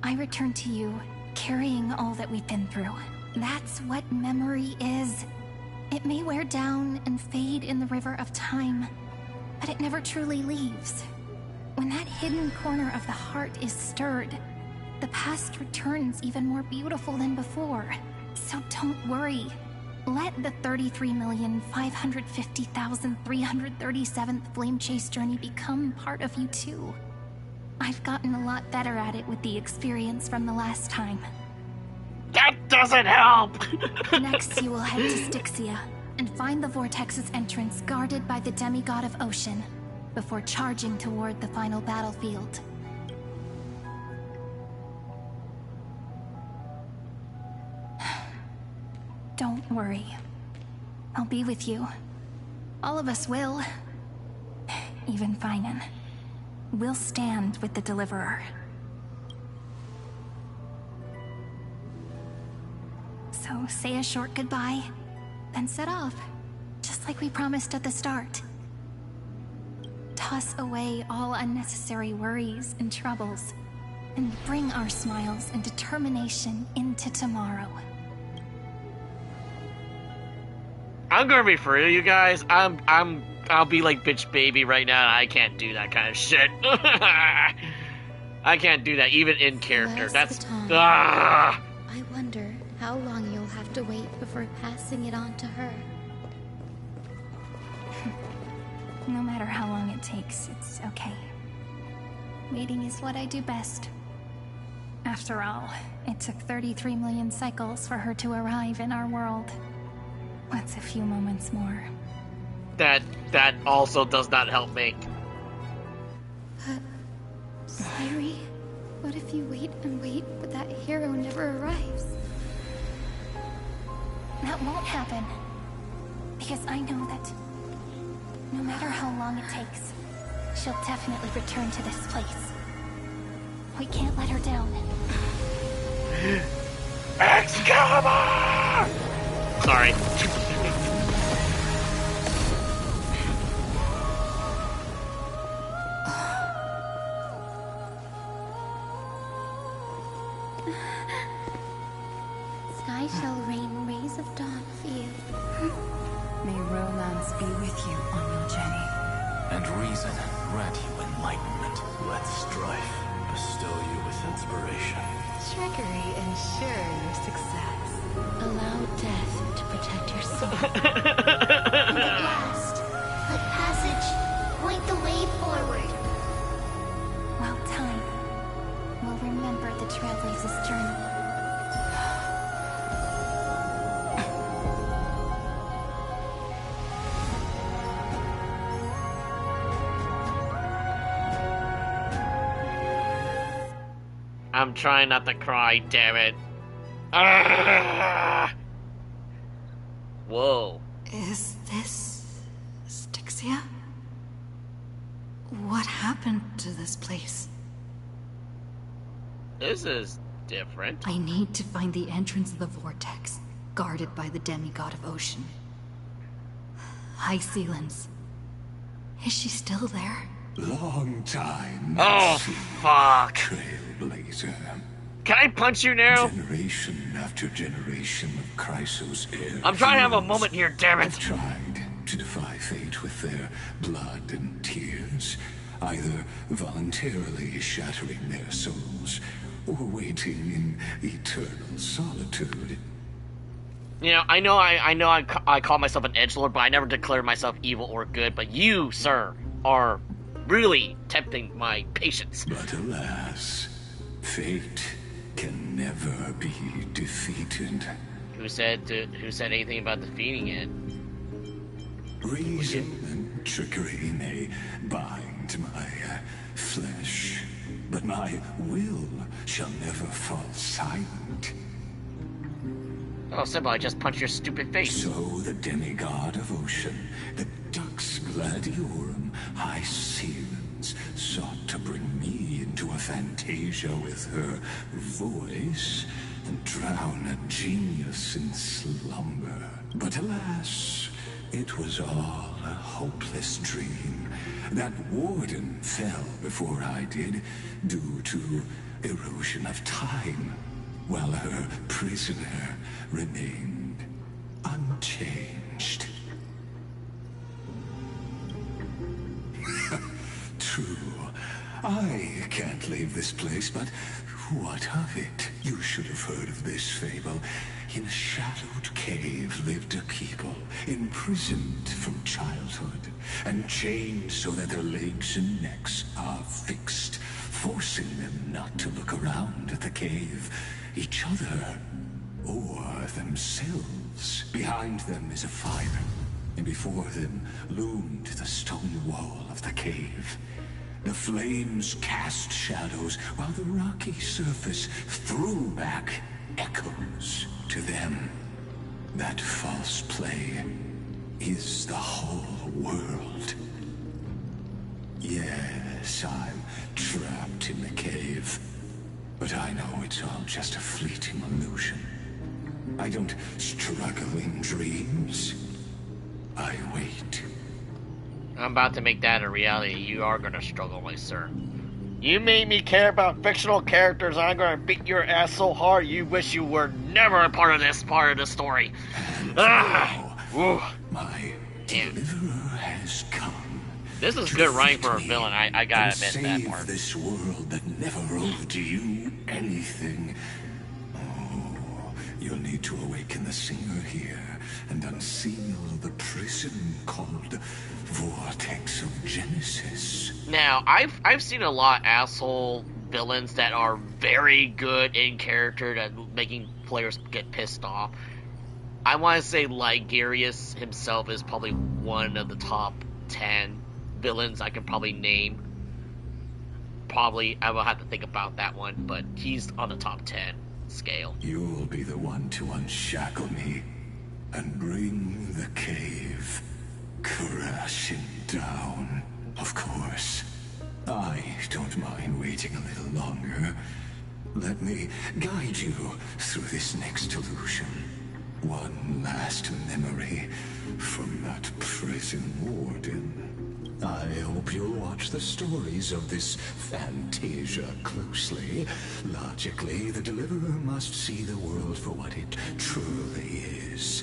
I returned to you, carrying all that we've been through. That's what memory is. It may wear down and fade in the river of time, but it never truly leaves. When that hidden corner of the heart is stirred, the past returns even more beautiful than before. So don't worry. Let the 33,550,337th flame chase journey become part of you too. I've gotten a lot better at it with the experience from the last time. That doesn't help! Next, you will head to Styxia and find the Vortex's entrance guarded by the demigod of ocean, before charging toward the final battlefield. Don't worry. I'll be with you. All of us will. Even Finan. We'll stand with the Deliverer. So say a short goodbye, then set off, just like we promised at the start. Toss away all unnecessary worries and troubles, and bring our smiles and determination into tomorrow. I'm gonna be for real, you guys. I'll be like bitch baby right now. I can't do that kind of shit. I can't do that, even in character. That's I wonder how long you'll have to wait before passing it on to her. No matter how long it takes, it's okay. Waiting is what I do best. After all, it took 33 million cycles for her to arrive in our world. What's a few moments more? That also does not help me. But, Sairi, what if you wait and wait, but that hero never arrives? That won't happen. Because I know that no matter how long it takes, she'll definitely return to this place. We can't let her down. Excalibur! Sorry. Sky shall rain rays of dawn for you. May romance be with you on your journey. And reason grant you enlightenment. Let strife bestow you with inspiration. Trickery ensure your success. Allow death to protect your soul. And at last, let passage point the way forward. Well timed. We'll remember the Trailblazer's journey. I'm trying not to cry, damn it. Ah! Whoa. Is this Styxia? What happened to this place? This is different. I need to find the entrance of the vortex, guarded by the demigod of ocean. Hysilens. Is she still there? Long time. Oh, fuck. Trailblazer. Can I punch you now? Generation after generation of Chrysos heirs. I'm trying to have a moment here, damn it. Have tried to defy fate with their blood and tears, either voluntarily shattering their souls or waiting in eternal solitude. You know, I call myself an edgelord, but I never declare myself evil or good. But you, sir, are really tempting my patience. But alas, fate can never be defeated. Who said anything about defeating it? Reason and trickery may bind my flesh, but my will shall never fall silent. Oh, simple, I just punched your stupid face. So the demigod of ocean, the Dux Gladiorum, Hysilens, sought to bring me into a fantasia with her voice and drown a genius in slumber. But alas, it was all a hopeless dream. That warden fell before I did, due to erosion of time, while her prisoner remained unchanged. True, I can't leave this place, but what of it? You should have heard of this fable. In a shadowed cave lived a people, imprisoned from childhood, and chained so that their legs and necks are fixed, forcing them not to look around at the cave, each other, or themselves. Behind them is a fire, and before them loomed the stone wall of the cave. The flames cast shadows, while the rocky surface threw back echoes to them. That false play is the whole world. Yes, I'm trapped in the cave, but I know it's all just a fleeting illusion. I don't struggle in dreams. I wait. I'm about to make that a reality. You are gonna struggle, my sir. You made me care about fictional characters, and I'm gonna beat your ass so hard you wish you were never a part of this part of the story. My deliverer has come. This is good writing for a villain, I gotta admit that part. Save this world that never owed you anything. Oh, you'll need to awaken the singer here and unseal the prison called Vortex of Genesis. Now, I've seen a lot of asshole villains that are very good in character at making players get pissed off. I want to say Lygrus himself is probably one of the top 10 villains I can probably name. Probably, I will have to think about that one, but he's on the top 10 scale. You'll be the one to unshackle me and bring the cave crashing down. Of course, I don't mind waiting a little longer. Let me guide you through this next illusion. One last memory from that prison warden. I hope you'll watch the stories of this fantasia closely. Logically, the Deliverer must see the world for what it truly is.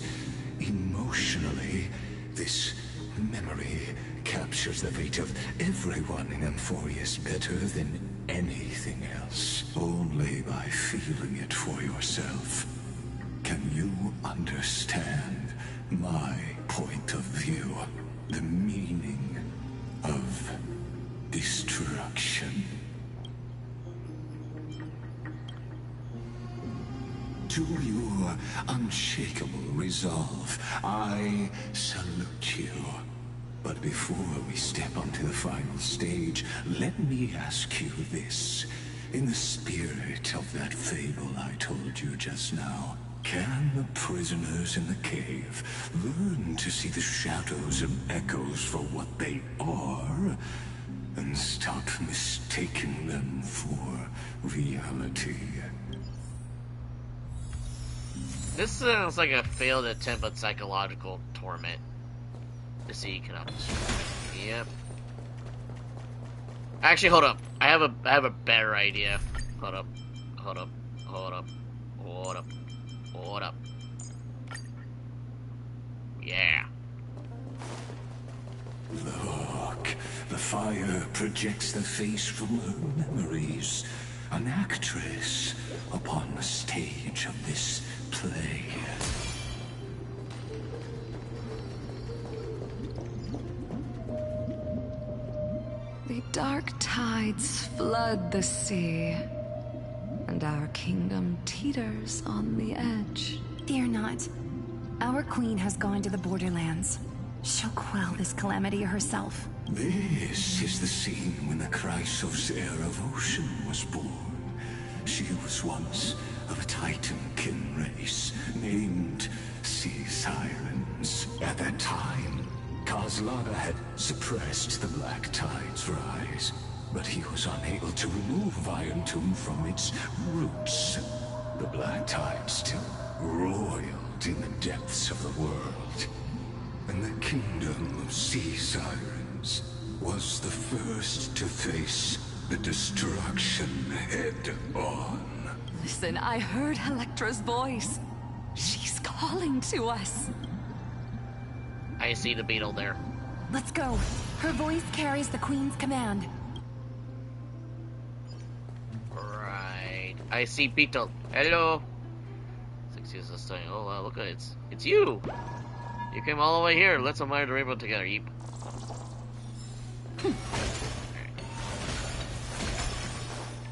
Emotionally, this memory captures the fate of everyone in Amphorius better than anything else. Only by feeling it for yourself. Can you understand my point of view? The meaning of destruction. To your unshakable resolve, I salute you. But before we step onto the final stage, let me ask you this. In the spirit of that fable I told you just now, can the prisoners in the cave learn to see the shadows and echoes for what they are, and stop mistaking them for reality? This sounds like a failed attempt at psychological torment. To see you cannot destroy. Yep. Actually, hold up. I have a better idea. Hold up. Yeah. Look, the fire projects the face from her memories. An actress upon the stage of this play. The dark tides flood the sea, and our kingdom teeters on the edge. Fear not. Our queen has gone to the borderlands. She'll quell this calamity herself. This is the scene when the Chrysos heir of Ocean was born. She was once of a Titan-kin race named Sea Sirens. At that time, Kozlana had suppressed the Black Tide's rise, but he was unable to remove Iron Tomb from its roots. The Black Tide still roiled in the depths of the world, and the kingdom of Sea Sirens was the first to face the destruction head-on. Listen, I heard Electra's voice. She's calling to us. I see the beetle there. Let's go. Her voice carries the queen's command. Right. I see beetle. Hello. 6 years this time. Oh wow, look at it. It's you. You came all the way here. Let's admire the rainbow together. Yeep.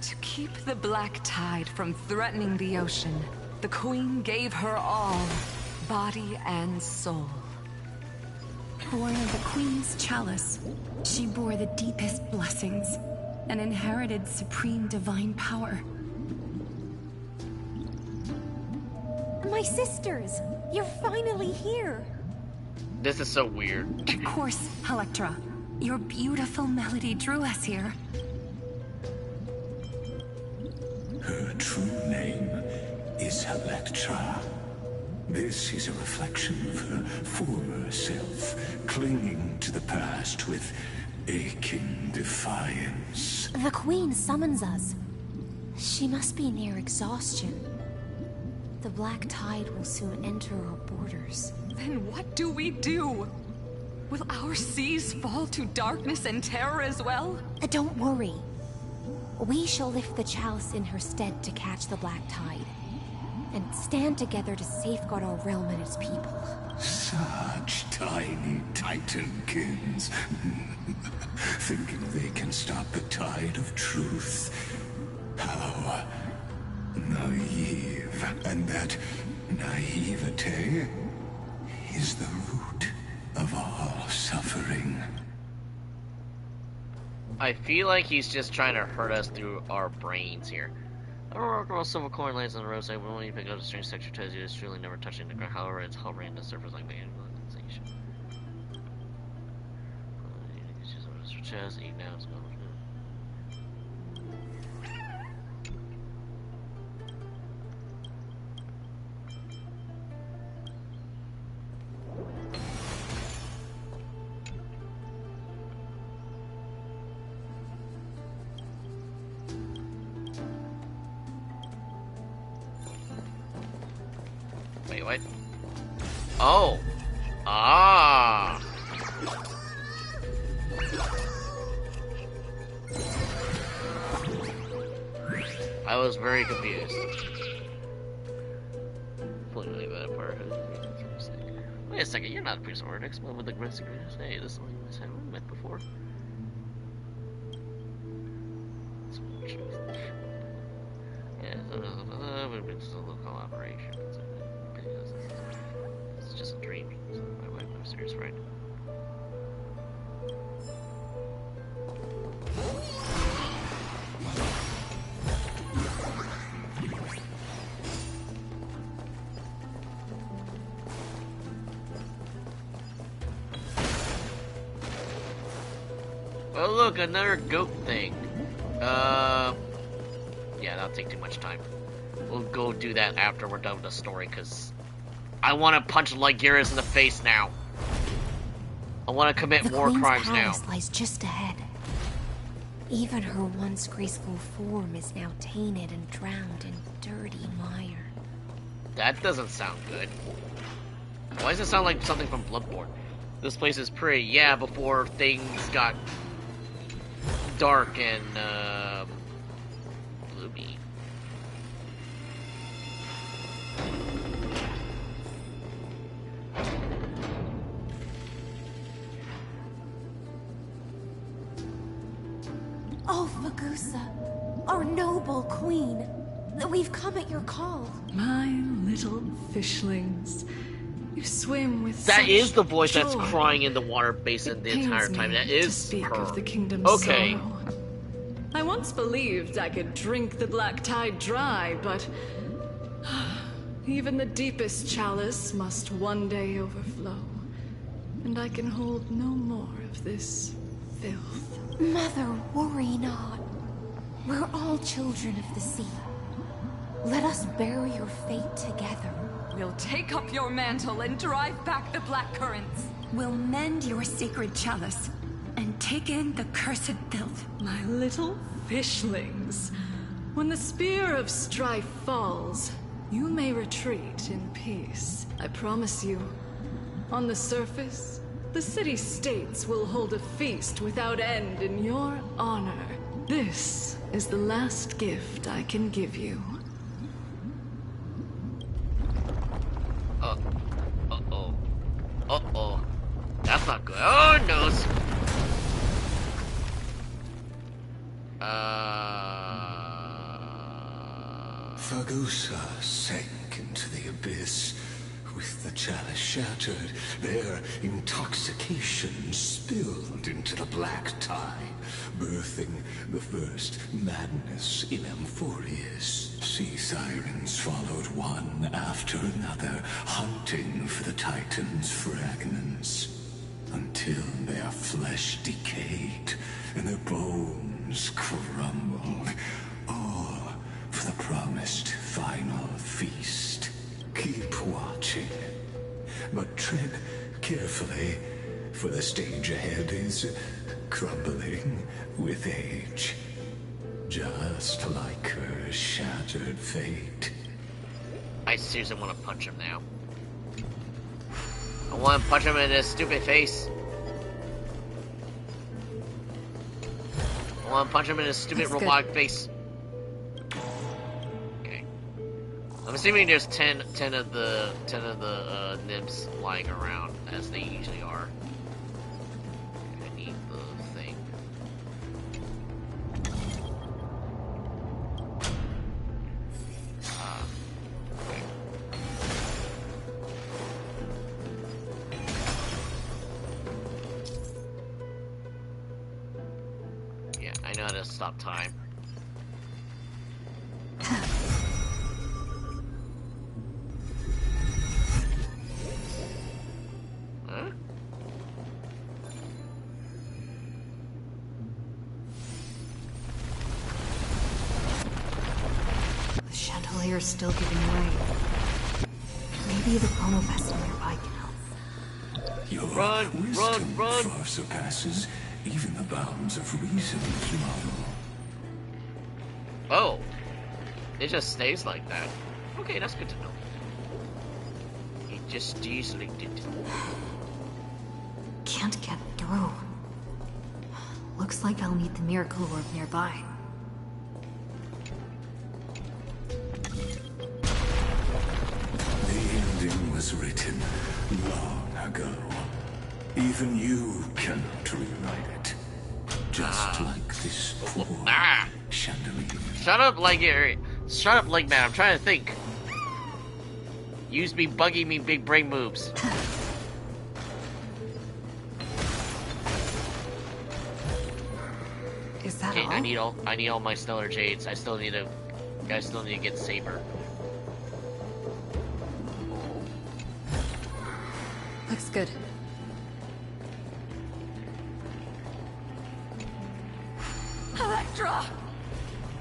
To keep the Black Tide from threatening the ocean, the queen gave her all, body and soul. Born of the queen's chalice, she bore the deepest blessings and inherited supreme divine power. My sisters, you're finally here. This is so weird. Of course, Electra. Your beautiful melody drew us here. Her true name is Electra. This is a reflection of her former self, clinging to the past with aching defiance. The Queen summons us. She must be near exhaustion. The Black Tide will soon enter our borders. Then what do we do? Will our seas fall to darkness and terror as well? Don't worry. We shall lift the chalice in her stead to catch the Black Tide, and stand together to safeguard our realm and its people. Such tiny Titankins, thinking they can stop the tide of truth. How naive. And that naivete is the root of all suffering. I feel like he's just trying to hurt us through our brains here. I don't know across silver coin lands on the roadside. When only pick up a strange texture tells you it's truly never touching the ground. However, it's hovering on the surface like the sensation. It's just a chest. Eat now. It's going. Wait, what? Oh! Ah! I was very confused. second. You're not a priest or next one with the Grincy Greenies. Hey, this is something we met before. Yeah, it's a local operation. It's just a dream. I'm serious, right? Oh look, another goat thing. Yeah, that'll take too much time. We'll go do that after we're done with the story, because I want to punch Lygrus in the face now. I want to commit more crimes now. The Queen's palace lies just ahead. Even her once graceful form is now tainted and drowned in dirty mire. That doesn't sound good. Why does it sound like something from Bloodborne? This place is pretty, yeah, before things got dark and, gloomy. Oh, Fagusa, our noble queen. We've come at your call. My little fishlings. You swim with That such is the voice that's joy. crying in the water basin the entire time. That is speak her. of the kingdom's Okay. sorrow. I once believed I could drink the black tide dry, but even the deepest chalice must one day overflow, and I can hold no more of this filth. Mother, worry not. We're all children of the sea. Let us bear your fate together. We'll take up your mantle and drive back the black currents. We'll mend your sacred chalice and take in the cursed filth. My little fishlings. When the spear of strife falls, you may retreat in peace. I promise you. On the surface, the city-states will hold a feast without end in your honor. This is the last gift I can give you. Uh-oh. That's not good. Oh, no. Fagusa sank into the abyss. With the chalice shattered, their intoxication spilled into the black tide, birthing the first madness in Amphorius. Sea sirens followed one after another, hunting for the Titan's fragments, until their flesh decayed and their bones crumbled, all for the promised final feast. Keep watching, but tread carefully, for the stage ahead is crumbling with age, just like her shattered fate. I seriously want to punch him now. I want to punch him in his stupid face. I want to punch him in his stupid robotic face. I'm assuming there's 10 of the nymphs lying around, as they usually are. I need the thing. Okay. Yeah, I know how to stop time. Still giving way. Maybe the Chronofest nearby can help. Your wisdom far surpasses even the bounds of reason's model. Oh, it just stays like that. Okay, that's good to know. It just deselected. Can't get through. Looks like I'll need the miracle orb nearby. Was written long ago. Even you cannot rewrite it. Just like this poor chandelier. Shut up, Legman. I'm trying to think. Use me, buggy me, big brain moves. Is that all? I need all my stellar jades. I still need to get Saber. Looks good. Electra!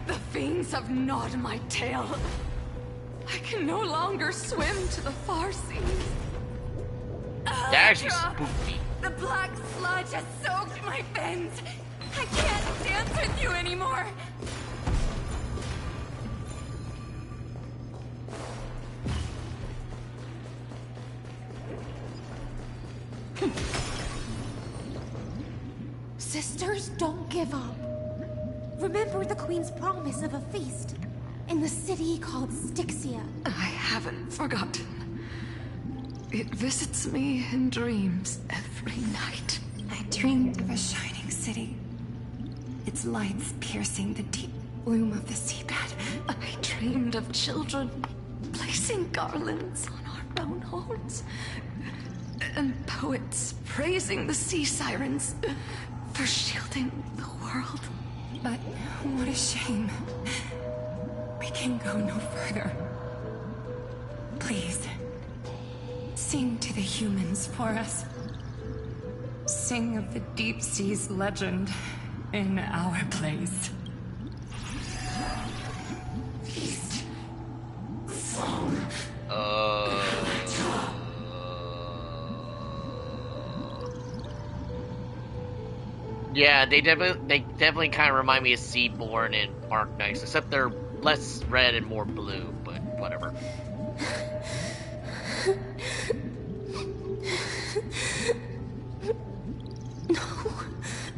The fiends have gnawed my tail. I can no longer swim to the far seas. That actually spooked me. The black sludge has soaked my fins. I can't dance with you anymore. Sisters, don't give up. Remember the Queen's promise of a feast in the city called Styxia. I haven't forgotten. It visits me in dreams every night. I dreamed of a shining city. Its lights piercing the deep gloom of the seabed. I dreamed of children placing garlands on our brown horns. And poets praising the sea sirens for shielding the world. But what a shame. We can go no further. Please, sing to the humans for us. Sing of the deep sea's legend in our place. Yeah, they definitely kind of remind me of Seaborn and Arknights, except they're less red and more blue, but whatever.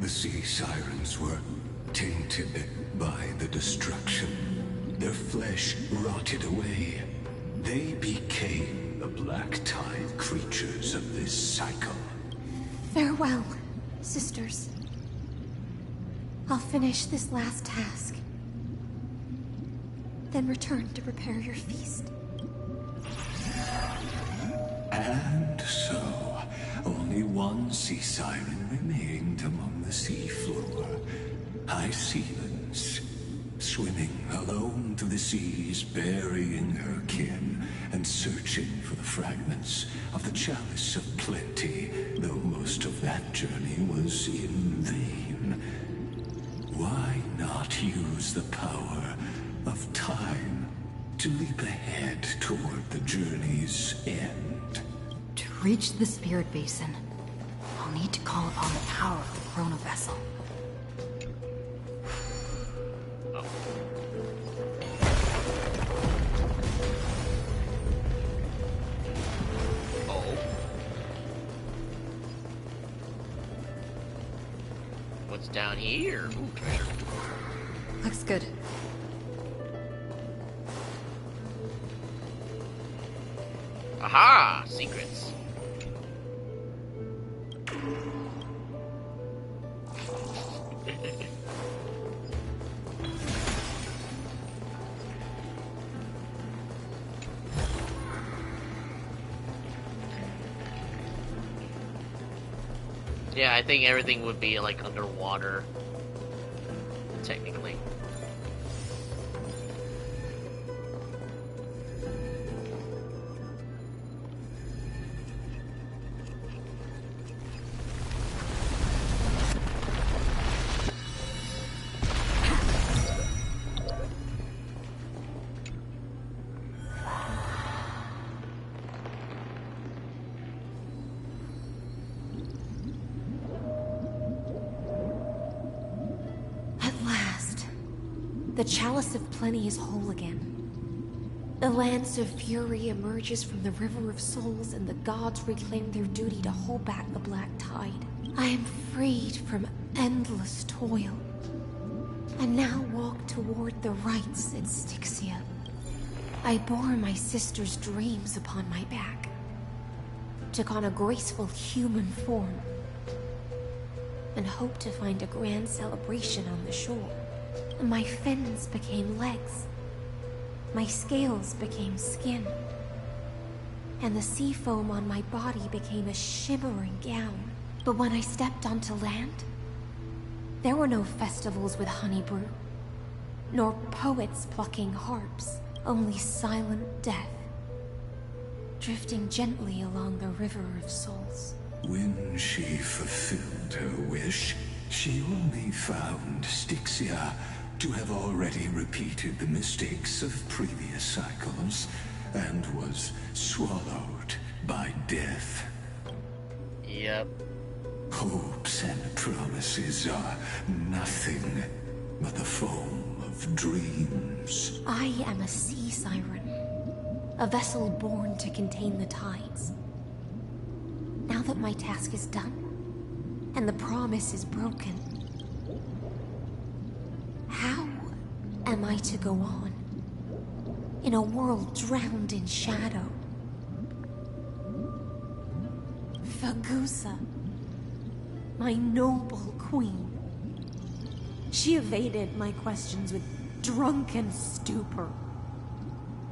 The sea sirens were tainted by the destruction. Their flesh rotted away. They became the black tide creatures of this cycle. Farewell, sisters. I'll finish this last task. Then return to prepare your feast. And so, only one sea siren remained among the seafloor. Hysilens, swimming alone to the seas, burying her kin, and searching for the fragments of the chalice of plenty, though most of that journey was in vain. Why not use the power of time to leap ahead toward the journey's end? To reach the Spirit Basin, I'll need to call upon the power of the Chrono Vessel. What's down here? Ooh, treasure. Looks good. Aha! Secrets. Yeah, I think everything would be like underwater, technically. The Chalice of Plenty is whole again. The Lance of Fury emerges from the River of Souls, and the gods reclaim their duty to hold back the Black Tide. I am freed from endless toil, and now walk toward the rites at Styxia. I bore my sister's dreams upon my back. took on a graceful human form and hoped to find a grand celebration on the shore. My fins became legs. My scales became skin. And the sea foam on my body became a shimmering gown. But when I stepped onto land, there were no festivals with honey brew, nor poets plucking harps, only silent death, drifting gently along the river of souls. When she fulfilled her wish, she only found Styxia to have already repeated the mistakes of previous cycles and was swallowed by death. Yep. Hopes and promises are nothing but the foam of dreams. I am a sea siren, a vessel born to contain the tides. Now that my task is done, and the promise is broken, how am I to go on in a world drowned in shadow? Fagusa, my noble queen. She evaded my questions with drunken stupor.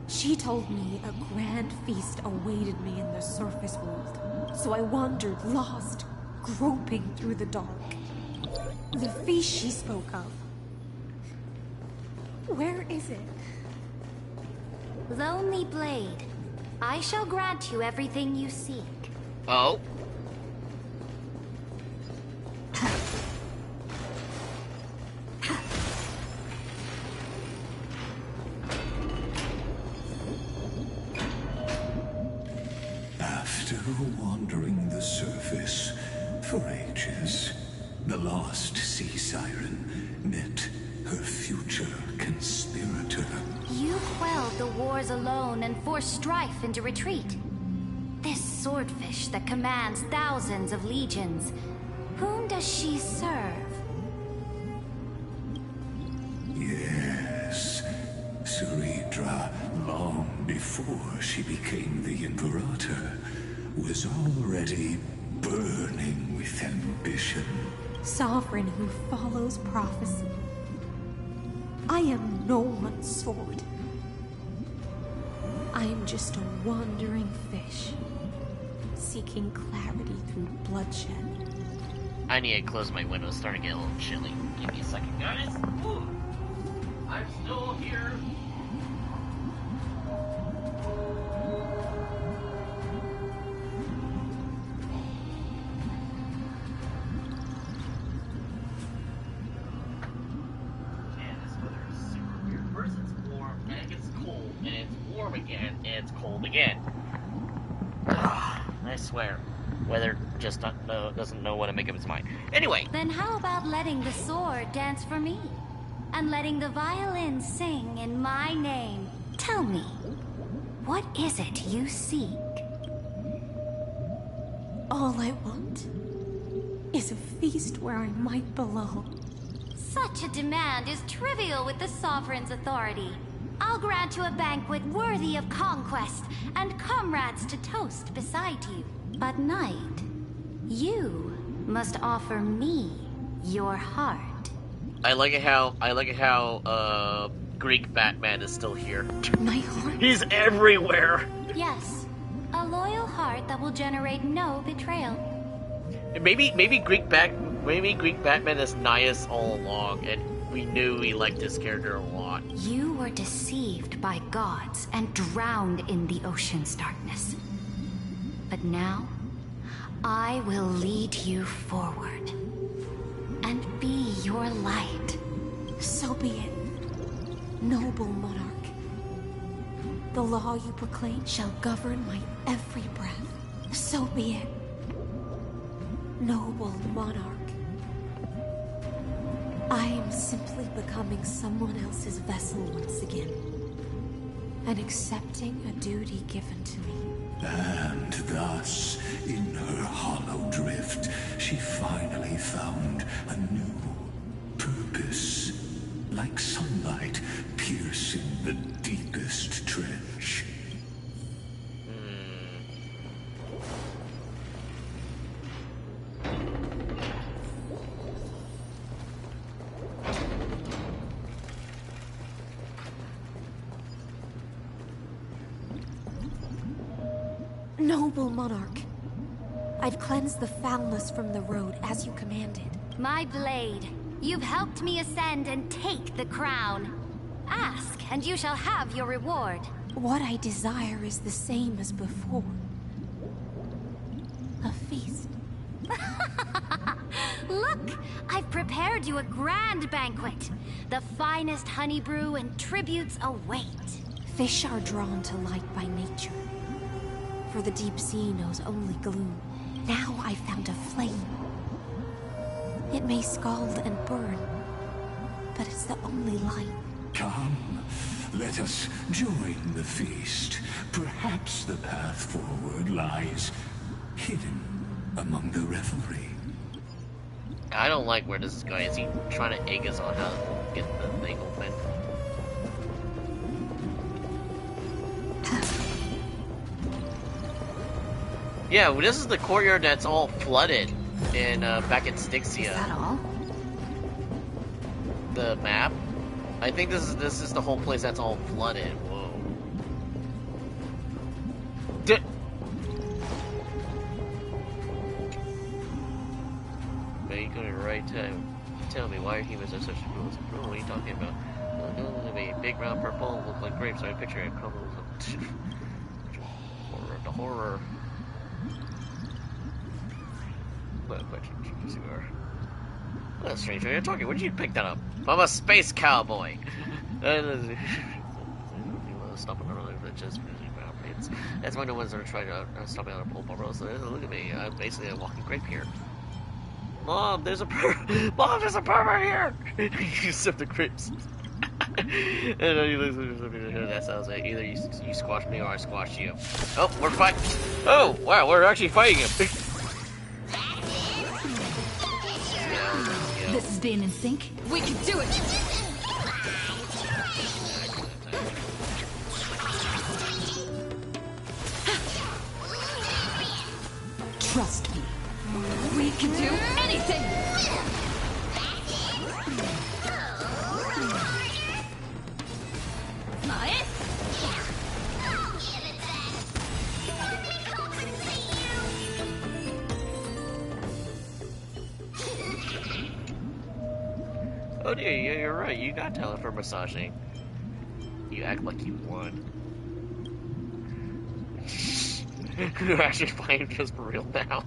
She told me a grand feast awaited me in the surface world, so I wandered lost, groping through the dark. The feast she spoke of. Where is it? Lonely Blade, I shall grant you everything you seek. Oh? After wandering the surface for ages, the lost sea siren met her future conspirator. You quelled the wars alone and forced strife into retreat. This swordfish that commands thousands of legions, whom does she serve? Yes, Ceridra, long before she became the Imperator, was already burning with ambition. Sovereign who follows prophecy. I am no one's sword. I am just a wandering fish, seeking clarity through bloodshed. I need to close my window. It's starting to get a little chilly. Give me a second, guys. Ooh. I'm still here. Man, this weather is super weird. First it's warm, and it gets cold, and it's warm again, and it's cold again. I swear, weather just doesn't know what to make up its mind. Anyway. Then how about letting the sword dance for me? And letting the violin sing in my name? Tell me, what is it you seek? All I want is a feast where I might belong. Such a demand is trivial with the Sovereign's authority. I'll grant you a banquet worthy of conquest, and comrades to toast beside you. But Knight, you must offer me your heart. I like it how Greek Batman is still here. My heart? He's everywhere. Yes, a loyal heart that will generate no betrayal. Maybe Greek Batman is Nias all along, and we knew we liked this character a lot. You were deceived by gods and drowned in the ocean's darkness. But now, I will lead you forward and be your light. So be it, noble monarch. The law you proclaim shall govern my every breath. So be it, noble monarch. I am simply becoming someone else's vessel once again, and accepting a duty given to me. And thus, in her hollow drift, she finally found a new purpose, like sunlight piercing the deepest trench. Noble monarch, I've cleansed the foulness from the road as you commanded. My blade, you've helped me ascend and take the crown. Ask, and you shall have your reward. What I desire is the same as before. A feast. Look, I've prepared you a grand banquet. The finest honey brew and tributes await. Fish are drawn to light by nature. For the deep sea knows only gloom. Now I've found a flame. It may scald and burn, but it's the only light. Come, let us join the feast. Perhaps the path forward lies hidden among the revelry. I don't like where this is going. Is he trying to egg us on how to get the thing open? Yeah, well, this is the courtyard that's all flooded in back in Styxia. Is that all? The map? I think this is the whole place that's all flooded. Whoa. Are you going to right time? Tell me why humans are such rules. What are you talking about? A big round purple look like grapes. I picture it. The horror. What question? That's strange. You're talking. Where'd you pick that up? I'm a space cowboy. Stop it earlier, but just that's why no one's gonna try to stop me on a pole barrel. So look at me. I'm basically a walking grape here. Mom, there's a pervert here. You sip the grapes. And then you listen. That sounds like either you squash me or I squash you. Oh, we're fighting. Oh, wow, we're actually fighting him. This is being in sync. We can do it! Trust me. We can do anything! Oh dear, yeah, you're right. You got talent for massaging. You act like you won. You're actually fighting just for real now.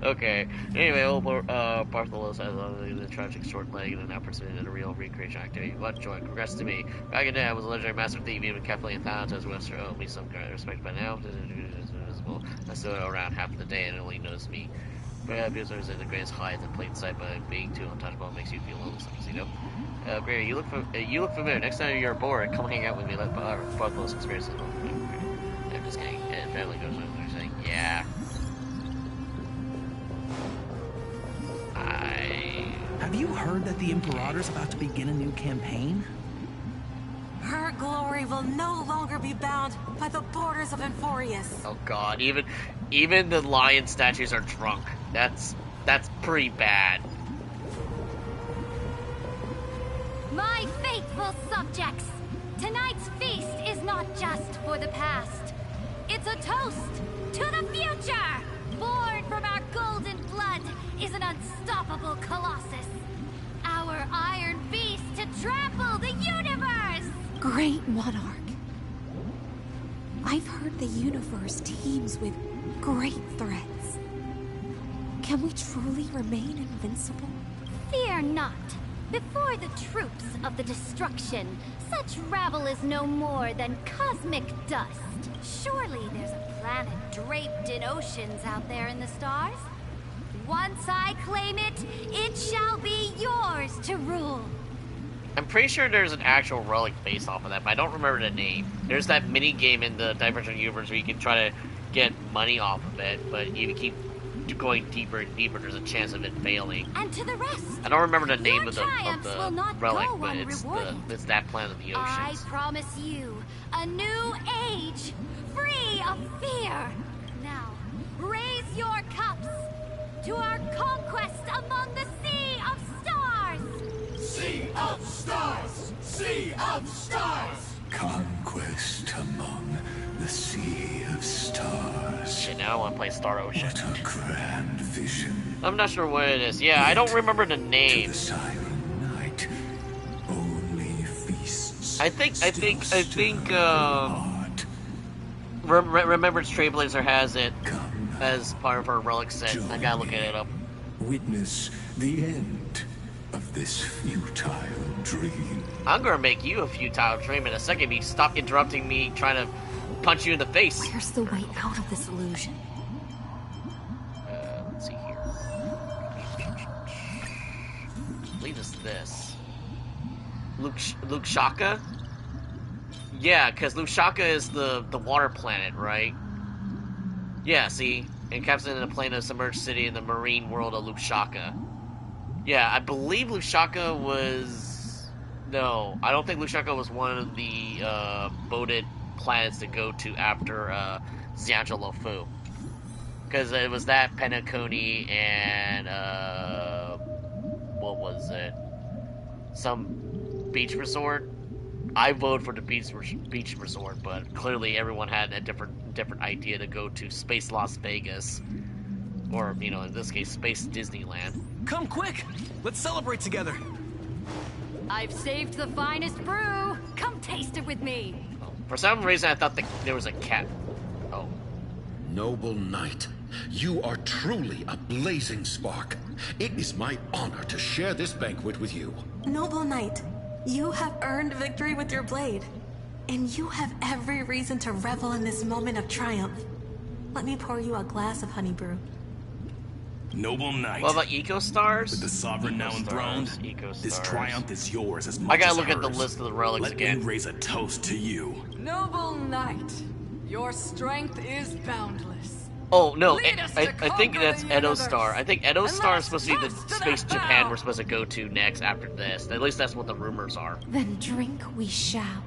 Okay. Anyway, old Bartholos has the tragic short leg and now pursuing a real recreation activity. What joy. Congrats to me. Back in the day, I was a legendary master thief, even Kathleen Thousands as Wester owed me some kind of respect by now. Invisible. I stood around half the day and only noticed me. Abusers in the greatest hides in plain sight, but being too untouchable makes you feel lonesome, you know? Great, you look familiar. Next time you're bored, come hang out with me. Let both those experiences. I'm just kidding. And family goes over there saying, yeah. Have you heard that the Imperator's about to begin a new campaign? Her glory will no longer be bound by the borders of Emphorius. Oh god, even the lion statues are drunk. That's pretty bad. My faithful subjects, tonight's feast is not just for the past. It's a toast to the future! Born from our golden blood is an unstoppable colossus. Our iron beast to trample the universe! Great monarch. I've heard the universe teems with great threats. Can we truly remain invincible? Fear not. Before the troops of the destruction, such rabble is no more than cosmic dust. Surely there's a planet draped in oceans out there in the stars. Once I claim it, it shall be yours to rule. I'm pretty sure there's an actual relic based off of that, but I don't remember the name. There's that mini game in the Divergent Universe where you can try to get money off of it, but if you keep going deeper and deeper, there's a chance of it failing. And to the rest, I don't remember the name of the relic, go but it's that planet of the I oceans. promise you a new age, free of fear. Now, raise your cups to our conquest among the Sea of Stars. Sea of Stars! Sea of Stars! Conquest. quest among the sea of stars. Shit, now I want to play Star Ocean. What a grand vision. I'm not sure what it is. Yeah, I don't remember the name. To the silent night, only feasts. I think, Remembrance Trailblazer has it as part of her relic set. I gotta look it up. Witness the end of this futile dream. I'm gonna make you a futile dream in a second if you stop interrupting me trying to punch you in the face. Where's the way out of this illusion? Let's see here. I believe it's this. Luke Shaka? Yeah, because Lushaka is the water planet, right? Yeah, see? Encapsulated in a plane of submerged city in the marine world of Lushaka. Yeah, I believe Lushaka was... No, I don't think Lushaka was one of the voted planets to go to after Xianzhou Fu. Because it was that, Penacony, and... what was it? Some beach resort? I voted for the beach resort, but clearly everyone had a different idea to go to Space Las Vegas, or you know, in this case, Space Disneyland. Come quick, let's celebrate together. I've saved the finest brew. Come taste it with me. For some reason, I thought there was a cat. Oh, noble knight, you are truly a blazing spark. It is my honor to share this banquet with you. Noble knight. You have earned victory with your blade, and you have every reason to revel in this moment of triumph. Let me pour you a glass of honey brew. Noble knight. What about Eco Stars? With the sovereign now enthroned, this triumph is yours as much I gotta as look hers. at the list of the relics again. Let me raise a toast to you. Noble knight, your strength is boundless. Oh, no, I think that's Edo Star. I think Edo Star is supposed to be the space Japan we're supposed to go to next after this. At least that's what the rumors are. Then drink we shall.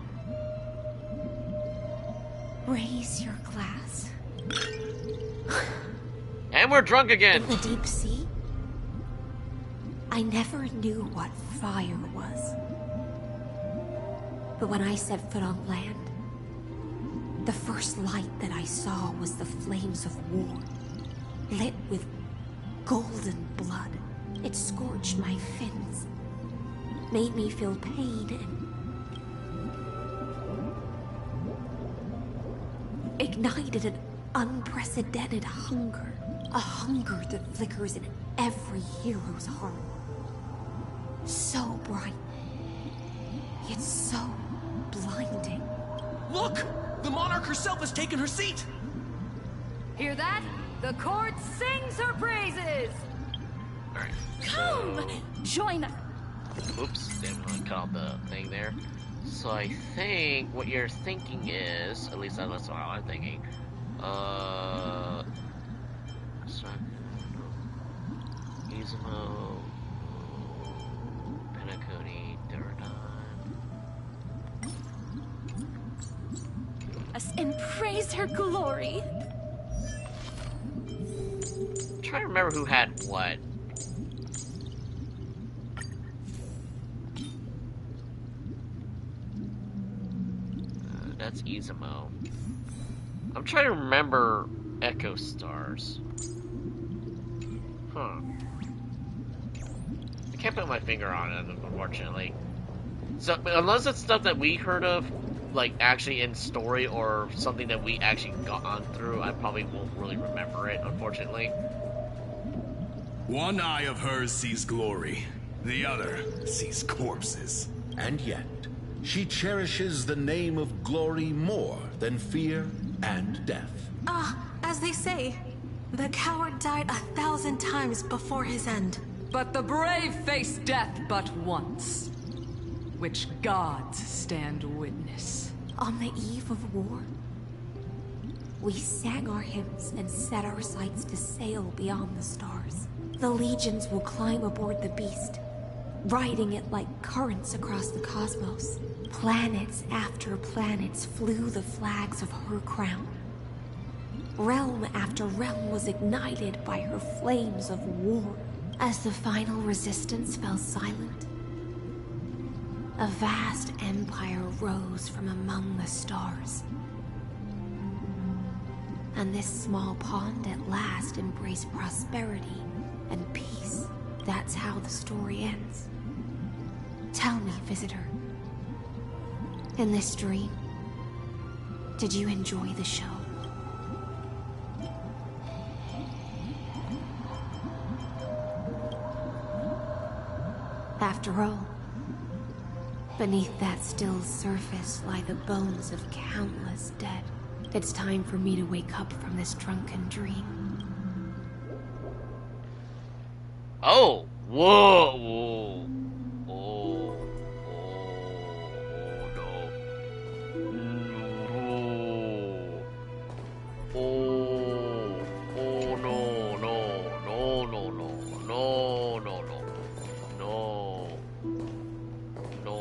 Raise your glass. And we're drunk again! In the deep sea, I never knew what fire was. But when I set foot on land, the first light that I saw was the flames of war, lit with golden blood. It scorched my fins, made me feel pain, and ignited an unprecedented hunger. A hunger that flickers in every hero's heart. So bright, yet so blinding. Look! The monarch herself has taken her seat! Hear that? The court sings her praises! Alright. Come! Join us! Oops, didn't really cut out the thing there. So I think what you're thinking is, at least that's what I'm thinking. Izumo, Penacony, And praise her glory! I'm trying to remember who had what. That's Izumo. I'm trying to remember Echo Stars. Huh. I can't put my finger on it, unfortunately. So, unless it's stuff that we heard of, like, actually in story, or something that we actually got on through, I probably won't really remember it, unfortunately. One eye of hers sees glory, the other sees corpses. And yet, she cherishes the name of glory more than fear and death. As they say, the coward died 1,000 times before his end. But the brave face death but once, which gods stand witness. On the eve of war, we sang our hymns and set our sights to sail beyond the stars. The legions will climb aboard the beast, riding it like currents across the cosmos. Planets after planets flew the flags of her crown. Realm after realm was ignited by her flames of war. As the final resistance fell silent, A vast empire rose from among the stars. And this small pond at last embraced prosperity and peace. That's how the story ends. Tell me, visitor. In this dream, did you enjoy the show? After all, beneath that still surface lie the bones of countless dead. It's time for me to wake up from this drunken dream. Oh, whoa, whoa, oh, oh, no, oh, no, no, no, no, no, no, no, no, no,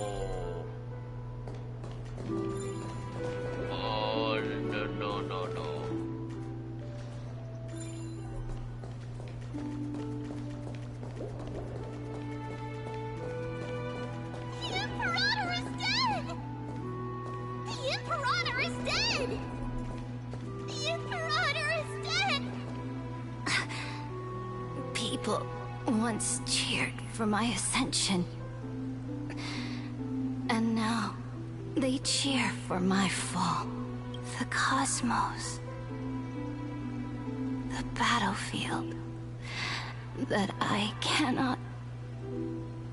oh, no, no, no, no. People once cheered for my ascension. And now, they cheer for my fall. The cosmos. The battlefield. That I cannot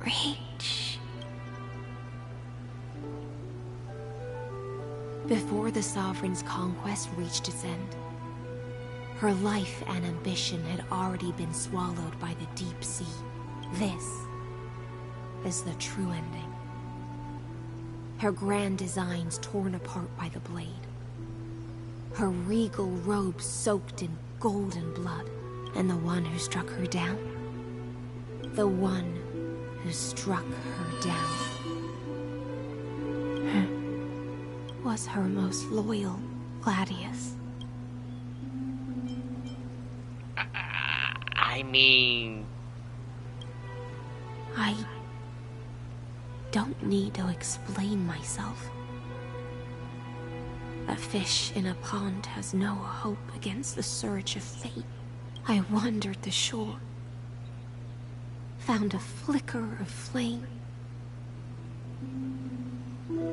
reach. Before the Sovereign's conquest reached its end, her life and ambition had already been swallowed by the deep sea. This is the true ending. Her grand designs torn apart by the blade. Her regal robes soaked in golden blood. And the one who struck her down? The one who struck her down was her most loyal Gladius. I mean... I don't need to explain myself. A fish in a pond has no hope against the surge of fate. I wandered the shore, found a flicker of flame,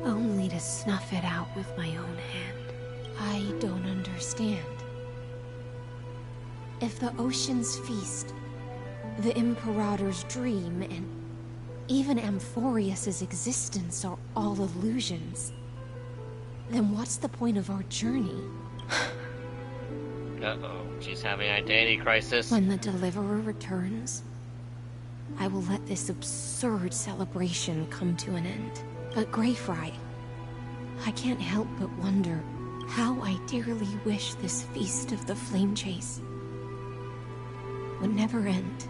only to snuff it out with my own hand. I don't understand. If the ocean's feast, the Imperator's dream, and even Amphorius's existence are all illusions, then what's the point of our journey? Uh-oh, she's having an identity crisis. When the Deliverer returns, I will let this absurd celebration come to an end. But Grilfriend, I can't help but wonder how I dearly wish this feast of the flame chase would never end.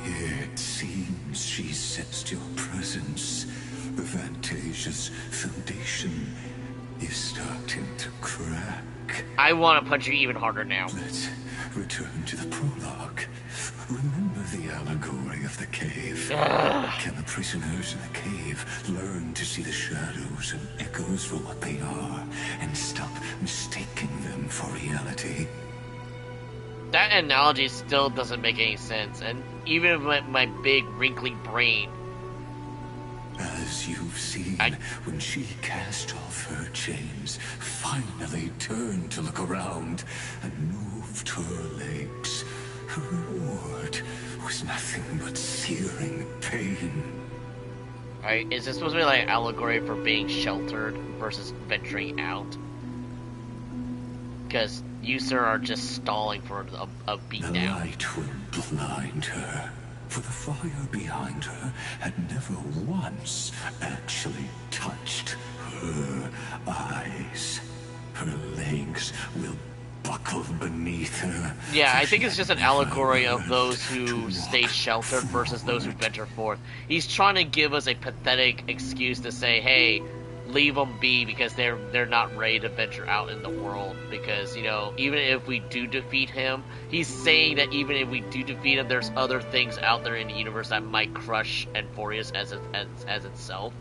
It seems she sensed your presence. The Fantasia's foundation is starting to crack. I want to punch you even harder now. Let's return to the prologue. Remember the allegory of the cave? Can the prisoners in the cave learn to see the shadows and echoes for what they are, and stop mistaking them for reality? That analogy still doesn't make any sense, and even with my big wrinkly brain. As you've seen, when she cast off her chains, finally turned to look around, and moved her legs, her reward was nothing but searing pain. Alright, is this supposed to be like an allegory for being sheltered versus venturing out? Because you, sir, are just stalling for a beatdown. The light will blind her, for the fire behind her had never once actually touched her eyes. Her legs will buckle beneath her. Yeah, I think it's just an allegory of those who stay sheltered versus those who venture forth. He's trying to give us a pathetic excuse to say, hey, leave them be because they're not ready to venture out in the world, because, you know, even if we do defeat him, he's saying that even if we do defeat him, there's other things out there in the universe that might crush Enforius as itself.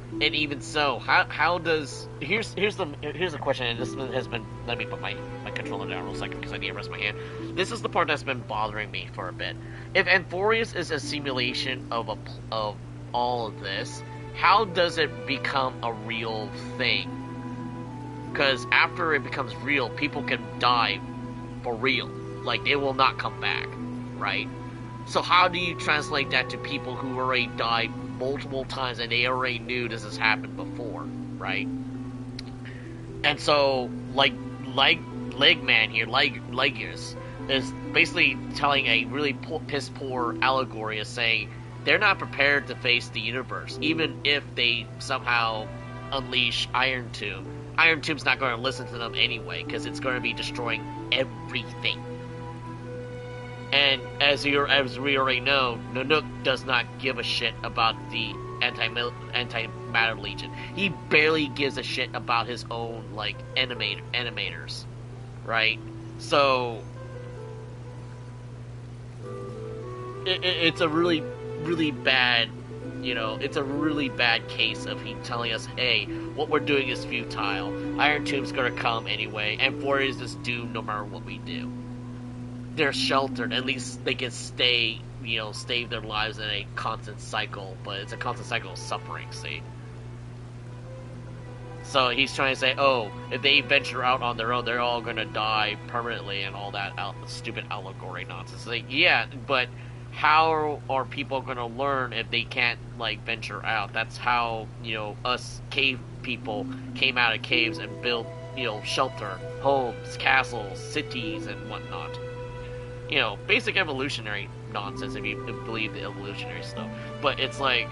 And even so, how does... Here's the question, and this has been... Let me put my controller down real second, because I need to rest my hand. This is the part that's been bothering me for a bit. If Enforius is a simulation of all of this, how does it become a real thing? Because after it becomes real, people can die for real. Like, they will not come back, right? So how do you translate that to people who already died multiple times and they already knew this has happened before, right? And so, Lygrus is basically telling a really piss poor allegory of saying they're not prepared to face the universe, even if they somehow unleash Iron Tomb. Iron Tomb's not going to listen to them anyway, because it's going to be destroying everything. And as we already know, Nanook does not give a shit about the anti-matter legion. He barely gives a shit about his own, like, animators, right? So it's a really, really bad, you know, it's a really bad case of he telling us, hey, what we're doing is futile. Iron Tomb's gonna come anyway, and Enforius is doomed no matter what we do. They're sheltered. At least they can stay, you know, save their lives in a constant cycle, but it's a constant cycle of suffering, see? So he's trying to say, oh, if they venture out on their own, they're all gonna die permanently and all that stupid allegory nonsense. Like, yeah, but how are people gonna learn if they can't, like, venture out? That's how, you know, us cave people came out of caves and built, you know, shelter, homes, castles, cities, and whatnot. You know, basic evolutionary nonsense if you believe the evolutionary stuff. But it's like,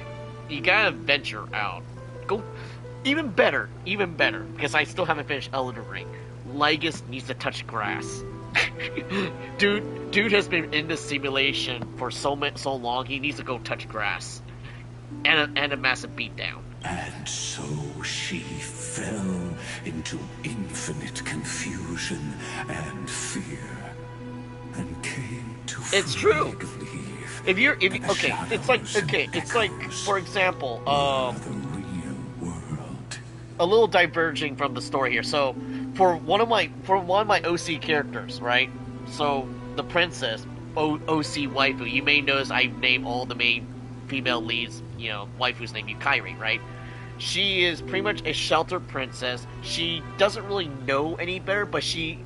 you gotta venture out. Go, even better, because I still haven't finished Elden Ring. Lygrus needs to touch grass. dude has been in this simulation for so long, he needs to go touch grass. And a massive beatdown. And so she fell into infinite confusion and fear. And came to it's true. Believe it's like for example, a little diverging from the story here. So for one of my OC characters, right? So the princess, OC waifu. You may notice I name all the main female leads, you know, waifus named Yukairi, right? She is pretty much a sheltered princess. She doesn't really know any better, but she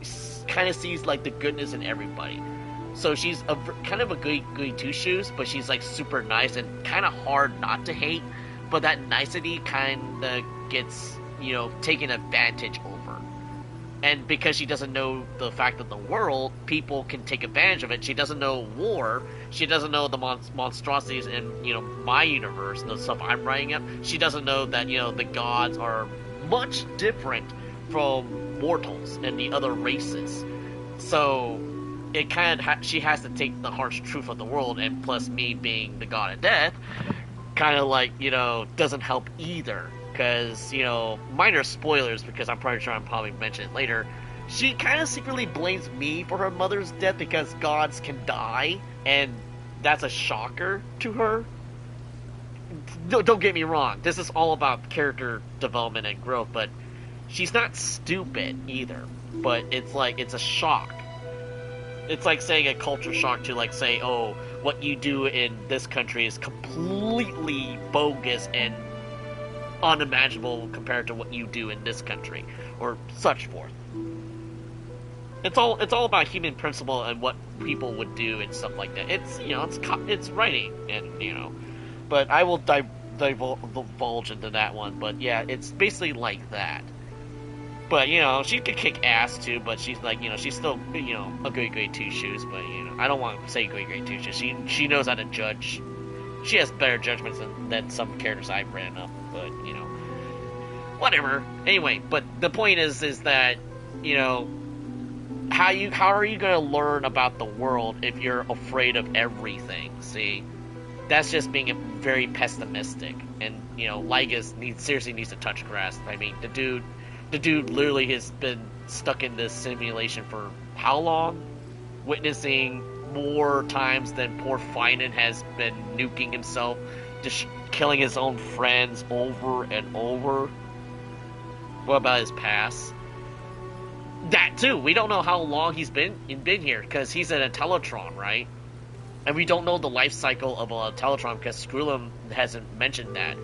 kind of sees, like, the goodness in everybody. So she's kind of a goody two-shoes, but she's, like, super nice and kind of hard not to hate. But that nicety kind of gets, you know, taken advantage over. And because she doesn't know the fact of the world, people can take advantage of it. She doesn't know war. She doesn't know the monstrosities in, you know, my universe, the stuff I'm writing up. She doesn't know that, you know, the gods are much different from mortals and the other races. So it kind of she has to take the harsh truth of the world, and plus me being the god of death kind of, like, you know, doesn't help either. Because, you know, minor spoilers, because I'm pretty sure I'm probably mention it later, she kind of secretly blames me for her mother's death because gods can die, and that's a shocker to her. Don't get me wrong, this is all about character development and growth, but she's not stupid either. But it's like, it's a shock. It's like saying a culture shock to, like, say, oh, what you do in this country is completely bogus and unimaginable compared to what you do in this country, or such forth. It's all about human principle and what people would do and stuff like that. It's, you know, it's writing, and, you know, but I will divulge into that one. But yeah, it's basically like that. But, you know, she could kick ass too, but she's, like, you know, she's still, you know, a grade 2 shoes, but, you know, I don't want to say grade 2 shoes. She knows how to judge. She has better judgments than some characters I've ran up, but, you know, whatever. Anyway, but the point is that, you know, how are you going to learn about the world if you're afraid of everything, see? that's just being very pessimistic. And Lygrus seriously needs to touch grass. I mean, the dude literally has been stuck in this simulation for how long? Witnessing more times than poor Finan has been nuking himself, just killing his own friends over and over. What about his past? That too. We don't know how long he's been here, because he's an Intellitron, right? And we don't know the life cycle of a Intellitron because Skrulum hasn't mentioned that.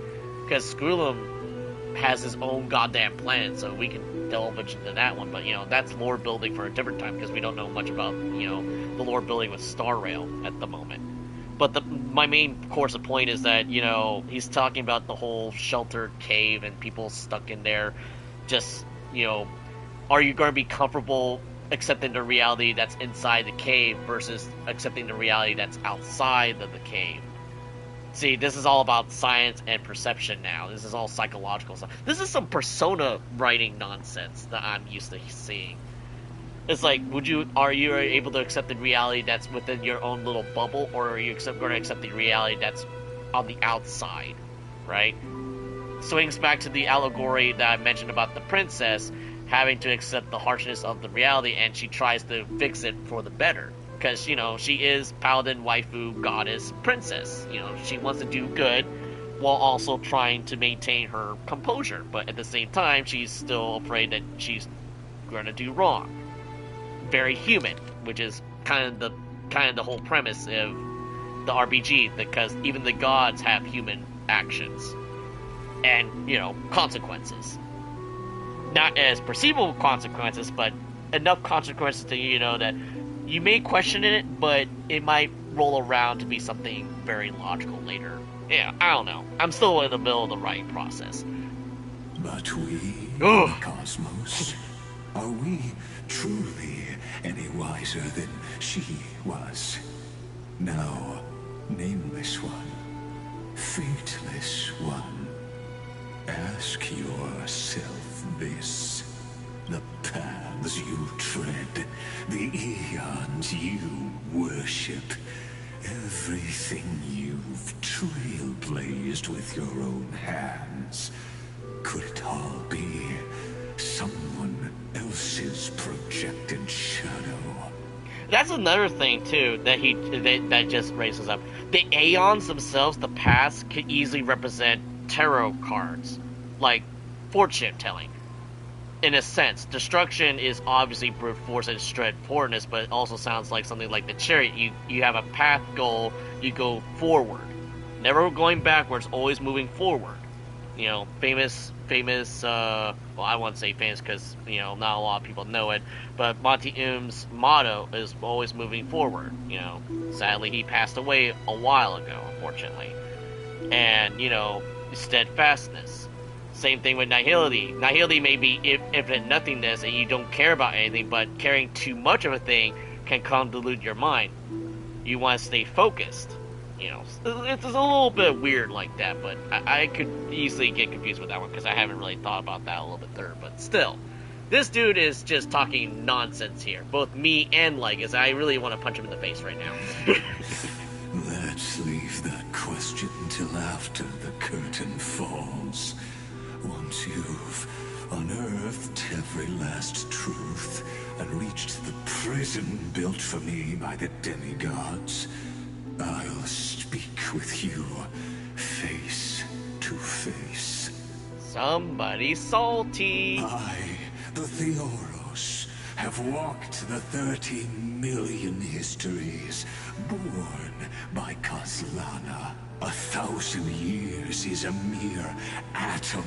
Because Skrulum has his own goddamn planet, so we can delve into that one. But that's lore building for a different time, because we don't know much about the lore building with Star Rail at the moment. But my main course of point is that he's talking about the whole sheltered cave and people stuck in there. Just are you going to be comfortable accepting the reality that's inside the cave versus accepting the reality that's outside of the cave? See, this is all about science and perception now. This is all psychological stuff. This is some Persona writing nonsense that I'm used to seeing. It's like, are you able to accept the reality that's within your own little bubble, or are you going to accept the reality that's on the outside, right? Swings back to the allegory that I mentioned about the princess having to accept the harshness of the reality, and she tries to fix it for the better. Because, she is paladin, waifu, goddess, princess. She wants to do good while also trying to maintain her composure. But at the same time, she's still afraid that she's going to do wrong. Very human, which is kind of the whole premise of the RPG, because even the gods have human actions and, consequences. Not as perceivable consequences, but enough consequences to that you may question it, but it might roll around to be something very logical later. Yeah, I don't know. I'm still in the middle of the writing process. But we, the Cosmos, are we truly any wiser than she was? Now, nameless one, fateless one, ask yourself this. The paths you tread, the eons you worship, everything you've trailblazed with your own hands, could it all be someone else's projected shadow? That's another thing too that just raises up. The aeons themselves, the past, could easily represent tarot cards, like fortune telling. In a sense, destruction is obviously brute force and straightforwardness, but it also sounds like something like the chariot. You have a path goal, you go forward, never going backwards, always moving forward. Famous. Well, I won't say famous because not a lot of people know it, but Monty Um's motto is always moving forward. Sadly he passed away a while ago, unfortunately, and steadfastness. Same thing with nihility. Nihility may be infinite nothingness and you don't care about anything, but caring too much of a thing can convolute your mind. You want to stay focused. It's a little bit weird like that, but I could easily get confused with that one because I haven't really thought about that a little bit third. But still, this dude is just talking nonsense here. Both me and Lygrus. I really want to punch him in the face right now. Let's leave that question till after the curtain falls. Once you've unearthed every last truth and reached the prison built for me by the demigods, I'll speak with you face to face. Somebody salty. I, the Theoros, have walked the 30 million histories born by Kozlana. 1,000 years is a mere atom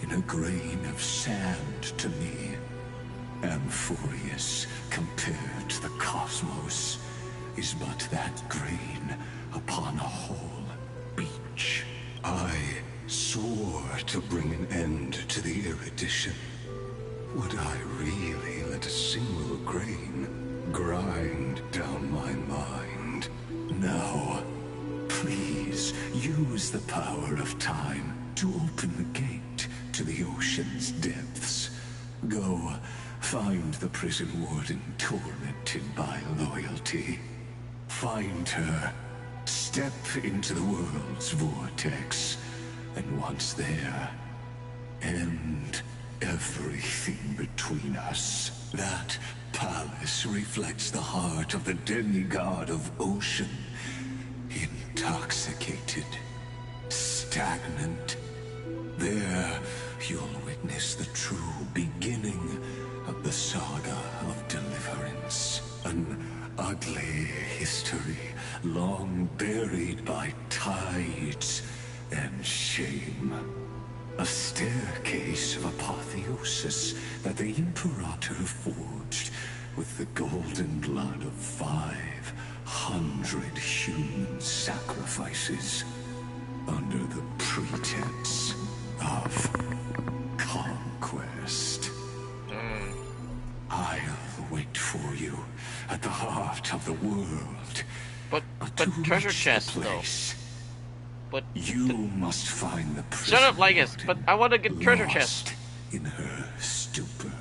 in a grain of sand to me. Amphorius, compared to the cosmos, is but that grain upon a whole beach. I soar to bring an end to the erudition. Would I really let a single grain grind down my mind? No. Please use the power of time to open the gate to the ocean's depths. Go, find the prison warden tormented by loyalty. Find her, Step into the world's vortex, and once there, end everything between us. That palace reflects the heart of the demigod of ocean. Intoxicated, stagnant. There, you'll witness the true beginning of the saga of deliverance. An ugly history, long buried by tides and shame. A staircase of apotheosis that the Imperator forged with the golden blood of 500 human sacrifices under the pretense of conquest. I'll wait for you at the heart of the world. But treasure chest though. But you must find the shut up, Lygrus. But I want to get treasure chest. In her stupor.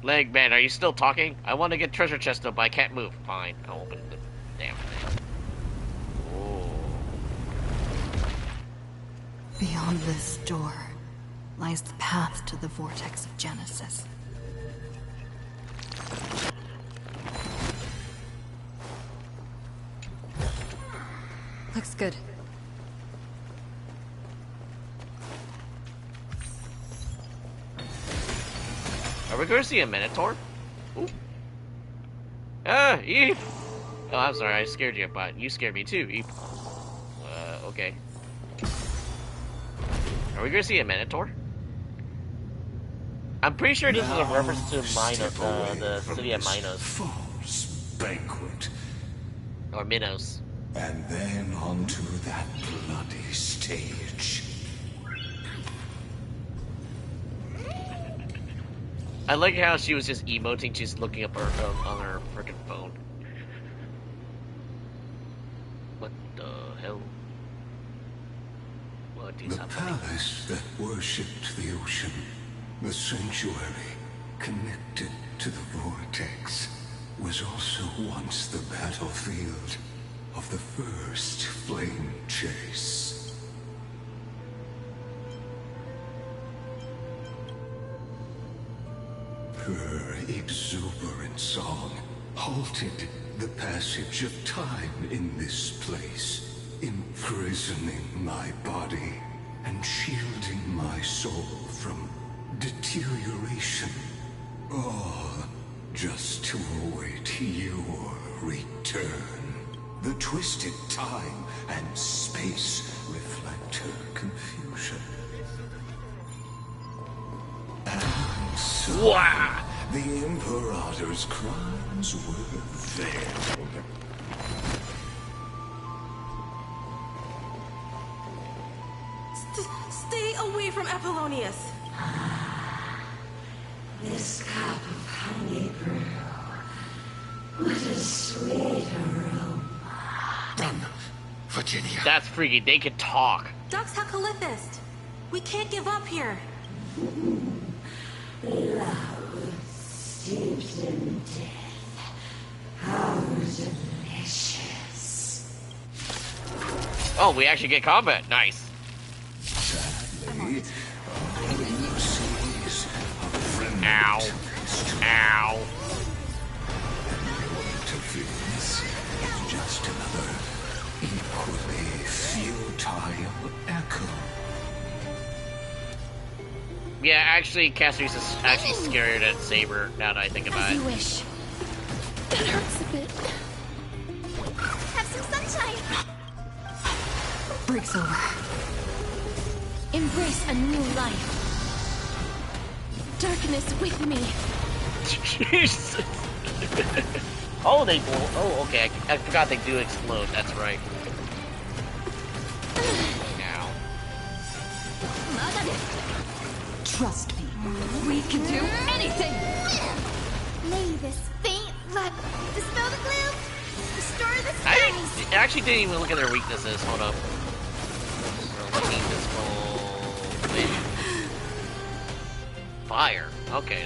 Leg man, are you still talking? I want to get treasure chest though, but I can't move. Fine, I'll open the damn thing. Oh. Beyond this door lies the path to the vortex of Genesis. Looks good. Are we going to see a Minotaur? Ooh. Ah, Eve! Oh, I'm sorry, I scared you, but you scared me too, Eve. Okay. Are we going to see a Minotaur? I'm pretty sure this is a reference to Minos, the city of Minos. False banquet. Or Minos. And then onto that bloody stage. I like how she was just emoting, just looking up her on her frickin' phone. What the hell? What is the happening? Palace that worshipped the ocean, the sanctuary connected to the vortex, was also once the battlefield of the first flame chase. Her exuberant song halted the passage of time in this place, imprisoning my body and shielding my soul from deterioration. All just to await your return. The twisted time and space reflect her confusion. And so, wow. The Imperator's crimes were veiled. Stay away from Apollonius. This cup of honey brew. What a sweet aroma. Run, Virginia. That's freaky. They could talk. Dux Hakalithist. We can't give up here. Love steeped in death. How delicious. Oh, we actually get combat. Nice. Sadly, ow. Ow. Just another equally futile echo. Yeah, actually, Cassidy's is actually scarier than Saber, now that I think about As it. you wish. That hurts a bit. Have some sunshine. Break's over. Embrace a new life. Darkness with me. Jesus. Oh, they blow. Oh, okay. I forgot they do explode. That's right. Now. Trust me. We can do anything. Lay this faint light. Dispel the gloom. Restore the I skies. actually didn't even look at their weaknesses. Hold up. Fire. Okay,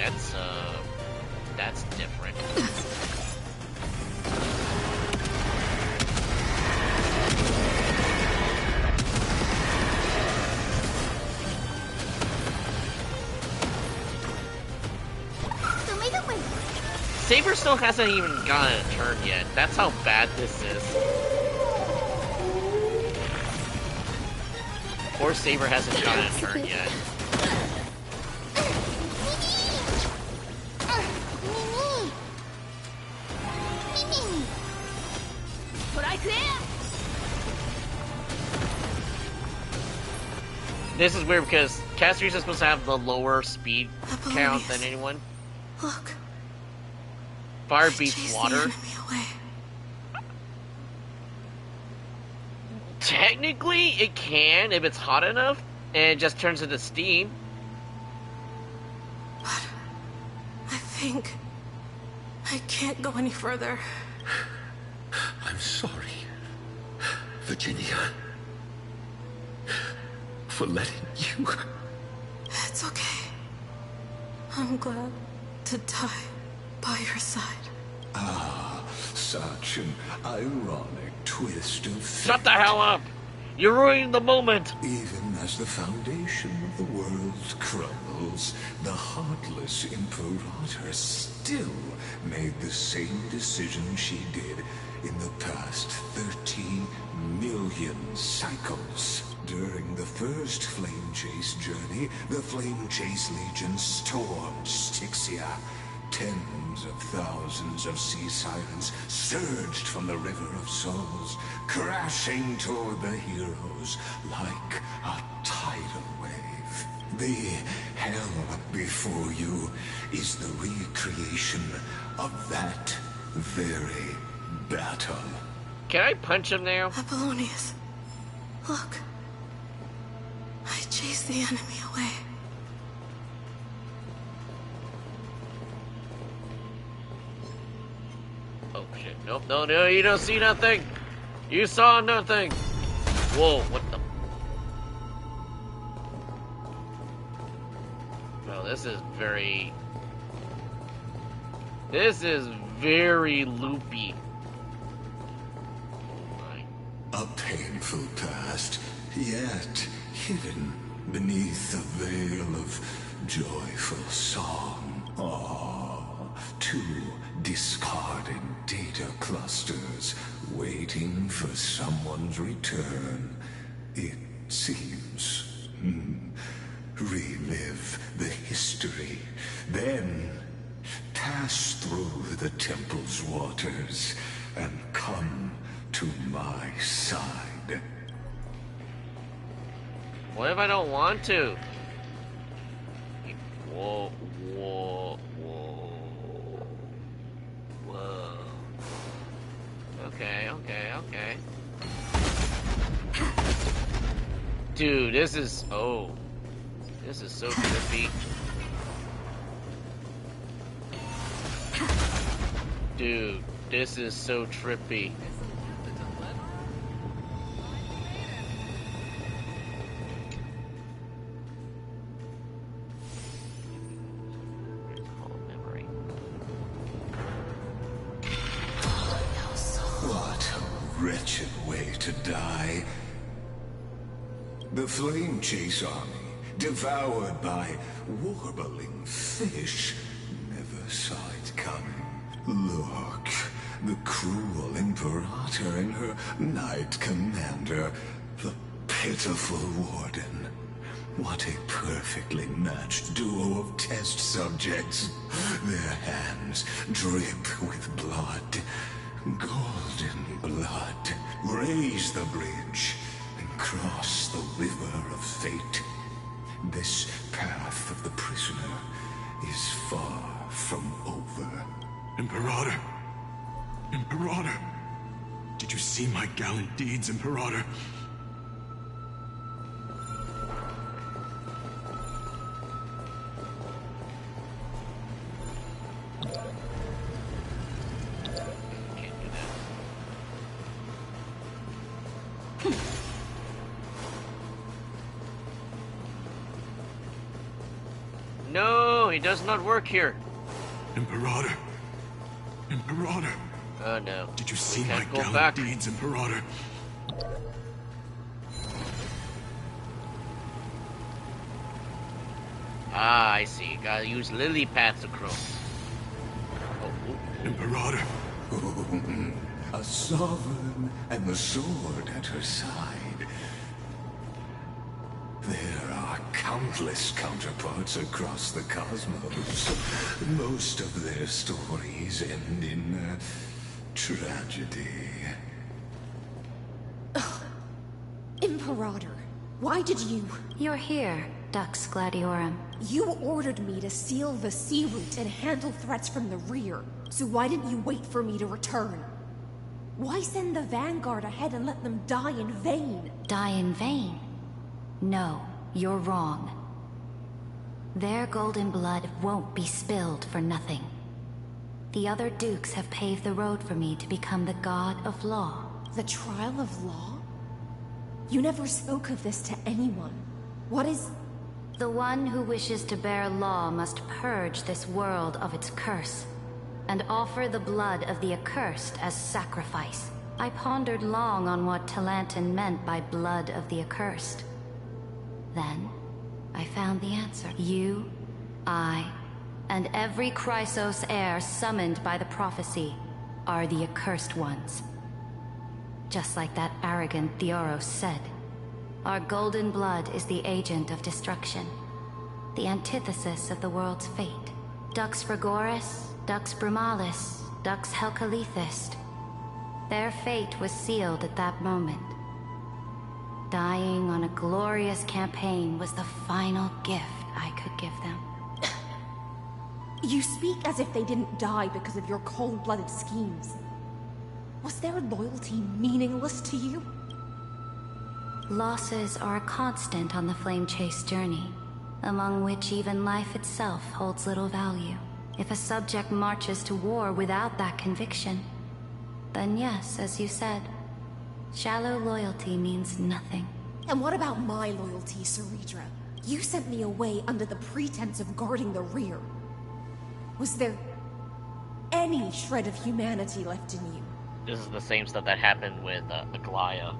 that's different. Saber still hasn't even gotten a turn yet. That's how bad this is. Poor Saber hasn't gotten a turn yet. This is weird because casters are supposed to have the lower speed count than anyone. Look. Fire beats water. Technically, it can if it's hot enough, and it just turns into steam. But I think I can't go any further. I'm sorry, Virginia, for letting you. It's okay. I'm glad to die by your side. Ah, such an ironic twist of fate. Shut the hell up! You're ruining the moment! Even as the foundation of the world crumbles, the heartless Imperator still made the same decision she did in the past 13 million cycles. During the first Flame Chase journey, the Flame Chase Legion stormed Styxia. Tens of thousands of sea sirens surged from the River of Souls, crashing toward the heroes like a tidal wave. The hell before you is the recreation of that very battle. Can I punch him now? Apollonius, look. I chased the enemy away. Oh shit, nope, no, you don't see nothing! You saw nothing! Whoa, what the... Well, this is very loopy. A painful past, yet hidden beneath a veil of joyful song. Two discarded data clusters waiting for someone's return. It seems. Relive the history, then pass through the temple's waters and come to my side. What if I don't want to? Whoa. Okay. Dude, this is so trippy. Dude, this is so trippy. Wretched way to die. The Flame Chase army, devoured by warbling fish, never saw it coming. Look, the cruel Imperator and her Knight Commander, the pitiful Warden. What a perfectly matched duo of test subjects. Their hands drip with blood. Golden blood. Raise the bridge and cross the river of fate. This path of the prisoner is far from over. Imperator! Imperator! Did you see my gallant deeds, Imperator? No, he does not work here. Imperator! Imperator! Oh no. Did you see my go gallant back. deeds, Imperator? Ah, I see. Gotta use lily pads to cross. Oh, Imperator. A sovereign and the sword at her side. There are countless counterparts across the cosmos. Most of their stories end in tragedy. Imperator, why did you... You're here, Dux Gladiorum. You ordered me to seal the sea route and handle threats from the rear. So why didn't you wait for me to return? Why send the Vanguard ahead and let them die in vain? Die in vain? No, you're wrong. Their golden blood won't be spilled for nothing. The other dukes have paved the road for me to become the god of law. The trial of law? You never spoke of this to anyone. What is... The one who wishes to bear law must purge this world of its curse, and offer the blood of the accursed as sacrifice. I pondered long on what Talantin meant by blood of the accursed. Then, I found the answer. You, I, and every Chrysos heir summoned by the prophecy are the accursed ones. Just like that arrogant Theoros said, our golden blood is the agent of destruction, the antithesis of the world's fate. Dux Frigoris, Dux Brumalis, Dux Helcalethist. Their fate was sealed at that moment. Dying on a glorious campaign was the final gift I could give them. You speak as if they didn't die because of your cold-blooded schemes. Was their loyalty meaningless to you? Losses are a constant on the Flame Chase journey, among which even life itself holds little value. If a subject marches to war without that conviction, then yes, as you said, shallow loyalty means nothing. And what about my loyalty, Ceridra? You sent me away under the pretense of guarding the rear. Was there any shred of humanity left in you? This is the same stuff that happened with Aglaya.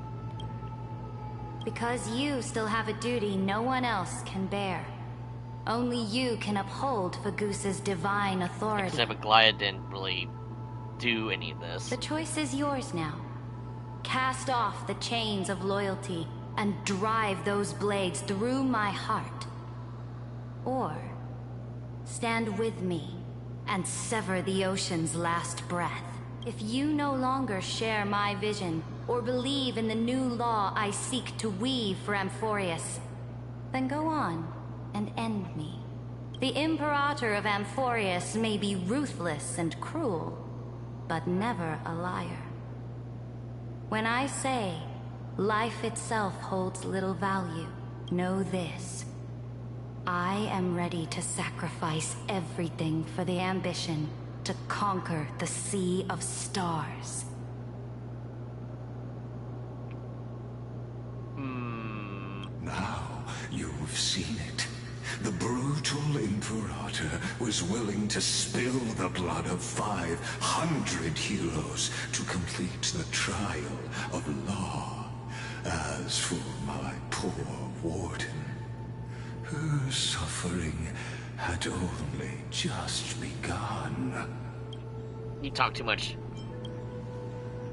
Because you still have a duty no one else can bear. Only you can uphold Fagusa's divine authority. Except Aglaya didn't really do any of this. The choice is yours now. Cast off the chains of loyalty and drive those blades through my heart. Or stand with me and sever the ocean's last breath. If you no longer share my vision or believe in the new law I seek to weave for Amphorius, then go on and end me. The Imperator of Amphorius may be ruthless and cruel, but never a liar. When I say life itself holds little value, know this. I am ready to sacrifice everything for the ambition to conquer the Sea of Stars. Now you've seen it. The brutal Imperator was willing to spill the blood of 500 heroes to complete the trial of law. As for my poor warden, her suffering had only just begun. You talk too much.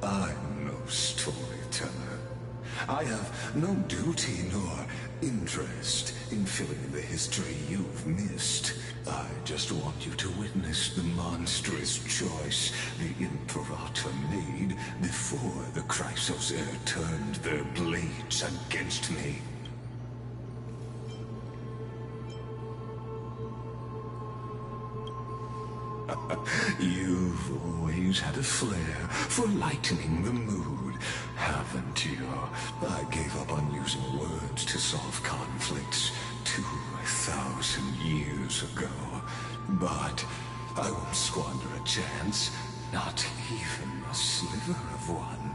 I'm no storyteller. I have no duty nor interest in filling in the history you've missed. I just want you to witness the monstrous choice the Imperator made before the Chrysos heir turned their blades against me. You've always had a flair for lightening the mood, haven't you? I gave up on using words to solve conflicts 2,000 years ago. But I won't squander a chance, not even a sliver of one.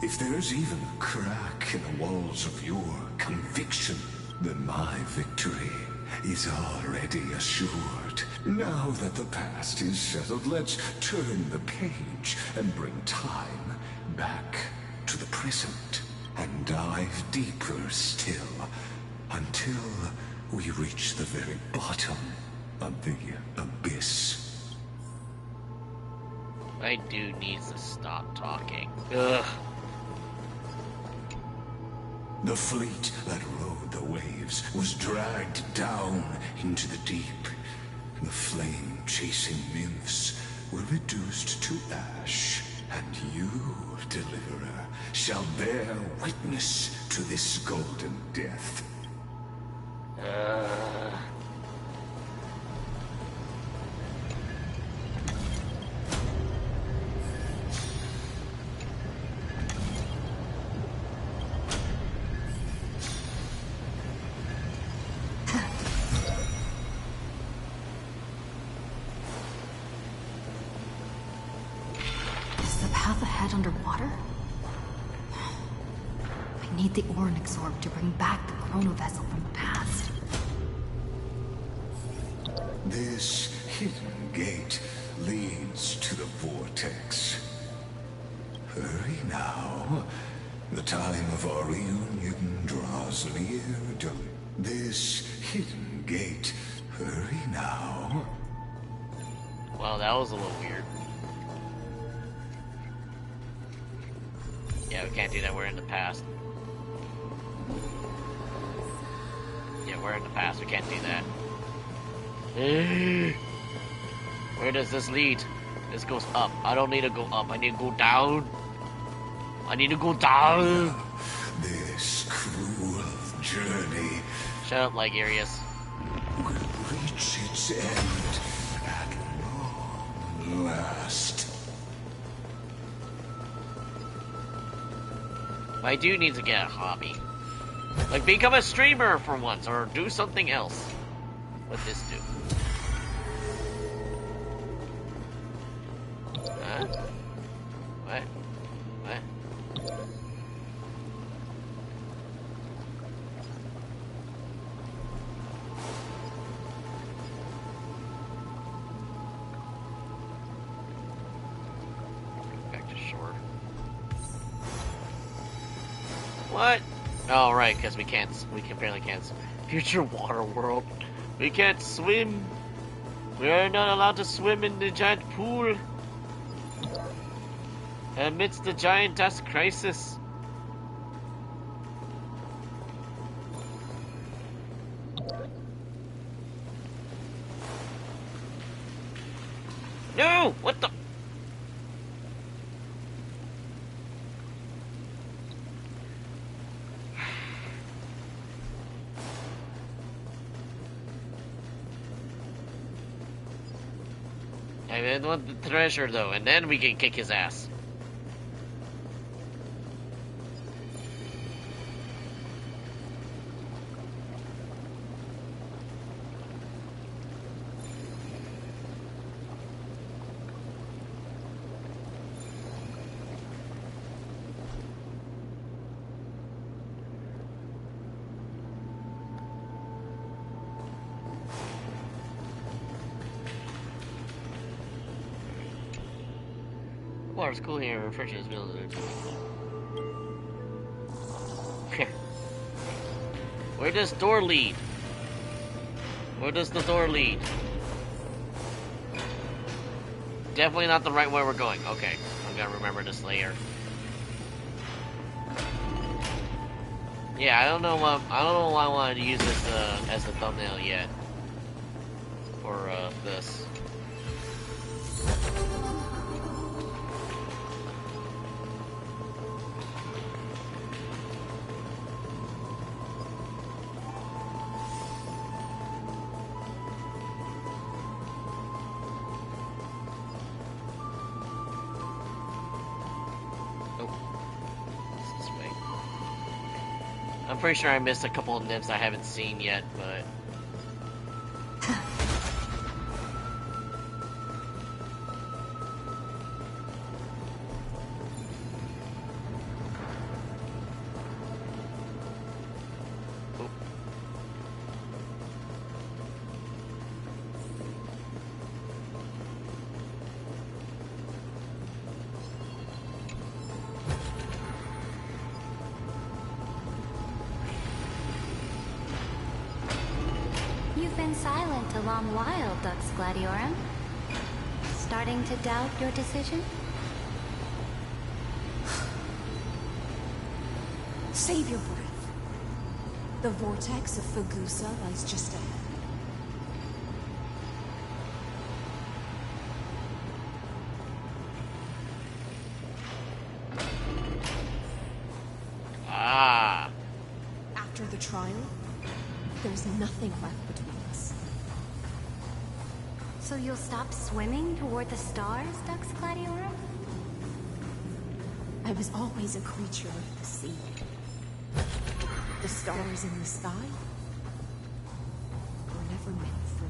If there's even a crack in the walls of your conviction, then my victory is already assured. Now that the past is settled, let's turn the page and bring time back to the present and dive deeper still until we reach the very bottom of the abyss. My dude needs to stop talking. Ugh. The fleet that rode the waves was dragged down into the deep. The flame-chasing nymphs were reduced to ash, and you, Deliverer, shall bear witness to this golden death. Is the path ahead underwater? I need the Oryx orb to bring back the chrono vessel from the past. This hidden gate leads to the vortex. Hurry now. The time of our reunion draws near. This hidden gate. Hurry now. Well, that was a little weird. Yeah, we can't do that. We're in the past. Yeah, we're in the past. We can't do that. Where does this lead? This goes up. I don't need to go up. I need to go down. I need to go down. This cruel journey. Shut up, Lygrus. Will reach its end at long last. My dude needs to get a hobby. Like, become a streamer for once, or do something else. What this do? Huh? What? What? Back to shore. What? Oh, right, because we apparently can't. Future water world. We can't swim. We are not allowed to swim in the giant pool. Amidst the giant dust crisis. No! What the? I want the treasure though, and then we can kick his ass. Water's cool here, refreshing as middle of the Where does door lead? Where does the door lead? Definitely not the right way we're going. Okay, I'm gonna remember this later. Yeah, I don't know why I wanted to use this as a thumbnail yet for this. I'm pretty sure I missed a couple of nymphs I haven't seen yet, but... You've been silent a long while, Dux Gladiorum. starting to doubt your decision? Save your breath. The vortex of Fagusa lies just ahead. After the trial, there's nothing left between us. So you'll stop swimming toward the stars, Dux Gladiorum? I was always a creature of the sea. The stars in the sky were never meant for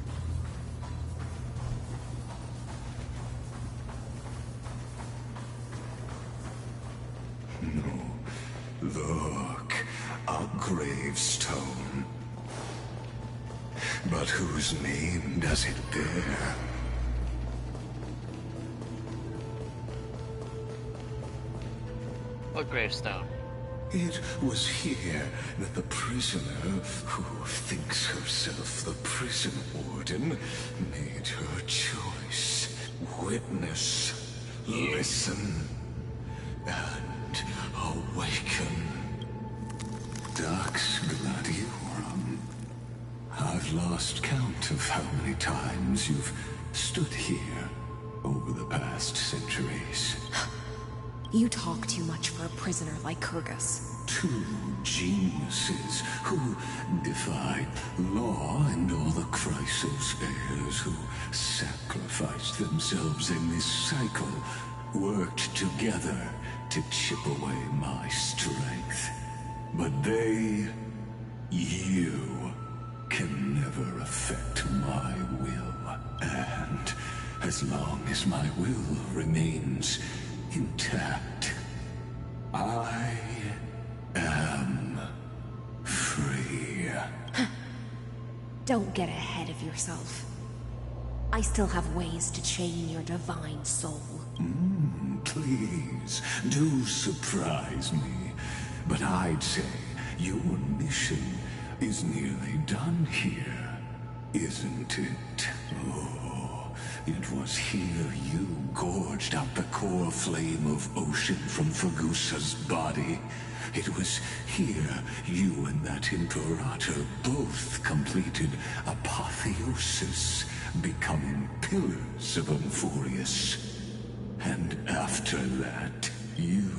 me. No. Look, a gravestone. But whose name does it bear? What gravestone? It was here that the prisoner, who thinks herself the prison warden, made her choice. Witness, listen, and awaken. Dux Gladiorum. I've lost count of how many times you've stood here over the past centuries. You talk too much for a prisoner like Kyrgyz. Two geniuses who defied law and all the Chrysos heirs who sacrificed themselves in this cycle, worked together to chip away my strength. But you, can never affect my will. And as long as my will remains intact, I am free. Don't get ahead of yourself. I still have ways to chain your divine soul. Please, do surprise me. But I'd say your mission is nearly done here, isn't it? Oh, it was here you gorged out the core flame of ocean from Fagusa's body. It was here you and that Imperator both completed apotheosis, becoming pillars of Amphorius. And after that, you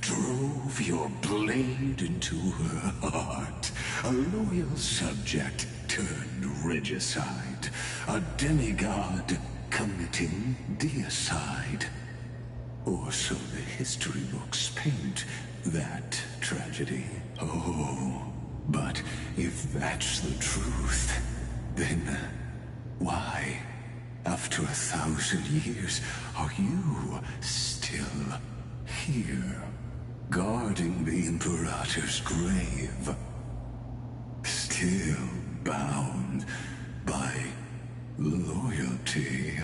drove your blade into her heart. A loyal subject turned regicide. A demigod committing deicide. Or so the history books paint that tragedy. Oh, but if that's the truth, then why, after 1,000 years, are you still here, guarding the Imperator's grave? Still bound by loyalty.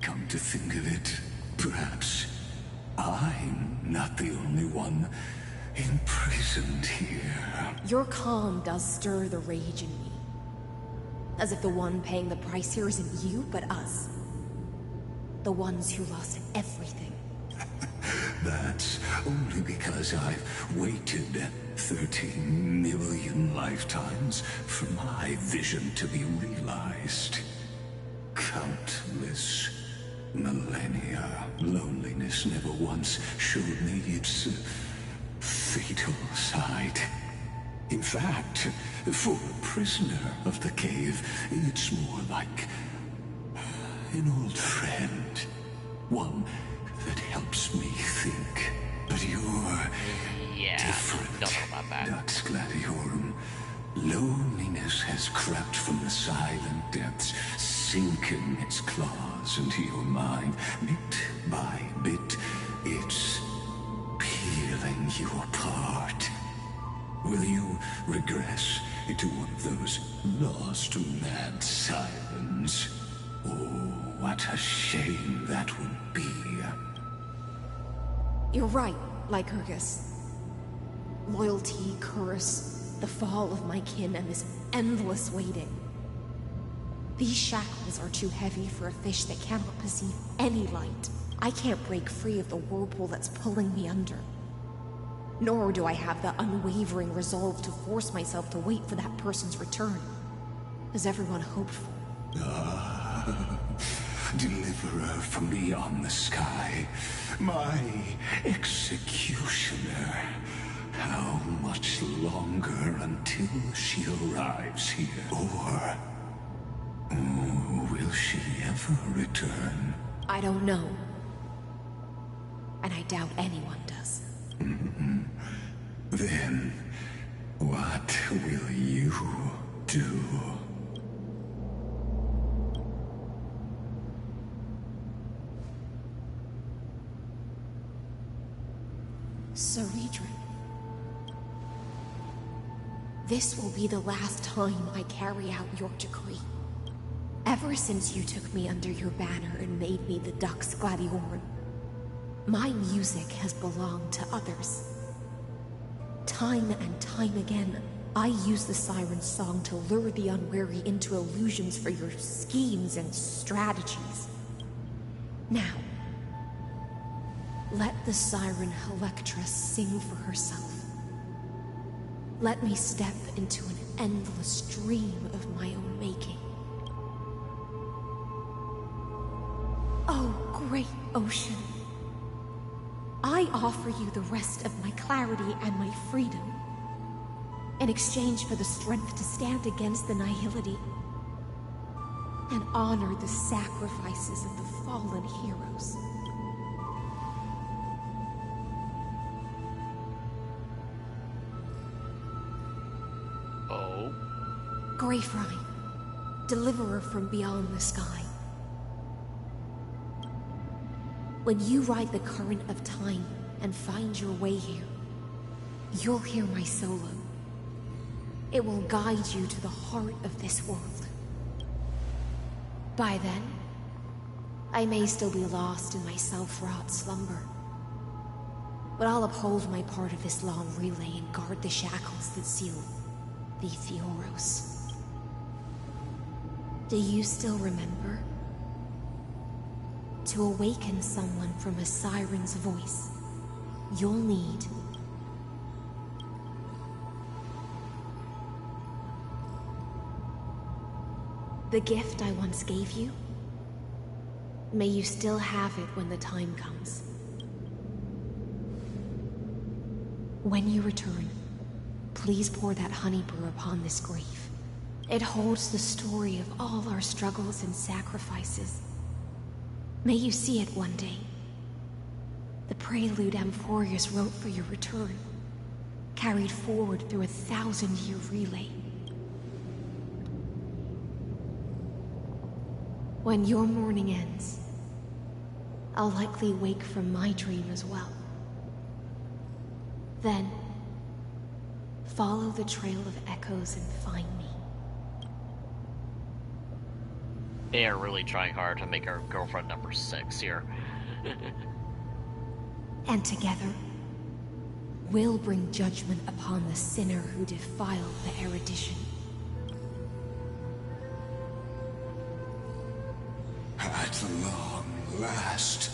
Come to think of it, perhaps I'm not the only one imprisoned here. Your calm does stir the rage in me. As if the one paying the price here isn't you, but us. The ones who lost everything. That's only because I've waited 13 million lifetimes for my vision to be realized. Countless millennia. Loneliness never once showed me its fatal side. In fact, for a prisoner of the cave, it's more like an old friend. One that helps me think. But you're different, Dux Gladiorum. Loneliness has crept from the silent depths, sinking its claws into your mind. Bit by bit, it's peeling you apart. Will you regress into one of those lost mad sirens? Oh, what a shame that would be. You're right, Lygrus. Loyalty, curse, the fall of my kin, and this endless waiting. These shackles are too heavy for a fish that cannot perceive any light. I can't break free of the whirlpool that's pulling me under. Nor do I have the unwavering resolve to force myself to wait for that person's return, as everyone hoped for. Ah, deliverer from beyond the sky, my executioner. How much longer until she arrives here? Or will she ever return? I don't know. And I doubt anyone does. Then, what will you do? Ceredrin. This will be the last time I carry out your decree. Ever since you took me under your banner and made me the Dux Gladiorum, my music has belonged to others. Time and time again, I use the Siren's song to lure the unwary into illusions for your schemes and strategies. Now, let the Siren Electra sing for herself. Let me step into an endless dream of my own making. Oh, great ocean. I offer you the rest of my clarity and my freedom, in exchange for the strength to stand against the nihility and honor the sacrifices of the fallen heroes. Oh? Grilfriend, deliverer from beyond the sky. When you ride the current of time and find your way here, you'll hear my solo. It will guide you to the heart of this world. By then, I may still be lost in my self-wrought slumber, but I'll uphold my part of this long relay and guard the shackles that seal the Theoros. Do you still remember? To awaken someone from a siren's voice, you'll need the gift I once gave you. May you still have it when the time comes. When you return, please pour that honey brew upon this grave. It holds the story of all our struggles and sacrifices. May you see it one day. The prelude Amphorius wrote for your return, carried forward through a 1,000-year relay. When your morning ends, I'll likely wake from my dream as well. Then, follow the trail of echoes and find me. They are really trying hard to make our girlfriend number 6 here. And together, we'll bring judgment upon the sinner who defiled the erudition. At long last,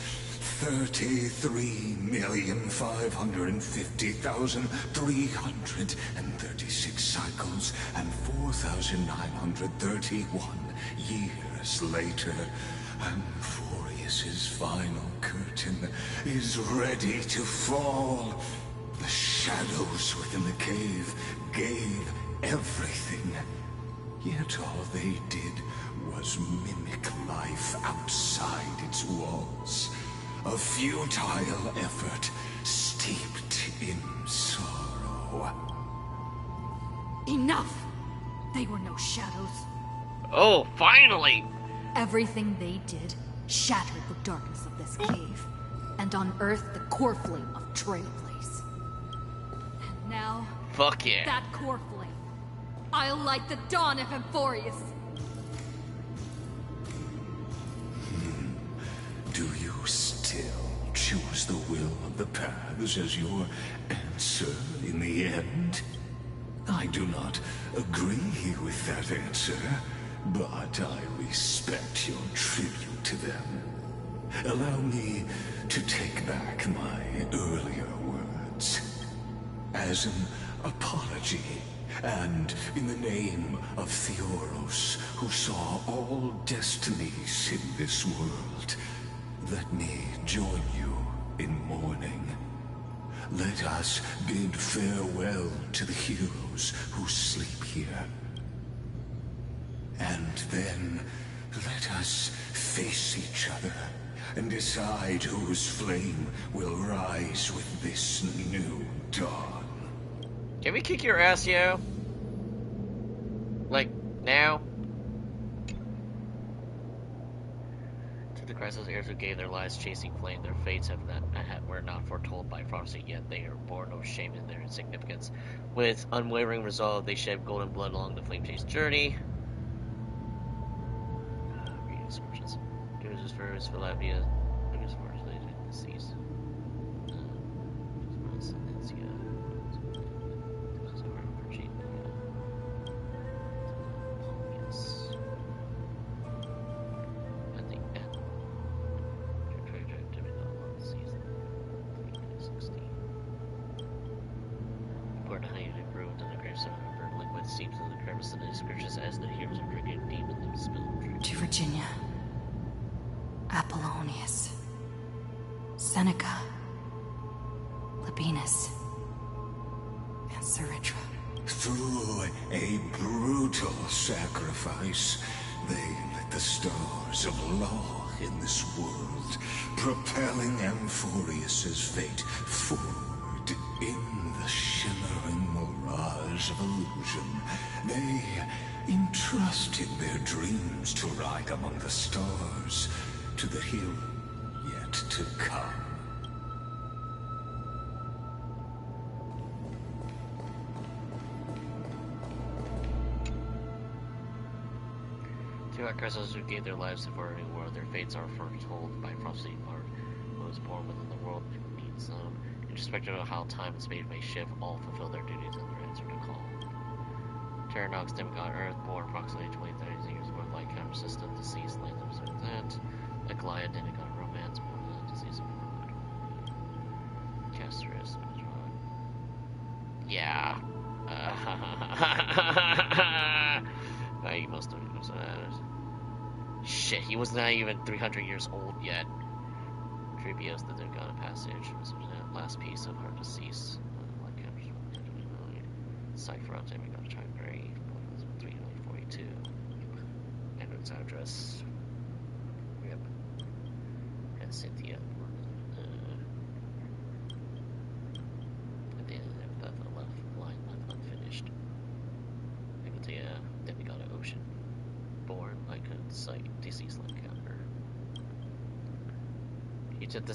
33,550,336 cycles and 4,931 years later, Amphorius's final curtain is ready to fall. The shadows within the cave gave everything, yet all they did was mimic life outside its walls. A futile effort steeped in sorrow. Enough! They were no shadows. Oh, finally! Everything they did shattered the darkness of this cave, and unearthed the core flame of Trailblaze. And now, fuck yeah. That core flame, I'll light the dawn of Amphorius. Do you still choose the will of the paths as your answer in the end? I do not agree with that answer, but I respect your tribute to them. Allow me to take back my earlier words. As an apology, and in the name of Theoros, who saw all destinies in this world, let me join you in mourning. Let us bid farewell to the heroes who sleep here. And then let us face each other and decide whose flame will rise with this new dawn. Can we kick your ass, yo? Like, now? To the Christos heirs who gave their lives chasing flame, their fates were not foretold by prophecy, yet they are born no shame in their insignificance. With unwavering resolve, they shed golden blood along the flame chase journey. Reading descriptions. It was just for his Philadelphia. It was for his deceased. To Virginia, Apollonius, Seneca, Labienus, and Saritra. Through a brutal sacrifice, they lit the stars of law in this world, propelling Amphorius's fate forward in the shimmering mirage of illusion. They entrusted their dreams to ride among the stars to the hill yet to come. To our Christos who gave their lives for a new world, their fates are foretold by prophecy. Part who was born within the world needs them. Introspective of how time and space may shift, all fulfill their duties and their answer to call. Terranox, demigod Earth, born approximately 20,000 years worth like counter system, deceased, land of that. A Goliath, demigod romance, born in the disease of Casterus, yeah. He must have shit, he was not even 300 years old yet. Trebios, the demigod of passage, was the last piece of her decease. Cypher, demigod of time grave, 342. Edward's address. Yep. And Cynthia. At the end of the left line left unfinished. Nicotia, demigod of ocean. Born like a deceased encounter. Each of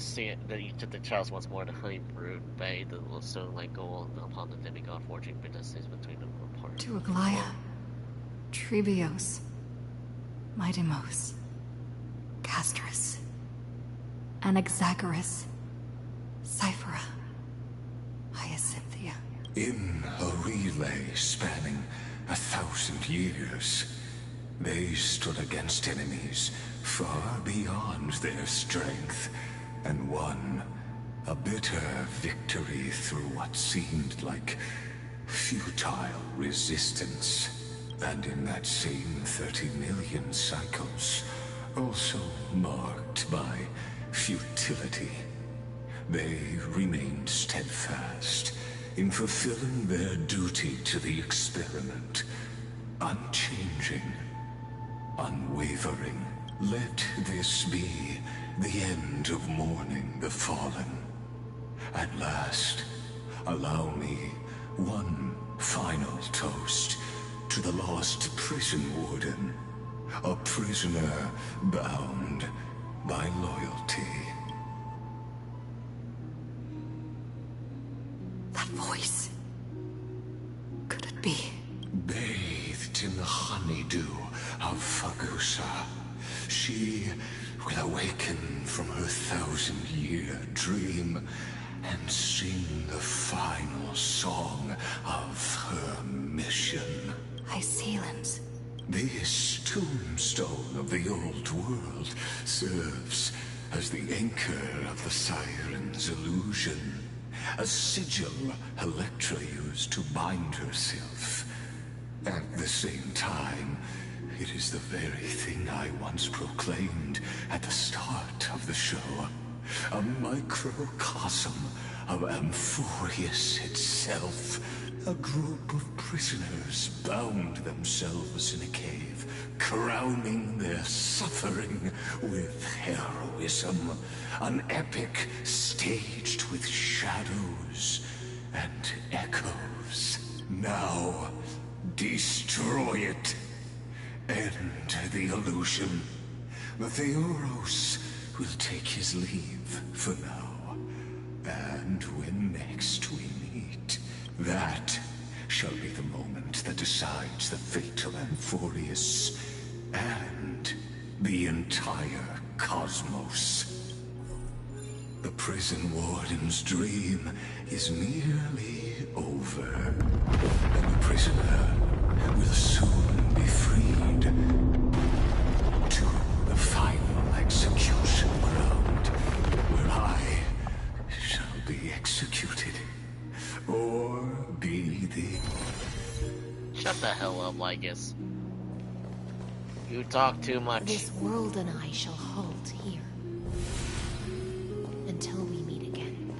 the childs once more to honey brood bay the stone like gold upon the demigod forging destinies between them apart. To Aglaia, Trebios, Midimos, Castrus, Anaxagoras, Cyphera, Hyacinthia. In a relay spanning 1,000 years, they stood against enemies far beyond their strength, and won a bitter victory through what seemed like futile resistance. And in that same 30 million cycles, also marked by futility, they remained steadfast in fulfilling their duty to the experiment, unchanging, unwavering. Let this be the end of mourning the fallen. At last, allow me one final toast to the lost prison warden, a prisoner bound by loyalty. That voice. Could it be? Bathed in the honeydew of Fagusa, she will awaken from her 1,000-year dream and sing the final song of her mission. Hysilens. This tombstone of the old world serves as the anchor of the Siren's illusion, a sigil Electra used to bind herself. At the same time, it is the very thing I once proclaimed at the start of the show. A microcosm of Amphorius itself. A group of prisoners bound themselves in a cave, crowning their suffering with heroism. An epic staged with shadows and echoes. Now, destroy it. End the illusion. The Theoros will take his leave for now. And when next we meet, that shall be the moment that decides the fate of Amphorius and the entire cosmos. The prison warden's dream is nearly over, and the prisoner will soon be freed to the final execution ground, where I shall be executed, or be the... Shut the hell up, Lygrus. You talk too much. This world and I shall halt here until we meet again.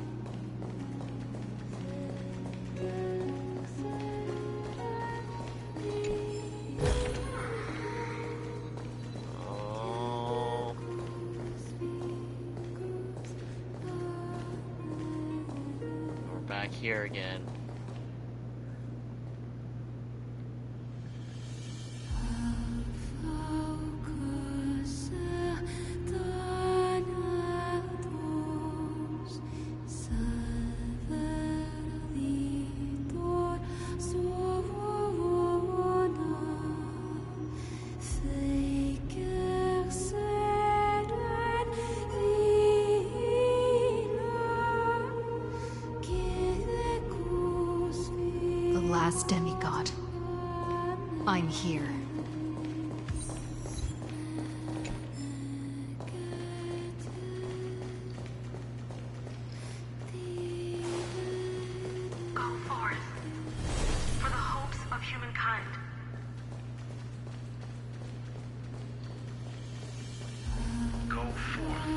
Oh. We're back here again. Last demigod. I'm here. Go forth for the hopes of humankind. Go forth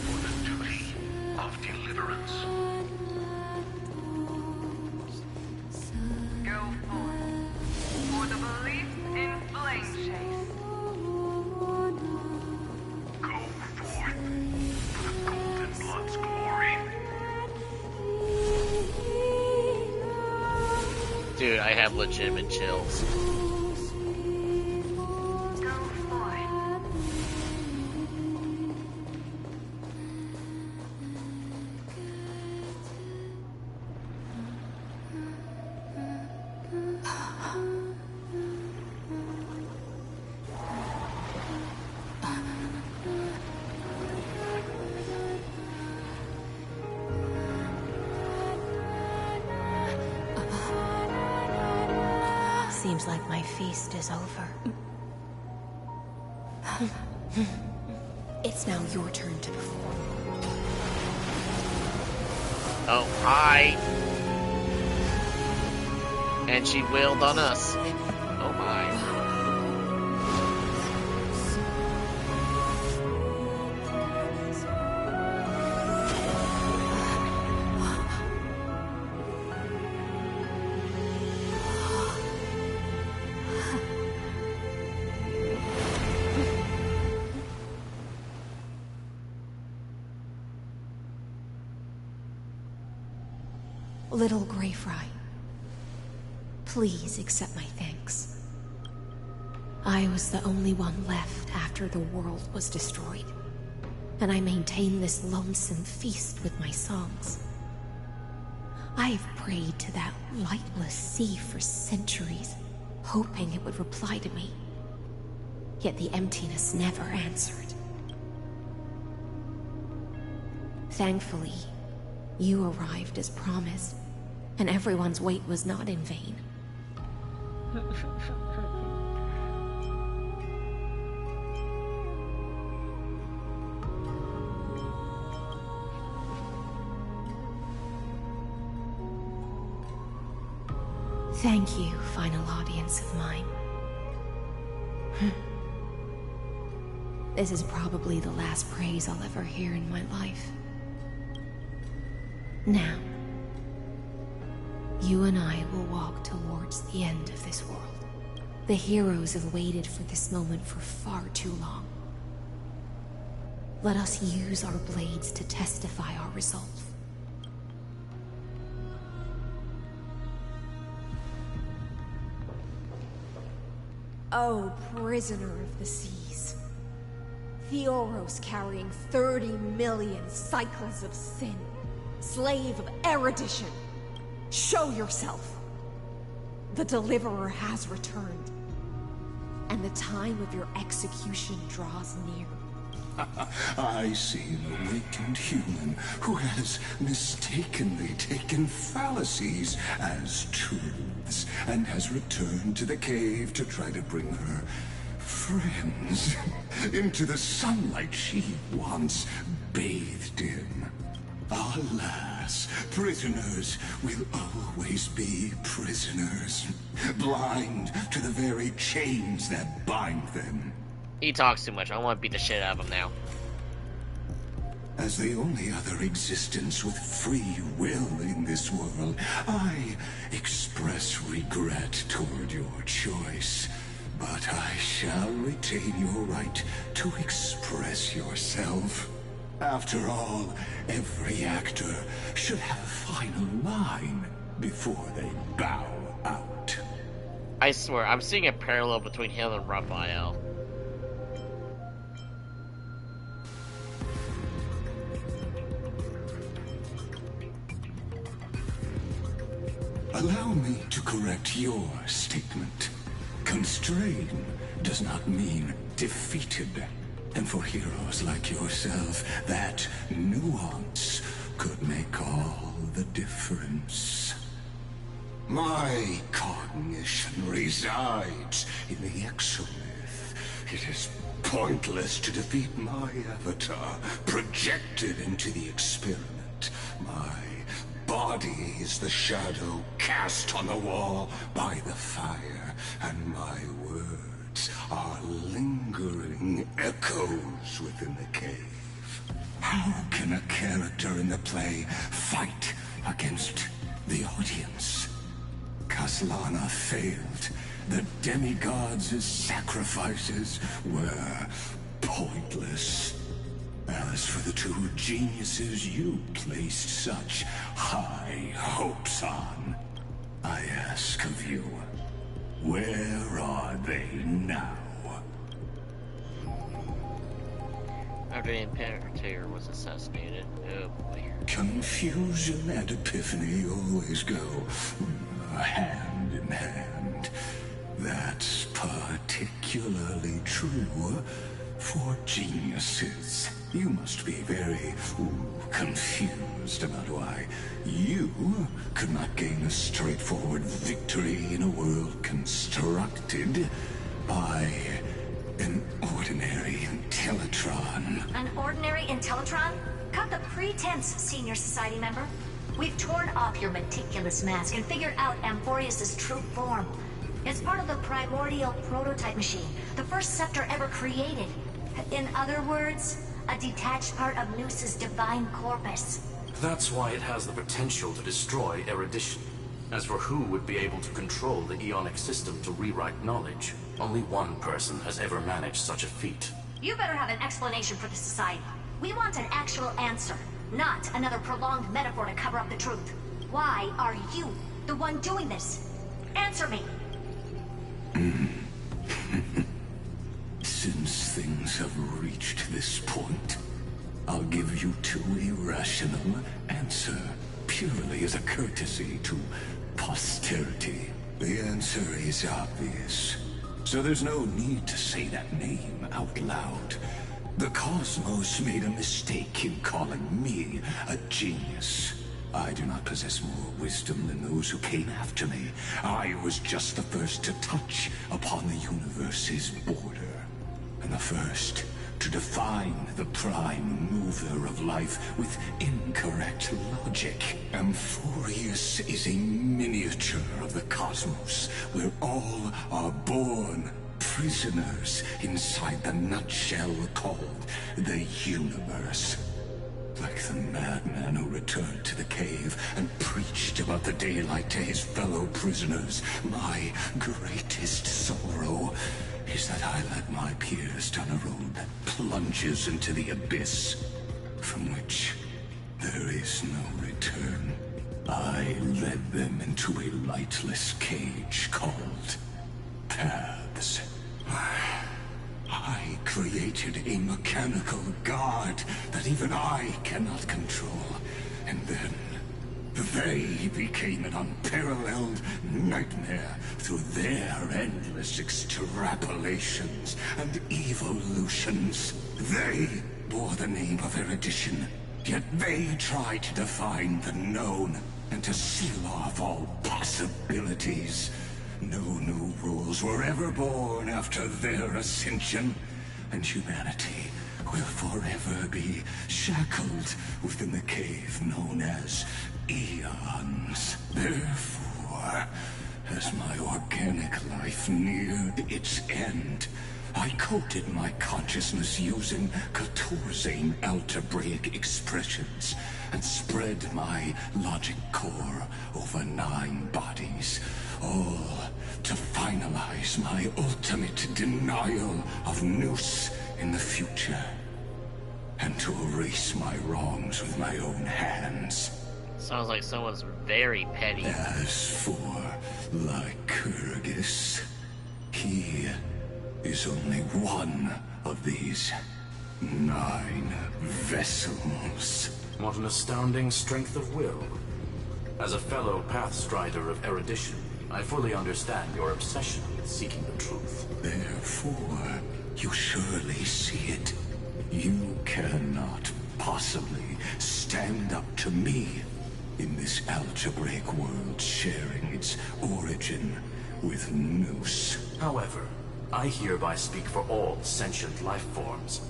for the duty of deliverance. Go forth for the belief in flame chase. Go forth for the Golden Blood's glory. Dude, I have legitimate chills. Go forth. Seems like my feast is over. It's now your turn to perform. Oh, hi. And she wailed on us. Oh my. Little Grilfriend, please accept my thanks. I was the only one left after the world was destroyed, and I maintain this lonesome feast with my songs. I have prayed to that lightless sea for centuries, hoping it would reply to me. Yet the emptiness never answered. Thankfully, you arrived as promised, and everyone's wait was not in vain. Thank you, final audience of mine. This is probably the last praise I'll ever hear in my life. Now, you and I will walk towards the end of this world. The heroes have waited for this moment for far too long. Let us use our blades to testify our resolve. Oh, prisoner of the seas. Theoros carrying 30 million cycles of sin. Slave of erudition. Show yourself. The Deliverer has returned. And the time of your execution draws near. I see an awakened human who has mistakenly taken fallacies as truths and has returned to the cave to try to bring her friends into the sunlight she once bathed in. Alas, prisoners will always be prisoners, blind to the very chains that bind them. He talks too much. I want to beat the shit out of him now. As the only other existence with free will in this world, I express regret toward your choice. But I shall retain your right to express yourself. After all, every actor should have a final line before they bow out. I swear, I'm seeing a parallel between him and Raphael. Allow me to correct your statement. Constrain does not mean defeated. And for heroes like yourself, that nuance could make all the difference. My cognition resides in the exomyth. It is pointless to defeat my avatar, projected into the experiment. My body is the shadow cast on the wall by the fire, and my words are lingering echoes within the cave. How can a character in the play fight against the audience? Kaslana failed. The demigods' sacrifices were pointless. As for the two geniuses you placed such high hopes on, I ask of you, where are they now? After the Imperator was assassinated. Oh boy. Confusion and epiphany always go hand in hand. That's particularly true for geniuses. You must be very confused about why you could not gain a straightforward victory in a world constructed by an ordinary Intellitron. An ordinary Intellitron? Cut the pretense, Senior Society member. We've torn off your meticulous mask and figured out Amphorius' true form. It's part of the primordial prototype machine, the first scepter ever created. In other words, a detached part of Noos's divine corpus. That's why it has the potential to destroy erudition. As for who would be able to control the Ionic system to rewrite knowledge, only one person has ever managed such a feat. You better have an explanation for the Society. We want an actual answer, not another prolonged metaphor to cover up the truth. Why are you the one doing this? Answer me! Since things have reached this point, I'll give you two irrational answer, purely as a courtesy to posterity. The answer is obvious, so there's no need to say that name out loud. The Cosmos made a mistake in calling me a genius. I do not possess more wisdom than those who came after me. I was just the first to touch upon the universe's border, and the first to define the prime mover of life with incorrect logic. Amphorius is a miniature of the cosmos, where all are born prisoners inside the nutshell called the universe. Like the madman who returned to the cave and preached about the daylight to his fellow prisoners, my greatest sorrow is that I led my peers down a road that plunges into the abyss, from which there is no return. I led them into a lightless cage called paths. I created a mechanical guard that even I cannot control, and then they became an unparalleled nightmare through their endless extrapolations and evolutions. They bore the name of erudition, yet they tried to define the known and to seal off all possibilities. No new rules were ever born after their ascension, and humanity will forever be shackled within the cave known as eons. Therefore, as my organic life neared its end, I coded my consciousness using Catorzane algebraic expressions and spread my logic core over 9 bodies, all to finalize my ultimate denial of Nous in the future, and to erase my wrongs with my own hands. Sounds like someone's very petty. As for Lycurgus, he is only one of these 9 vessels. What an astounding strength of will. As a fellow pathstrider of erudition, I fully understand your obsession with seeking the truth. Therefore, you surely see it. You cannot possibly stand up to me in this algebraic world sharing its origin with Nous. However, I hereby speak for all sentient life forms.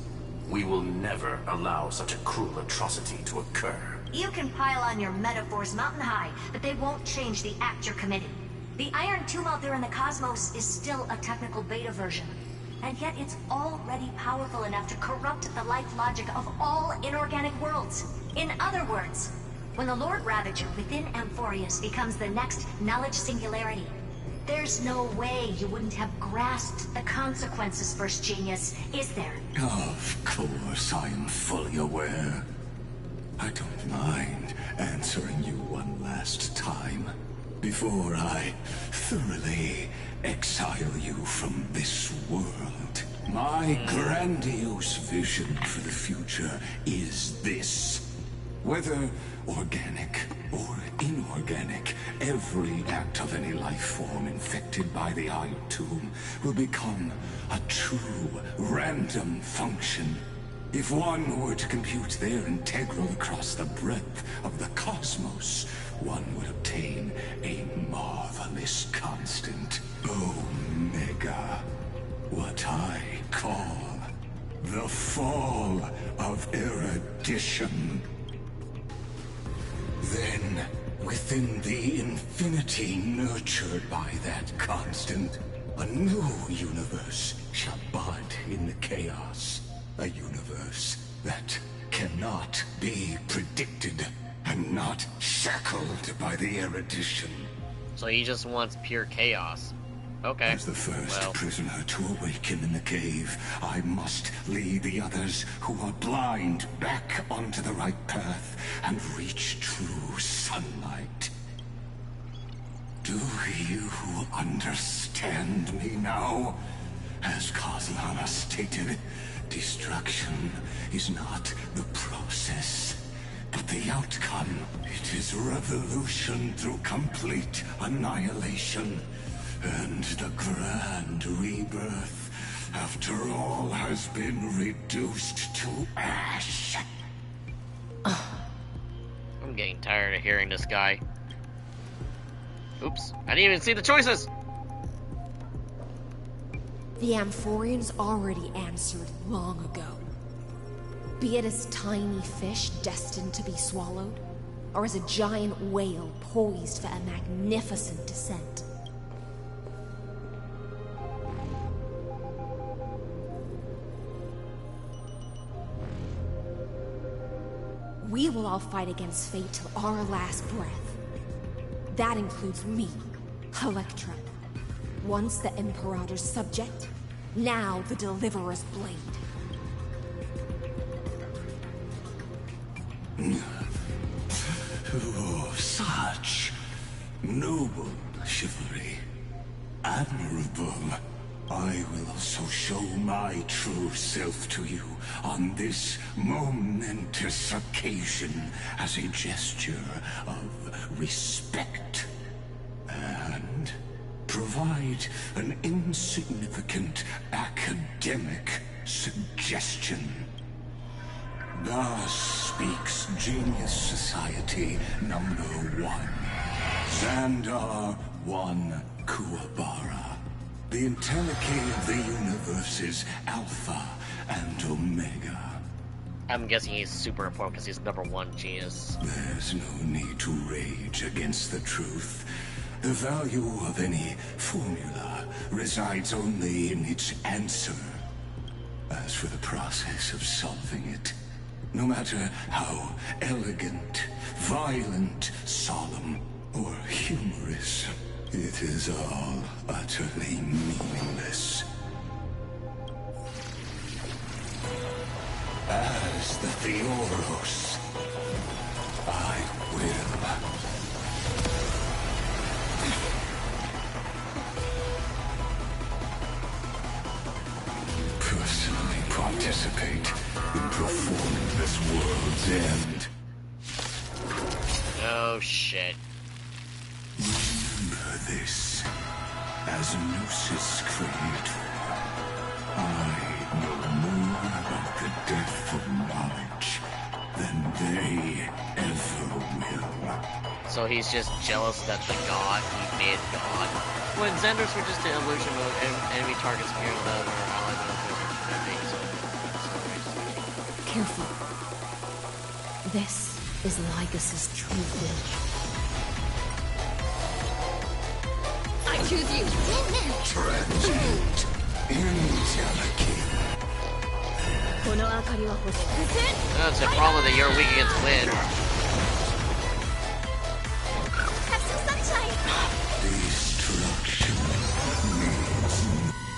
We will never allow such a cruel atrocity to occur. You can pile on your metaphors mountain high, but they won't change the act you're committing. The Iron Tomb out there in the cosmos is still a technical beta version, and yet it's already powerful enough to corrupt the life logic of all inorganic worlds. In other words, when the Lord Ravager within Amphorius becomes the next knowledge singularity, there's no way you wouldn't have grasped the consequences, First Genius, is there? Of course, I am fully aware. I don't mind answering you one last time, before I thoroughly exile you from this world. My grandiose vision for the future is this. Whether organic or inorganic, every act of any life form infected by the Iron Tomb will become a true random function. If one were to compute their integral across the breadth of the cosmos, one would obtain a marvelous constant. Omega. What I call the fall of erudition. Then, within the infinity nurtured by that constant, a new universe shall bud in the chaos. A universe that cannot be predicted and not shackled by the erudition. So he just wants pure chaos. Okay. As the first prisoner to awaken in the cave, I must lead the others who are blind back onto the right path and reach true sunlight. Do you understand me now? As Kozlana stated, destruction is not the process, but the outcome. It is revolution through complete annihilation. And the grand rebirth, after all has been reduced to ash. I'm getting tired of hearing this guy. Oops, I didn't even see the choices! The Amphorians already answered long ago. Be it as tiny fish destined to be swallowed, or as a giant whale poised for a magnificent descent. We will all fight against fate till our last breath. That includes me, Electra. Once the Imperator's subject, now the Deliverer's blade. Oh, such noble chivalry. Admirable. I will also show my true self to you on this momentous occasion as a gesture of respect. And provide an insignificant academic suggestion. Thus speaks Genius Society number 1. Xandar 1 Kuwabara. The Entelechy of the universe's Alpha and Omega. I'm guessing he's super important because he's #1 genius. There's no need to rage against the truth. The value of any formula resides only in its answer. As for the process of solving it, no matter how elegant, violent, solemn, or humorous, it is all utterly meaningless. As the Theoros, I will personally participate in performing this world's end. Oh shit. Remember this. As Gnosis Creator, I know more about the depth of knowledge than they ever will. So he's just jealous that the god he made God. When Xander switches to illusion mode, enemy targets appear without or allied Careful. This is Lygrus's true form. I choose you. Transmute Entelechy. That's a problem that you're weak against wind. Have some sunshine. Destruction.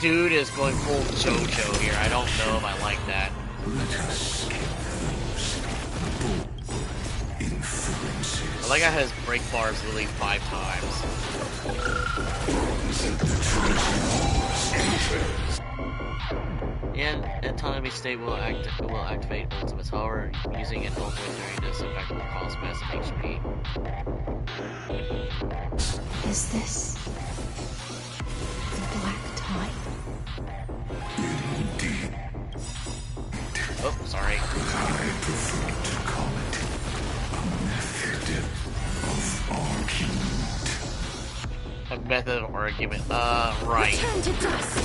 Dude is going full JoJo here. I don't know if I like that. Let us skip those bold inferences. I like how his break bars literally 5 times. And autonomy state will activate ultimate power. Using an ultimate during this effect will cost massive HP. Is this the black tie? Indeed. Oh, sorry. I prefer to call it a method of argument. A method of argument. Right. Return to dust.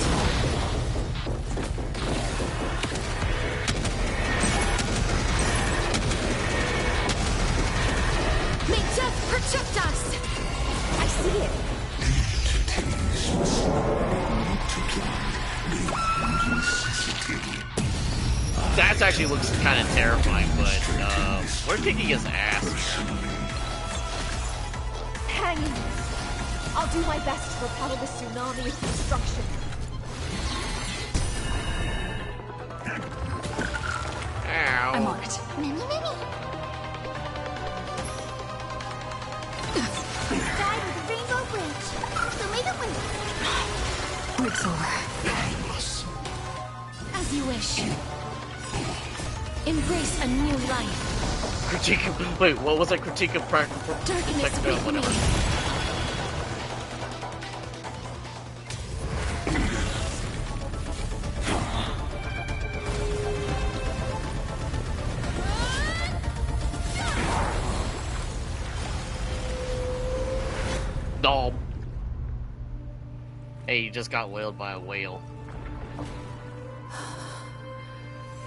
May death protect us! I see it. Entities must multiply beyond necessity. That actually looks kind of terrifying, but we're kicking his ass. Hang in. I'll do my best to repel the tsunami of destruction. Ow. I'm on it. Many. Die with a rainbow bridge. So may the wind. It's over. As you wish. Embrace a new life. Critique of, wait, what was that critique of practical? Darkness with me. No. Hey, you just got whaled by a whale.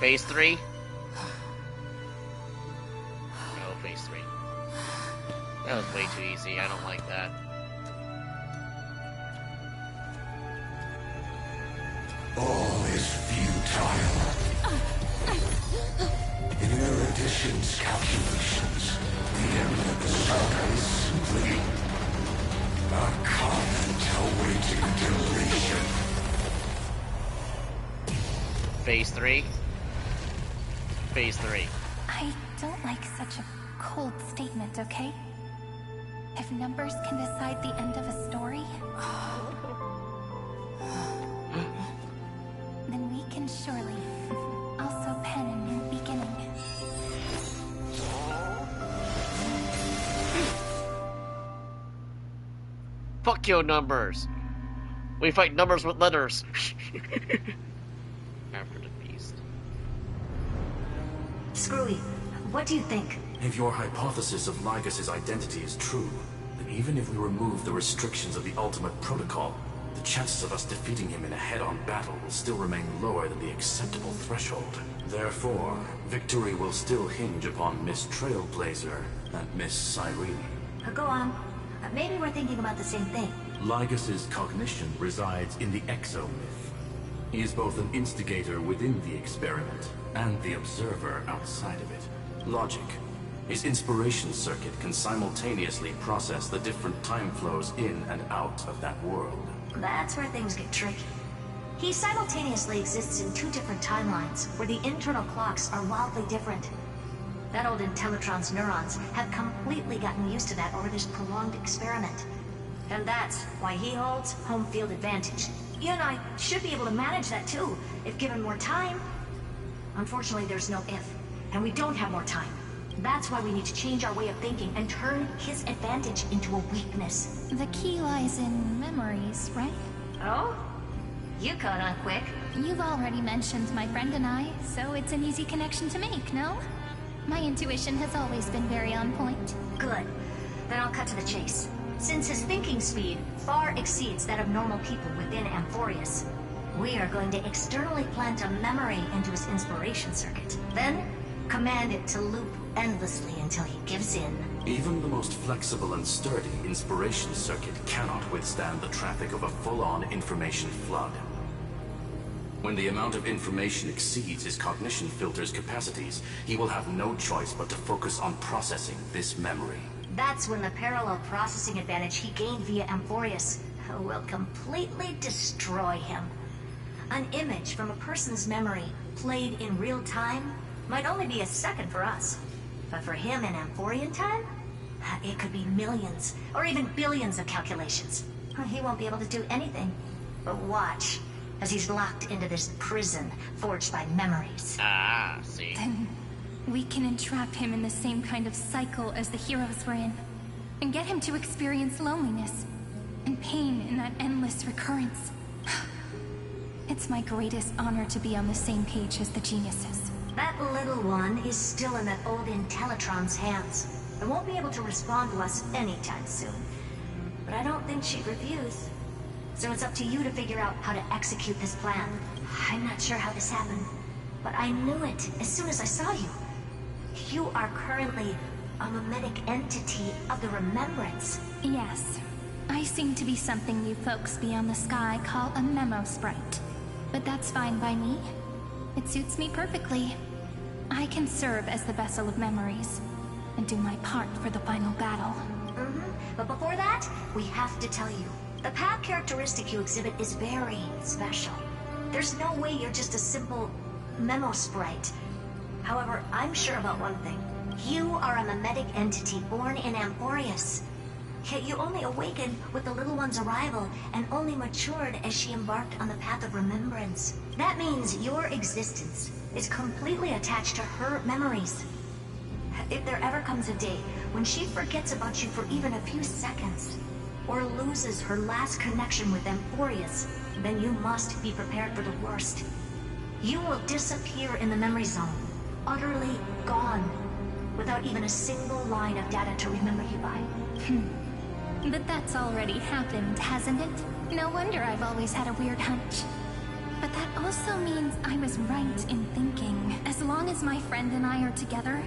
Phase 3? was way too easy. I don't like that. All is futile. In Erudition's calculations, the end of the saga is simply a comment awaiting deletion. Phase 3? Phase 3. I don't like such a cold statement, okay? If numbers can decide the end of a story, then we can surely also pen a new beginning. Fuck your numbers! We fight numbers with letters! After the beast. Screwy, what do you think? If your hypothesis of Lygrus' identity is true, then even if we remove the restrictions of the Ultimate Protocol, the chances of us defeating him in a head-on battle will still remain lower than the acceptable threshold. Therefore, victory will still hinge upon Miss Trailblazer and Miss Cyrene. Go on. Maybe we're thinking about the same thing. Lygrus' cognition resides in the exo-myth. He is both an instigator within the experiment and the observer outside of it. Logic. His inspiration circuit can simultaneously process the different time flows in and out of that world. That's where things get tricky. He simultaneously exists in two different timelines, where the internal clocks are wildly different. That old Intellitron's neurons have completely gotten used to that over this prolonged experiment. And that's why he holds home field advantage. You and I should be able to manage that too, if given more time. Unfortunately, there's no if, and we don't have more time. That's why we need to change our way of thinking and turn his advantage into a weakness. The key lies in memories, right? Oh? You caught on quick. You've already mentioned my friend and I, so it's an easy connection to make, no? My intuition has always been very on point. Good. Then I'll cut to the chase. Since his thinking speed far exceeds that of normal people within Amphorius, we are going to externally plant a memory into his inspiration circuit. Then, command it to loop endlessly until he gives in. Even the most flexible and sturdy inspiration circuit cannot withstand the traffic of a full-on information flood. When the amount of information exceeds his cognition filter's capacities, he will have no choice but to focus on processing this memory. That's when the parallel processing advantage he gained via Amphorius will completely destroy him. An image from a person's memory played in real time might only be a second for us. But for him in Amphorian time, it could be millions, or even billions of calculations. He won't be able to do anything but watch as he's locked into this prison forged by memories. Ah, see. Then we can entrap him in the same kind of cycle as the heroes were in, and get him to experience loneliness and pain in that endless recurrence. It's my greatest honor to be on the same page as the geniuses. That little one is still in that old Intellitron's hands, and won't be able to respond to us anytime soon. But I don't think she'd refuse. So it's up to you to figure out how to execute this plan. I'm not sure how this happened, but I knew it as soon as I saw you. You are currently a mimetic entity of the Remembrance. Yes. I seem to be something you folks beyond the sky call a memo sprite. But that's fine by me. It suits me perfectly. I can serve as the vessel of memories, and do my part for the final battle. But before that, we have to tell you. The path characteristic you exhibit is very special. There's no way you're just a simple memo sprite. However, I'm sure about one thing. You are a mimetic entity born in Amphorius. Yet you only awakened with the little one's arrival, and only matured as she embarked on the path of remembrance. That means your existence is completely attached to her memories. If there ever comes a day when she forgets about you for even a few seconds, or loses her last connection with Amphorius, then you must be prepared for the worst. You will disappear in the memory zone, utterly gone, without even a single line of data to remember you by. But that's already happened, hasn't it? No wonder I've always had a weird hunch. But that also means I was right in thinking, as long as my friend and I are together,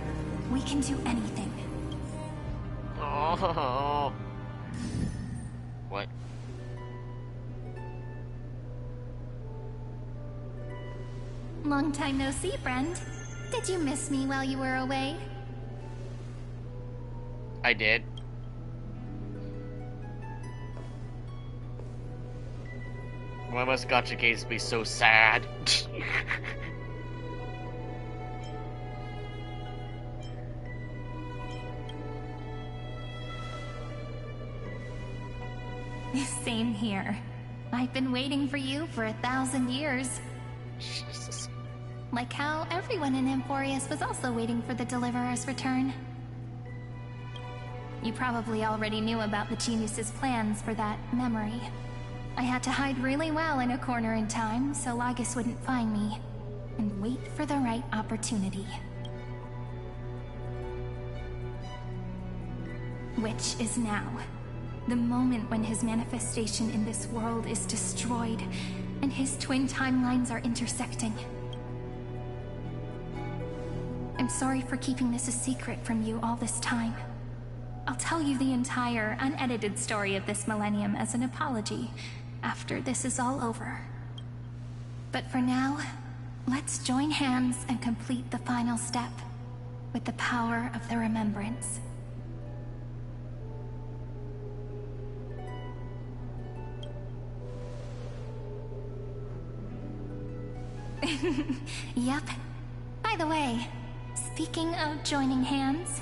we can do anything. Aww. Oh. What? Long time no see, friend. Did you miss me while you were away? I did. Why must gacha games be so sad? Same here. I've been waiting for you for 1,000 years. Jesus. Like how everyone in Amphorius was also waiting for the Deliverer's return. You probably already knew about the genius's plans for that memory. I had to hide really well in a corner in time so Lygrus wouldn't find me, and wait for the right opportunity. Which is now. The moment when his manifestation in this world is destroyed, and his twin timelines are intersecting. I'm sorry for keeping this a secret from you all this time. I'll tell you the entire, unedited story of this millennium as an apology after this is all over. But for now, let's join hands and complete the final step with the power of the remembrance. Yep. By the way, speaking of joining hands...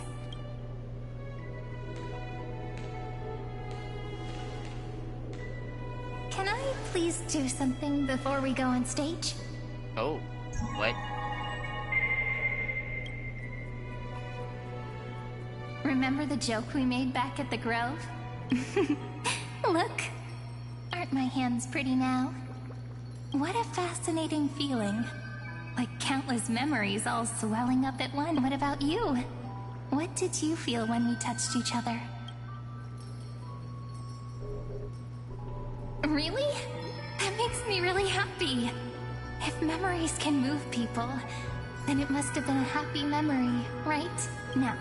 Can I please do something before we go on stage? Oh, what? Remember the joke we made back at the Grove? Look! Aren't my hands pretty now? What a fascinating feeling. Like countless memories all swelling up at once. What about you? What did you feel when we touched each other? Really? That makes me really happy. If memories can move people, then it must have been a happy memory, right? Now,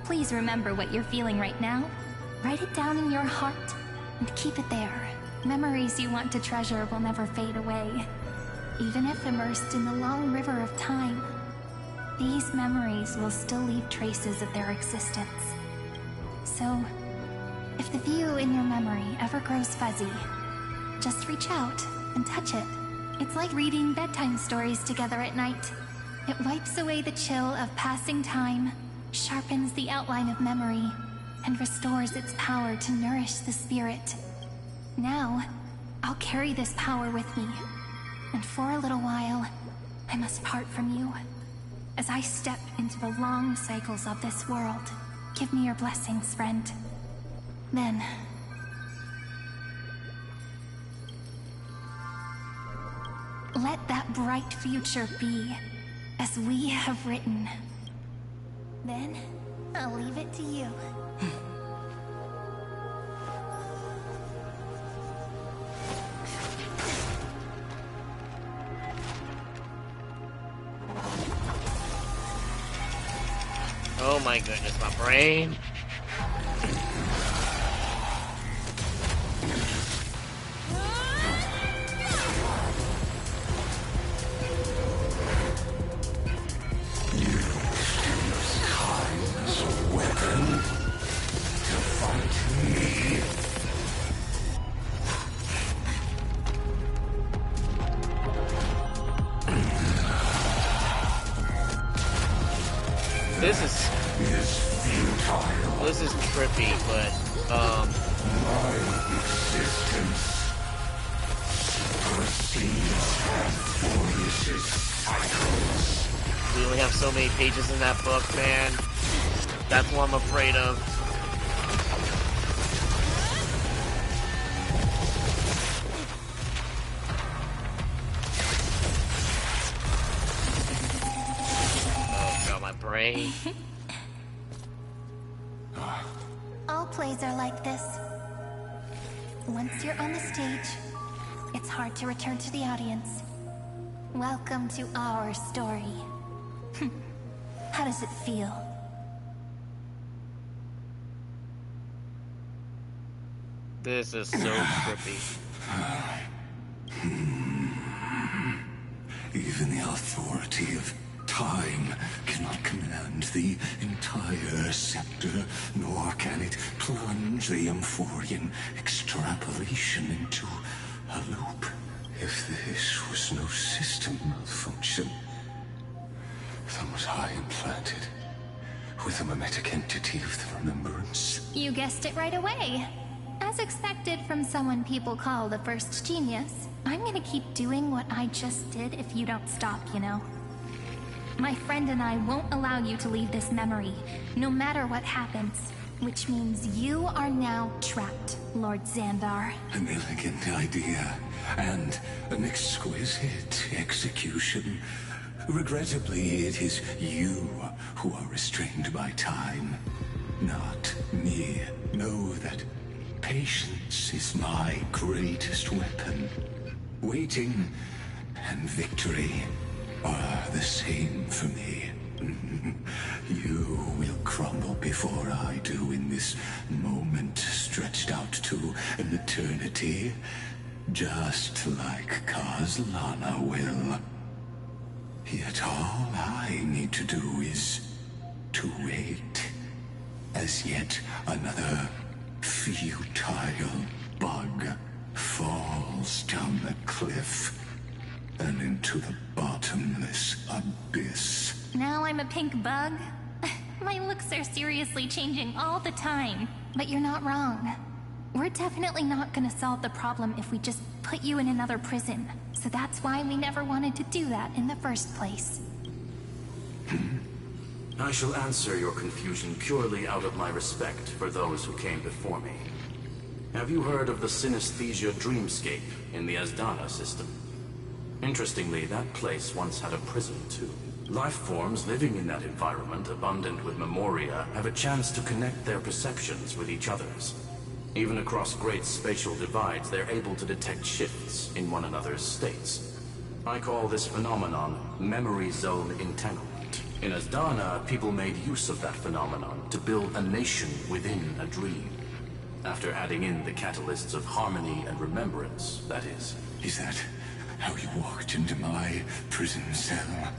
please remember what you're feeling right now. Write it down in your heart and keep it there. Memories you want to treasure will never fade away. Even if immersed in the long river of time, these memories will still leave traces of their existence. So, if the view in your memory ever grows fuzzy, just reach out and touch it. It's like reading bedtime stories together at night. It wipes away the chill of passing time, sharpens the outline of memory, and restores its power to nourish the spirit. Now, I'll carry this power with me, and for a little while, I must part from you. As I step into the long cycles of this world, give me your blessings, friend. Then... let that bright future be, as we have written. Then, I'll leave it to you. Oh my goodness, my brain. This is trippy, but my existence supersedes Amphorius' cycles. We only have so many pages in that book, man. That's what I'm afraid of. Oh god, my brain. All plays are like this. Once you're on the stage, it's hard to return to the audience. Welcome to our story. How does it feel? This is so trippy. Even the authority of time cannot command the entire scepter, nor can it plunge the Amphorian extrapolation into a loop. If this was no system malfunction, then was I implanted with a mimetic entity of the remembrance? You guessed it right away. As expected from someone people call the first genius, I'm gonna keep doing what I just did if you don't stop, you know? My friend and I won't allow you to leave this memory, no matter what happens. Which means you are now trapped, Lord Xandar. An elegant idea, and an exquisite execution. Regrettably, it is you who are restrained by time, not me. Know that patience is my greatest weapon. Waiting and victory are the same for me. You will crumble before I do in this moment stretched out to an eternity, just like Kazlana will. Yet all I need to do is to wait, as yet another futile bug falls down the cliff and into the bottomless abyss. Now I'm a pink bug? My looks are seriously changing all the time. But you're not wrong. We're definitely not gonna solve the problem if we just put you in another prison. So that's why we never wanted to do that in the first place. I shall answer your confusion purely out of my respect for those who came before me. Have you heard of the synesthesia dreamscape in the Asdana system? Interestingly, that place once had a prison too. Life forms living in that environment, abundant with memoria, have a chance to connect their perceptions with each other's. Even across great spatial divides, they're able to detect shifts in one another's states. I call this phenomenon memory zone entanglement. In Asdana, people made use of that phenomenon to build a nation within a dream. After adding in the catalysts of harmony and remembrance, that is. Is that how you walked into my prison cell?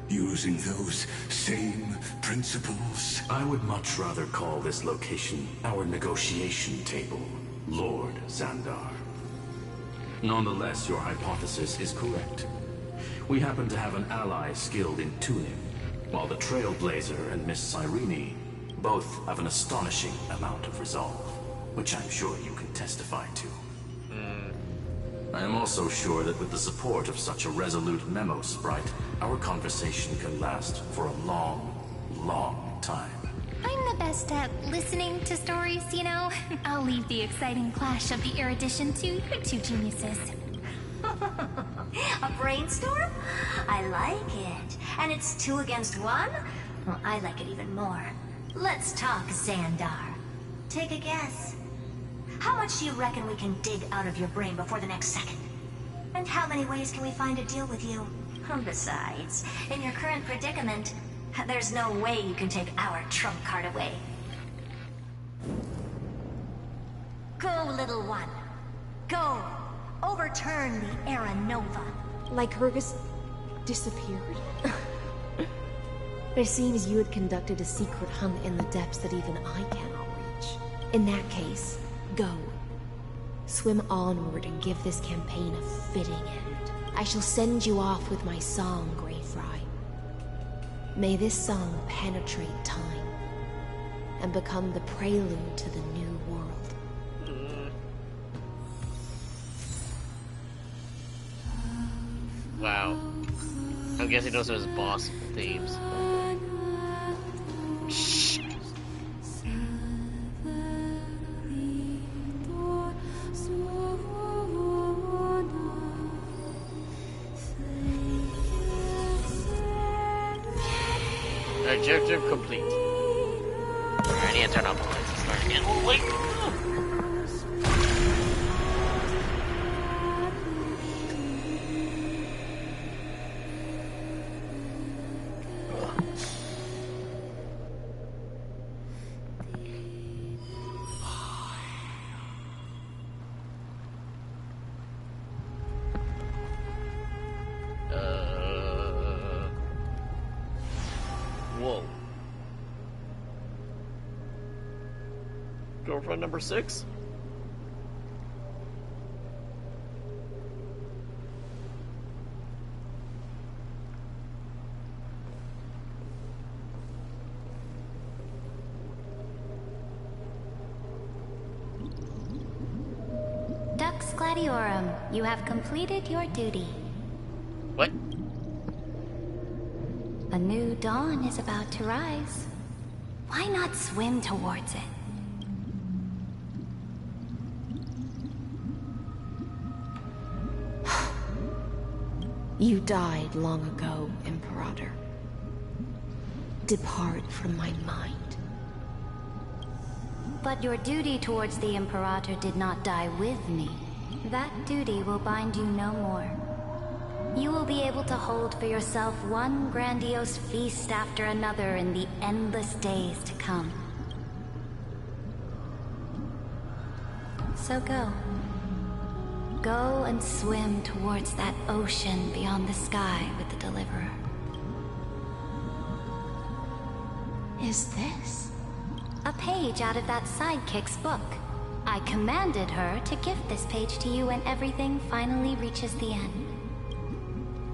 Using those same principles? I would much rather call this location our negotiation table, Lord Xandar. Nonetheless, your hypothesis is correct. We happen to have an ally skilled in tuning, while the Trailblazer and Miss Cyrene both have an astonishing amount of resolve, which I'm sure you can testify to. I am also sure that with the support of such a resolute memo sprite, our conversation can last for a long, long time. I'm the best at listening to stories, you know? I'll leave the exciting clash of the erudition to you two geniuses. A brainstorm? I like it. And it's 2 against 1? Well, I like it even more. Let's talk, Xandar. Take a guess. How much do you reckon we can dig out of your brain before the next second? And how many ways can we find to deal with you? Besides, in your current predicament, there's no way you can take our trump card away. Go, little one. Go. Overturn the Era Nova. Lygrus disappeared? It seems you had conducted a secret hunt in the depths that even I cannot reach. In that case, go. Swim onward and give this campaign a fitting end. I shall send you off with my song, Grilfriend. May this song penetrate time and become the prelude to the new world. Wow. I'm guessing those are his boss themes. Objective complete. Alright, I need to turn off the lights and start again. Oh, wait! Girlfriend number 6? Dux Gladiorum, you have completed your duty. What? A new dawn is about to rise. Why not swim towards it? You died long ago, Imperator. Depart from my mind. But your duty towards the Imperator did not die with me. That duty will bind you no more. You will be able to hold for yourself one grandiose feast after another in the endless days to come. So go. Go and swim towards that ocean beyond the sky with the Deliverer. Is this? A page out of that sidekick's book. I commanded her to gift this page to you when everything finally reaches the end.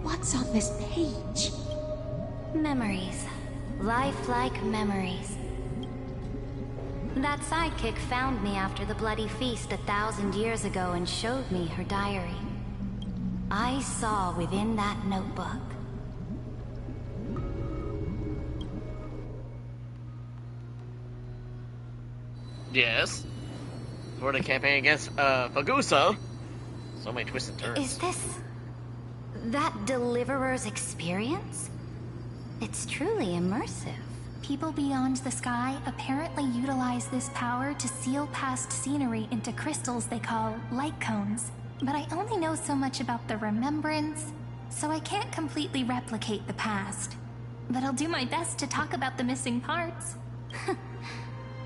What's on this page? Memories. Lifelike memories. That sidekick found me after the bloody feast 1,000 years ago and showed me her diary. I saw within that notebook. Yes. For the campaign against Fagusa. So many twists and turns. Is this that Deliverer's experience? It's truly immersive. People beyond the sky apparently utilize this power to seal past scenery into crystals they call light cones. But I only know so much about the remembrance, so I can't completely replicate the past. But I'll do my best to talk about the missing parts.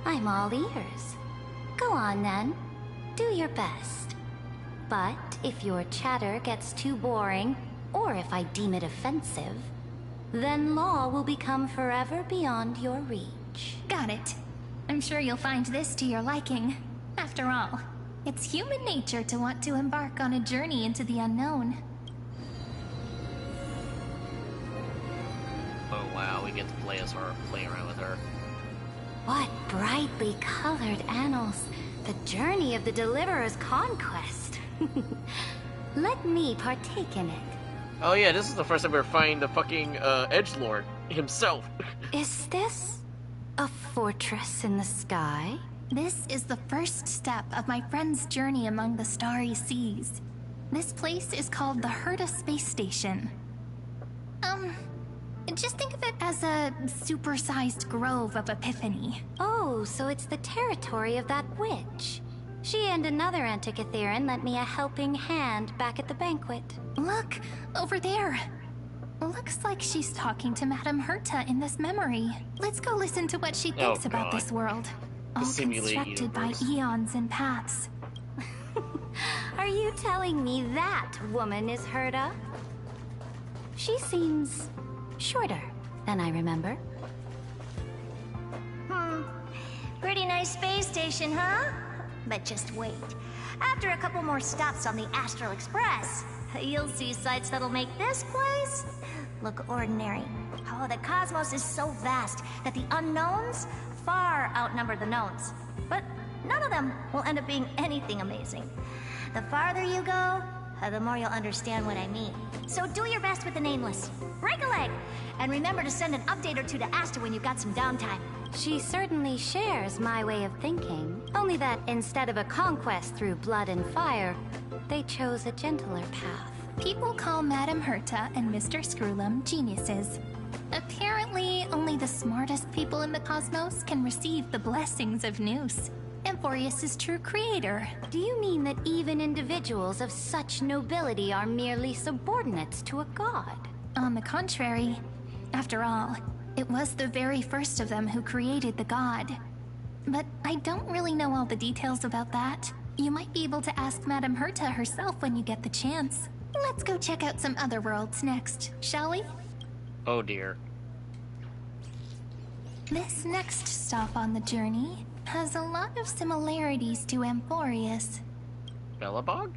I'm all ears. Go on then. Do your best. But if your chatter gets too boring, or if I deem it offensive, then law will become forever beyond your reach. Got it. I'm sure you'll find this to your liking. After all, it's human nature to want to embark on a journey into the unknown. Oh wow, we get to play as her, play around with her. What brightly colored annals. The journey of the Deliverer's conquest. Let me partake in it. Oh yeah, this is the first time we're finding the fucking edgelord himself. Is this a fortress in the sky? This is the first step of my friend's journey among the starry seas. This place is called the Herta Space Station. Just think of it as a supersized grove of Epiphany. Oh, so it's the territory of that witch. She and another Antikytheran lent me a helping hand back at the banquet. Look, over there. Looks like she's talking to Madame Herta in this memory. Let's go listen to what she thinks about this world. All constructed by eons and paths. Are you telling me that woman is Herta? She seems shorter than I remember. Pretty nice space station, huh? But just wait. After a couple more stops on the Astral Express, you'll see sights that'll make this place look ordinary. Oh, the cosmos is so vast that the unknowns far outnumber the knowns. But none of them will end up being anything amazing. The farther you go, the more you'll understand what I mean. So do your best with the nameless. Break a leg! And remember to send an update or two to Asta when you've got some downtime. She certainly shares my way of thinking. Only that instead of a conquest through blood and fire, they chose a gentler path. People call Madame Herta and Mr. Screwlum geniuses. Apparently, only the smartest people in the cosmos can receive the blessings of Nous, Amphorius' true creator. Do you mean that even individuals of such nobility are merely subordinates to a god? On the contrary. After all, it was the very first of them who created the god. But I don't really know all the details about that. You might be able to ask Madame Herta herself when you get the chance. Let's go check out some other worlds next, shall we? Oh dear. This next stop on the journey, has a lot of similarities to Amphorius. Belobog?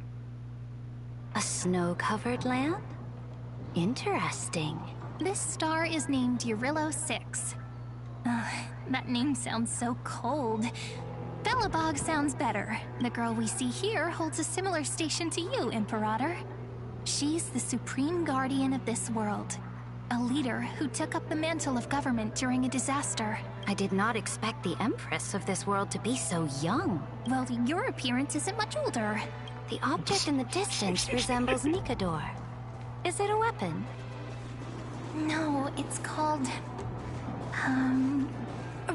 A snow-covered land? Interesting. This star is named Eurillo 6. That name sounds so cold. Belobog sounds better. The girl we see here holds a similar station to you, Imperator. She's the supreme guardian of this world. A leader who took up the mantle of government during a disaster. I did not expect the Empress of this world to be so young. Well, your appearance isn't much older. The object in the distance resembles Nikador. Is it a weapon? No, it's called...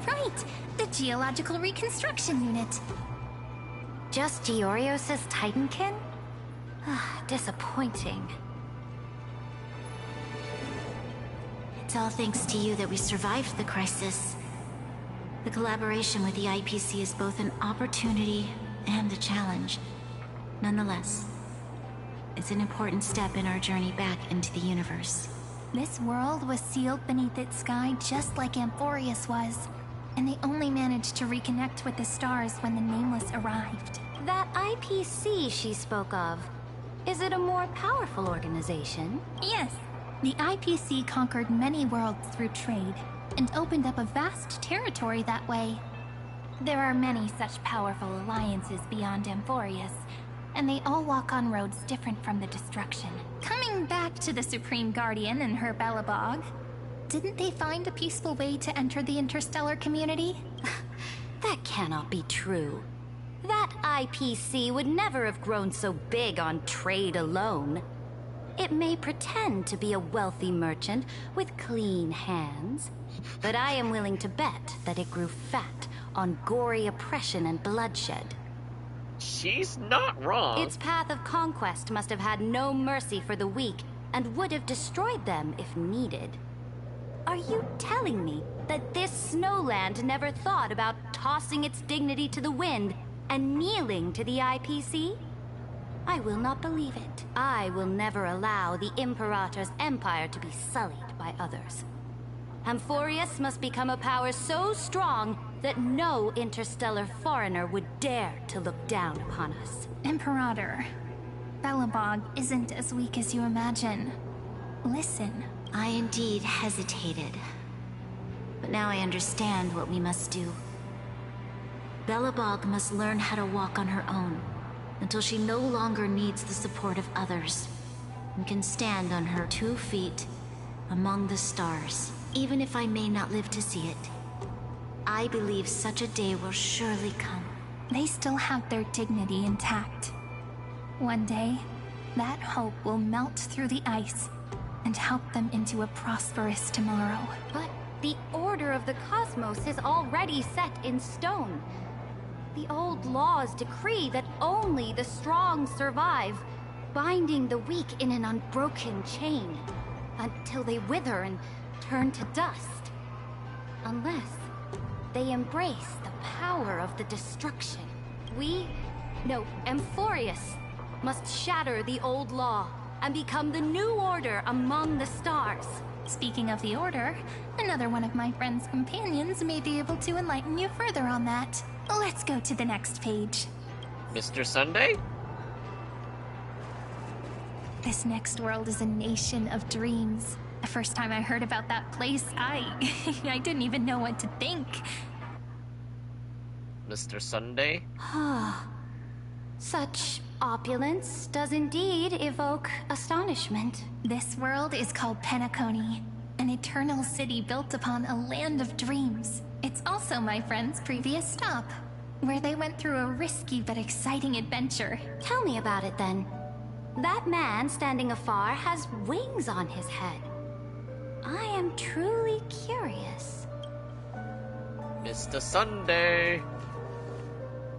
Right! The Geological Reconstruction Unit. Just Giorios' Titankin? Disappointing. It's all thanks to you that we survived the crisis. The collaboration with the IPC is both an opportunity and a challenge. Nonetheless, it's an important step in our journey back into the universe. This world was sealed beneath its sky just like Amphorius was, and they only managed to reconnect with the stars when the Nameless arrived. That IPC she spoke of, is it a more powerful organization? Yes. The IPC conquered many worlds through trade, and opened up a vast territory that way. There are many such powerful alliances beyond Amphorius, and they all walk on roads different from the destruction. Coming back to the Supreme Guardian and her Belobog, didn't they find a peaceful way to enter the interstellar community? That cannot be true. That IPC would never have grown so big on trade alone. It may pretend to be a wealthy merchant with clean hands, but I am willing to bet that it grew fat on gory oppression and bloodshed. She's not wrong. Its path of conquest must have had no mercy for the weak, and would have destroyed them if needed. Are you telling me that this snowland never thought about tossing its dignity to the wind and kneeling to the IPC? I will not believe it. I will never allow the Imperator's empire to be sullied by others. Amphorius must become a power so strong that no interstellar foreigner would dare to look down upon us. Imperator, Belobog isn't as weak as you imagine. Listen. I indeed hesitated. But now I understand what we must do. Belobog must learn how to walk on her own, until she no longer needs the support of others, and can stand on her 2 feet among the stars. Even if I may not live to see it, I believe such a day will surely come. They still have their dignity intact. One day, that hope will melt through the ice and help them into a prosperous tomorrow. But the order of the cosmos is already set in stone. The old laws decree that only the strong survive, binding the weak in an unbroken chain, until they wither and turn to dust. Unless they embrace the power of the destruction. Amphorius must shatter the old law and become the new order among the stars. Speaking of the order, another one of my friend's companions may be able to enlighten you further on that. Let's go to the next page. Mr. Sunday? This next world is a nation of dreams. The first time I heard about that place, I didn't even know what to think. Mr. Sunday? Such opulence does indeed evoke astonishment. This world is called Penacony, an eternal city built upon a land of dreams. It's also my friend's previous stop, where they went through a risky but exciting adventure. Tell me about it then. That man standing afar has wings on his head. I am truly curious. Mr. Sunday!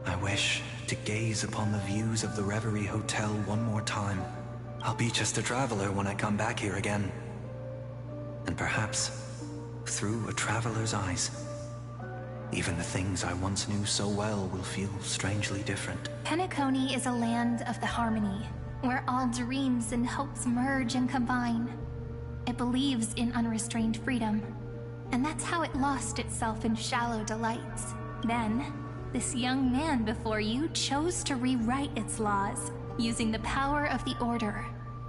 I wish to gaze upon the views of the Reverie Hotel one more time. I'll be just a traveler when I come back here again. And perhaps, through a traveler's eyes, even the things I once knew so well will feel strangely different. Penacony is a land of the harmony, where all dreams and hopes merge and combine. It believes in unrestrained freedom, and that's how it lost itself in shallow delights. Then, this young man before you chose to rewrite its laws, using the power of the Order,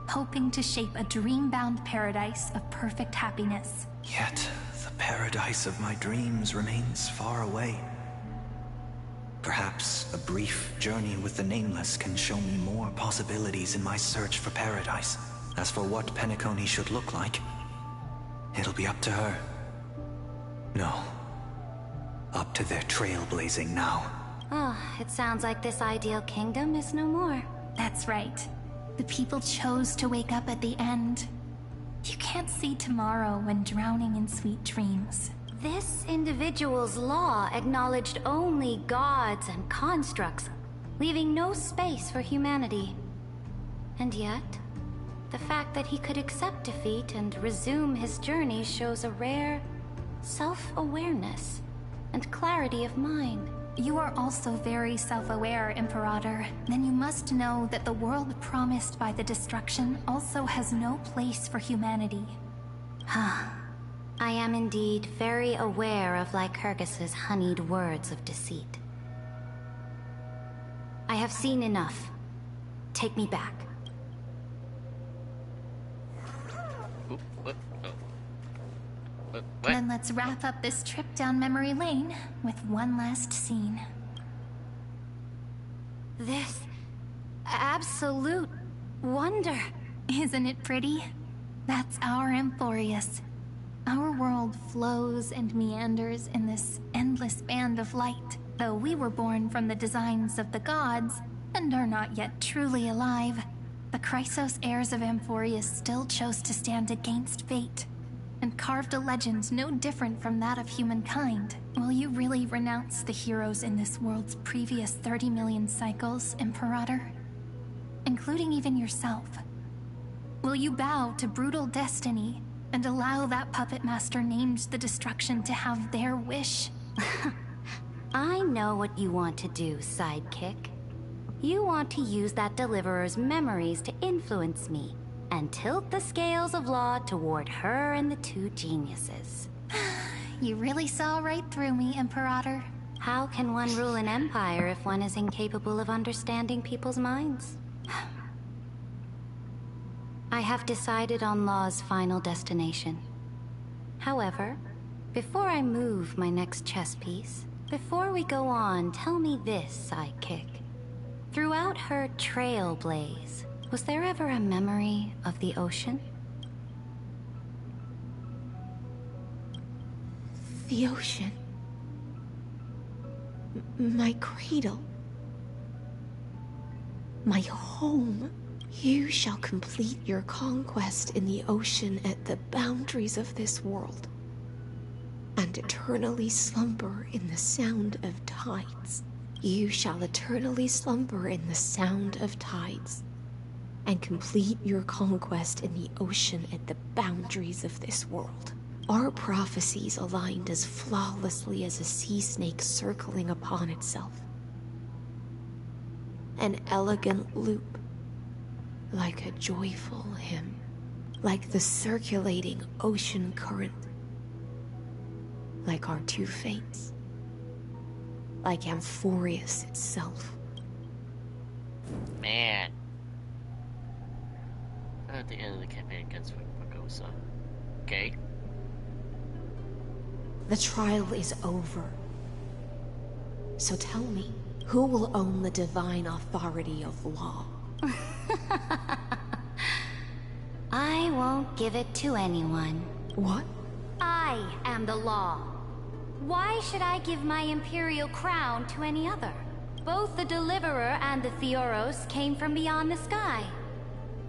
hoping to shape a dream-bound paradise of perfect happiness. Yet, the paradise of my dreams remains far away. Perhaps a brief journey with the Nameless can show me more possibilities in my search for paradise. As for what Penacony should look like, it'll be up to her. No. Up to their trailblazing now. Oh, it sounds like this ideal kingdom is no more. That's right. The people chose to wake up at the end. You can't see tomorrow when drowning in sweet dreams. This individual's law acknowledged only gods and constructs, leaving no space for humanity. And yet, the fact that he could accept defeat and resume his journey shows a rare self-awareness and clarity of mind. You are also very self-aware, Imperator. Then you must know that the world promised by the destruction also has no place for humanity. I am indeed very aware of Lycurgus's honeyed words of deceit. I have seen enough. Take me back. Then let's wrap up this trip down memory lane with one last scene. This absolute wonder. Isn't it pretty? That's our Amphorius. Our world flows and meanders in this endless band of light. Though we were born from the designs of the gods and are not yet truly alive, the Chrysos heirs of Amphorius still chose to stand against fate and carved a legend no different from that of humankind. Will you really renounce the heroes in this world's previous 30 million cycles, Imperator? Including even yourself. Will you bow to brutal destiny and allow that puppet master named the destruction to have their wish? I know what you want to do, sidekick. You want to use that deliverer's memories to influence me and tilt the scales of law toward her and the two geniuses. You really saw right through me, Imperator. How can one rule an empire if one is incapable of understanding people's minds? I have decided on Law's final destination. However, before I move my next chess piece, before we go on, tell me this, sidekick. Throughout her trailblaze, was there ever a memory of the ocean? The ocean. My cradle. My home. You shall complete your conquest in the ocean at the boundaries of this world, and eternally slumber in the sound of tides. You shall eternally slumber in the sound of tides, and complete your conquest in the ocean at the boundaries of this world. Our prophecies aligned as flawlessly as a sea snake circling upon itself. An elegant loop, like a joyful hymn, like the circulating ocean current, like our two fates, like Amphorius itself. Man. At the end of the campaign against Pagosa. Okay. The trial is over. So tell me, who will own the divine authority of law? I won't give it to anyone. What? I am the law. Why should I give my imperial crown to any other? Both the Deliverer and the Theoros came from beyond the sky.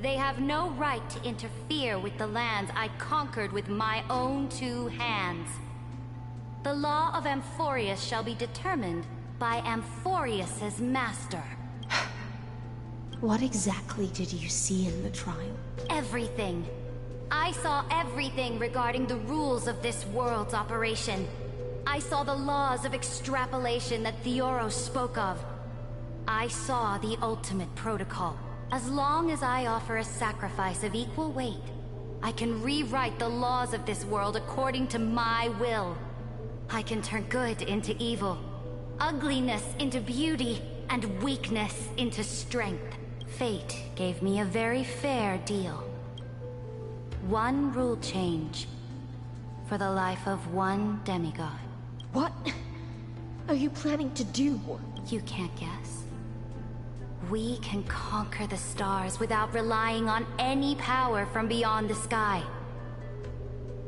They have no right to interfere with the lands I conquered with my own two hands. The law of Amphorius shall be determined by Amphorius's master. What exactly did you see in the trial? Everything. I saw everything regarding the rules of this world's operation. I saw the laws of extrapolation that Theoros spoke of. I saw the ultimate protocol. As long as I offer a sacrifice of equal weight, I can rewrite the laws of this world according to my will. I can turn good into evil. ugliness into beauty, and weakness into strength. Fate gave me a very fair deal. One rule change for the life of one demigod. What are you planning to do? You can't guess. We can conquer the stars without relying on any power from beyond the sky.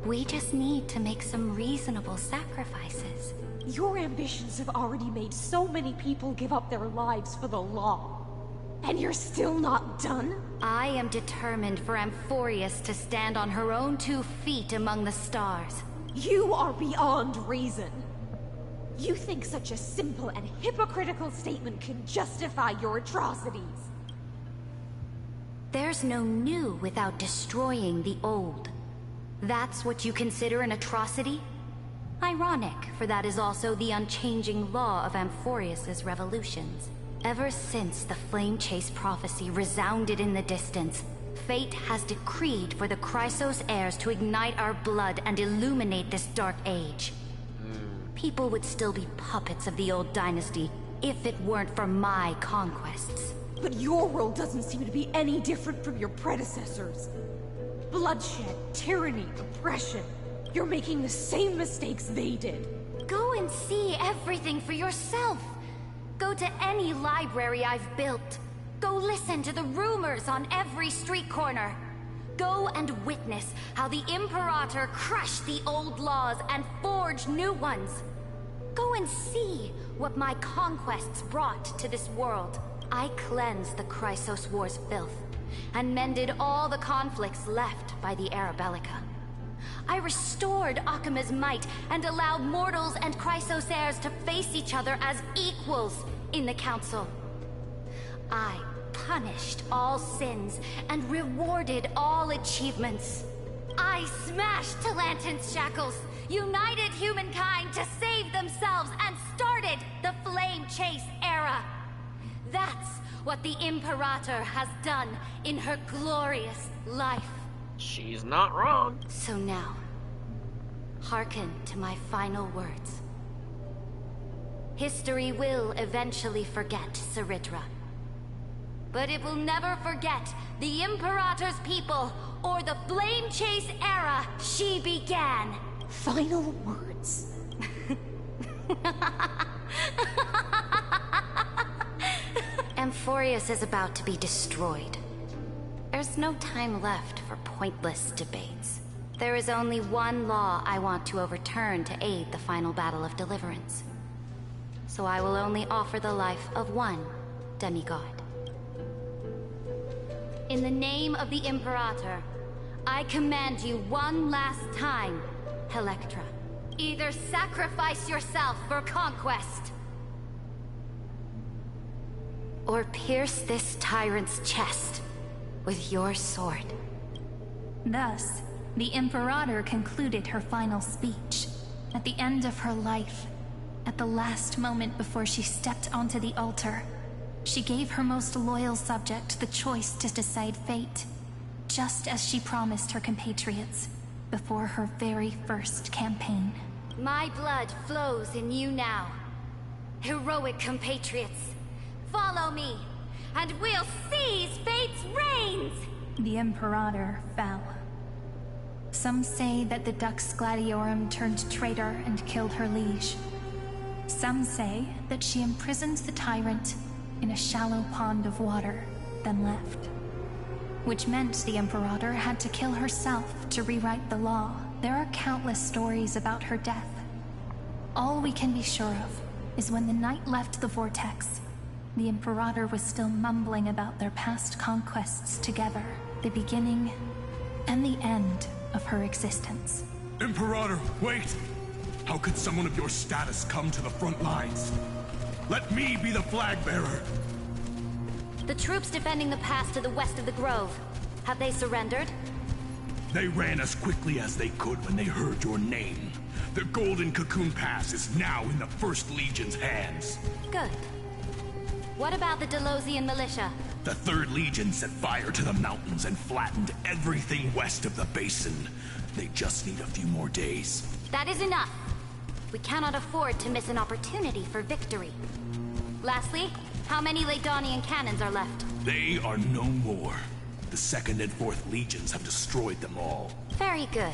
We just need to make some reasonable sacrifices. Your ambitions have already made so many people give up their lives for the law. And you're still not done? I am determined for Amphorius to stand on her own 2 feet among the stars. You are beyond reason. You think such a simple and hypocritical statement can justify your atrocities. There's no new without destroying the old. That's what you consider an atrocity? Ironic, for that is also the unchanging law of Amphorius's revolutions. Ever since the Flame Chase prophecy resounded in the distance, fate has decreed for the Chrysos heirs to ignite our blood and illuminate this dark age. People would still be puppets of the old dynasty if it weren't for my conquests. But your world doesn't seem to be any different from your predecessors. Bloodshed, tyranny, oppression. You're making the same mistakes they did. Go and see everything for yourself. Go to any library I've built. Go listen to the rumors on every street corner. Go and witness how the Imperator crushed the old laws and forged new ones. Go and see what my conquests brought to this world. I cleansed the Chrysos War's filth, and mended all the conflicts left by the Era Bellica. I restored Akima's might and allowed mortals and Chrysos heirs to face each other as equals in the Council. I punished all sins and rewarded all achievements. I smashed Talantin's shackles, united humankind to save themselves, and started the Flame Chase era. That's what the Imperator has done in her glorious life. She's not wrong. So now, hearken to my final words. History will eventually forget Cyritra. But it will never forget the Imperator's people or the Flame Chase era she began. Final words. Amphorius is about to be destroyed. There's no time left for pointless debates. There is only one law I want to overturn to aid the final battle of deliverance. So I will only offer the life of one demigod. In the name of the Imperator, I command you one last time, Electra. Either sacrifice yourself for conquest, or pierce this tyrant's chest with your sword. Thus, the Imperator concluded her final speech. At the end of her life, at the last moment before she stepped onto the altar, she gave her most loyal subject the choice to decide fate, just as she promised her compatriots before her very first campaign. My blood flows in you now. Heroic compatriots, follow me, and we'll seize fate's reins! The Imperator fell. Some say that the Dux Gladiorum turned traitor and killed her liege. Some say that she imprisoned the tyrant in a shallow pond of water, then left. Which meant the Imperator had to kill herself to rewrite the law. There are countless stories about her death. All we can be sure of is when the knight left the vortex, the Imperator was still mumbling about their past conquests together, the beginning and the end of her existence. Imperator, wait! How could someone of your status come to the front lines? Let me be the flag bearer! The troops defending the pass to the west of the Grove, have they surrendered? They ran as quickly as they could when they heard your name. The Golden Cocoon Pass is now in the First Legion's hands. Good. What about the Delosian militia? The 3rd Legion set fire to the mountains and flattened everything west of the basin. They just need a few more days. That is enough. We cannot afford to miss an opportunity for victory. Lastly, how many Laydonian cannons are left? They are no more. The 2nd and 4th Legions have destroyed them all. Very good.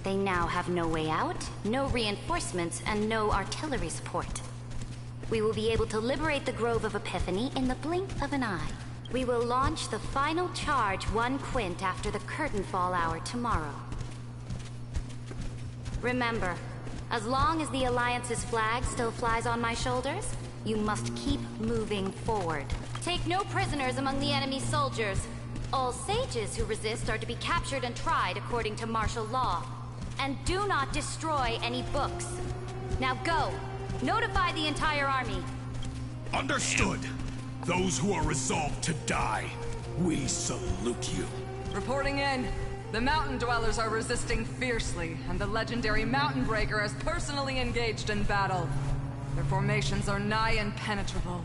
They now have no way out, no reinforcements, and no artillery support. We will be able to liberate the Grove of Epiphany in the blink of an eye. We will launch the final charge 1 quint after the curtain fall hour tomorrow. Remember, as long as the Alliance's flag still flies on my shoulders, you must keep moving forward. Take no prisoners among the enemy's soldiers. All sages who resist are to be captured and tried according to martial law. And do not destroy any books. Now go! Notify the entire army. Understood. Those who are resolved to die, we salute you. Reporting in. The Mountain Dwellers are resisting fiercely, and the legendary Mountain Breaker has personally engaged in battle. Their formations are nigh impenetrable.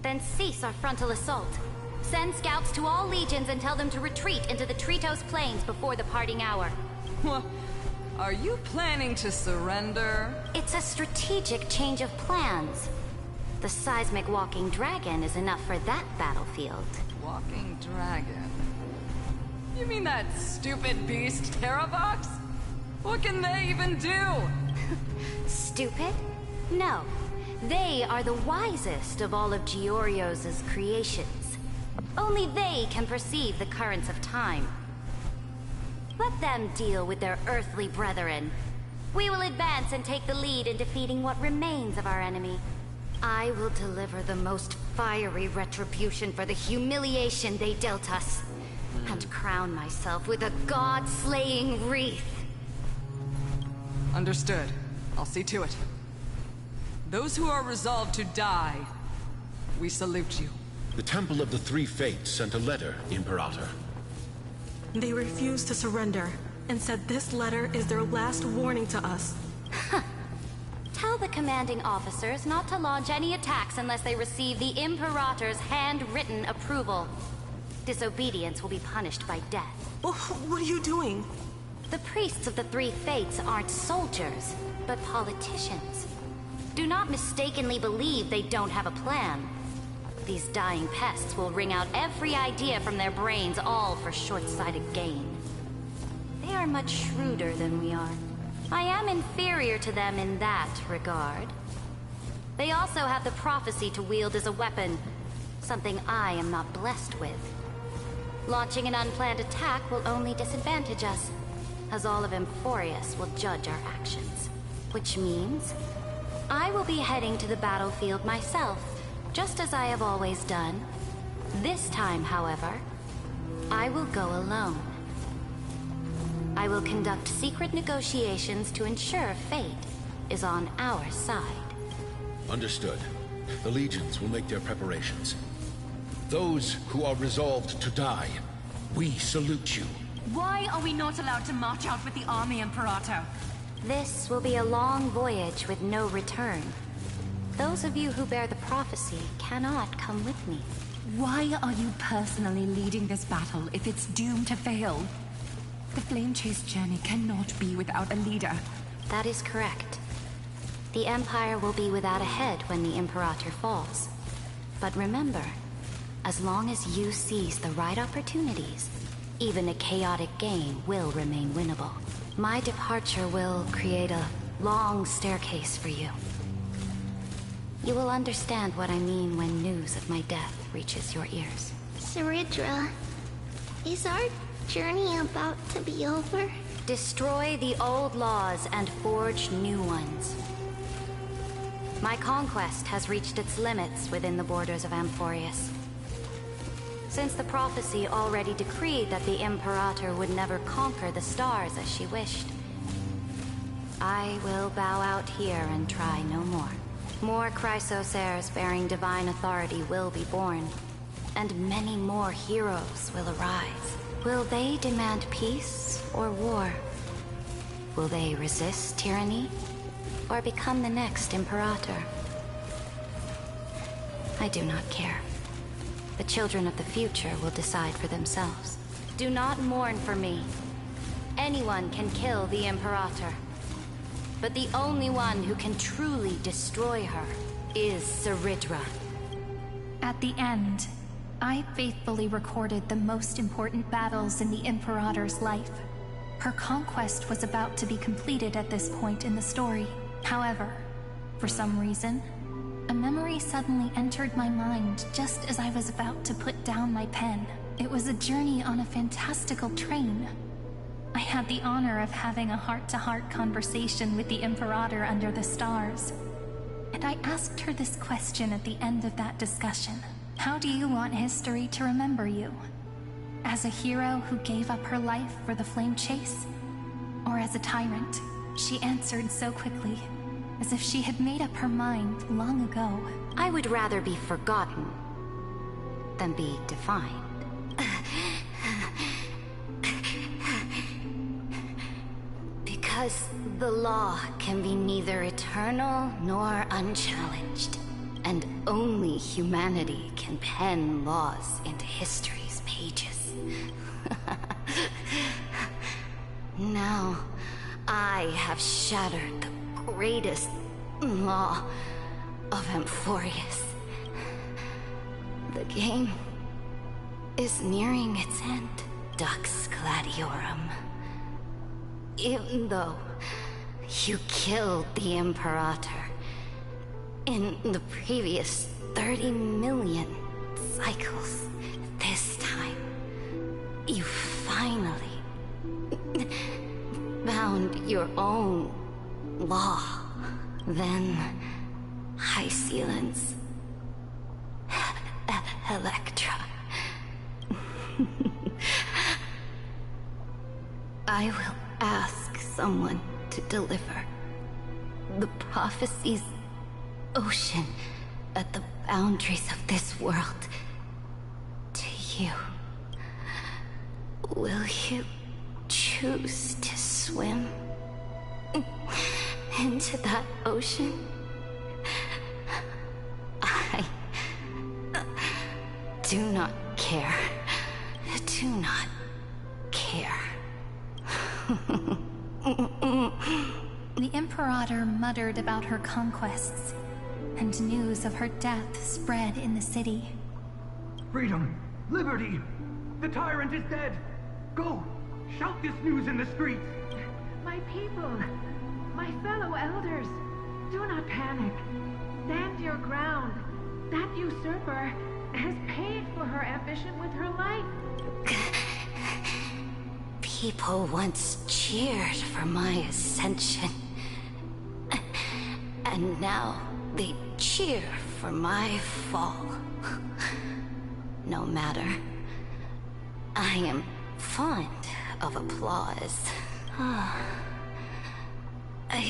Then cease our frontal assault. Send scouts to all legions and tell them to retreat into the Tritos Plains before the parting hour. What? Are you planning to surrender? It's a strategic change of plans. The seismic walking dragon is enough for that battlefield. Walking dragon? You mean that stupid beast, Terravox? What can they even do? Stupid? No. They are the wisest of all of Giorio's creations. Only they can perceive the currents of time. Let them deal with their earthly brethren. We will advance and take the lead in defeating what remains of our enemy. I will deliver the most fiery retribution for the humiliation they dealt us, and crown myself with a god-slaying wreath. Understood. I'll see to it. Those who are resolved to die, we salute you. The Temple of the Three Fates sent a letter, Imperator. They refused to surrender, and said this letter is their last warning to us. Tell the commanding officers not to launch any attacks unless they receive the Imperator's handwritten approval. Disobedience will be punished by death. What are you doing? The priests of the Three Fates aren't soldiers, but politicians. Do not mistakenly believe they don't have a plan. These dying pests will wring out every idea from their brains, all for short-sighted gain. They are much shrewder than we are. I am inferior to them in that regard. They also have the prophecy to wield as a weapon, something I am not blessed with. Launching an unplanned attack will only disadvantage us, as all of Emphorius will judge our actions. Which means I will be heading to the battlefield myself, just as I have always done. This time, however, I will go alone. I will conduct secret negotiations to ensure fate is on our side. Understood. The legions will make their preparations. Those who are resolved to die, we salute you. Why are we not allowed to march out with the army, Imperator? This will be a long voyage with no return. Those of you who bear the prophecy cannot come with me. Why are you personally leading this battle if it's doomed to fail? The Flame Chase journey cannot be without a leader. That is correct. The Empire will be without a head when the Imperator falls. But remember, as long as you seize the right opportunities, even a chaotic game will remain winnable. My departure will create a long staircase for you. You will understand what I mean when news of my death reaches your ears. Saridra, is our journey about to be over? Destroy the old laws and forge new ones. My conquest has reached its limits within the borders of Amphorius. Since the prophecy already decreed that the Imperator would never conquer the stars as she wished, I will bow out here and try no more. More Chrysos heirs bearing divine authority will be born, and many more heroes will arise. Will they demand peace or war? Will they resist tyranny or become the next Imperator? I do not care. The children of the future will decide for themselves. Do not mourn for me. Anyone can kill the Imperator. But the only one who can truly destroy her is Saridra. At the end, I faithfully recorded the most important battles in the Imperator's life. Her conquest was about to be completed at this point in the story. However, for some reason, a memory suddenly entered my mind just as I was about to put down my pen. It was a journey on a fantastical train. I had the honor of having a heart-to-heart conversation with the Imperator under the stars. And I asked her this question at the end of that discussion. How do you want history to remember you? As a hero who gave up her life for the flame chase? Or as a tyrant? She answered so quickly, as if she had made up her mind long ago. I would rather be forgotten than be defined. Because the law can be neither eternal nor unchallenged. And only humanity can pen laws into history's pages. Now, I have shattered the greatest law of Amphorius. The game is nearing its end, Dux Gladiorum. Even though you killed the Imperator, in the previous 30 million cycles, this time, you finally found your own law. Then, Hysilens, Electra. I will ask someone to deliver the prophecy's ocean at the boundaries of this world to you. Will you choose to swim into that ocean? I do not care. Do not care. The Imperator muttered about her conquests, and news of her death spread in the city. Freedom! Liberty! The tyrant is dead! Go! Shout this news in the streets! My people, my fellow elders, do not panic. Stand your ground. That usurper has paid for her ambition with her life. People once cheered for my ascension. And now they cheer for my fall. No matter. I am fond of applause. I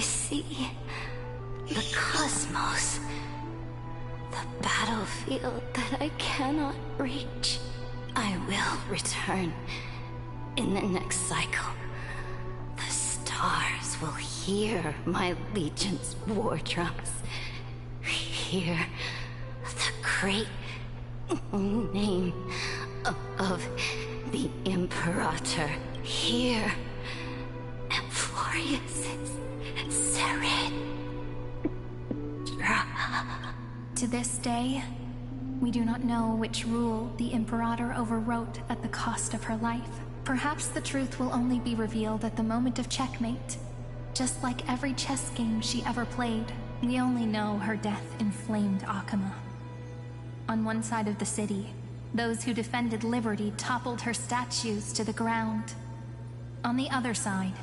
see the cosmos. The battlefield that I cannot reach. I will return in the next cycle. The stars will hear my legion's war drums. Hear the great name of the Imperator. Hear Amphorius's Saridra. To this day, we do not know which rule the Imperator overwrote at the cost of her life. Perhaps the truth will only be revealed at the moment of checkmate. Just like every chess game she ever played, we only know her death inflamed Akuma. On one side of the city, those who defended liberty toppled her statues to the ground. On the other side,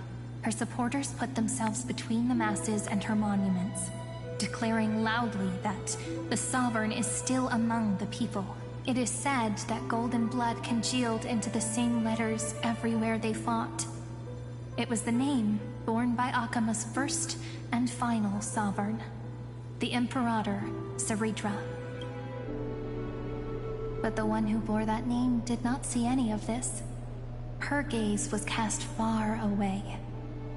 her supporters put themselves between the masses and her monuments, declaring loudly that the Sovereign is still among the people. It is said that golden blood congealed into the same letters everywhere they fought. It was the name borne by Akuma's first and final Sovereign, the Imperator Saridra. But the one who bore that name did not see any of this. Her gaze was cast far away,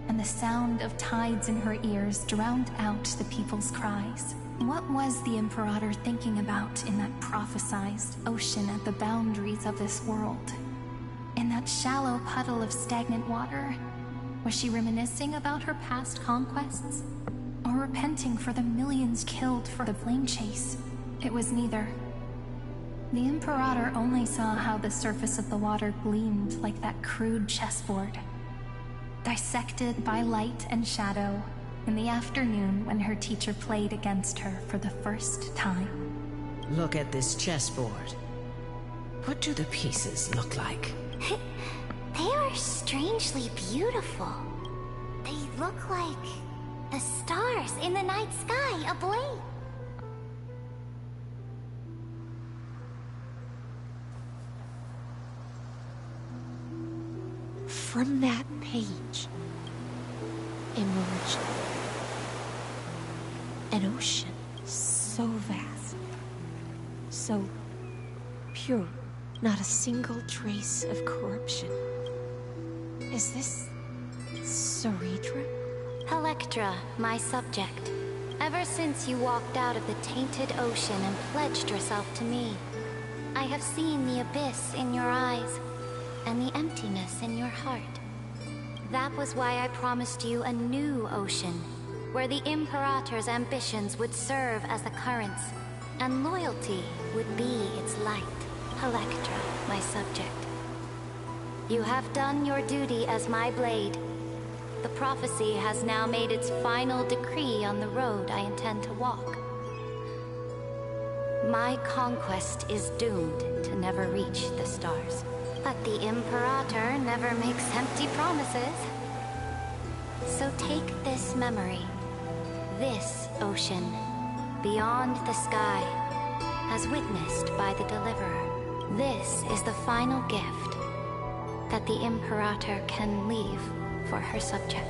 and the sound of tides in her ears drowned out the people's cries. What was the Imperator thinking about in that prophesized ocean at the boundaries of this world? In that shallow puddle of stagnant water, was she reminiscing about her past conquests? Or repenting for the millions killed for the flame chase? It was neither. The Imperator only saw how the surface of the water gleamed like that crude chessboard, dissected by light and shadow in the afternoon when her teacher played against her for the first time. Look at this chessboard. What do the pieces look like? They are strangely beautiful. They look like the stars in the night sky ablaze. From that page emerged an ocean so vast, so pure, not a single trace of corruption. Is this Ceredra? Electra, my subject. Ever since you walked out of the tainted ocean and pledged yourself to me, I have seen the abyss in your eyes and the emptiness in your heart. That was why I promised you a new ocean, where the Imperator's ambitions would serve as the currents, and loyalty would be its light. Electra, my subject. You have done your duty as my blade. The prophecy has now made its final decree on the road I intend to walk. My conquest is doomed to never reach the stars. But the Imperator never makes empty promises. So take this memory, this ocean, beyond the sky, as witnessed by the Deliverer. This is the final gift that the Imperator can leave for her subject.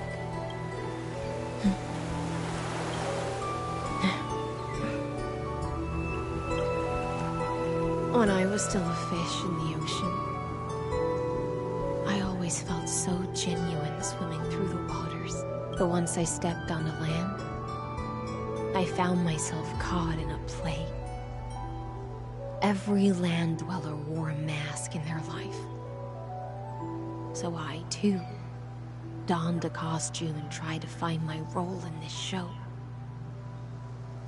When I was still a fish in the ocean, I always felt so genuine swimming through the waters. But once I stepped onto land, I found myself caught in a play. Every land dweller wore a mask in their life. So I, too, donned a costume and tried to find my role in this show.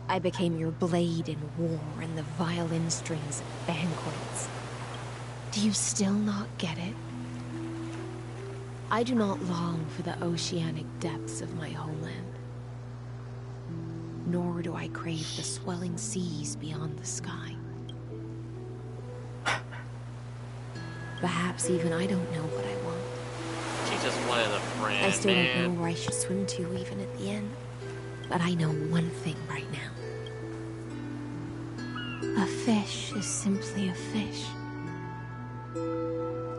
I became your blade in war and the violin strings at banquets. Do you still not get it? I do not long for the oceanic depths of my homeland. Nor do I crave the swelling seas beyond the sky. Perhaps even I don't know what I want. She just wanted a friend, I still man. don't know where I should swim to even at the end. But I know one thing right now. A fish is simply a fish.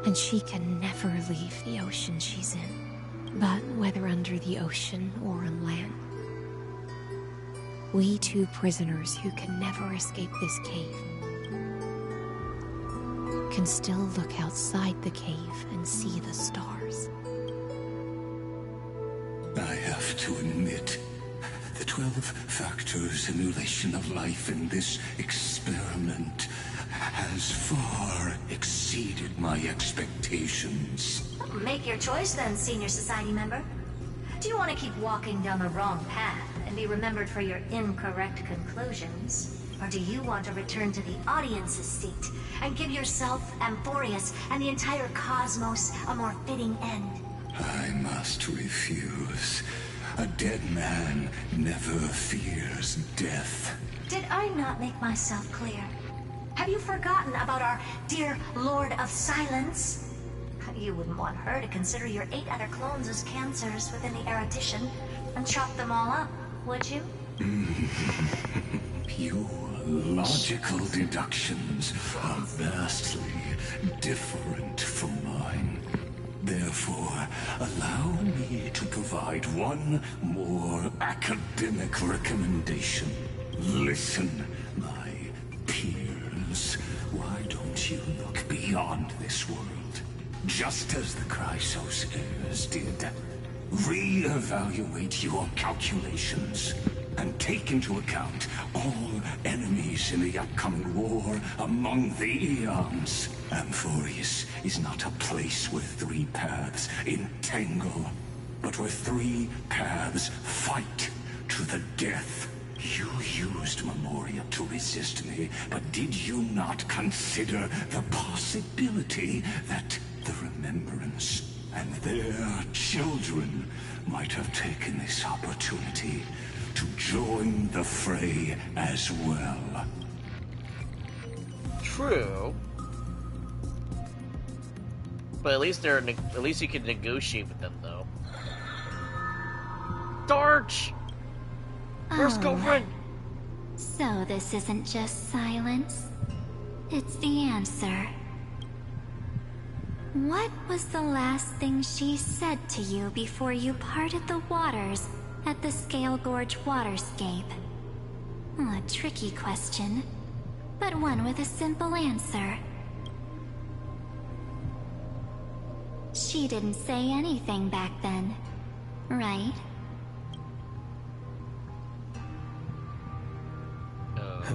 And she can never leave the ocean she's in. But whether under the ocean or on land, we two prisoners who can never escape this cave can still look outside the cave and see the stars. I have to admit, the 12-factor simulation of life in this experiment has far exceeded my expectations. Make your choice then, Senior Society member. Do you want to keep walking down the wrong path and be remembered for your incorrect conclusions? Or do you want to return to the audience's seat and give yourself, Amphorius, and the entire cosmos a more fitting end? I must refuse. A dead man never fears death. Did I not make myself clear? Have you forgotten about our dear Lord of Silence? You wouldn't want her to consider your 8 other clones as cancers within the erudition and chop them all up, would you? Your logical deductions are vastly different from mine. Therefore, allow me to provide one more academic recommendation. Listen, my peers. Why don't you look beyond this world? Just as the Chrysos heirs did. Re-evaluate your calculations. and take into account all enemies in the upcoming war among the eons. Amphorius is not a place where three paths entangle, but where three paths fight to the death. You used Memoria to resist me, but did you not consider the possibility that the Remembrance and their children might have taken this opportunity to join the fray as well? True. But at least you can negotiate with them, though. Darch! Where's Grilfriend? So this isn't just silence. It's the answer. What was the last thing she said to you before you parted the waters at the Scale Gorge waterscape? A tricky question, but one with a simple answer. She didn't say anything back then, right?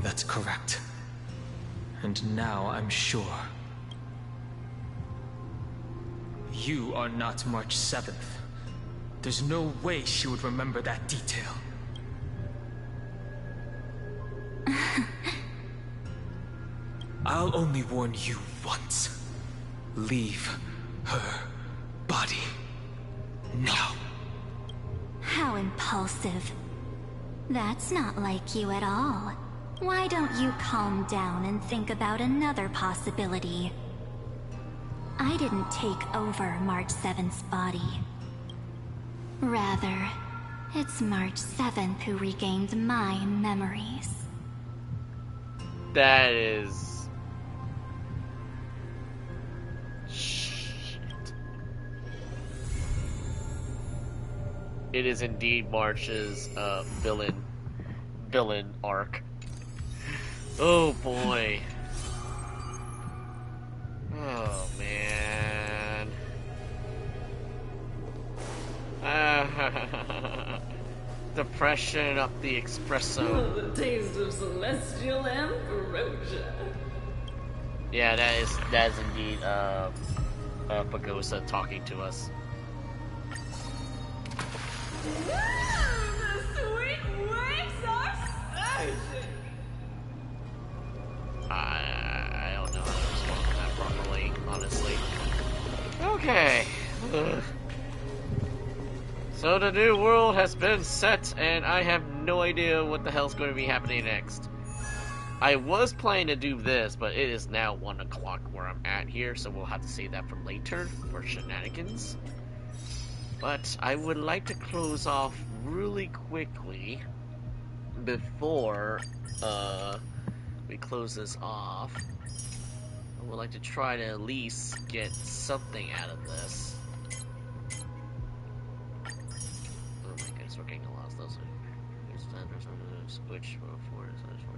That's correct. And now I'm sure. You are not March 7th. There's no way she would remember that detail. I'll only warn you once. Leave her body now. How impulsive. That's not like you at all. Why don't you calm down and think about another possibility? I didn't take over March 7th's body. Rather, it's March 7th who regained my memories. That is... shit. It is indeed March's villain arc. Oh boy. Oh man. Depression up the espresso. The taste of celestial ambrosia. Yeah, that is indeed Pagosa talking to us. The sweet waves are surging. I don't know how to respond to that properly, honestly. Okay. So the new world has been set, and I have no idea what the hell's going to be happening next. I was planning to do this, but it is now 1 o'clock where I'm at here, so we'll have to save that for later, for shenanigans. But I would like to close off really quickly before we close this off. I would like to try to at least get something out of this. Oh my goodness, we're getting a lot of those. Switch 4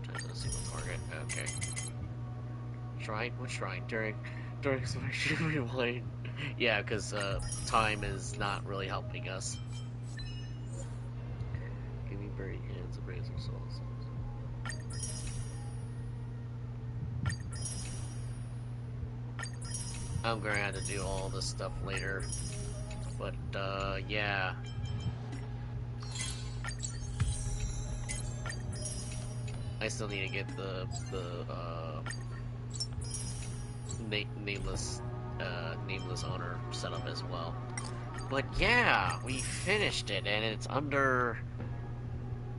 times a single target. Okay. Shrine? What shrine? During exclamation rewind. Yeah, because time is not really helping us. Give me buried hands and raise of souls. I'm gonna have to do all this stuff later. But yeah. I still need to get the nameless owner set up as well. But yeah, we finished it, and it's under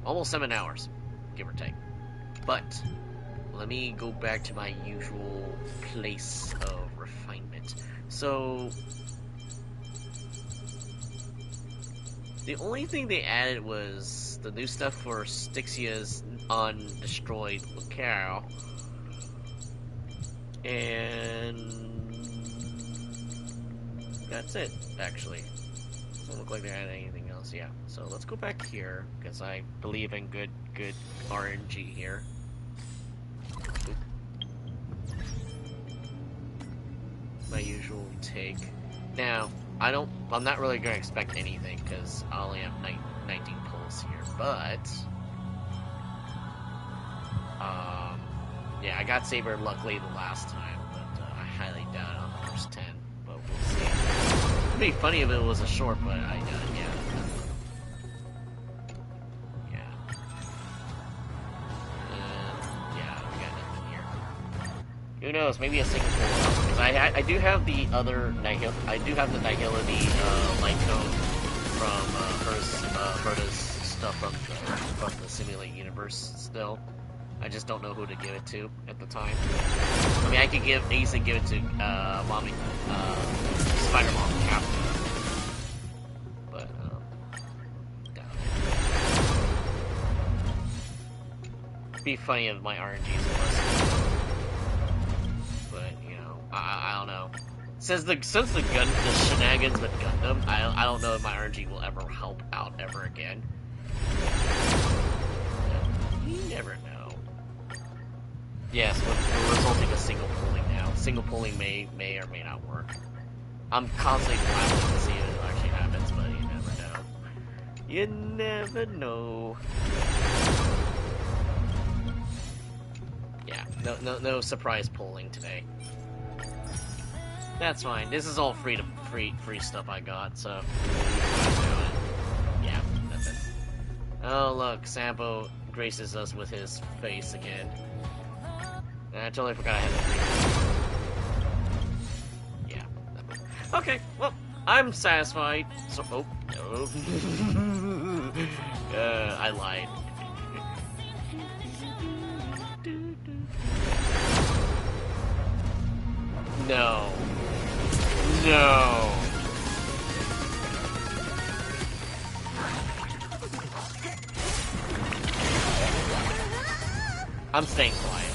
almost 7 hours, give or take. But let me go back to my usual place of refinement. So the only thing they added was the new stuff for Styxia's undestroyed locale. And that's it, actually. Doesn't look like they added anything else. Yeah, so let's go back here, because I believe in good RNG here. Oop. My usual take. Now, I'm not really going to expect anything, because I only have 19 pulls here, but Yeah, I got Saber luckily the last time, but I highly doubt it on the first 10. But we'll see. It'd be funny if it was a short, but I doubt it. Who knows? Maybe a single pull because I do have the other I do have the Nihility light cone from Herta's stuff from the Simulate universe still. I just don't know who to give it to at the time. I mean, I could easily give it to Mommy Spider Mom Captain, but doubt it. It'd be funny if my RNGs was. I don't know. Since the shenanigans with Gundam, I don't know if my RNG will ever help out ever again. You never know. Yes, we're resulting in single pulling now. Single pulling may or may not work. I'm constantly battling to see if it actually happens, but you never know. You never know. Yeah, no surprise pulling today. That's fine. This is all free stuff I got, so yeah, that's it. Oh look, Sampo graces us with his face again. I totally forgot I had the yeah. Okay, well, I'm satisfied. So oh no. I lied. No. No. I'm staying quiet.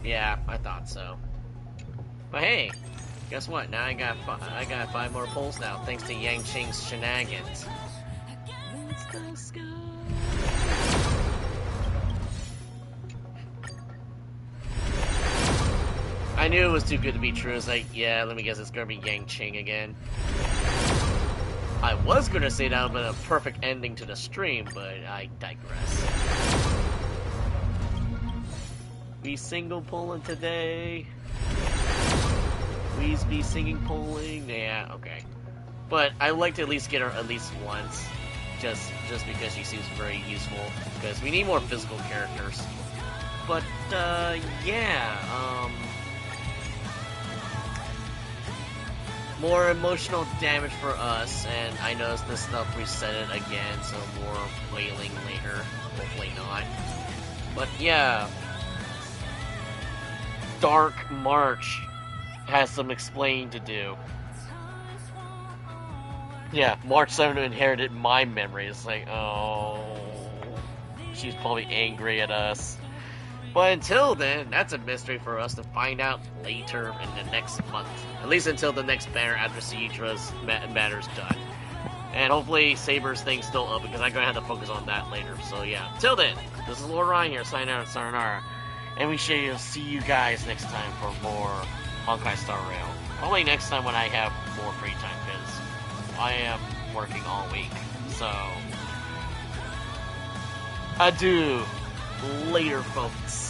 Yeah, I thought so. But hey, guess what? Now I got 5 more pulls now, thanks to Yang Qing's shenanigans. I knew it was too good to be true. It's like, yeah, let me guess, it's gonna be Yang Qing again. I was gonna say that would have been a perfect ending to the stream, but I digress. We single pulling today. Please be singing pulling. Yeah, okay. But I like to at least get her at least once, just because she seems very useful. Because we need more physical characters. But yeah, more emotional damage for us, and I noticed this stuff reset it again, so more wailing later. Hopefully not. But yeah, Dark March has some explaining to do. Yeah, March 7 inherited my memory. It's like, oh, she's probably angry at us. But until then, that's a mystery for us to find out later in the next month. At least until the next banner after Siege's matter's done. And hopefully Saber's thing's still up, because I'm going to have to focus on that later. So yeah, till then, this is Lord Ryan here, signing out, sayonara. And we shall see you guys next time for more Honkai Star Rail. Probably next time when I have more free time, because I am working all week. So, adieu. Later, folks.